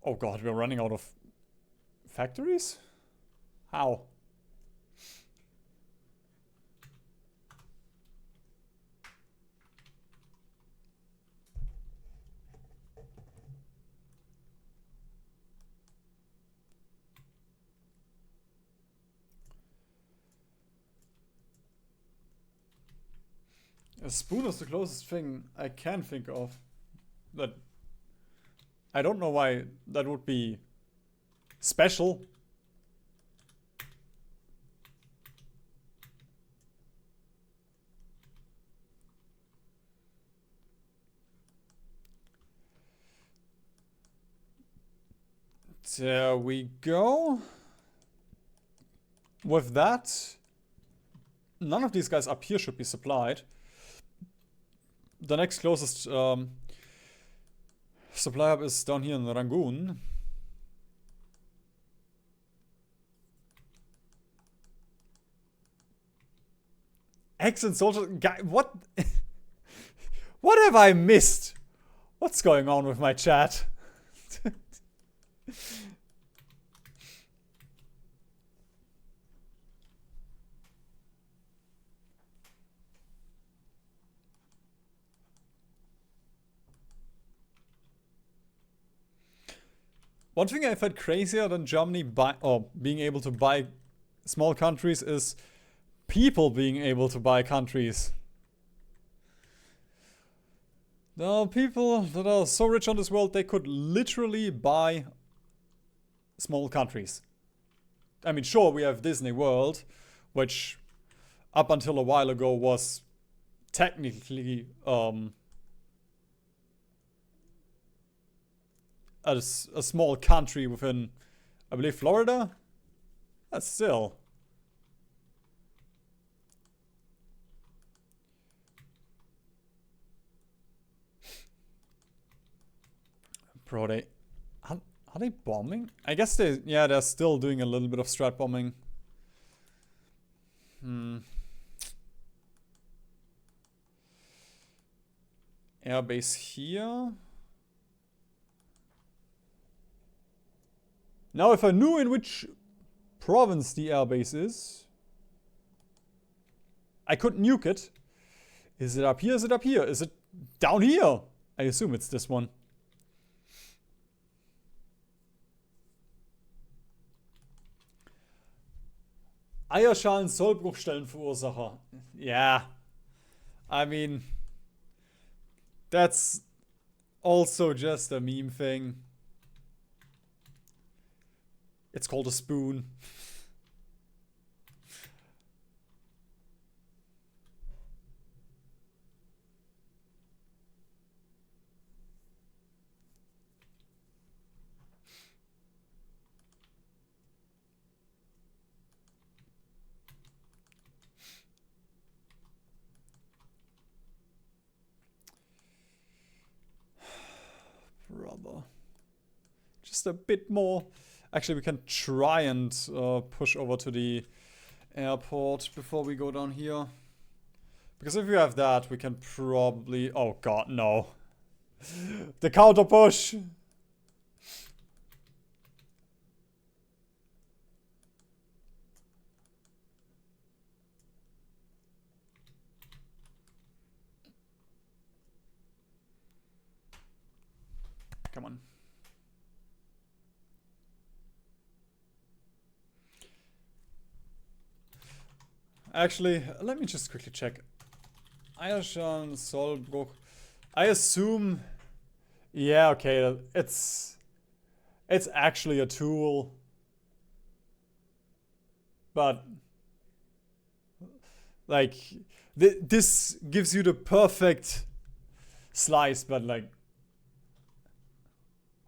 Oh god, we're running out of factories? How? A spoon is the closest thing I can think of. That I don't know why that would be special. There we go. With that, none of these guys up here should be supplied. The next closest supply hub is down here in Rangoon. Excellent soldier guy, what? What have I missed? What's going on with my chat? One thing I find crazier than Germany being able to buy small countries is people being able to buy countries. There are people that are so rich on this world they could literally buy small countries. I mean, sure, we have Disney World, which up until a while ago was technically a small country within, I believe, Florida? That's still. Bro, are they bombing? I guess they're still doing a little bit of strat bombing. Airbase here. Now, if I knew in which province the airbase is, I could nuke it. Is it up here? Is it up here? Is it down here? I assume it's this one. Eierschalen Sollbruchstellenverursacher. Yeah. I mean, that's also just a meme thing. It's called a spoon. Brother. Just a bit more. Actually, we can try and push over to the airport before we go down here. Because if we have that, we can probably... Oh god, no. The counter push! Come on. Actually, let me just quickly check. Eierschalen Sollbruch. I assume... Yeah, okay, it's actually a tool. But... Like, this gives you the perfect slice, but like...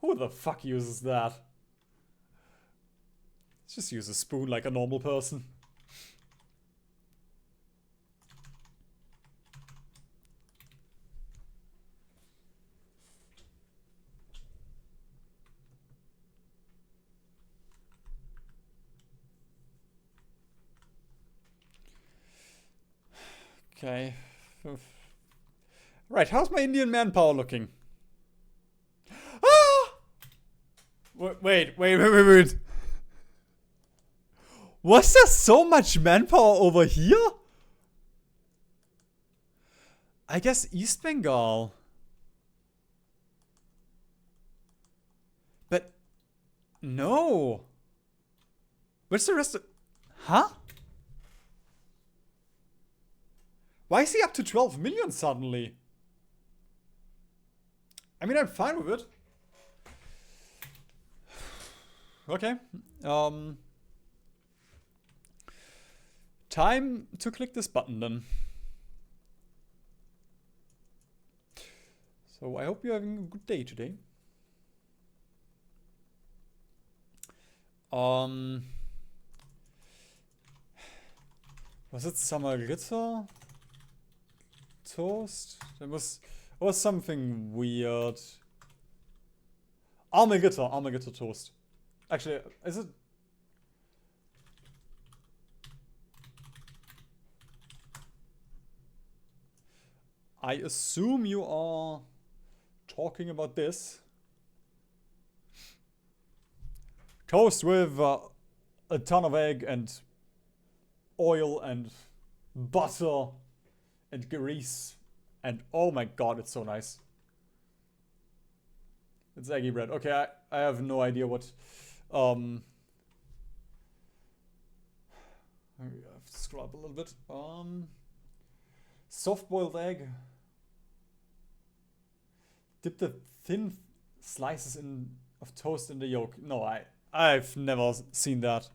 Who the fuck uses that? Let's just use a spoon like a normal person. Okay. Right, how's my Indian manpower looking? Ah! Wait. Was there so much manpower over here? I guess East Bengal. But no. Where's the rest of... Huh? Why is he up to 12 million suddenly? I mean, I'm fine with it. Okay. Time to click this button then. So I hope you're having a good day today. Was it Samarita? Toast? There was something weird. Almagitter toast. Actually, is it? I assume you are talking about this. Toast with a ton of egg and oil and butter and grease. And oh my god, it's so nice. It's eggy bread. Okay, I have no idea what... I have to scroll up a little bit. Soft-boiled egg. Dip the thin slices of toast in the yolk. No, I've never seen that.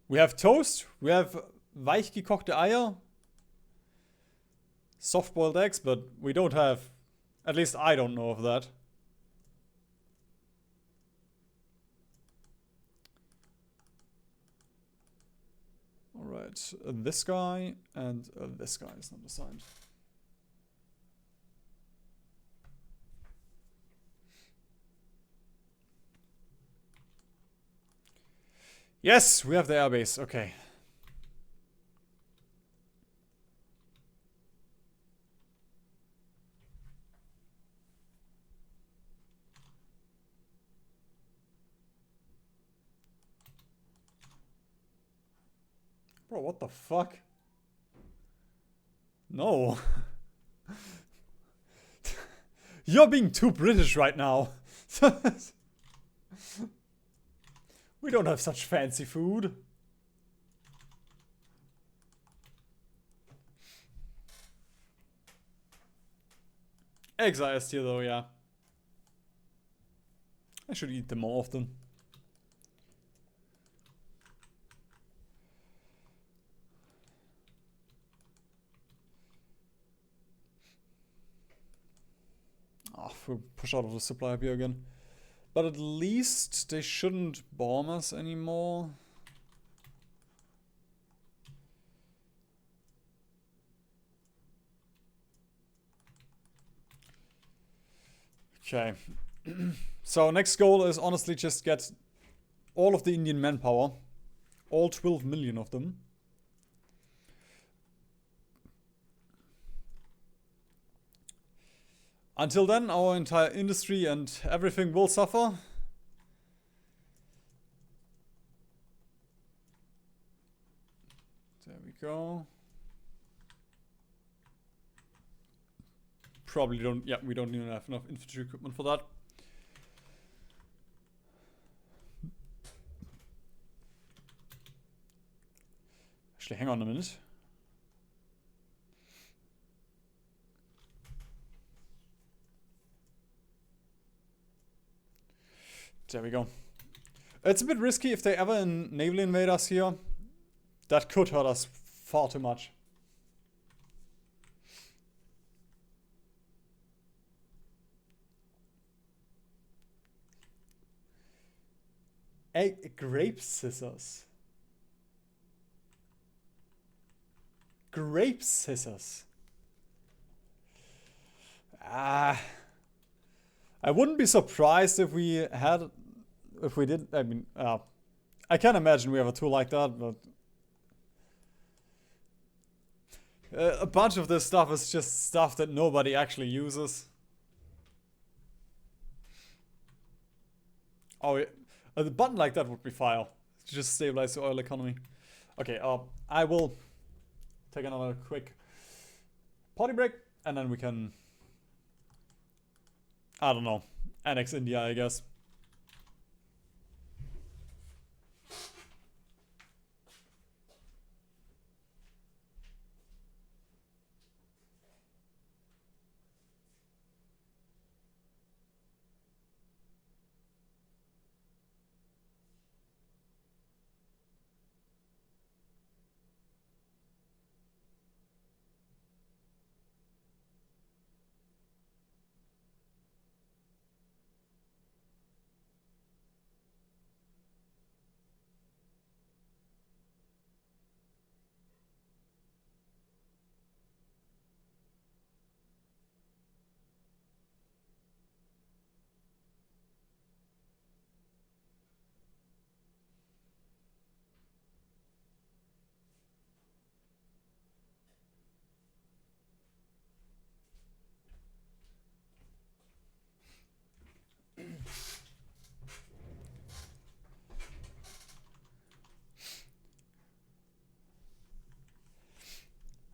We have toast. We have weich gekochte Eier. Soft-boiled eggs, but we don't have... At least I don't know of that. Alright, this guy and this guy is not assigned. Yes, we have the airbase, okay. Bro, what the fuck? No. You're being too British right now. We don't have such fancy food. Eggs are S tier though, yeah. I should eat them more often. Oh, we'll push out of the supply here again. But at least they shouldn't bomb us anymore. Okay. So next goal is honestly just get all of the Indian manpower. All 12 million of them. Until then, our entire industry and everything will suffer. There we go. Probably don't, yeah, we don't even have enough infantry equipment for that. Actually, hang on a minute. There we go. It's a bit risky if they ever naval invade us here. That could hurt us far too much. Grape scissors. Grape scissors. I wouldn't be surprised if we had if we did. I mean, I can't imagine we have a tool like that, but a bunch of this stuff is just stuff that nobody actually uses. Oh, yeah. A button like that would be fire. Just stabilize the oil economy. Okay, I will take another quick potty break, and then we can, I don't know, annex India, I guess.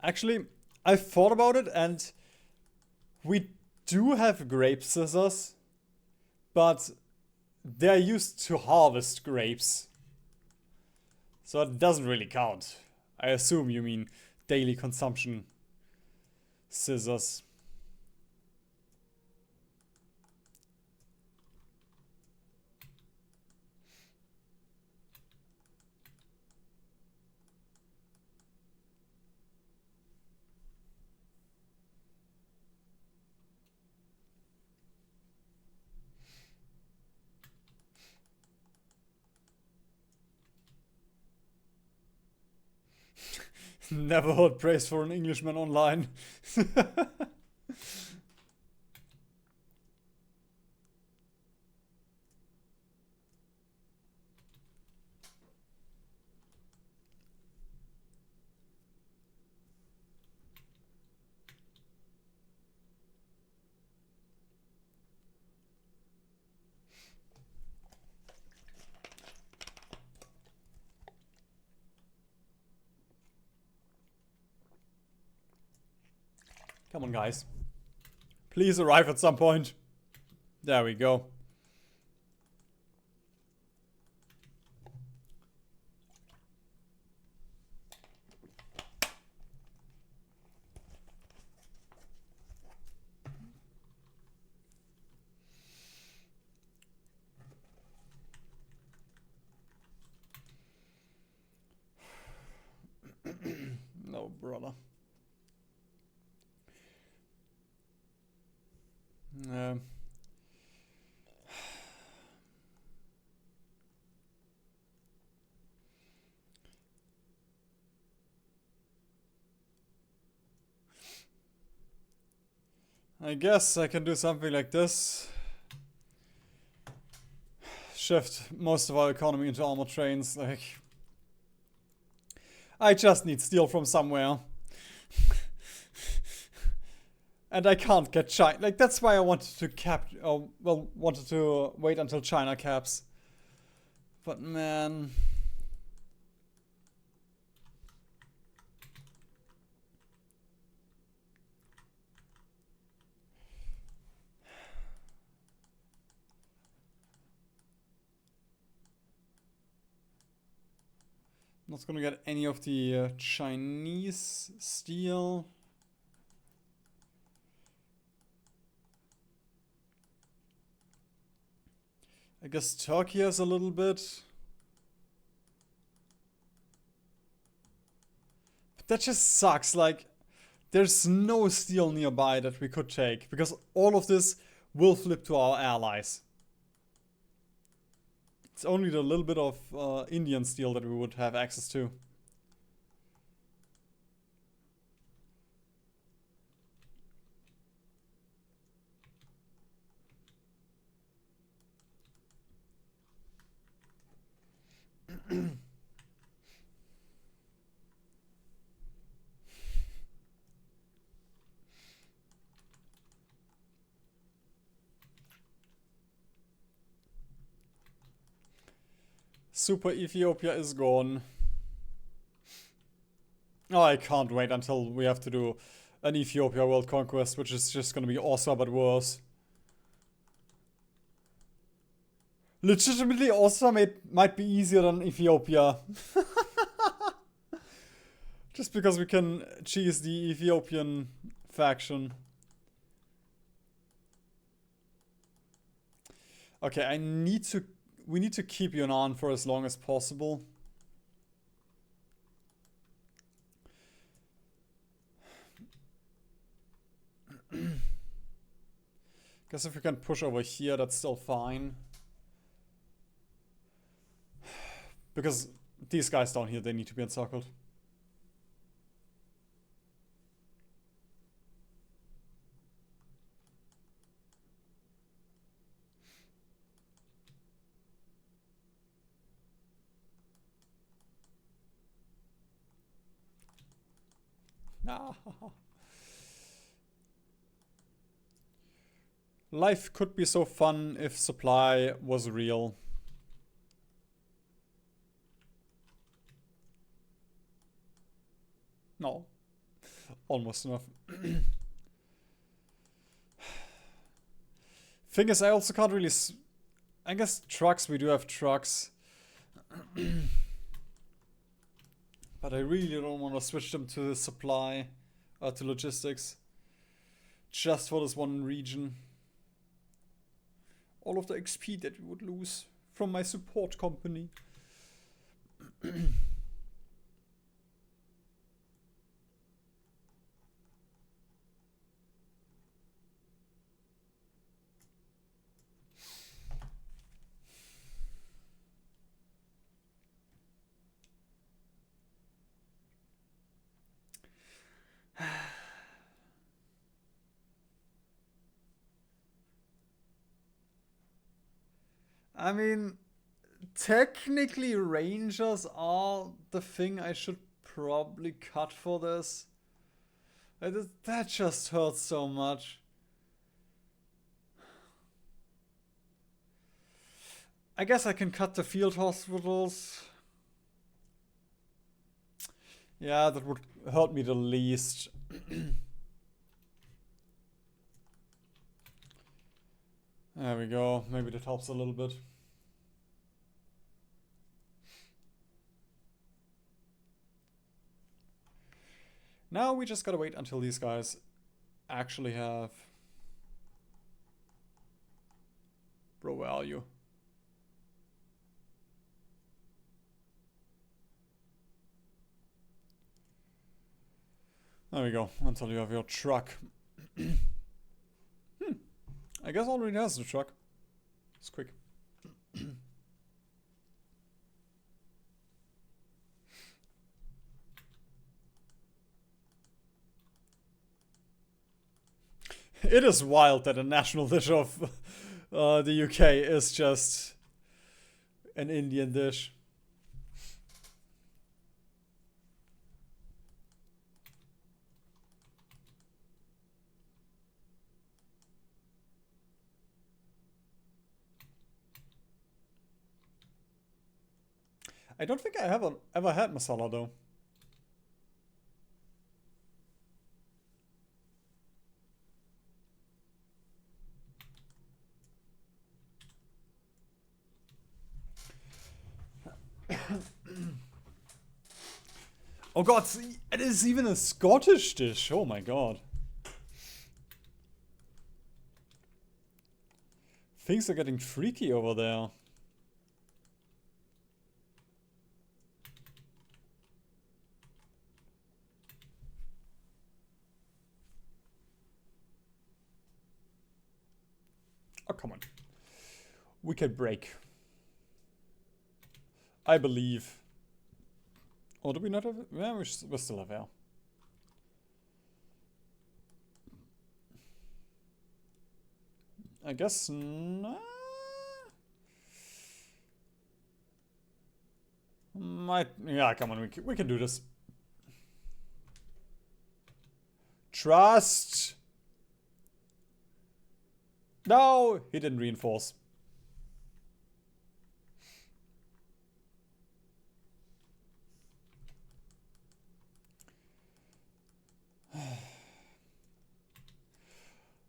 Actually, I thought about it, and we do have grape scissors, but they're used to harvest grapes. So it doesn't really count. I assume you mean daily consumption scissors. Never heard praise for an Englishman online. Come on, guys. Please arrive at some point. There we go. No, brother. I guess I can do something like this. Shift most of our economy into armored trains, like... I just need steel from somewhere. And I can't get China. Like, that's why I wanted to wanted to wait until China caps. But man... Not gonna get any of the Chinese steel. I guess Turkey has a little bit. But that just sucks. Like, there's no steel nearby that we could take, because all of this will flip to our allies. It's only the little bit of Indian steel that we would have access to. Super Ethiopia is gone. Oh, I can't wait until we have to do an Ethiopia World Conquest, which is just gonna be awesome but worse. Legitimately awesome, it might be easier than Ethiopia. Just because we can cheese the Ethiopian faction. Okay, we need to keep Yunnan for as long as possible. Guess if we can push over here, that's still fine. Because these guys down here, they need to be encircled. Life could be so fun if supply was real. No. Almost enough. Thing is, I also can't really... I guess trucks, we do have trucks. But I really don't want to switch them to the supply, to logistics. Just for this one region. All of the XP that we would lose from my support company. I mean, technically Rangers are the thing I should probably cut for this. That just hurts so much. I guess I can cut the field hospitals. Yeah, that would hurt me the least. There we go. Maybe that helps a little bit. Now we just gotta wait until these guys actually have... Bro, where are you? There we go, until you have your truck. I guess already has the truck. It's quick. It is wild that a national dish of the UK is just an Indian dish. I don't think I have ever had masala though. Oh god, it is even a Scottish dish. Oh my god. Things are getting freaky over there. Oh, come on. We can break. I believe. Or do we not have it? Yeah, we still have air. I guess nah. Yeah, come on, we can do this. Trust. No, he didn't reinforce.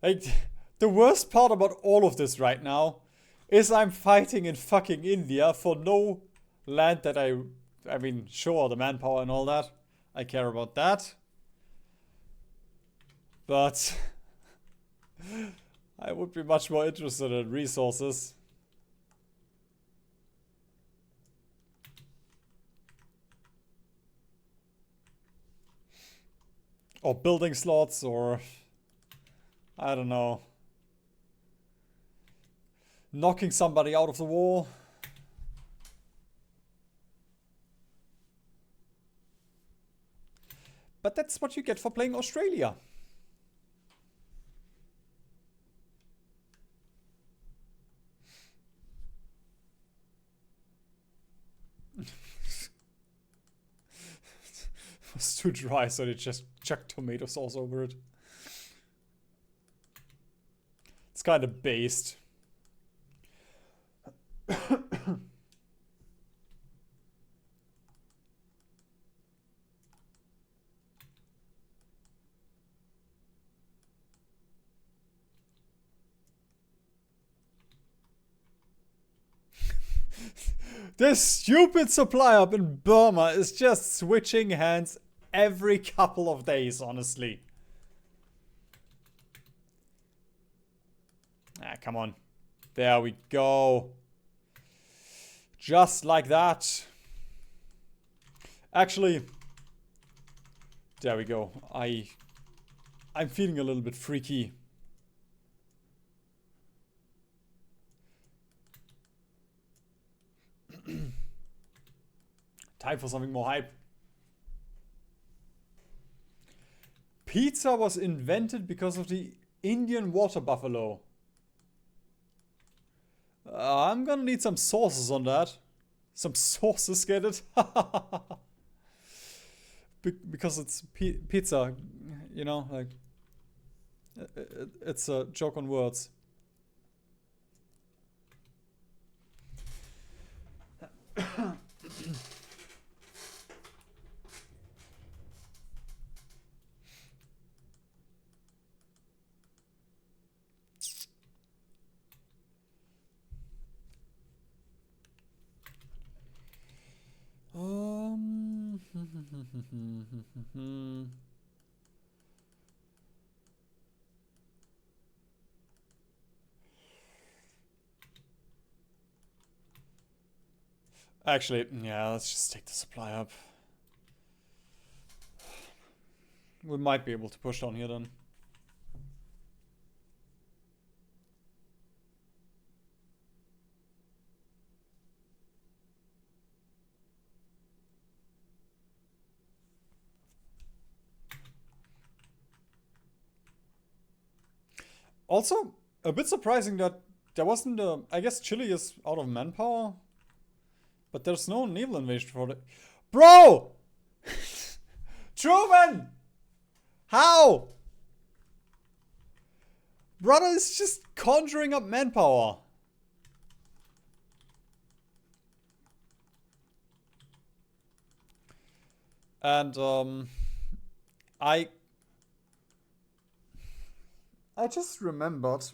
Like, the worst part about all of this right now is I'm fighting in fucking India for no land that I mean, sure, the manpower and all that. I care about that. But I would be much more interested in resources. Or building slots, or I don't know. Knocking somebody out of the war. But that's what you get for playing Australia. It was too dry, so they just chucked tomato sauce over it. It's kind of based. This stupid supply hub in Burma is just switching hands every couple of days, honestly. Ah, come on. There we go. Just like that. Actually, there we go. I'm feeling a little bit freaky. Time for something more hype. Pizza was invented because of the Indian water buffalo. I'm gonna need some sources on that. Some sources, get it? Because it's pizza, you know, like it's a joke on words. Actually, yeah, let's just take the supply up. We might be able to push down here then. Also, a bit surprising that there wasn't a... I guess Chile is out of manpower. But there's no naval invasion for it. Bro! Truman! How? Brother is just conjuring up manpower. And, I just remembered.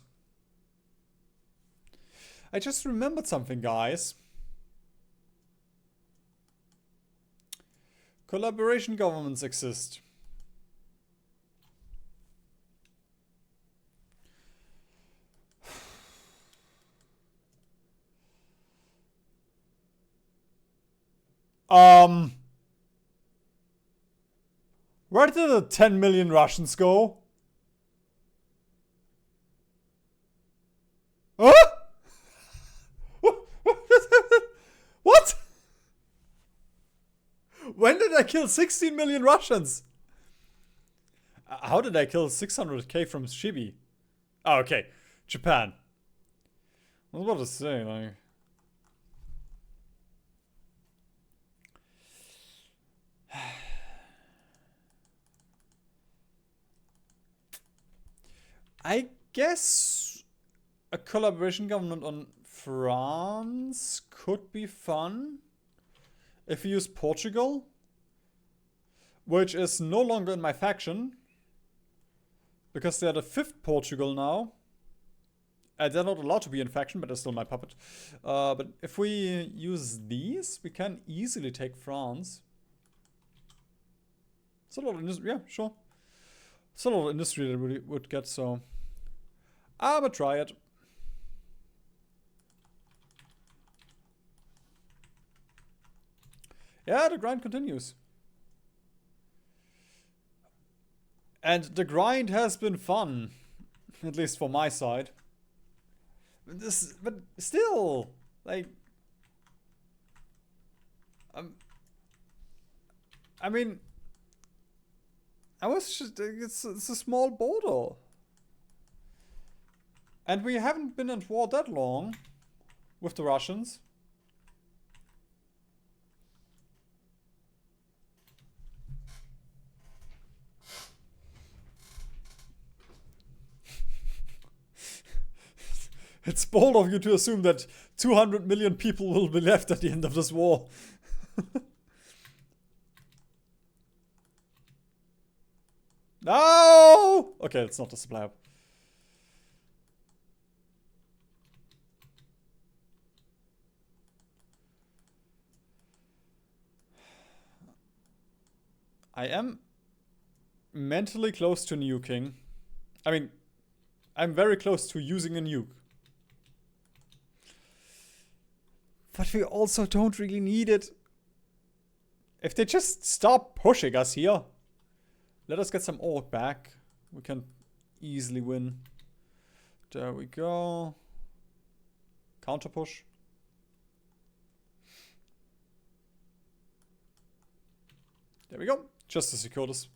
I just remembered something, guys. Collaboration governments exist. Where did the 10 million Russians go? Huh? What? When did I kill 16 million Russians? How did I kill 600k from Shibi? Oh, okay. Japan. I was about to say, like... I guess a collaboration government on France could be fun. If we use Portugal, which is no longer in my faction, because they're the 5th Portugal now. They're not allowed to be in faction, but they're still my puppet. But if we use these, we can easily take France. It's a lot of industry. Yeah, sure. It's a lot of industry that we would get, so I'm gonna try it. Yeah, the grind continues. And the grind has been fun. At least for my side. But still, like, I mean, I was just, it's a small border. And we haven't been at war that long with the Russians. It's bold of you to assume that 200 million people will be left at the end of this war. No! Okay, it's not a supply hub. I am mentally close to nuking. I mean, I'm very close to using a nuke. But we also don't really need it. If they just stop pushing us here, let us get some ore back. We can easily win. There we go. Counter push. There we go. Just to secure this.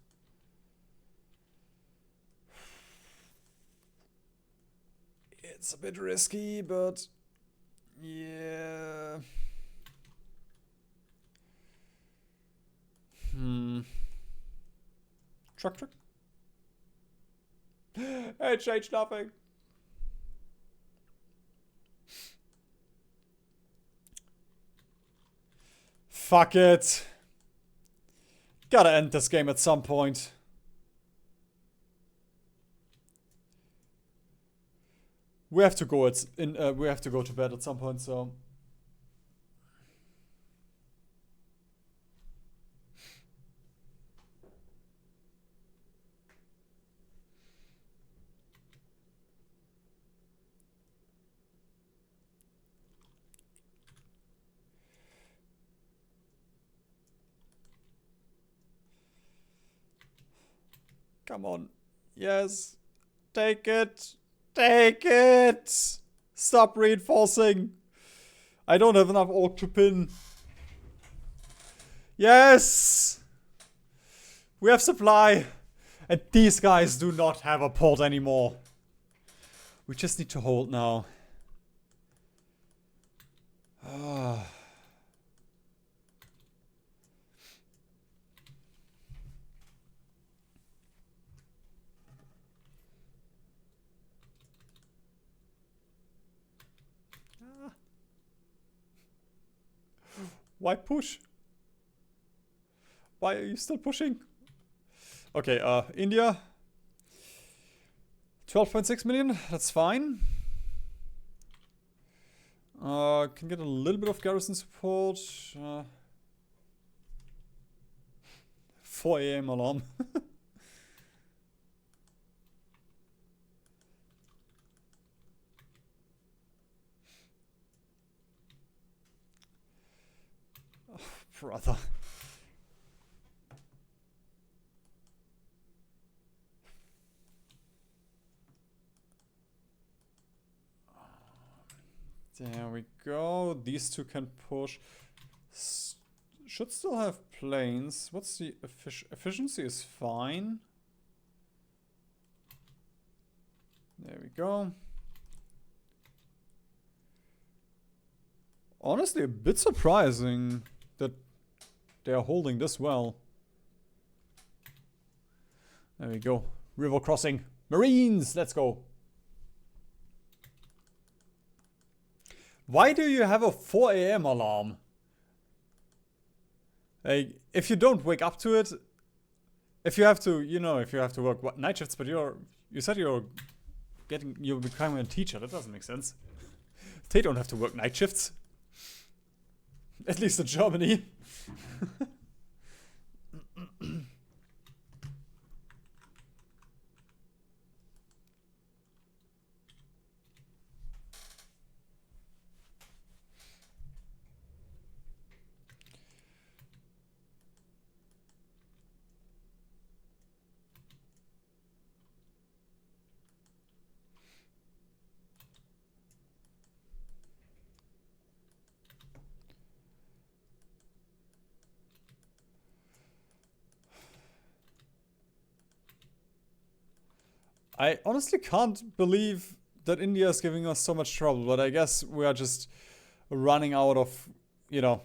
It's a bit risky, but yeah. Truck. It changed nothing. Fuck it. Gotta end this game at some point. We have to go. We have to go to bed at some point. So. Come on. Yes. Take it. Take it! Stop reinforcing. I don't have enough orc to pin. Yes! We have supply. And these guys do not have a port anymore. We just need to hold now. Why push? Why are you still pushing? Okay, India. 12.6 million, that's fine. Can get a little bit of garrison support. 4 AM alarm. Brother. There we go. These two can push. Should still have planes. What's the efficiency is fine. There we go. Honestly, a bit surprising that they are holding this well. There we go. River crossing. Marines, let's go. Why do you have a 4 AM alarm? Like, if you don't wake up to it, if you have to, you know, if you have to work night shifts, but you're You said you're becoming a teacher. That doesn't make sense. They don't have to work night shifts. At least in Germany. I honestly can't believe that India is giving us so much trouble, but I guess we are just running out of, you know,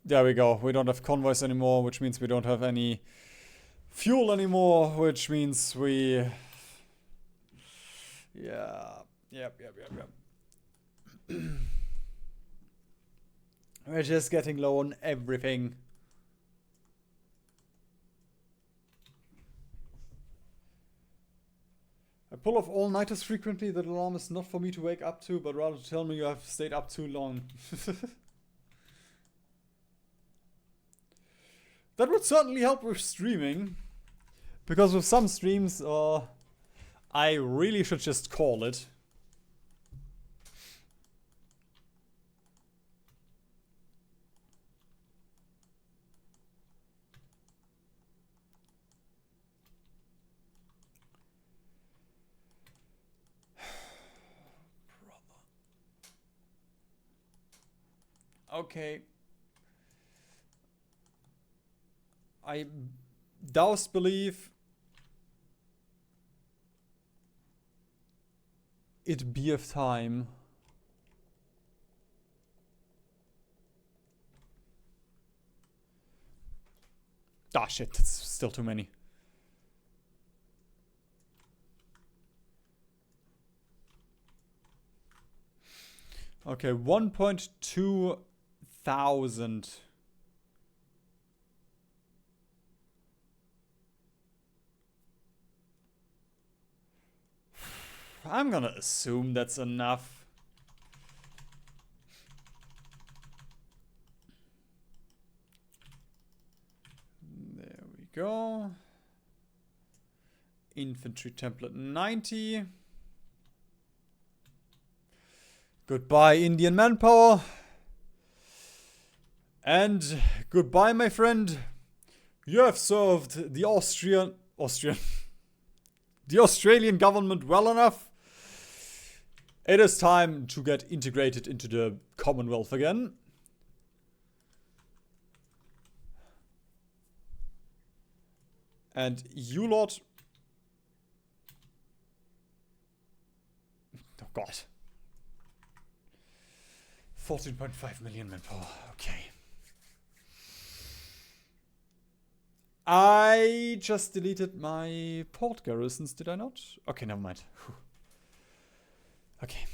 there we go. We don't have convoys anymore, which means we don't have any fuel anymore, which means we... Yeah. Yep. We're just getting low on everything. I pull off all-nighters frequently. That alarm is not for me to wake up to, but rather to tell me you have stayed up too long. That would certainly help with streaming. Because with some streams, I really should just call it. Okay. I douse believe it be of time. Ah shit, that's still too many. Okay, 1.2 thousand. I'm gonna assume that's enough. There we go. Infantry template 90. Goodbye, Indian manpower. And goodbye, my friend. You have served the the Australian government well enough. It is time to get integrated into the Commonwealth again. And you lot... Oh god. 14.5 million manpower. Okay. I just deleted my port garrisons, did I not? Okay, never mind. Whew. Okay.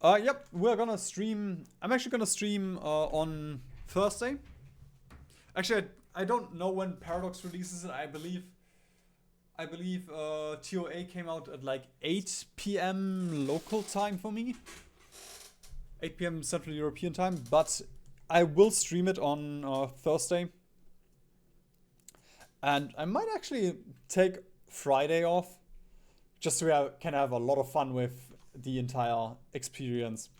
Yep, we're gonna stream. I'm actually gonna stream on Thursday. Actually, I don't know when Paradox releases it. I believe TOA came out at like 8 p.m. local time for me. 8 p.m. Central European time, but I will stream it on Thursday. And I might actually take Friday off, just so I can have a lot of fun with the entire experience.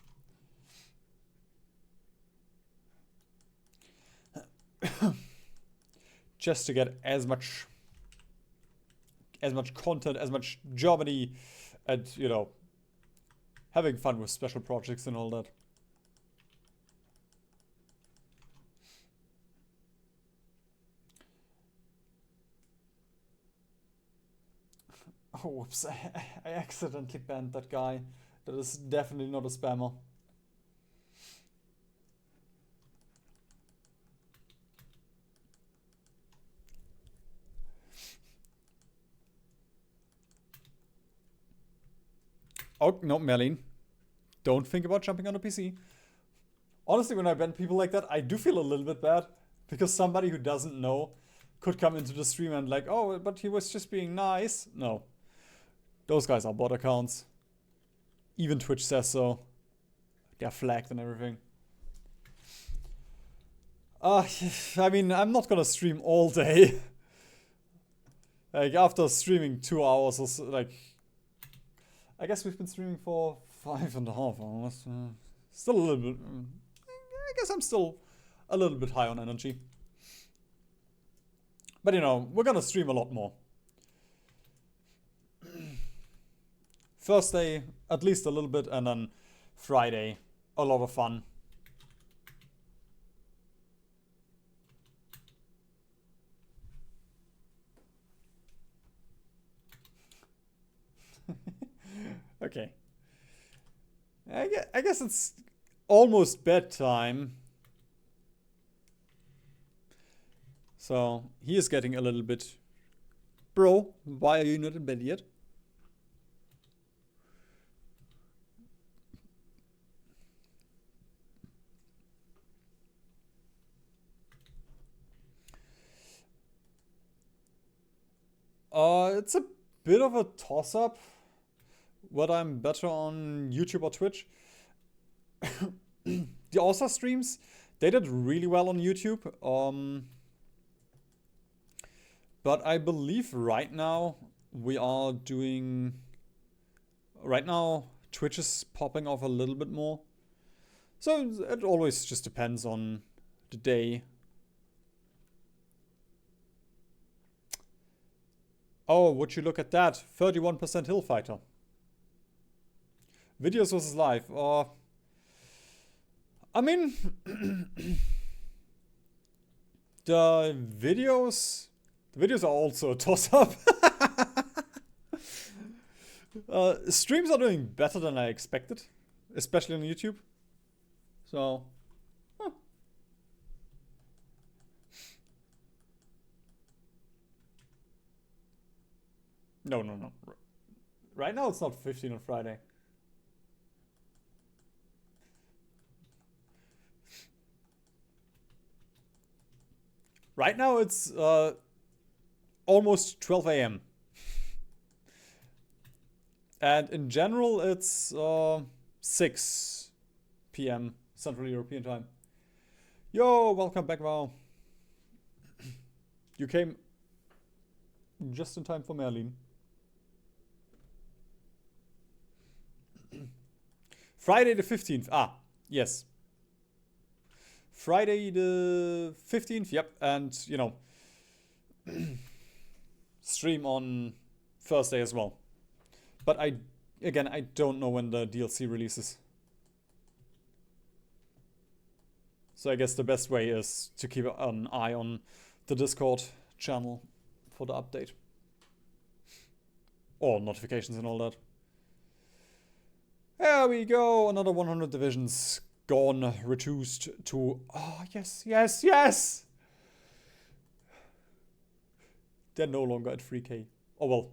Just to get as much content, as much Germany, and, you know, having fun with special projects and all that. Oh, whoops. I accidentally banned that guy. That is definitely not a spammer. Oh, no, Merlin. Don't think about jumping on a PC. Honestly, when I ban people like that, I do feel a little bit bad. Because somebody who doesn't know could come into the stream and like, oh, but he was just being nice. No. Those guys are bot accounts. Even Twitch says so. They're flagged and everything. I mean, I'm not gonna stream all day. Like, after streaming 2 hours or so, like... I guess we've been streaming for 5.5 hours. Still a little bit... I guess I'm still a little bit high on energy. But you know, we're gonna stream a lot more. Thursday, at least a little bit, and then Friday, a lot of fun. Okay. I guess it's almost bedtime. So, he is getting a little bit... Bro, why are you not in bed yet? It's a bit of a toss-up. Whether I'm better on YouTube or Twitch. The All-Star streams, they did really well on YouTube. But I believe right now we are doing... Right now, Twitch is popping off a little bit more. So it always just depends on the day. Oh, would you look at that? 31% Hillfighter. Videos versus live. I mean... The videos are also a toss-up. Streams are doing better than I expected. Especially on YouTube. So... Huh. No. Right now it's not 15 on Friday. Right now it's almost 12 a.m. And in general it's 6 p.m. Central European time. Yo, welcome back, Val. You came just in time for Merlin. Friday the 15th. Ah, yes. Friday the 15th, yep. And, you know, stream on Thursday as well. But I don't know when the DLC releases. So I guess the best way is to keep an eye on the Discord channel for the update. Or notifications and all that. There we go, another 100 divisions gone, reduced to... Oh, yes! They're no longer at 3k. Oh, well,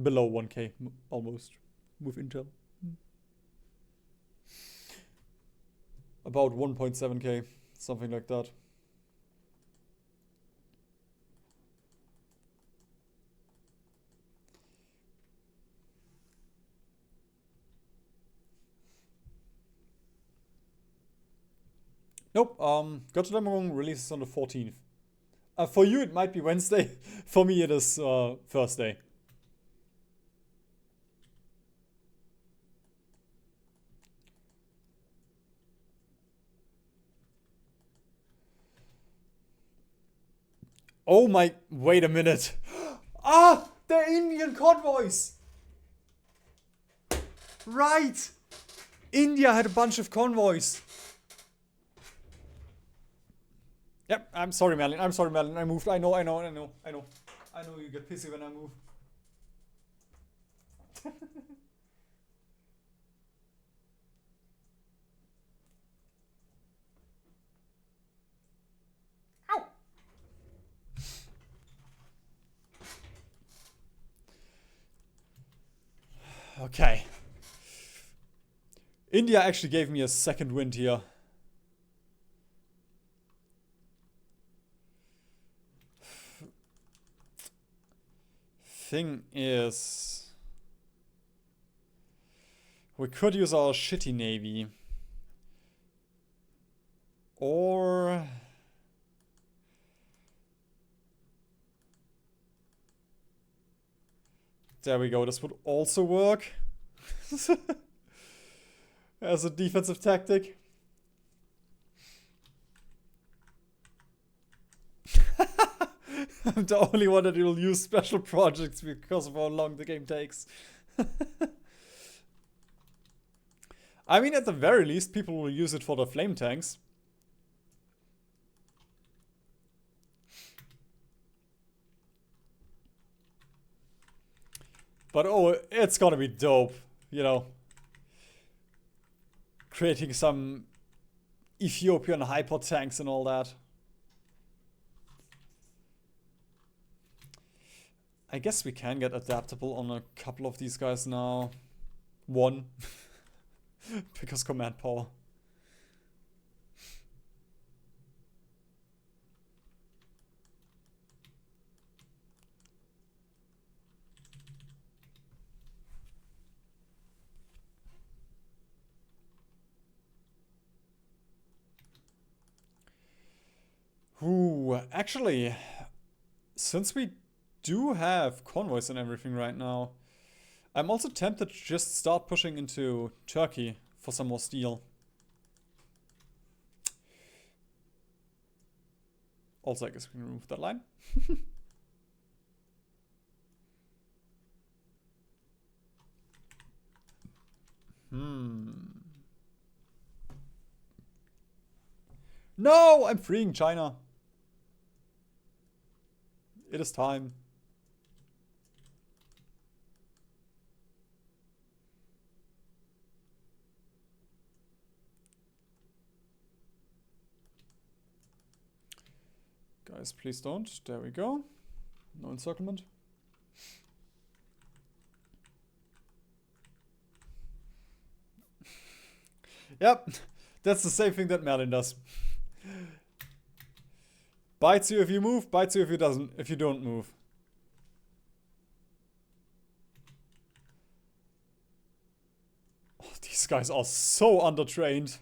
below 1k, almost, with Intel. About 1.7k, something like that. Nope, Götterdämmerung releases on the 14th. For you it might be Wednesday, for me it is Thursday. Oh my, wait a minute. Ah, they're Indian convoys! Right! India had a bunch of convoys. Yep, I'm sorry, Merlin. I moved. I know. I know you get pissy when I move. Ow! Okay. India actually gave me a second wind here. thing is, we could use our shitty navy. Or... there we go, this would also work. As a defensive tactic. I'm the only one that will use special projects because of how long the game takes. I mean, at the very least, people will use it for the flame tanks. But oh, it's gonna be dope, you know. Creating some Ethiopian hyper tanks and all that. I guess we can get adaptable on a couple of these guys now. One. Because command power. Ooh, actually, since we do have convoys and everything right now, I'm also tempted to just start pushing into Turkey for some more steel. Also, I guess we can remove that line. No, I'm freeing China. It is time. Guys, please don't. There we go. No encirclement. Yep, that's the same thing that Merlin does. Bites you if you move, bites you if you don't move. Oh, these guys are so undertrained.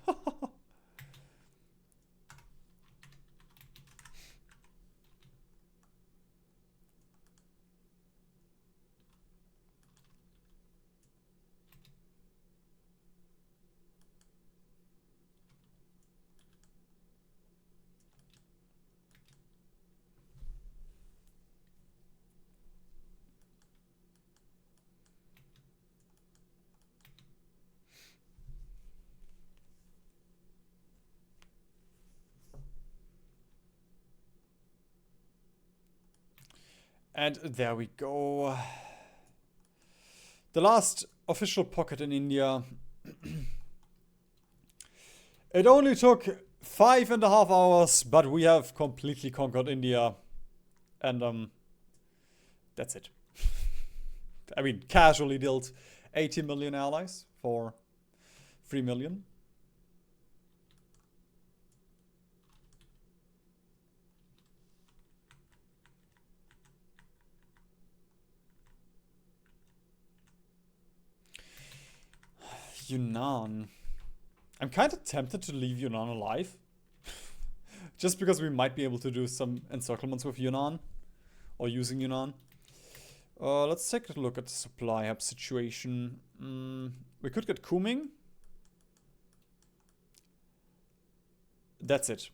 And there we go. The last official pocket in India. It only took 5.5 hours, but we have completely conquered India. And that's it. I mean, casually dealt 80 million allies for 3 million. Yunnan. I'm kind of tempted to leave Yunnan alive. Just because we might be able to do some encirclements with Yunnan. Or using Yunnan. Let's take a look at the supply hub situation. We could get Kuming. That's it.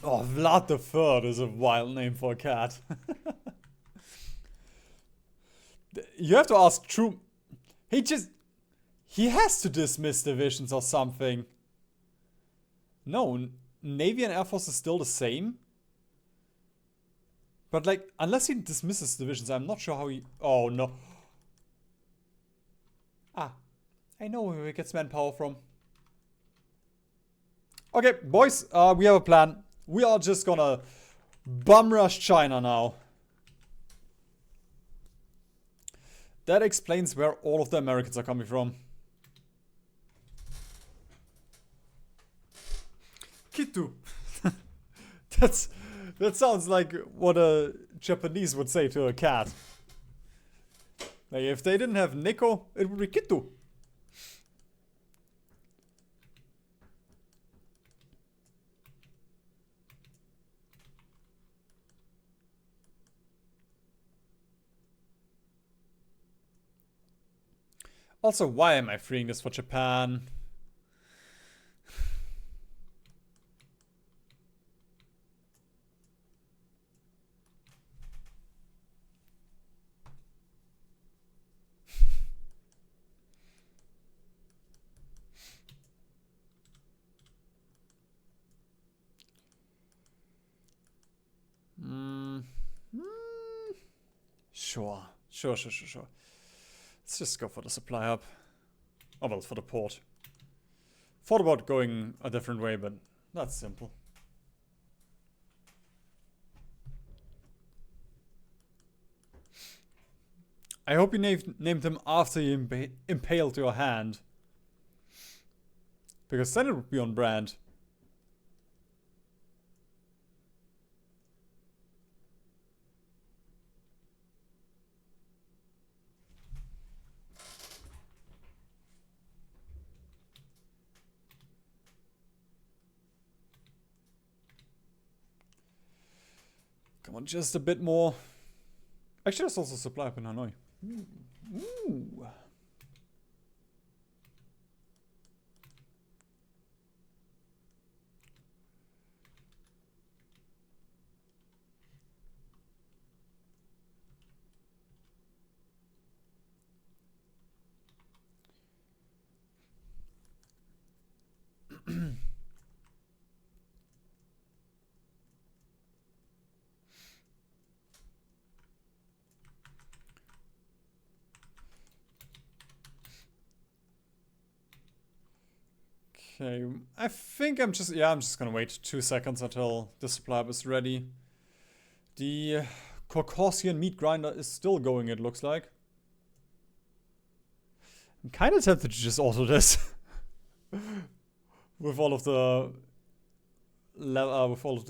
Oh, Vlad the Third is a wild name for a cat. You have to ask True. He has to dismiss divisions or something. No, Navy and Air Force is still the same. But like, unless he dismisses divisions, I'm not sure how he... Oh, no. Ah, I know where he gets manpower from. Okay, boys, we have a plan. We are just gonna bum rush China now. That explains where all of the Americans are coming from. Kitu. That sounds like what a Japanese would say to a cat. Like, if they didn't have Neko, it would be Kitu. Also, why am I freeing this for Japan? Sure. Let's just go for the supply hub. Oh well, for the port. Thought about going a different way, but that's simple. I hope you named him after you impaled your hand. Because then it would be on brand. Come on, just a bit more. Actually, there's also supply up in Hanoi. Ooh. Okay, I think I'm just gonna wait 2 seconds until the supply hub is ready. The Caucasian meat grinder is still going, it looks like. I'm kind of tempted to just auto this. With all of the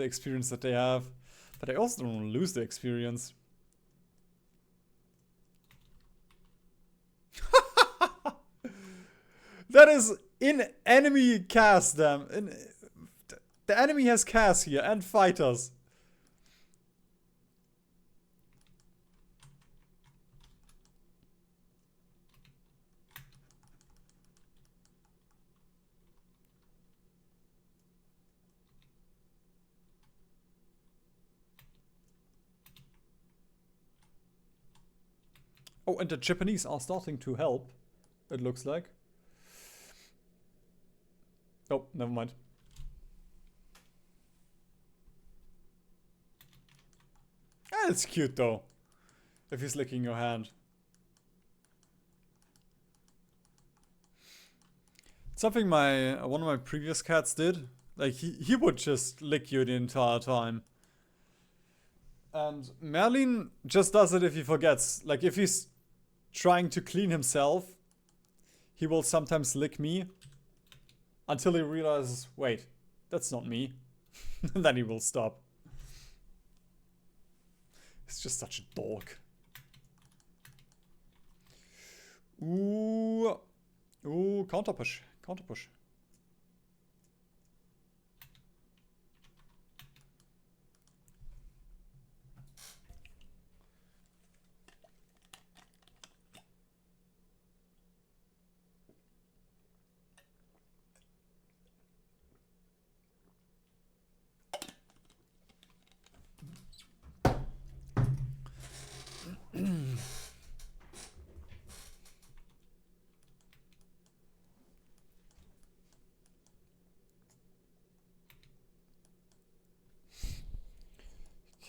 experience that they have. But I also don't want to lose the experience. That is in enemy cast, damn. The enemy has cast here and fighters. Oh, and the Japanese are starting to help, it looks like. Oh, never mind. Ah, it's cute though. If he's licking your hand. Something one of my previous cats did. Like, he would just lick you the entire time. And Merlin just does it if he forgets. Like, if he's trying to clean himself, he will sometimes lick me. Until he realizes, wait, that's not me. And then he will stop. It's just such a dog. Ooh. Ooh, counter push. Counter push.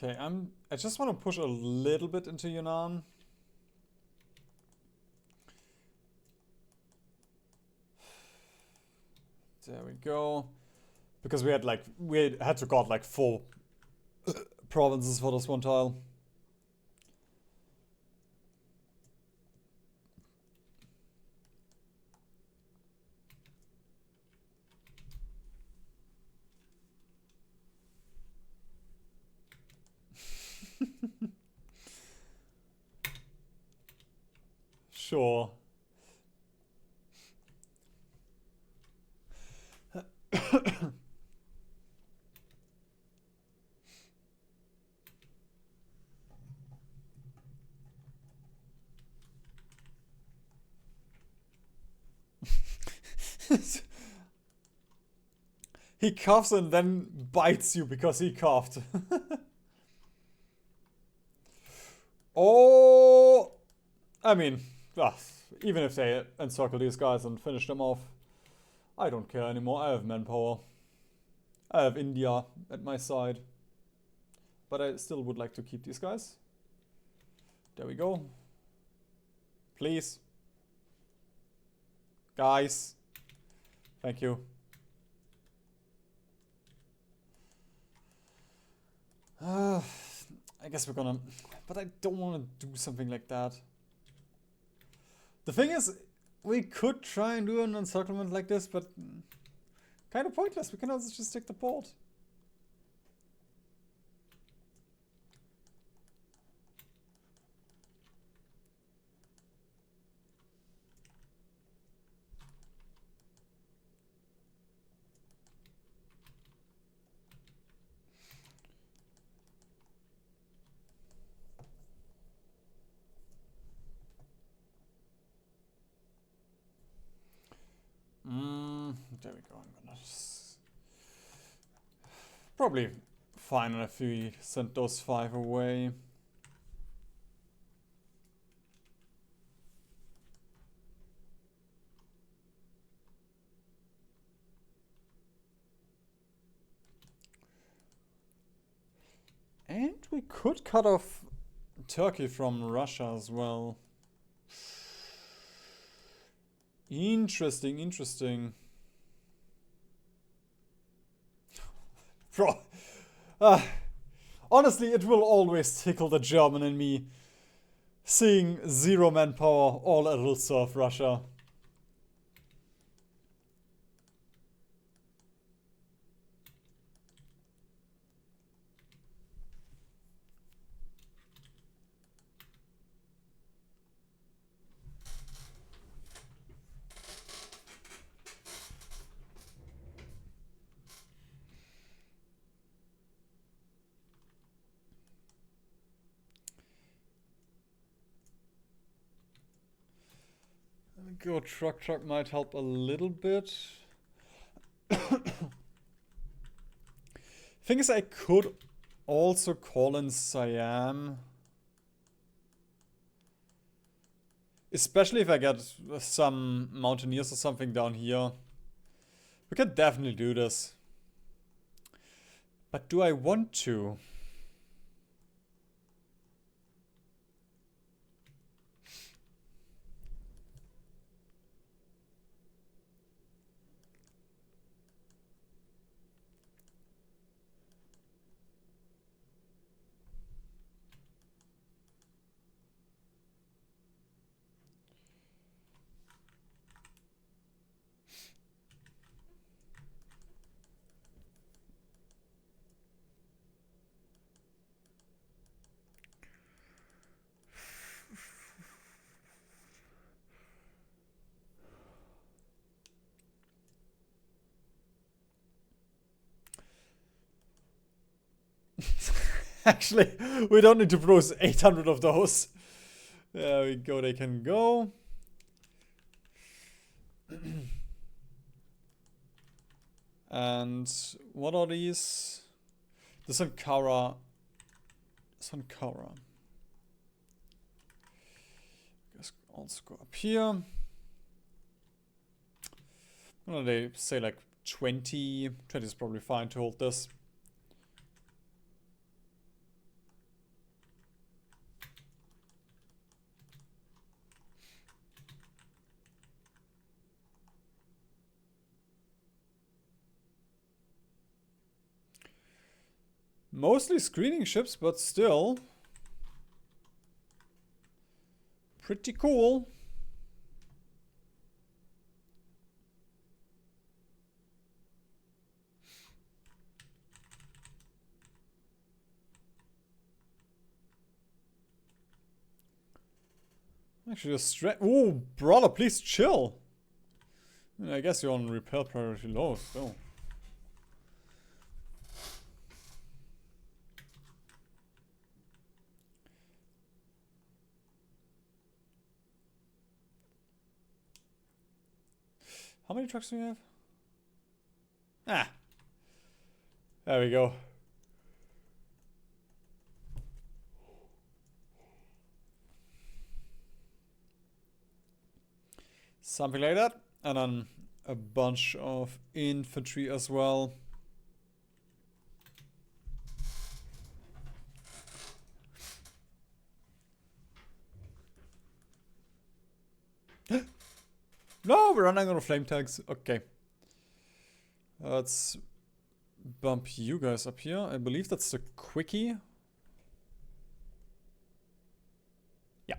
Okay, I just want to push a little bit into Yunnan. There we go. Because we had to guard like 4 provinces for this one tile. Sure. He coughs and then bites you because he coughed. Oh, I mean, even if they encircle these guys and finish them off, I don't care anymore. I have manpower. I have India at my side. But I still would like to keep these guys. There we go. Please. Guys. Thank you. I guess we're gonna... But I don't want to do something like that. The thing is, we could try and do an encirclement like this, but... kind of pointless. We can also just take the port. There we go. I'm gonna probably fine if we send those 5 away. And we could cut off Turkey from Russia as well. Interesting, interesting. Bro. Honestly, it will always tickle the German in me. Seeing 0 manpower, all it will serve Russia. Go truck might help a little bit. Thing is, I could also call in Siam. Especially if I get some mountaineers or something down here. We can definitely do this. But do I want to? Actually, we don't need to produce 800 of those. There we go, they can go. And what are these? The Sankara. Let's also go up here. What do they say, like 20? 20 is probably fine to hold this. Mostly screening ships, but still. Pretty cool. Actually, your strength. Ooh, brother, please chill. I guess you're on repair priority low, so. How many trucks do we have? Ah. There we go. Something like that. And then a bunch of infantry as well. No, we're running out of flame tanks. Okay. Let's bump you guys up here. I believe that's the quickie. Yeah.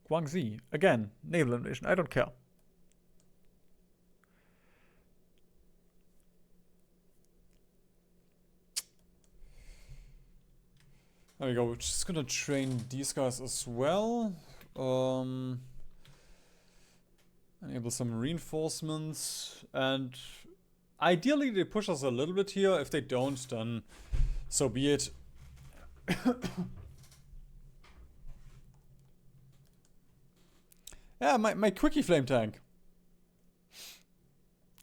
Guangxi. Again, naval invasion. I don't care. There we go. We're just gonna train these guys as well. Enable some reinforcements. And ideally they push us a little bit here. If they don't, then so be it. Yeah, my quickie flame tank.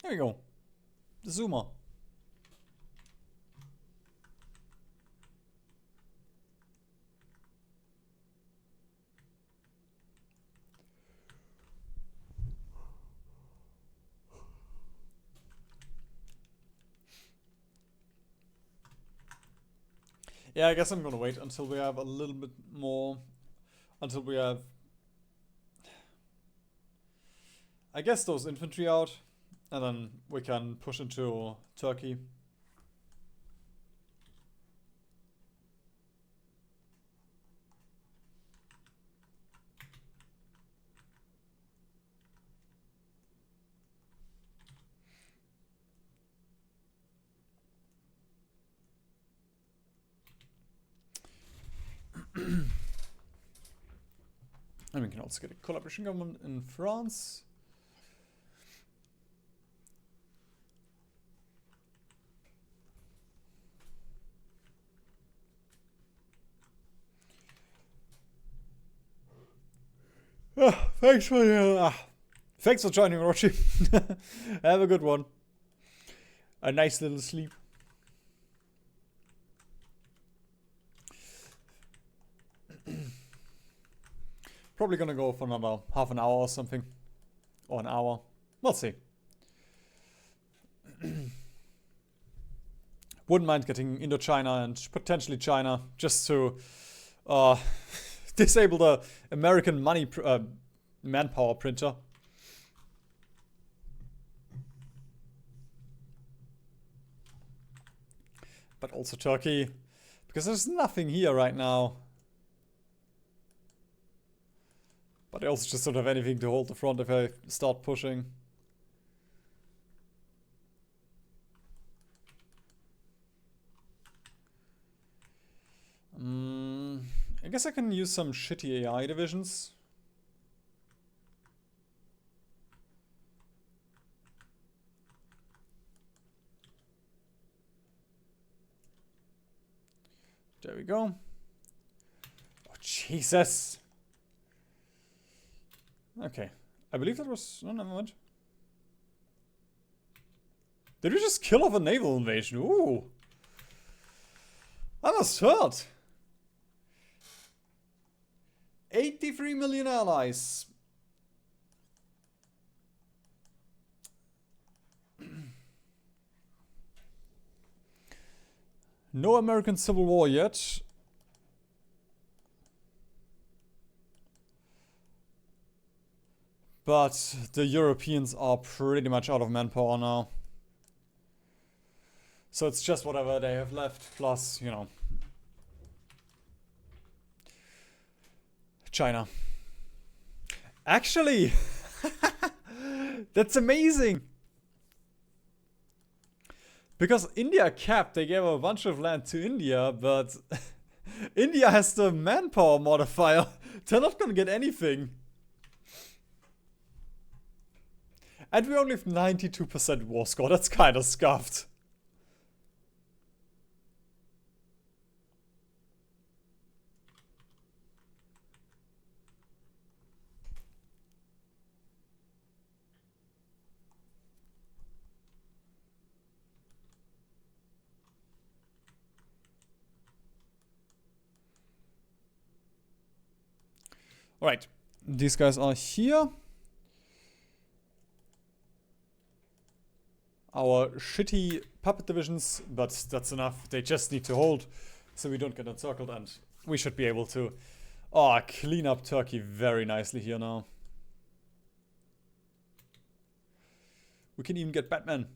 There we go. The Zoomer. Yeah, I guess I'm gonna wait until we have a little bit more. Until we have, I guess, those infantry out. And then we can push into Turkey. And we can also get a collaboration government in France. Thanks for joining, Rochi. Have a good one. A nice little sleep. Probably gonna go for another half an hour or something. Or an hour. We'll see. Wouldn't mind getting Indochina and potentially China just to disable the American money manpower printer. But also Turkey, because there's nothing here right now. But I also just don't have anything to hold the front if I start pushing. I guess I can use some shitty AI divisions. There we go. Oh, Jesus. Okay. I believe that was... No, never mind. Did we just kill off a naval invasion? Ooh. That must hurt. 83 million allies. No American Civil War yet. But the Europeans are pretty much out of manpower now. So it's just whatever they have left, plus, you know, China. Actually, that's amazing. Because India capped, they gave a bunch of land to India, but India has the manpower modifier. They're not gonna get anything. And we only have 92% war score. That's kind of scuffed. Alright, these guys are here. Our shitty puppet divisions, but that's enough. They just need to hold so we don't get encircled, and we should be able to clean up Turkey very nicely here now. We can even get Batman.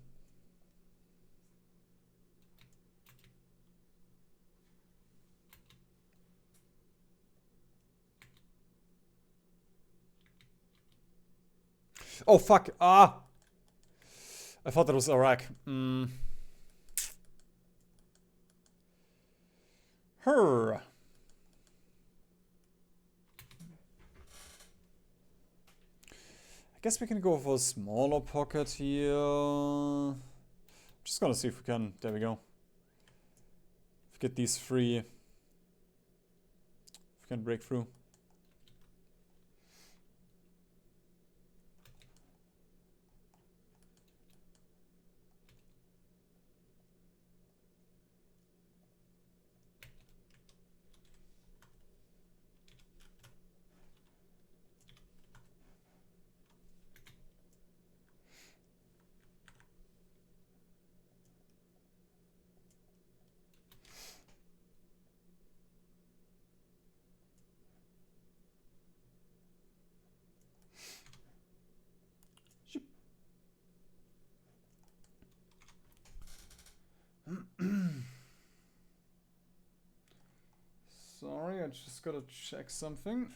Oh fuck, I thought that was Iraq. Her. I guess we can go for a smaller pocket here. Just gonna see if we can. There we go. Get these three. If we can break through. Sorry, I just gotta check something.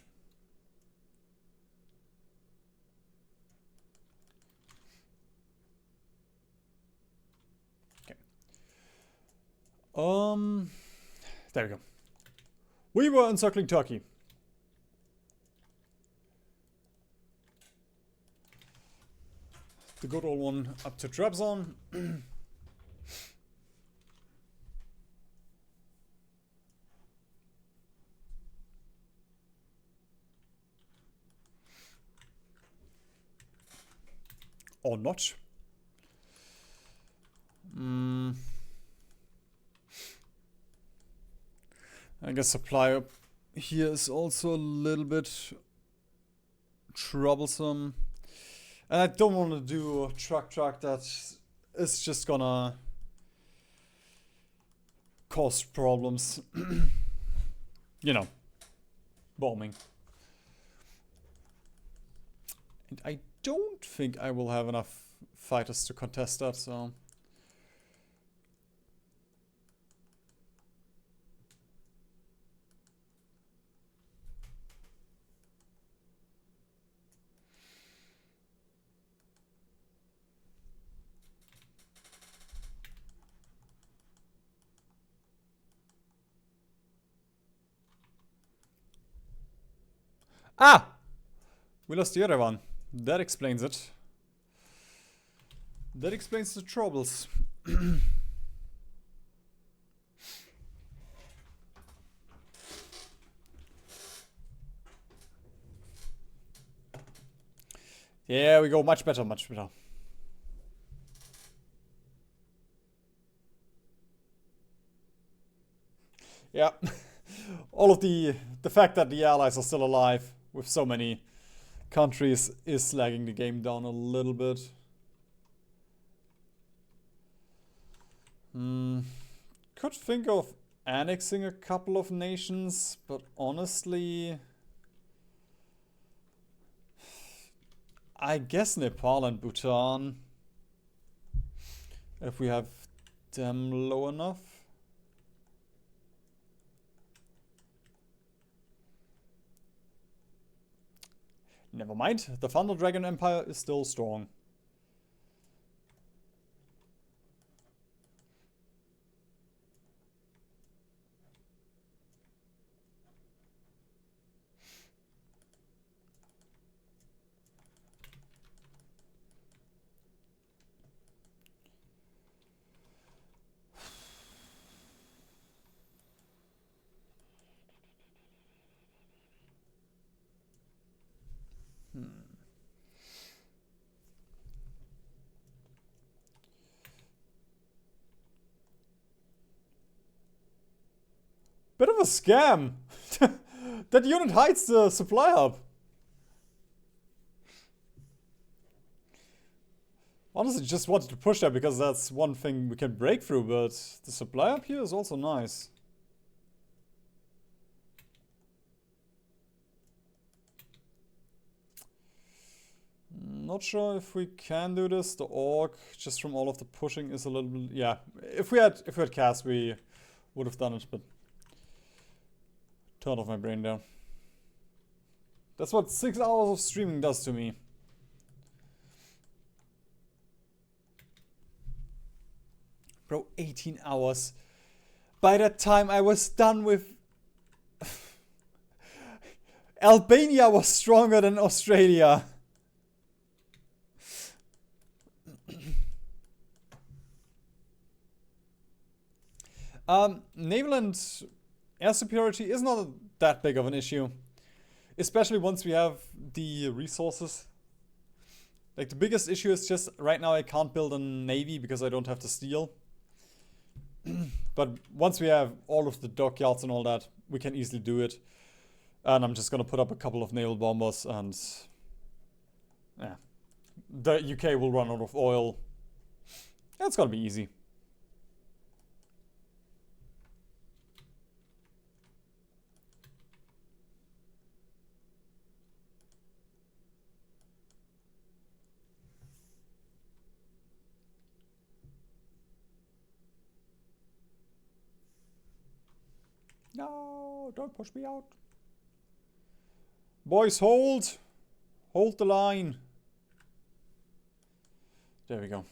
Okay. There we go. We were encircling Turkey. The good old one up to Trabzon. Or not. I guess supply up here is also a little bit troublesome. And I don't want to do a truck that is just gonna cause problems. You know, bombing. And I don't think I will have enough fighters to contest that, so... Ah! We lost the other one. That explains it. That explains the troubles. Yeah, we go much better, much better. Yeah. All of the fact that the allies are still alive with so many countries is lagging the game down a little bit. Could think of annexing a couple of nations, but honestly, I guess Nepal and Bhutan, if we have them low enough. Never mind, the Thunder Dragon Empire is still strong. Bit of a scam. That unit hides the supply hub. Honestly, just wanted to push that because that's one thing we can break through, but the supply hub here is also nice. Not sure if we can do this. The orc, just from all of the pushing, is a little bit... Yeah, if we had cast, we would have done it, but... Turned off my brain there. That's what 6 hours of streaming does to me. Bro, 18 hours. By that time I was done with... Albania was stronger than Australia. Naval and air superiority is not that big of an issue. Especially once we have the resources. Like, the biggest issue is just, right now I can't build a navy because I don't have the steel. But once we have all of the dockyards and all that, we can easily do it. And I'm just gonna put up a couple of naval bombers and... Yeah. The UK will run out of oil. It's gonna be easy. No, don't push me out. Boys, hold. Hold the line. There we go.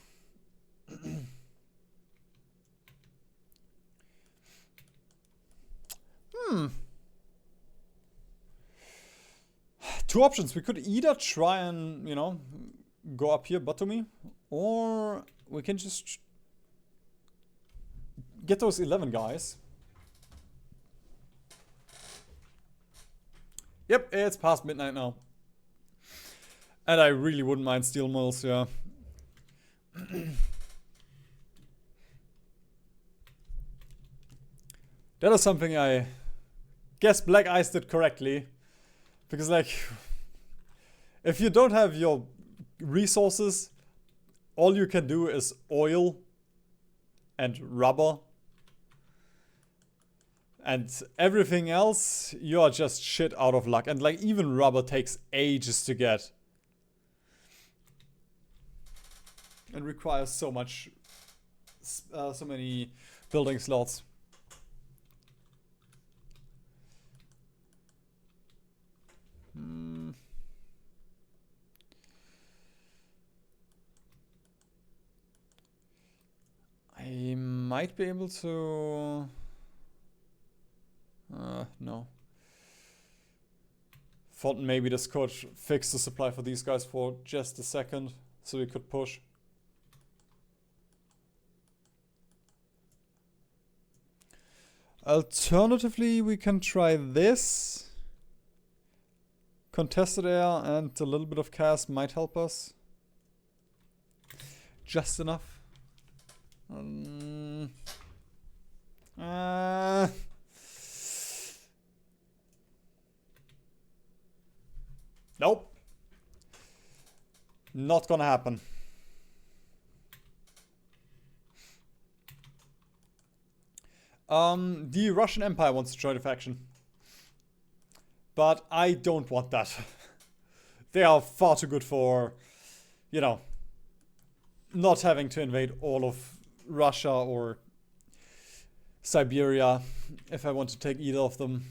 Two options. We could either try and, you know, go up here, Batumi, or we can just get those 11 guys. Yep, it's past midnight now. And I really wouldn't mind steel mills, yeah. That is something I guess Black Ice did correctly. Because, like, if you don't have your resources, all you can do is oil and rubber. And everything else, you are just shit out of luck. And, like, even rubber takes ages to get. And requires so much, so many building slots. I might be able to... no. Thought maybe this could fix the supply for these guys for just a second, so we could push. Alternatively, we can try this. Contested air and a little bit of cast might help us. Just enough. Nope. Not gonna happen. The Russian Empire wants to join the faction. But I don't want that. They are far too good for, you know, not having to invade all of Russia or Siberia if I want to take either of them.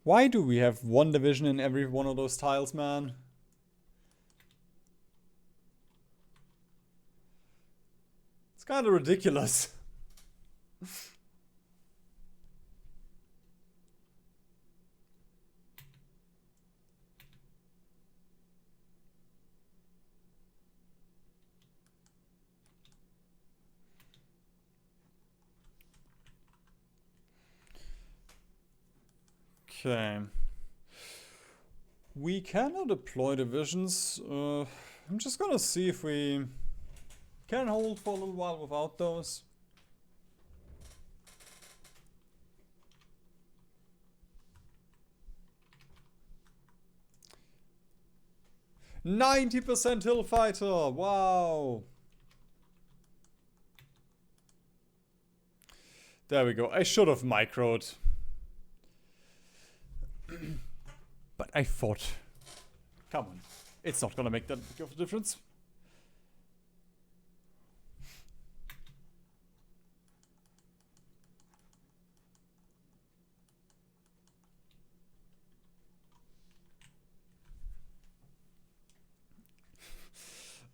Why do we have one division in every one of those tiles, man? It's kind of ridiculous. Okay. We cannot deploy divisions. I'm just gonna see if we can hold for a little while without those. %90 hill fighter. Wow. There we go. I should have microed. But I thought, come on, it's not gonna make that big of a difference.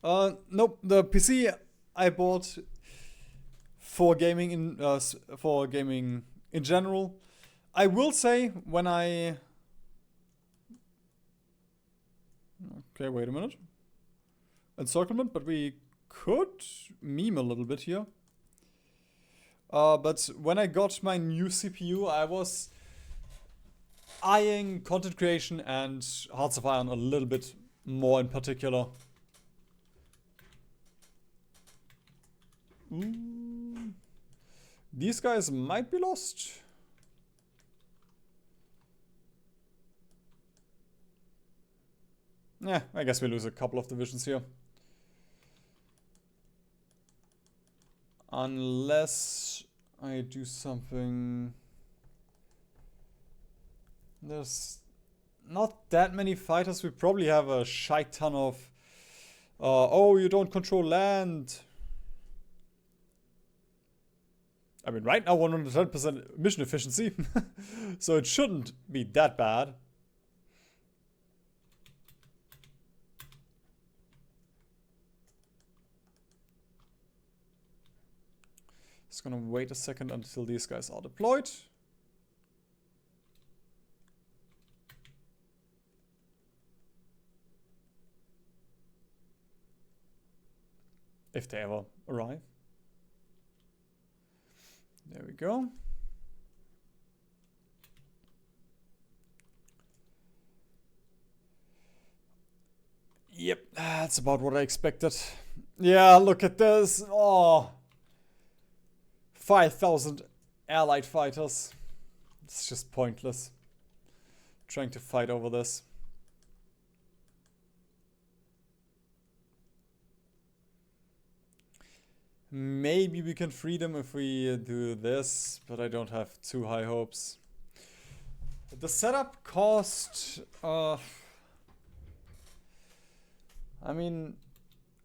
Nope. The PC I bought for gaming in general. I will say when I. Okay, wait a minute. Encirclement, but we could meme a little bit here. But when I got my new CPU, I was eyeing content creation and Hearts of Iron a little bit more in particular. Ooh. These guys might be lost. Yeah, I guess we lose a couple of divisions here. Unless I do something. There's not that many fighters. We probably have a shite ton of. Oh, you don't control land. I mean, right now 110% mission efficiency. So it shouldn't be that bad. Just gonna wait a second until these guys are deployed. If they ever arrive. There we go. Yep, that's about what I expected. Yeah, look at this. Oh. 5,000 allied fighters. It's just pointless. Trying to fight over this. Maybe we can free them if we do this, but I don't have too high hopes. The setup cost... I mean,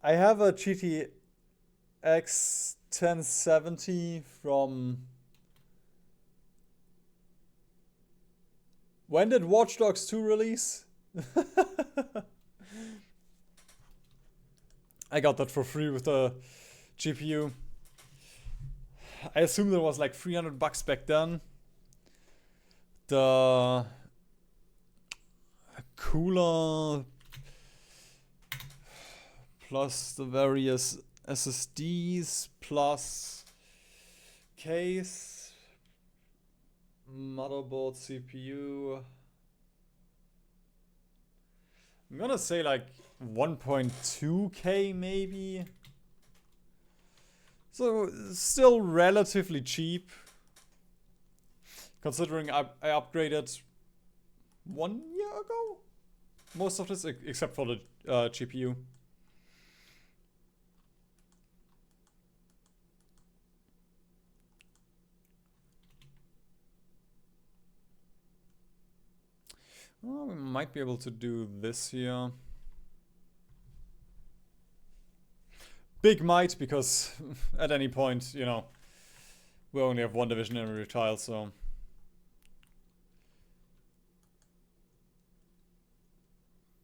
I have a GTX 1070 from... When did Watch Dogs 2 release? I got that for free with the GPU. I assume there was like $300 back then. The cooler plus the various SSDs plus case, motherboard, CPU. I'm gonna say like 1.2K maybe. So still relatively cheap, considering I upgraded 1 year ago. Most of this except for the GPU. Well, we might be able to do this here. Big might, because at any point, you know, we only have one division in every tile, so.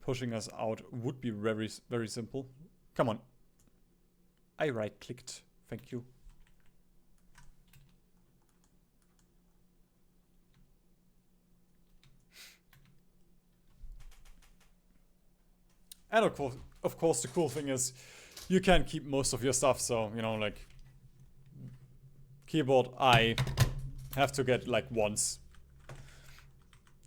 pushing us out would be very, very simple. Come on. I right-clicked. Thank you. And of course, the cool thing is you can keep most of your stuff. So, you know, like keyboard, I have to get like once.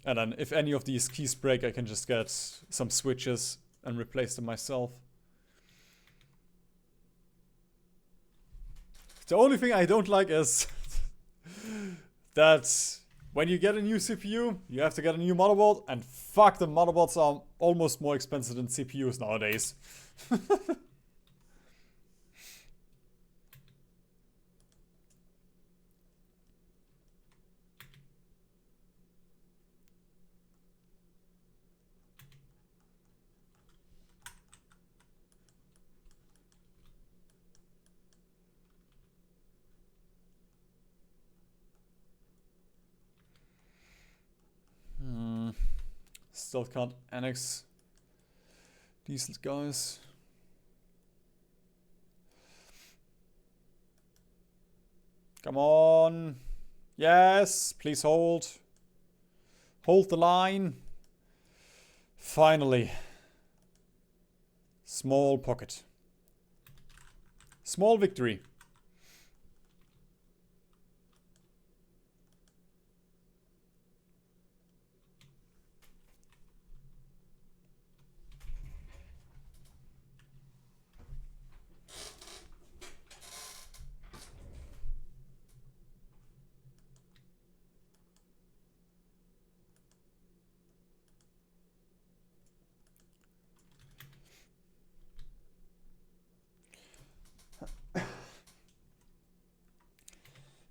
And then if any of these keys break, I can just get some switches and replace them myself. The only thing I don't like is that when you get a new CPU, you have to get a new motherboard, and fuck, the motherboards are almost more expensive than CPUs nowadays. Still can't annex these guys. Come on. Yes, please hold. Hold the line. Finally. Small pocket. Small victory.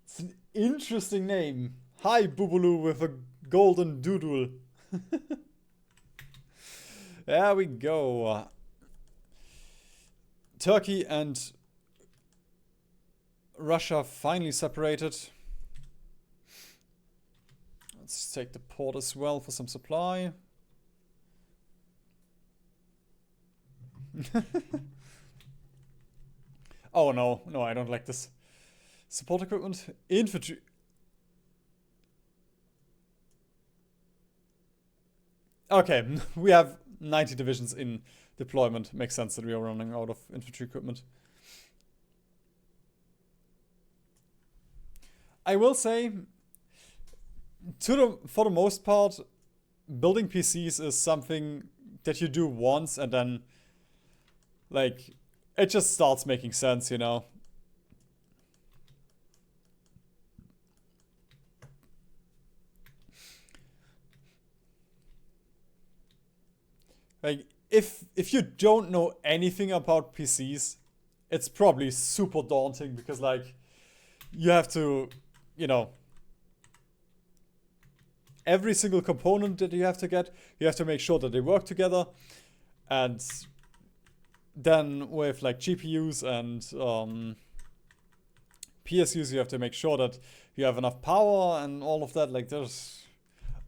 It's an interesting name. Hi, Boobaloo with a golden doodle. There we go. Turkey and Russia finally separated. Let's take the port as well for some supply. Oh no, no, I don't like this. Support equipment, infantry. Okay, we have 90 divisions in deployment. Makes sense that we are running out of infantry equipment. I will say, for the most part, building PCs is something that you do once and then, like, it just starts making sense, you know? Like, if you don't know anything about PCs, it's probably super daunting because, like, you have to, you know, every single component that you have to get, you have to make sure that they work together. And then with, like, GPUs and PSUs, you have to make sure that you have enough power and all of that. Like, there's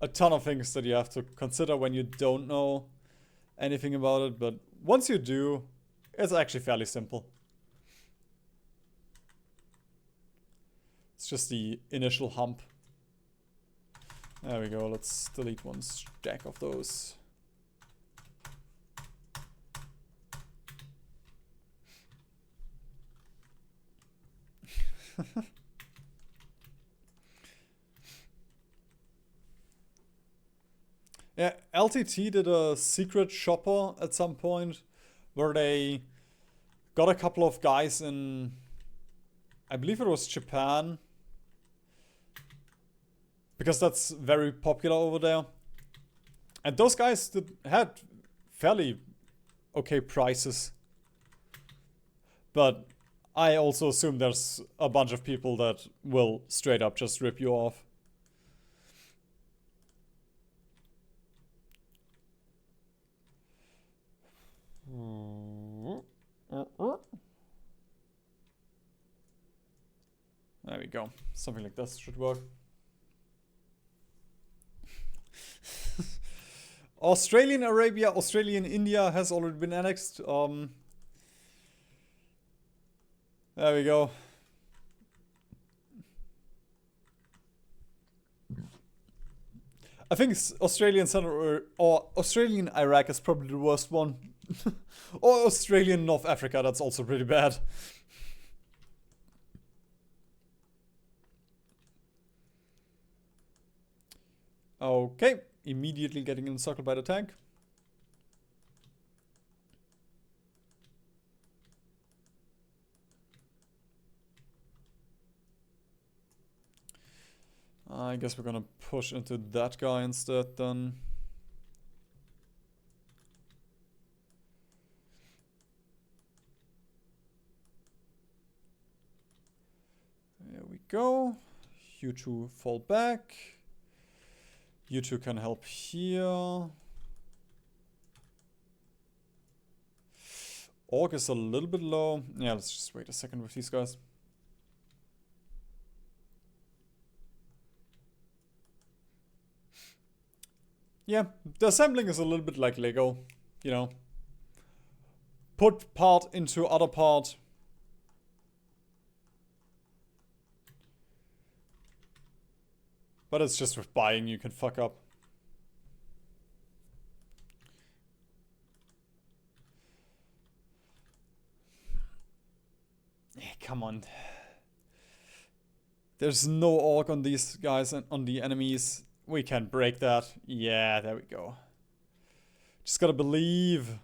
a ton of things that you have to consider when you don't know anything about it, but once you do, it's actually fairly simple. It's just the initial hump. There we go, let's delete one stack of those. Yeah, LTT did a secret shopper at some point where they got a couple of guys in, I believe it was Japan, because that's very popular over there. And those guys had fairly okay prices. But I also assume there's a bunch of people that will straight up just rip you off. There we go. Something like this should work. Australian Arabia, Australian India has already been annexed. There we go. I think Australian Center or Australian Iraq is probably the worst one. Or Australian North Africa, that's also pretty bad. Okay, immediately getting encircled by the tank. I guess we're gonna push into that guy instead then. There we go. You two fall back. You two can help here. Orc is a little bit low. Yeah, let's just wait a second with these guys. Yeah, the assembling is a little bit like Lego, you know. Put part into other part. But it's just with buying you can fuck up. Come on. There's no orc on these guys and on the enemies. We can break that. Yeah, there we go. Just gotta believe.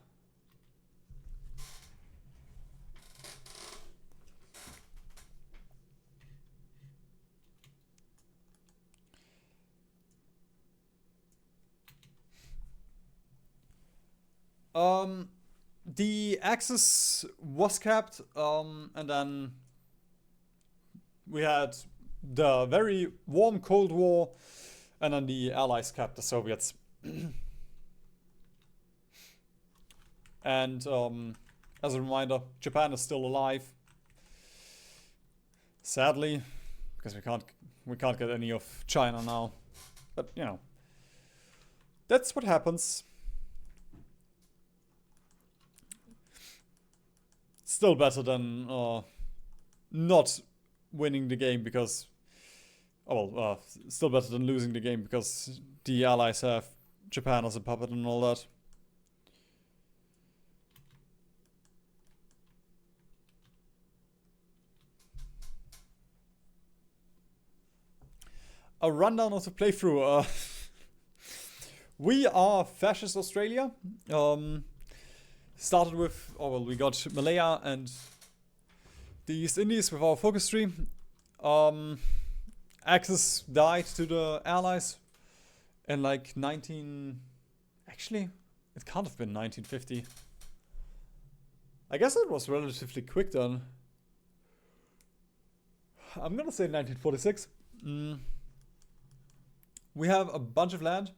The Axis was capped, and then we had the very warm Cold War, and then the Allies capped the Soviets. And as a reminder, Japan is still alive. Sadly, because we can't get any of China now. But you know, that's what happens. Still better than not winning the game because, still better than losing the game because the Allies have Japan as a puppet and all that. A rundown of the playthrough. We are Fascist Australia. Started with, we got Malaya and the East Indies with our focus tree. Axis died to the Allies in like actually, it can't have been 1950. I guess it was relatively quick then. I'm gonna say 1946. We have a bunch of land.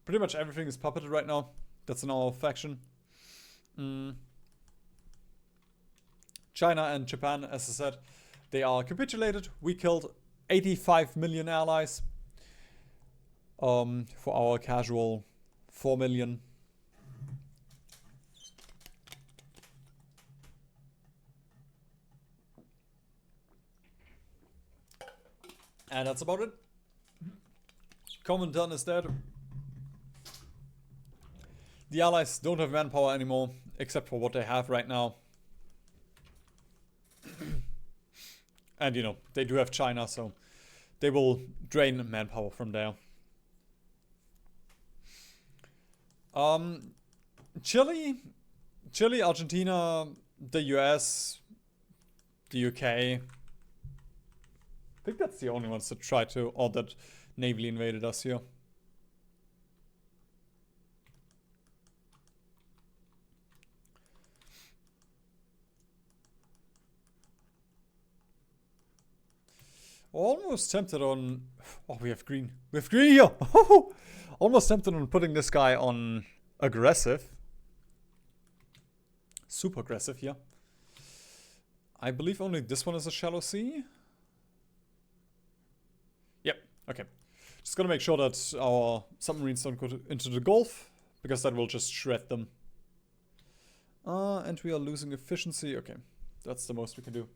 Pretty much everything is puppeted right now. That's in our faction. China and Japan, as I said, they are capitulated. We killed 85 million allies. For our casual 4 million. And that's about it. Commandant is dead. The allies don't have manpower anymore, except for what they have right now. And you know, they do have China, so they will drain manpower from there. Chile, Argentina, the US, the UK. I think that's the only ones that tried to, or that navally invaded us here. Almost tempted on... Oh, we have green. We have green here! Almost tempted on putting this guy on aggressive. Super aggressive here. I believe only this one is a shallow sea. Yep, okay. Just gotta make sure that our submarines don't go into the Gulf. because that will just shred them. And we are losing efficiency. Okay, that's the most we can do.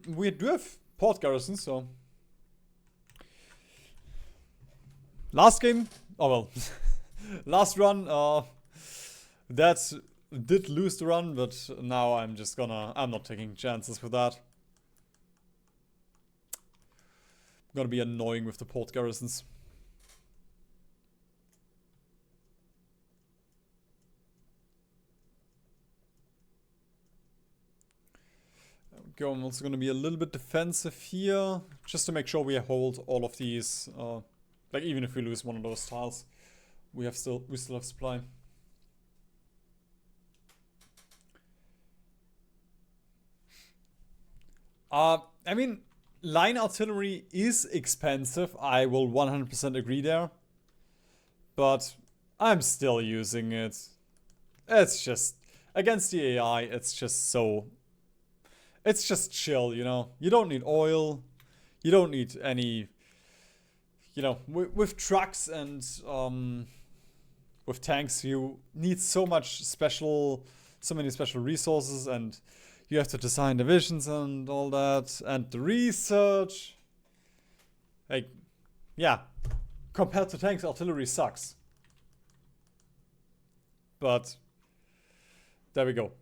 We do have port garrisons, so last game, oh well, last run, that did lose the run, but now I'm not taking chances with that. I'm gonna be annoying with the port garrisons. I'm also going to be a little bit defensive here, just to make sure we hold all of these. Like even if we lose one of those tiles, we still have supply. I mean, line artillery is expensive. I will 100% agree there, but I'm still using it. It's just against the AI. It's just so. It's just chill, you know. You don't need oil. You don't need any, you know, with trucks and with tanks, you need so many special resources, and you have to design divisions and all that, and the research. Like, yeah, compared to tanks, artillery sucks. But there we go.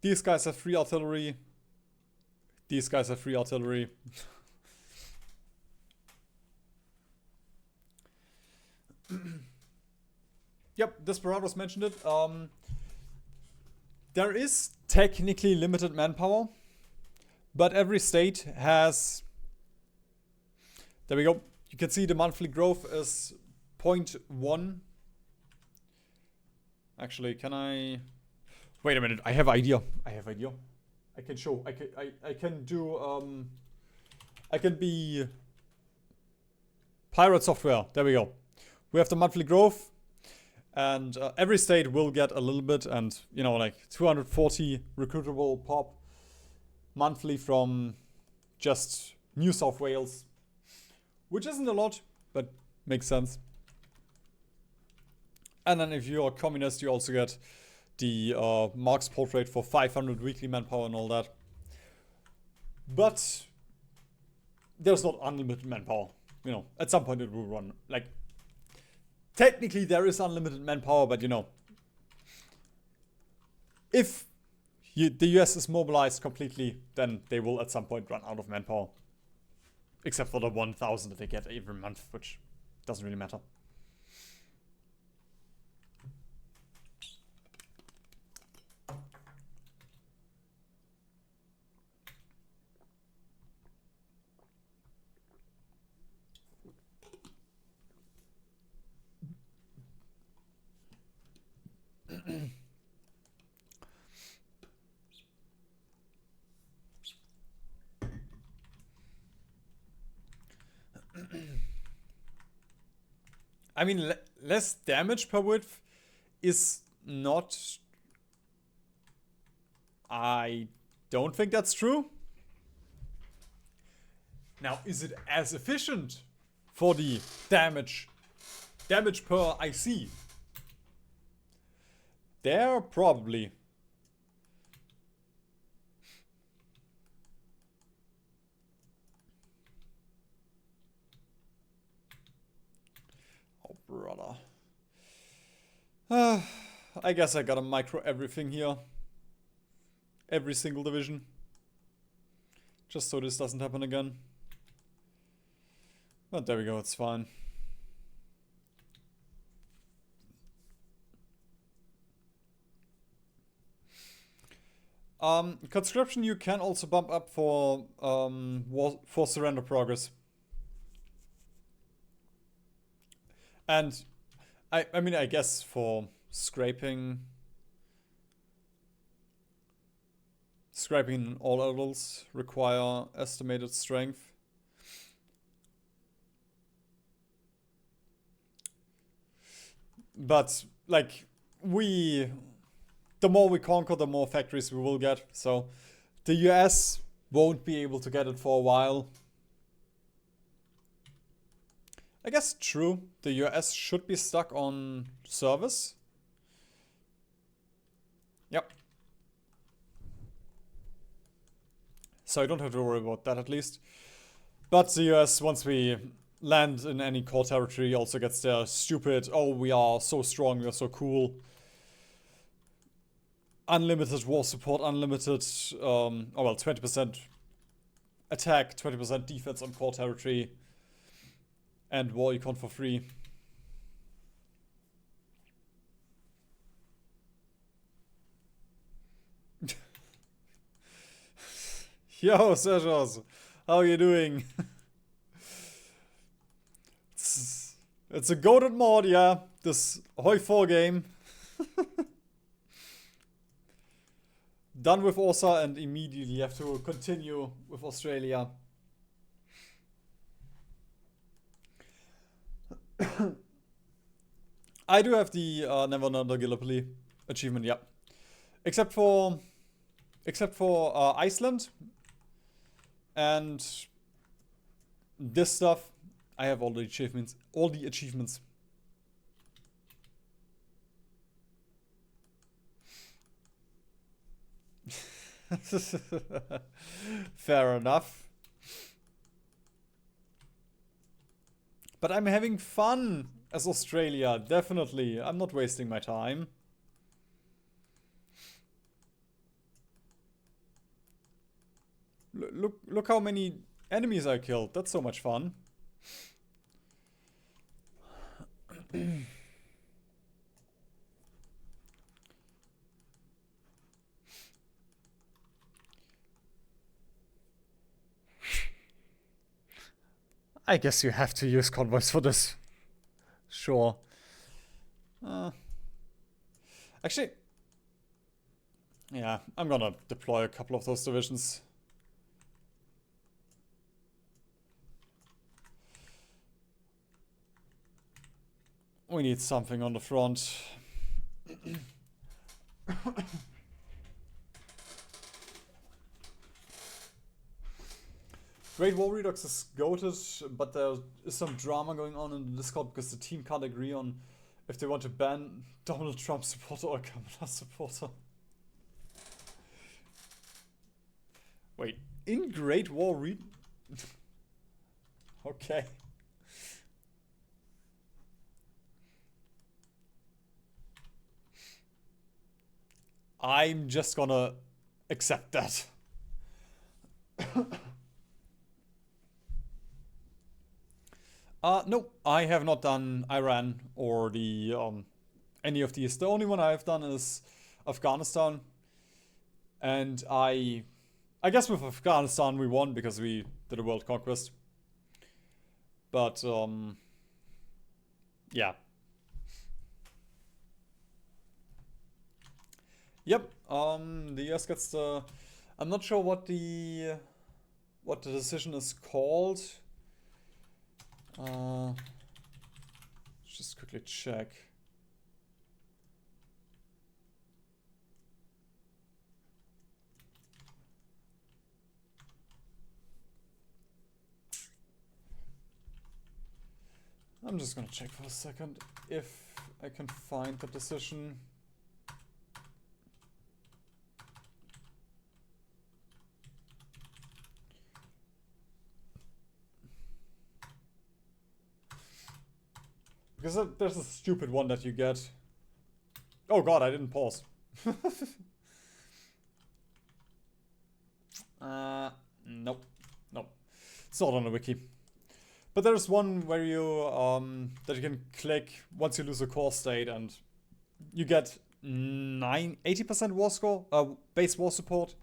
These guys have free artillery. These guys have free artillery. Yep, Desperados mentioned it. There is technically limited manpower, but every state has... There we go. You can see the monthly growth is 0.1. Actually, can I... Wait a minute, I have idea. I can show. I can do. I can be pirate software. There we go. We have the monthly growth, and every state will get a little bit, and you know, like 240 recruitable pop monthly from just New South Wales, which isn't a lot, but makes sense. And then if you're a communist, you also get the Marx portrait for 500 weekly manpower and all that. But there's not unlimited manpower. You know, at some point it will run. Like, technically there is unlimited manpower, but you know, if the US is mobilized completely, then they will at some point run out of manpower. Except for the 1,000 that they get every month, which doesn't really matter. I mean, less damage per width is not... I don't think that's true. Now, is it as efficient for the damage per IC? There, probably. Oh, brother. I guess I gotta micro everything here. Every single division. Just so this doesn't happen again. But there we go, it's fine. Conscription you can also bump up for surrender progress. And I mean, I guess for scraping all levels require estimated strength. But like the more we conquer, the more factories we will get. So the US won't be able to get it for a while. I guess true. The US should be stuck on service. Yep. So I don't have to worry about that at least. But the US, once we land in any core territory, also gets their stupid, oh, we are so strong, we are so cool. Unlimited war support, unlimited, 20% attack, 20% defense on core territory, and war econ for free. Yo, Sergos, how are you doing? It's a goated mod, yeah. This HoI4 game. Done with OSA and immediately have to continue with Australia. I do have the Never Another Gallipoli achievement, yeah. Except for Iceland and this stuff. I have all the achievements. Fair enough. But I'm having fun as Australia, definitely. I'm not wasting my time. Look how many enemies I killed. That's so much fun. I guess you have to use convoys for this. Sure. Actually, yeah, I'm gonna deploy a couple of those divisions. We need something on the front. Great War Redux is goated, but there is some drama going on in the Discord because the team can't agree on if they want to ban Donald Trump supporter or Kamala supporter. Wait, in Great War Redux? Okay. I'm just gonna accept that. No, I have not done Iran or the any of these. The only one I've done is Afghanistan, and I guess with Afghanistan we won because we did a world conquest. But yeah. Yep. The US gets the. I'm not sure what the decision is called. Just quickly check. I'm just gonna check for a second if I can find the decision. Because there's a stupid one that you get. Oh god, I didn't pause. Nope. Nope. It's not on the wiki. But there's one where you, that you can click once you lose a core state and you get 80% war score, base war support.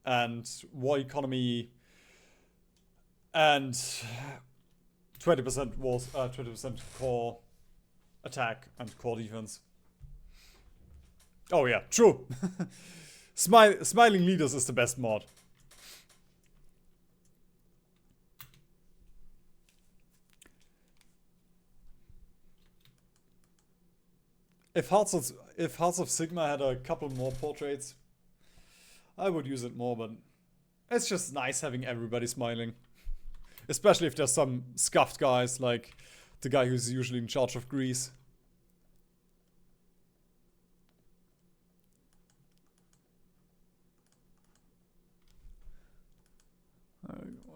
And war economy and 20% was 20% core attack and core defense. Oh yeah, true. Smiling leaders is the best mod. If Hearts of Sigma had a couple more portraits, I would use it more, but It's just nice having everybody smiling. Especially if there's some scuffed guys, like the guy who's usually in charge of Greece.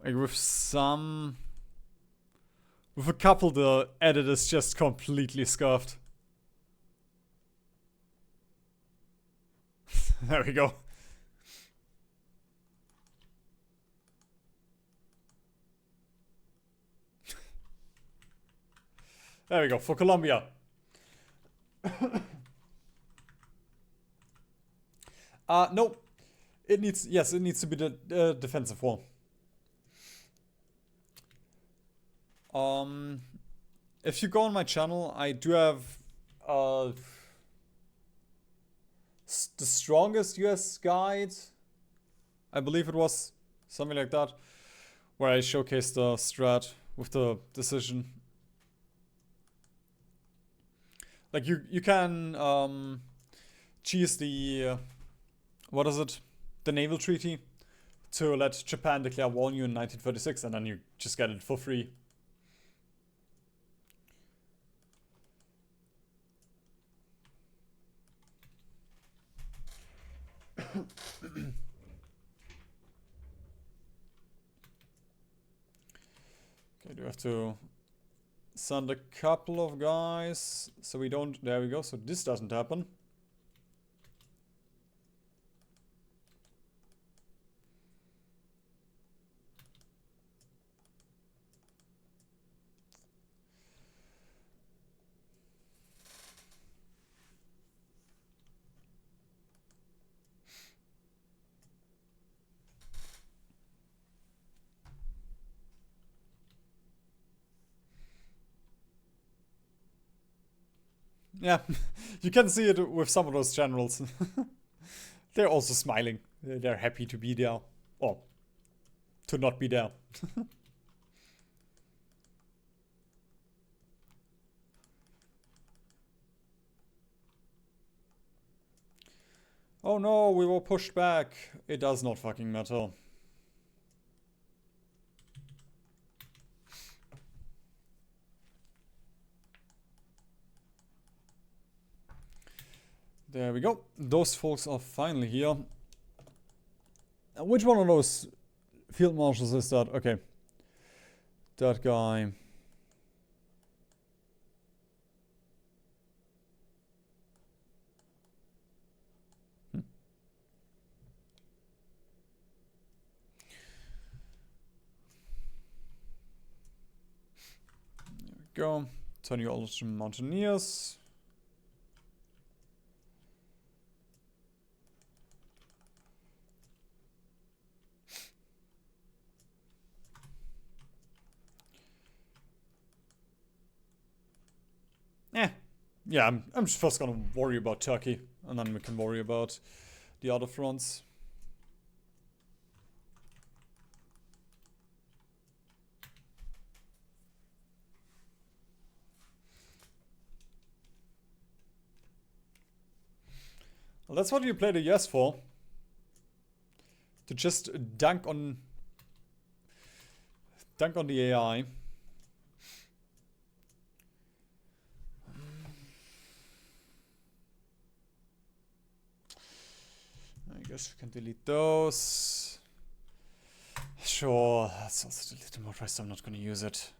Like with a couple, the edit is just completely scuffed. There we go. There we go, for Colombia. No. It needs to be the defensive wall. If you go on my channel, I do have the strongest US guide. I believe it was something like that, where I showcased the strat with the decision. Like you can choose the what is it? The naval treaty to let Japan declare war on you in 1936, and then you just get it for free. Okay, do we have to send a couple of guys so we don't... There we go, so this doesn't happen. Yeah, you can see it with some of those generals. They're also smiling. They're happy to be there. Or to not be there. Oh no, we were pushed back. It does not fucking matter. There we go. Those folks are finally here. Which one of those field marshals is that? Okay. That guy. There we go. Turn you all to mountaineers. Yeah, I'm just first gonna worry about Turkey, and then we can worry about the other fronts. Well, that's what you play the US for. To just dunk on the AI. I guess we can delete those. Sure, let's also delete the motorized. I'm not going to use it.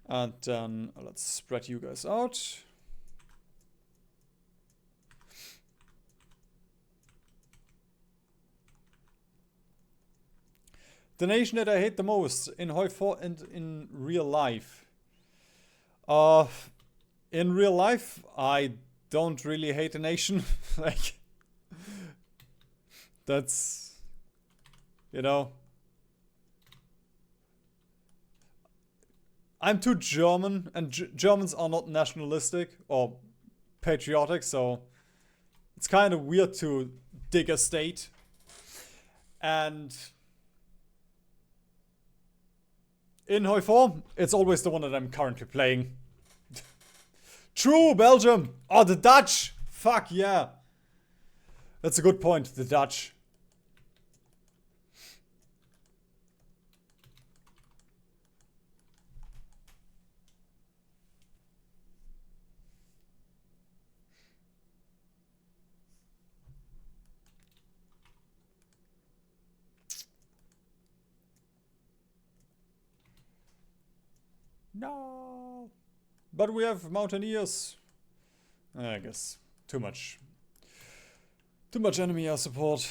And then let's spread you guys out. The nation that I hate the most in HoI4 and in real life. In real life, I don't really hate a nation. Like, that's, you know. I'm too German, and Germans are not nationalistic or patriotic, so it's kind of weird to dig a state. And in HoI4, it's always the one that I'm currently playing. True, Belgium. Oh, the Dutch. Fuck yeah. That's a good point, the Dutch. No. But we have mountaineers. I guess too much enemy air support.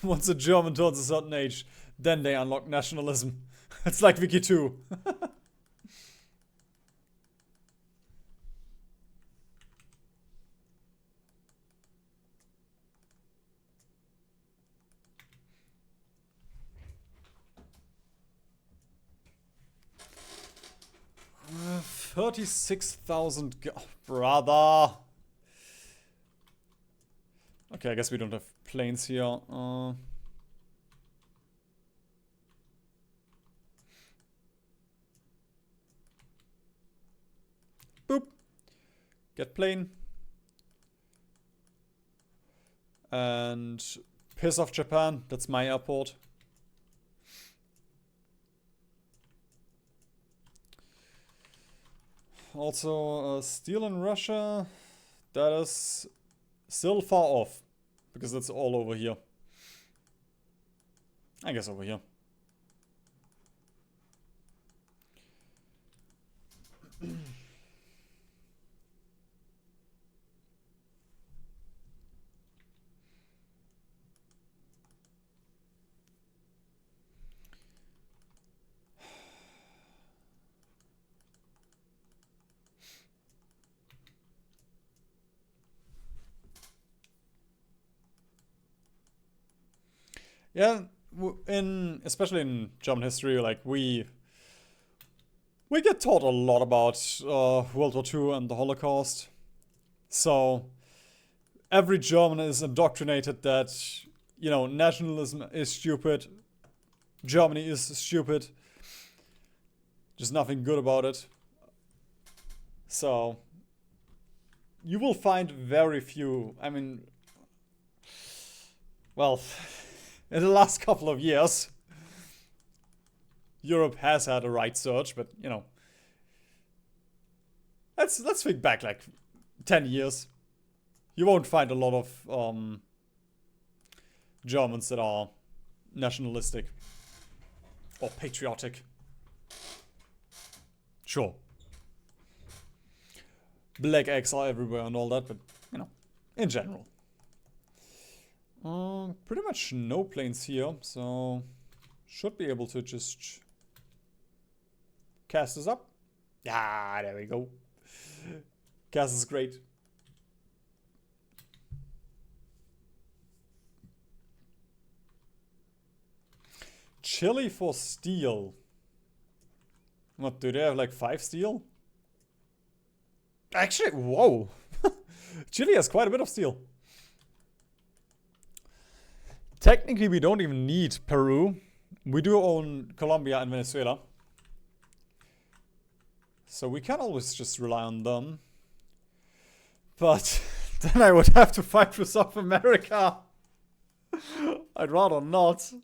Once a German turns a certain age, then they unlock nationalism. It's like Wiki 2. uh, 36,000. Brother. Okay, I guess we don't have planes here. Boop. Get plane. And piss off Japan. That's my airport. Also, steel in Russia. That is still far off. Because that's all over here. I guess over here. Yeah, especially in German history, like we get taught a lot about World War II and the Holocaust. So every German is indoctrinated that, you know, nationalism is stupid, Germany is stupid, there's nothing good about it. So you will find very few, I mean, well, in the last couple of years, Europe has had a right surge, but you know, let's think back like 10 years. You won't find a lot of Germans that are nationalistic or patriotic. Sure, black eggs are everywhere and all that, but you know, in general. Pretty much no planes here, so should be able to just cast this up. Ah, there we go. Cast is great. Chile for steel. What, do they have like 5 steel? Actually, whoa. Chile has quite a bit of steel. Technically, we don't even need Peru. We do own Colombia and Venezuela. So we can always just rely on them. But then I would have to fight for South America. I'd rather not.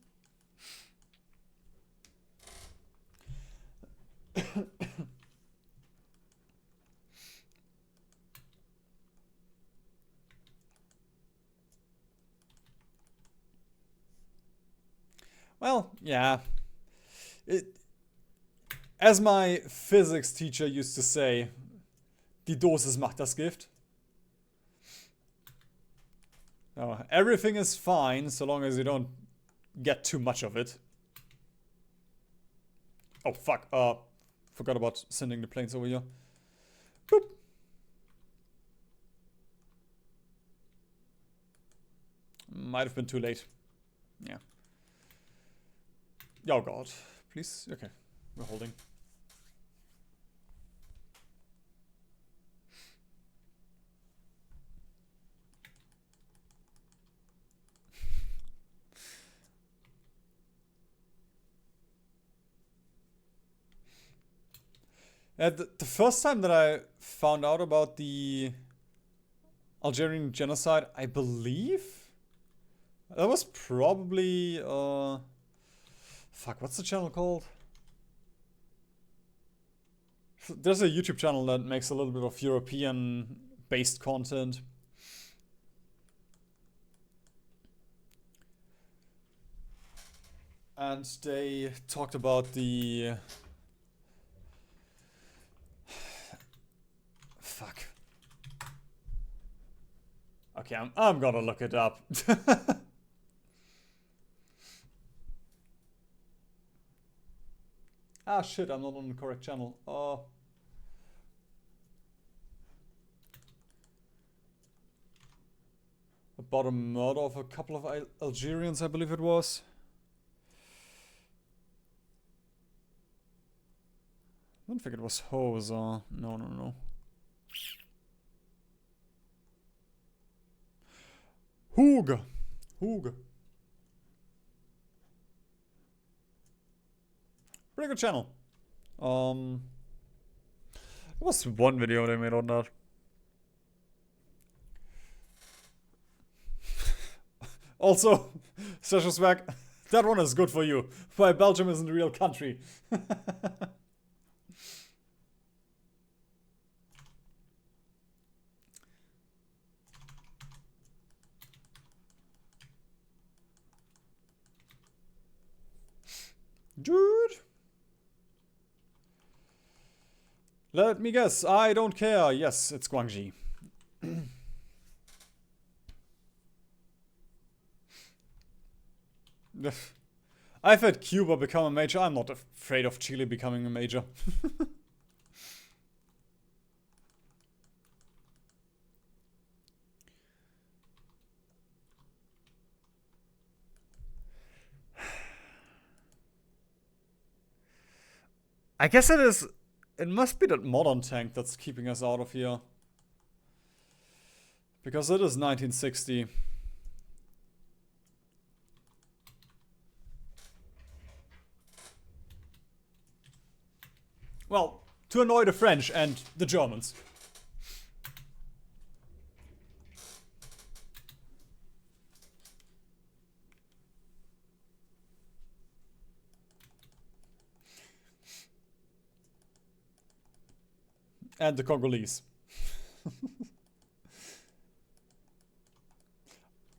Well, yeah. As my physics teacher used to say, die Dosis macht das Gift. Everything is fine so long as you don't get too much of it. Oh, fuck. Forgot about sending the planes over here. Boop. Might have been too late. Yeah. Oh god. Please? Okay. We're holding. The first time that I found out about the Algerian genocide, I believe that was probably fuck, what's the channel called? There's a YouTube channel that makes a little bit of European based content. And they talked about the fuck. Okay, I'm gonna look it up. Ah shit, I'm not on the correct channel. About a murder of a couple of Algerians, I believe it was. I don't think it was HoI4. No. Hoog. Pretty good channel. There was one video they made on that. Also, Special Swag, that one is good for you. Why Belgium isn't a real country. Dude. Let me guess. I don't care. Yes, it's Guangxi. I've had Cuba become a major. I'm not afraid of Chile becoming a major. I guess it is. It must be that modern tank that's keeping us out of here. Because it is 1960. Well, to annoy the French and the Germans. And the Congolese.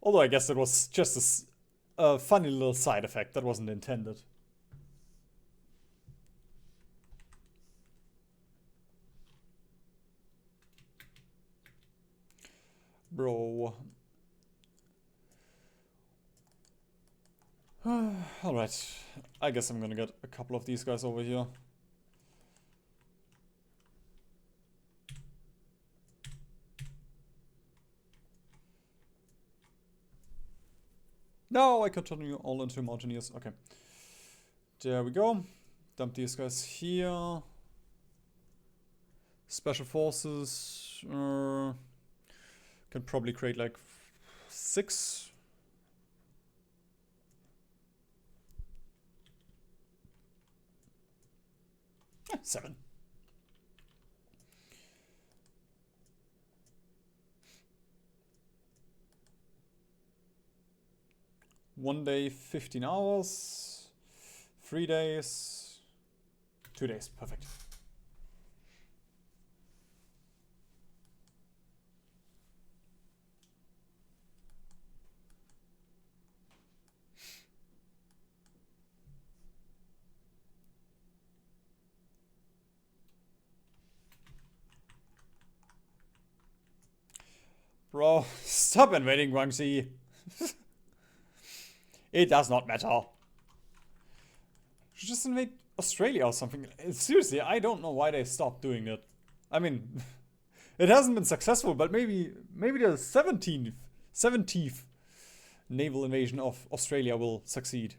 Although I guess it was just a funny little side effect that wasn't intended. Bro. Alright. I guess I'm gonna get a couple of these guys over here. No, I continue all into Mountaineers. Okay. There we go. Dump these guys here. Special Forces. Can probably create like 6. Yeah, 7. One day, 15 hours. 3 days. 2 days. Perfect. Bro, stop invading Guangxi. It does not matter. Should just invade Australia or something. Seriously, I don't know why they stopped doing it. I mean, it hasn't been successful, but maybe the 17th naval invasion of Australia will succeed.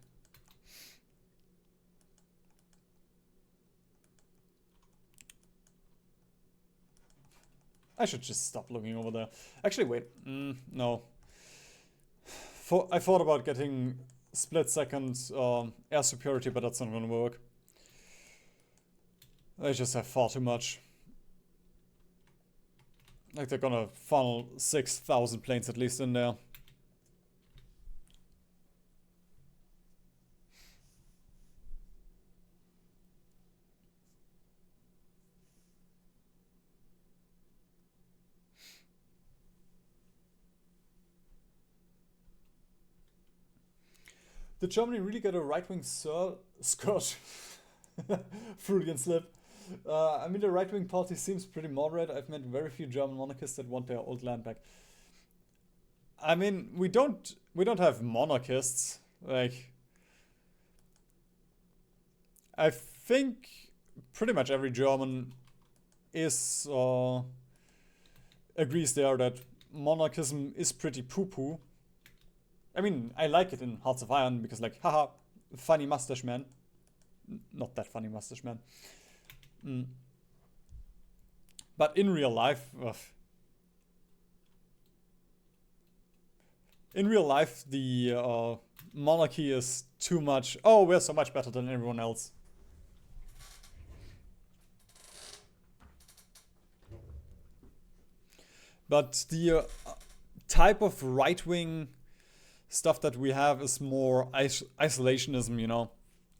I should just stop looking over there. Actually, wait. No. I thought about getting split second air superiority, but that's not gonna work. They just have far too much. Like, they're gonna funnel 6,000 planes at least in there. Did Germany really get a right-wing skirt? Freudian slip. I mean, the right-wing party seems pretty moderate. I've met very few German monarchists that want their old land back. I mean, we don't have monarchists. Like, I think pretty much every German is agrees there that monarchism is pretty poo-poo. I mean, I like it in Hearts of Iron because, like, haha, funny mustache man. Not that funny mustache man. But in real life, the monarchy is too much. Oh, we're so much better than everyone else. But the type of right-wing stuff that we have is more isolationism, you know?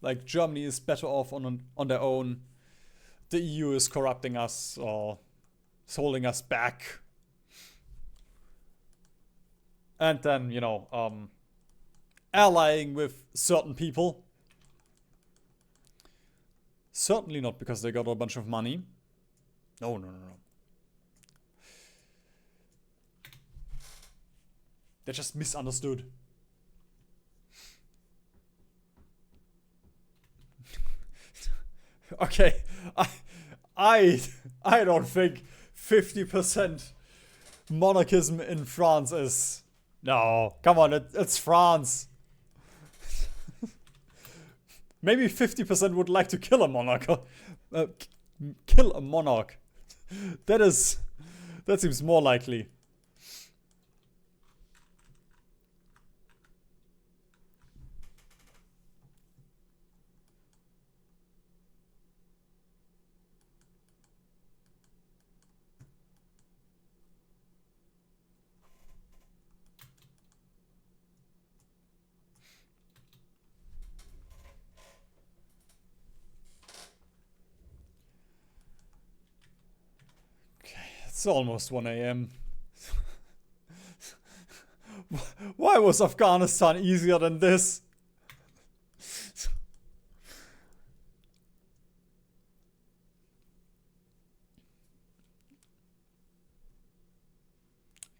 Like, Germany is better off on their own. The EU is corrupting us or is holding us back. And then, you know, allying with certain people. Certainly not because they got a bunch of money. No. They're just misunderstood. Okay, I don't think 50% monarchism in France is... No, come on, it's France. Maybe 50% would like to kill a monarch. Kill a monarch. That seems more likely. It's almost 1 AM. Why was Afghanistan easier than this?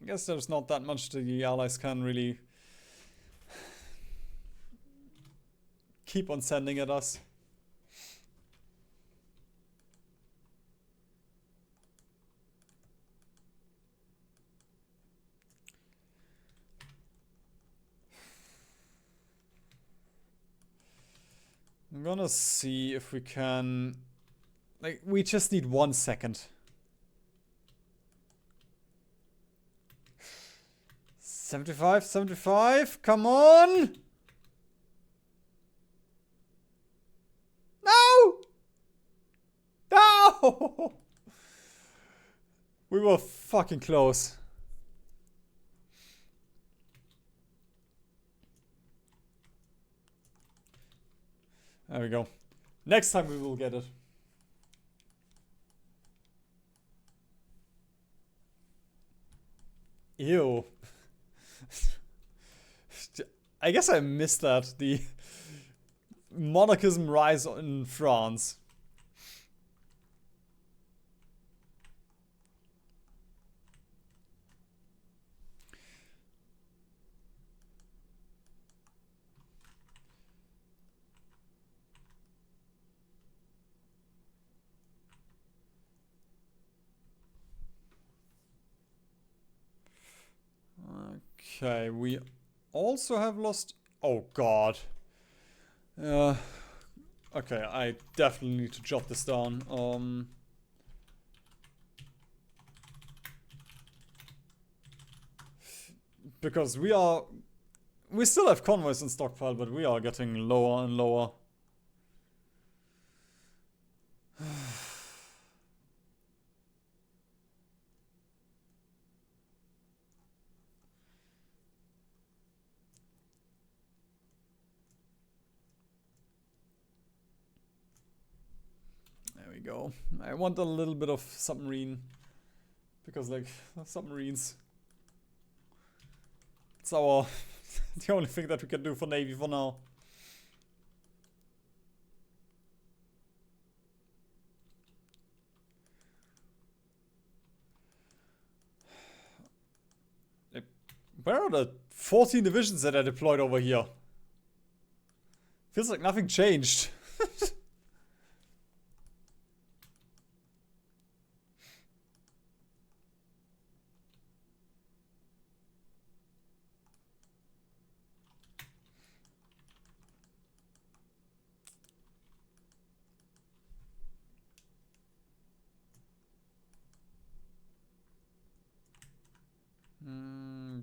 I guess there's not that much the Allies can really keep on sending at us. I'm gonna see if we can... Like, we just need 1 second. 75, come on! No! No! We were fucking close. There we go. Next time we will get it. Ew. I guess I missed that. The monarchism rise in France. Okay, we also have lost... Oh god. Okay, I definitely need to jot this down. Because we still have convoys in stockpile, but we are getting lower and lower. we go. I want a little bit of submarine. Because, like, submarines. It's our... the only thing that we can do for Navy for now. Where are the 14 divisions that are deployed over here? Feels like nothing changed.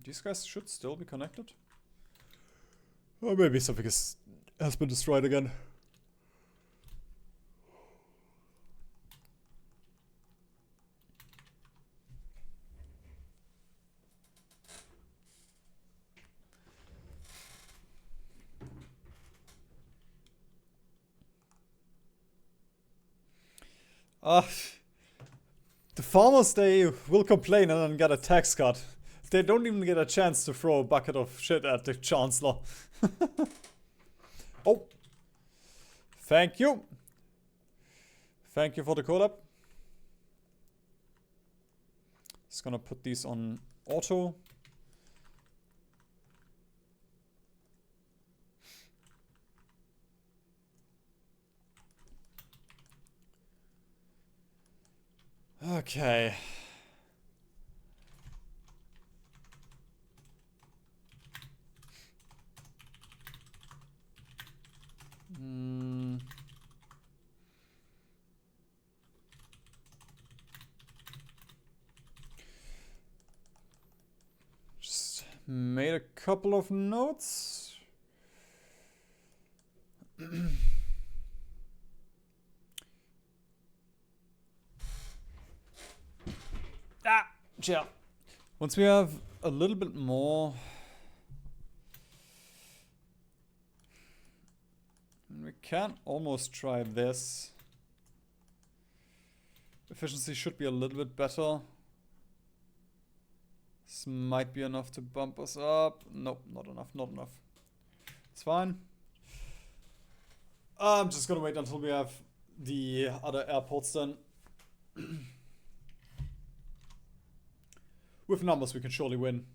These guys should still be connected. Or maybe something has been destroyed again. The farmers, they will complain and then get a tax cut. They don't even get a chance to throw a bucket of shit at the Chancellor. Oh. Thank you. Thank you for the collab. Just gonna put these on auto. Okay. Just made a couple of notes. Yeah. Once we have a little bit more, we can almost try this. Efficiency should be a little bit better. This might be enough to bump us up. Nope, not enough, not enough. It's fine. I'm just gonna wait until we have the other airports done. With numbers, we can surely win.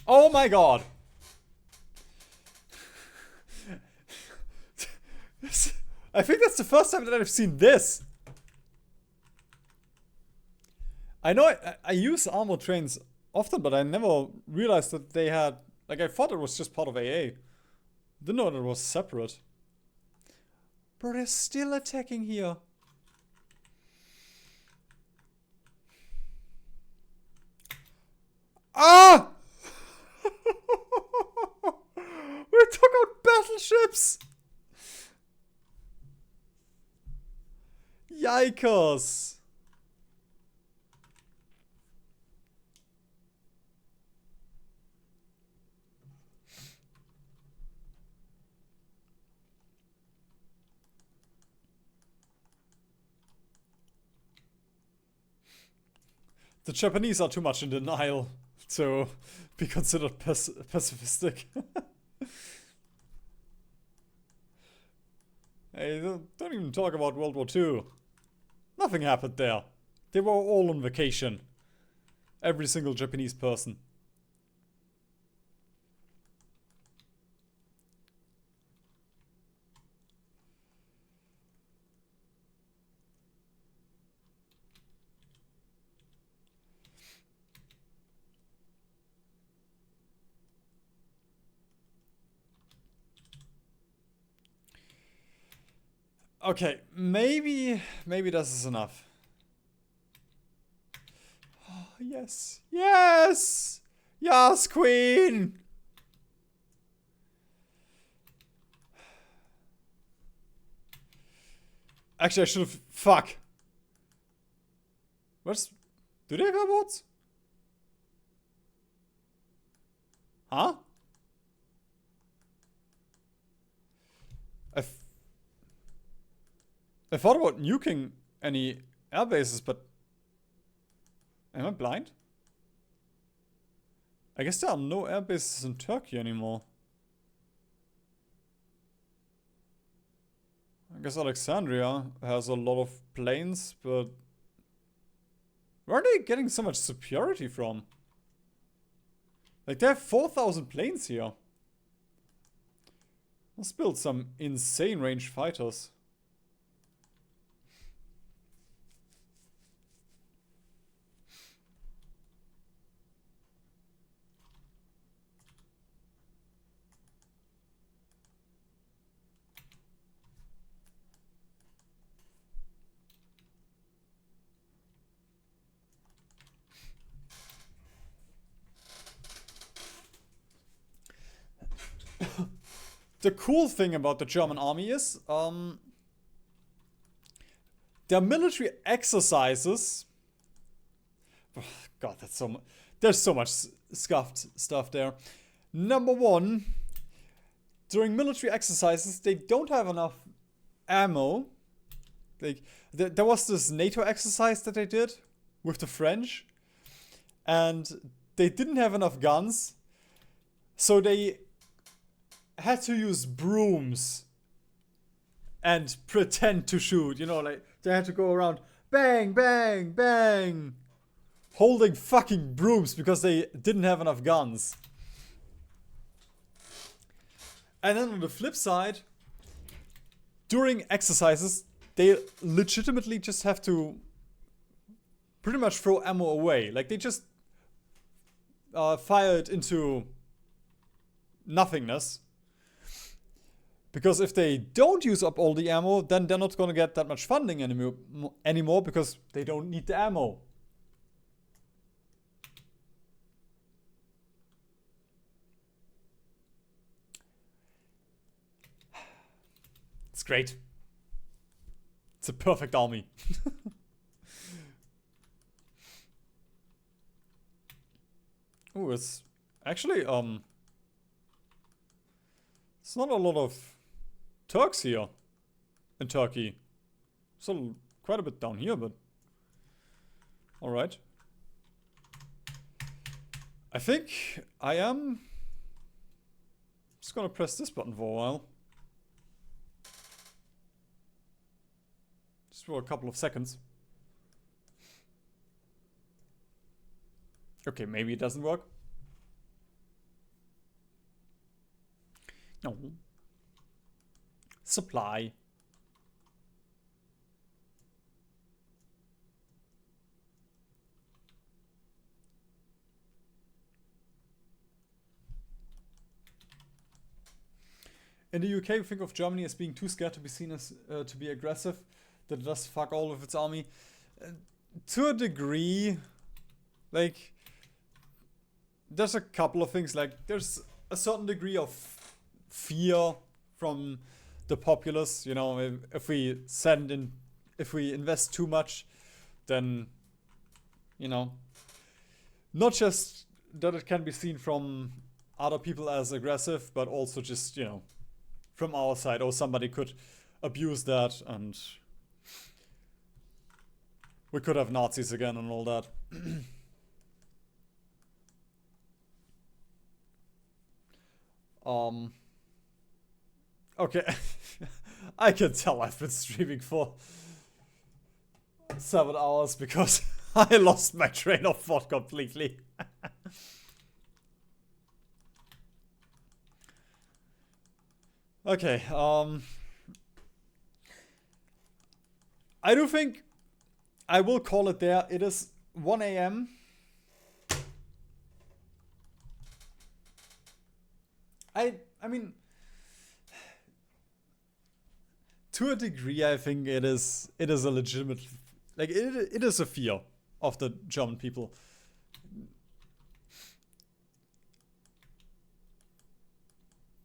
Oh my god! I think that's the first time that I've seen this. I know I use armored trains often, but I never realized that they had... Like, I thought it was just part of AA. Didn't know that it was separate. Bro, they're still attacking here. Ah! We took out battleships! Yikers! The Japanese are too much in denial to be considered pacifistic. Hey, don't even talk about World War II. Nothing happened there. They were all on vacation. Every single Japanese person. Okay, maybe this is enough. Oh, yes. Yes! Yes, Queen! Actually, I should have... Fuck. Where's... Do they have airports? Huh? I thought about nuking any air bases, but am I blind? I guess there are no air bases in Turkey anymore. I guess Alexandria has a lot of planes, but where are they getting so much superiority from? Like, they have 4,000 planes here. Let's build some insane ranged fighters. The cool thing about the German army is, their military exercises. God, that's so much. There's so much scuffed stuff there. Number one, during military exercises, they don't have enough ammo. Like, there was this NATO exercise that they did with the French, and they didn't have enough guns, so they had to use brooms and pretend to shoot. You know, like, they had to go around bang, bang, bang, holding fucking brooms because they didn't have enough guns. And then on the flip side, during exercises, they legitimately just have to pretty much throw ammo away. Like, they just fire it into nothingness. Because if they don't use up all the ammo, then they're not going to get that much funding anymore because they don't need the ammo. It's great. It's a perfect army. Ooh, it's actually, it's not a lot of Turks here in Turkey. So quite a bit down here, but alright. I think I am just gonna press this button for a while. Just for a couple of seconds. Okay, maybe it doesn't work. No. Supply. In the UK, we think of Germany as being too scared to be seen as to be aggressive, that it does fuck all of its army. To a degree, like, there's a couple of things. Like, there's a certain degree of fear from the populace. You know, if we invest too much, then, you know, not just that it can be seen from other people as aggressive, but also just, you know, from our side, or somebody could abuse that and we could have Nazis again and all that. Okay. I can tell I've been streaming for 7 hours because I lost my train of thought completely. Okay, I do think I will call it there. It is 1 a.m. I mean, to a degree, I think it is a legitimate, like, it is a fear of the German people.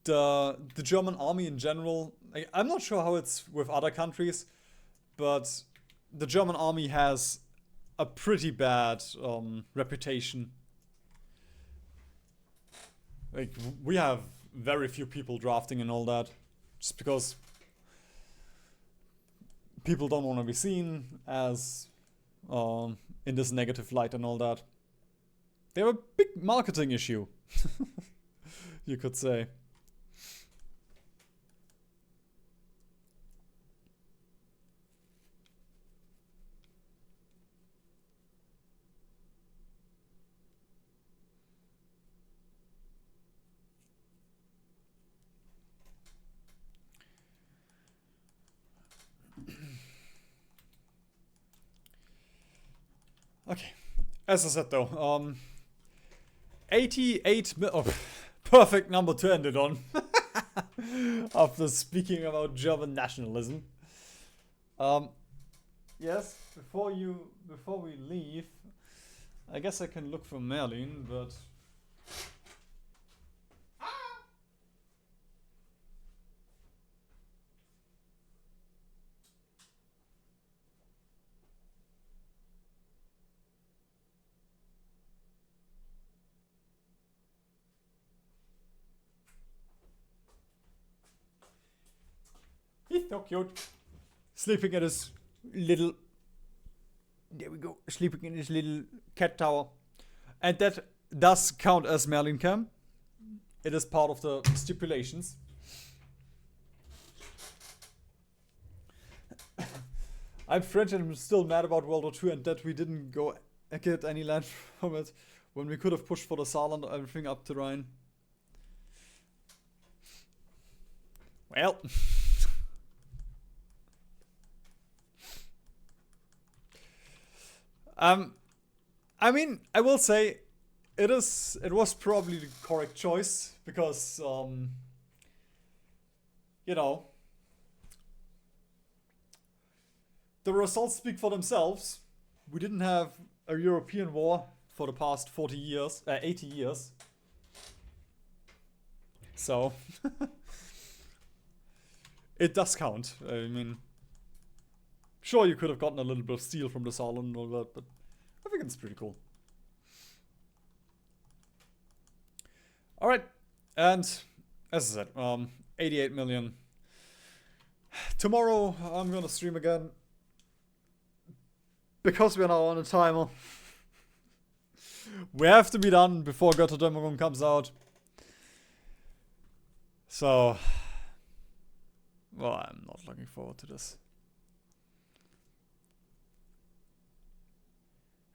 The German army in general, like, I'm not sure how it's with other countries, but the German army has a pretty bad reputation. Like, we have very few people drafting and all that. Just because people don't want to be seen as in this negative light and all that. They have a big marketing issue, you could say. Okay, as I said though, 88 oh, perfect number to end it on. After speaking about German nationalism. Yes, before we leave, I guess I can look for Merlin, but he's so cute. Sleeping at his little... There we go. Sleeping in his little cat tower. And that does count as Merlin Cam. It is part of the stipulations. I'm French and I'm still mad about World War II and that we didn't go get any land from it when we could have pushed for the Saarland or everything up to Rhine. Well... I mean, I will say it was probably the correct choice because, you know, the results speak for themselves. We didn't have a European war for the past 80 years. So, it does count. I mean, sure, you could have gotten a little bit of steel from the Saarland and all that, but I think it's pretty cool. Alright, and as I said, 88 million. Tomorrow I'm gonna stream again. Because we're now on a timer. We have to be done before Götterdämmerung comes out. So, well, I'm not looking forward to this.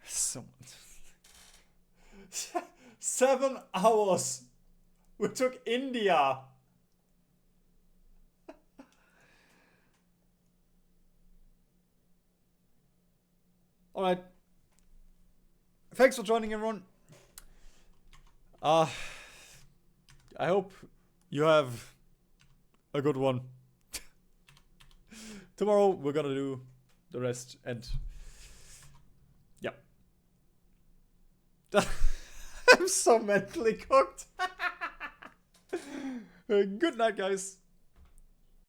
So 7 hours. We took India. Alright. Thanks for joining, everyone. I hope you have a good one. Tomorrow we're gonna do the rest and yeah. I'm so mentally cooked. Good night, guys.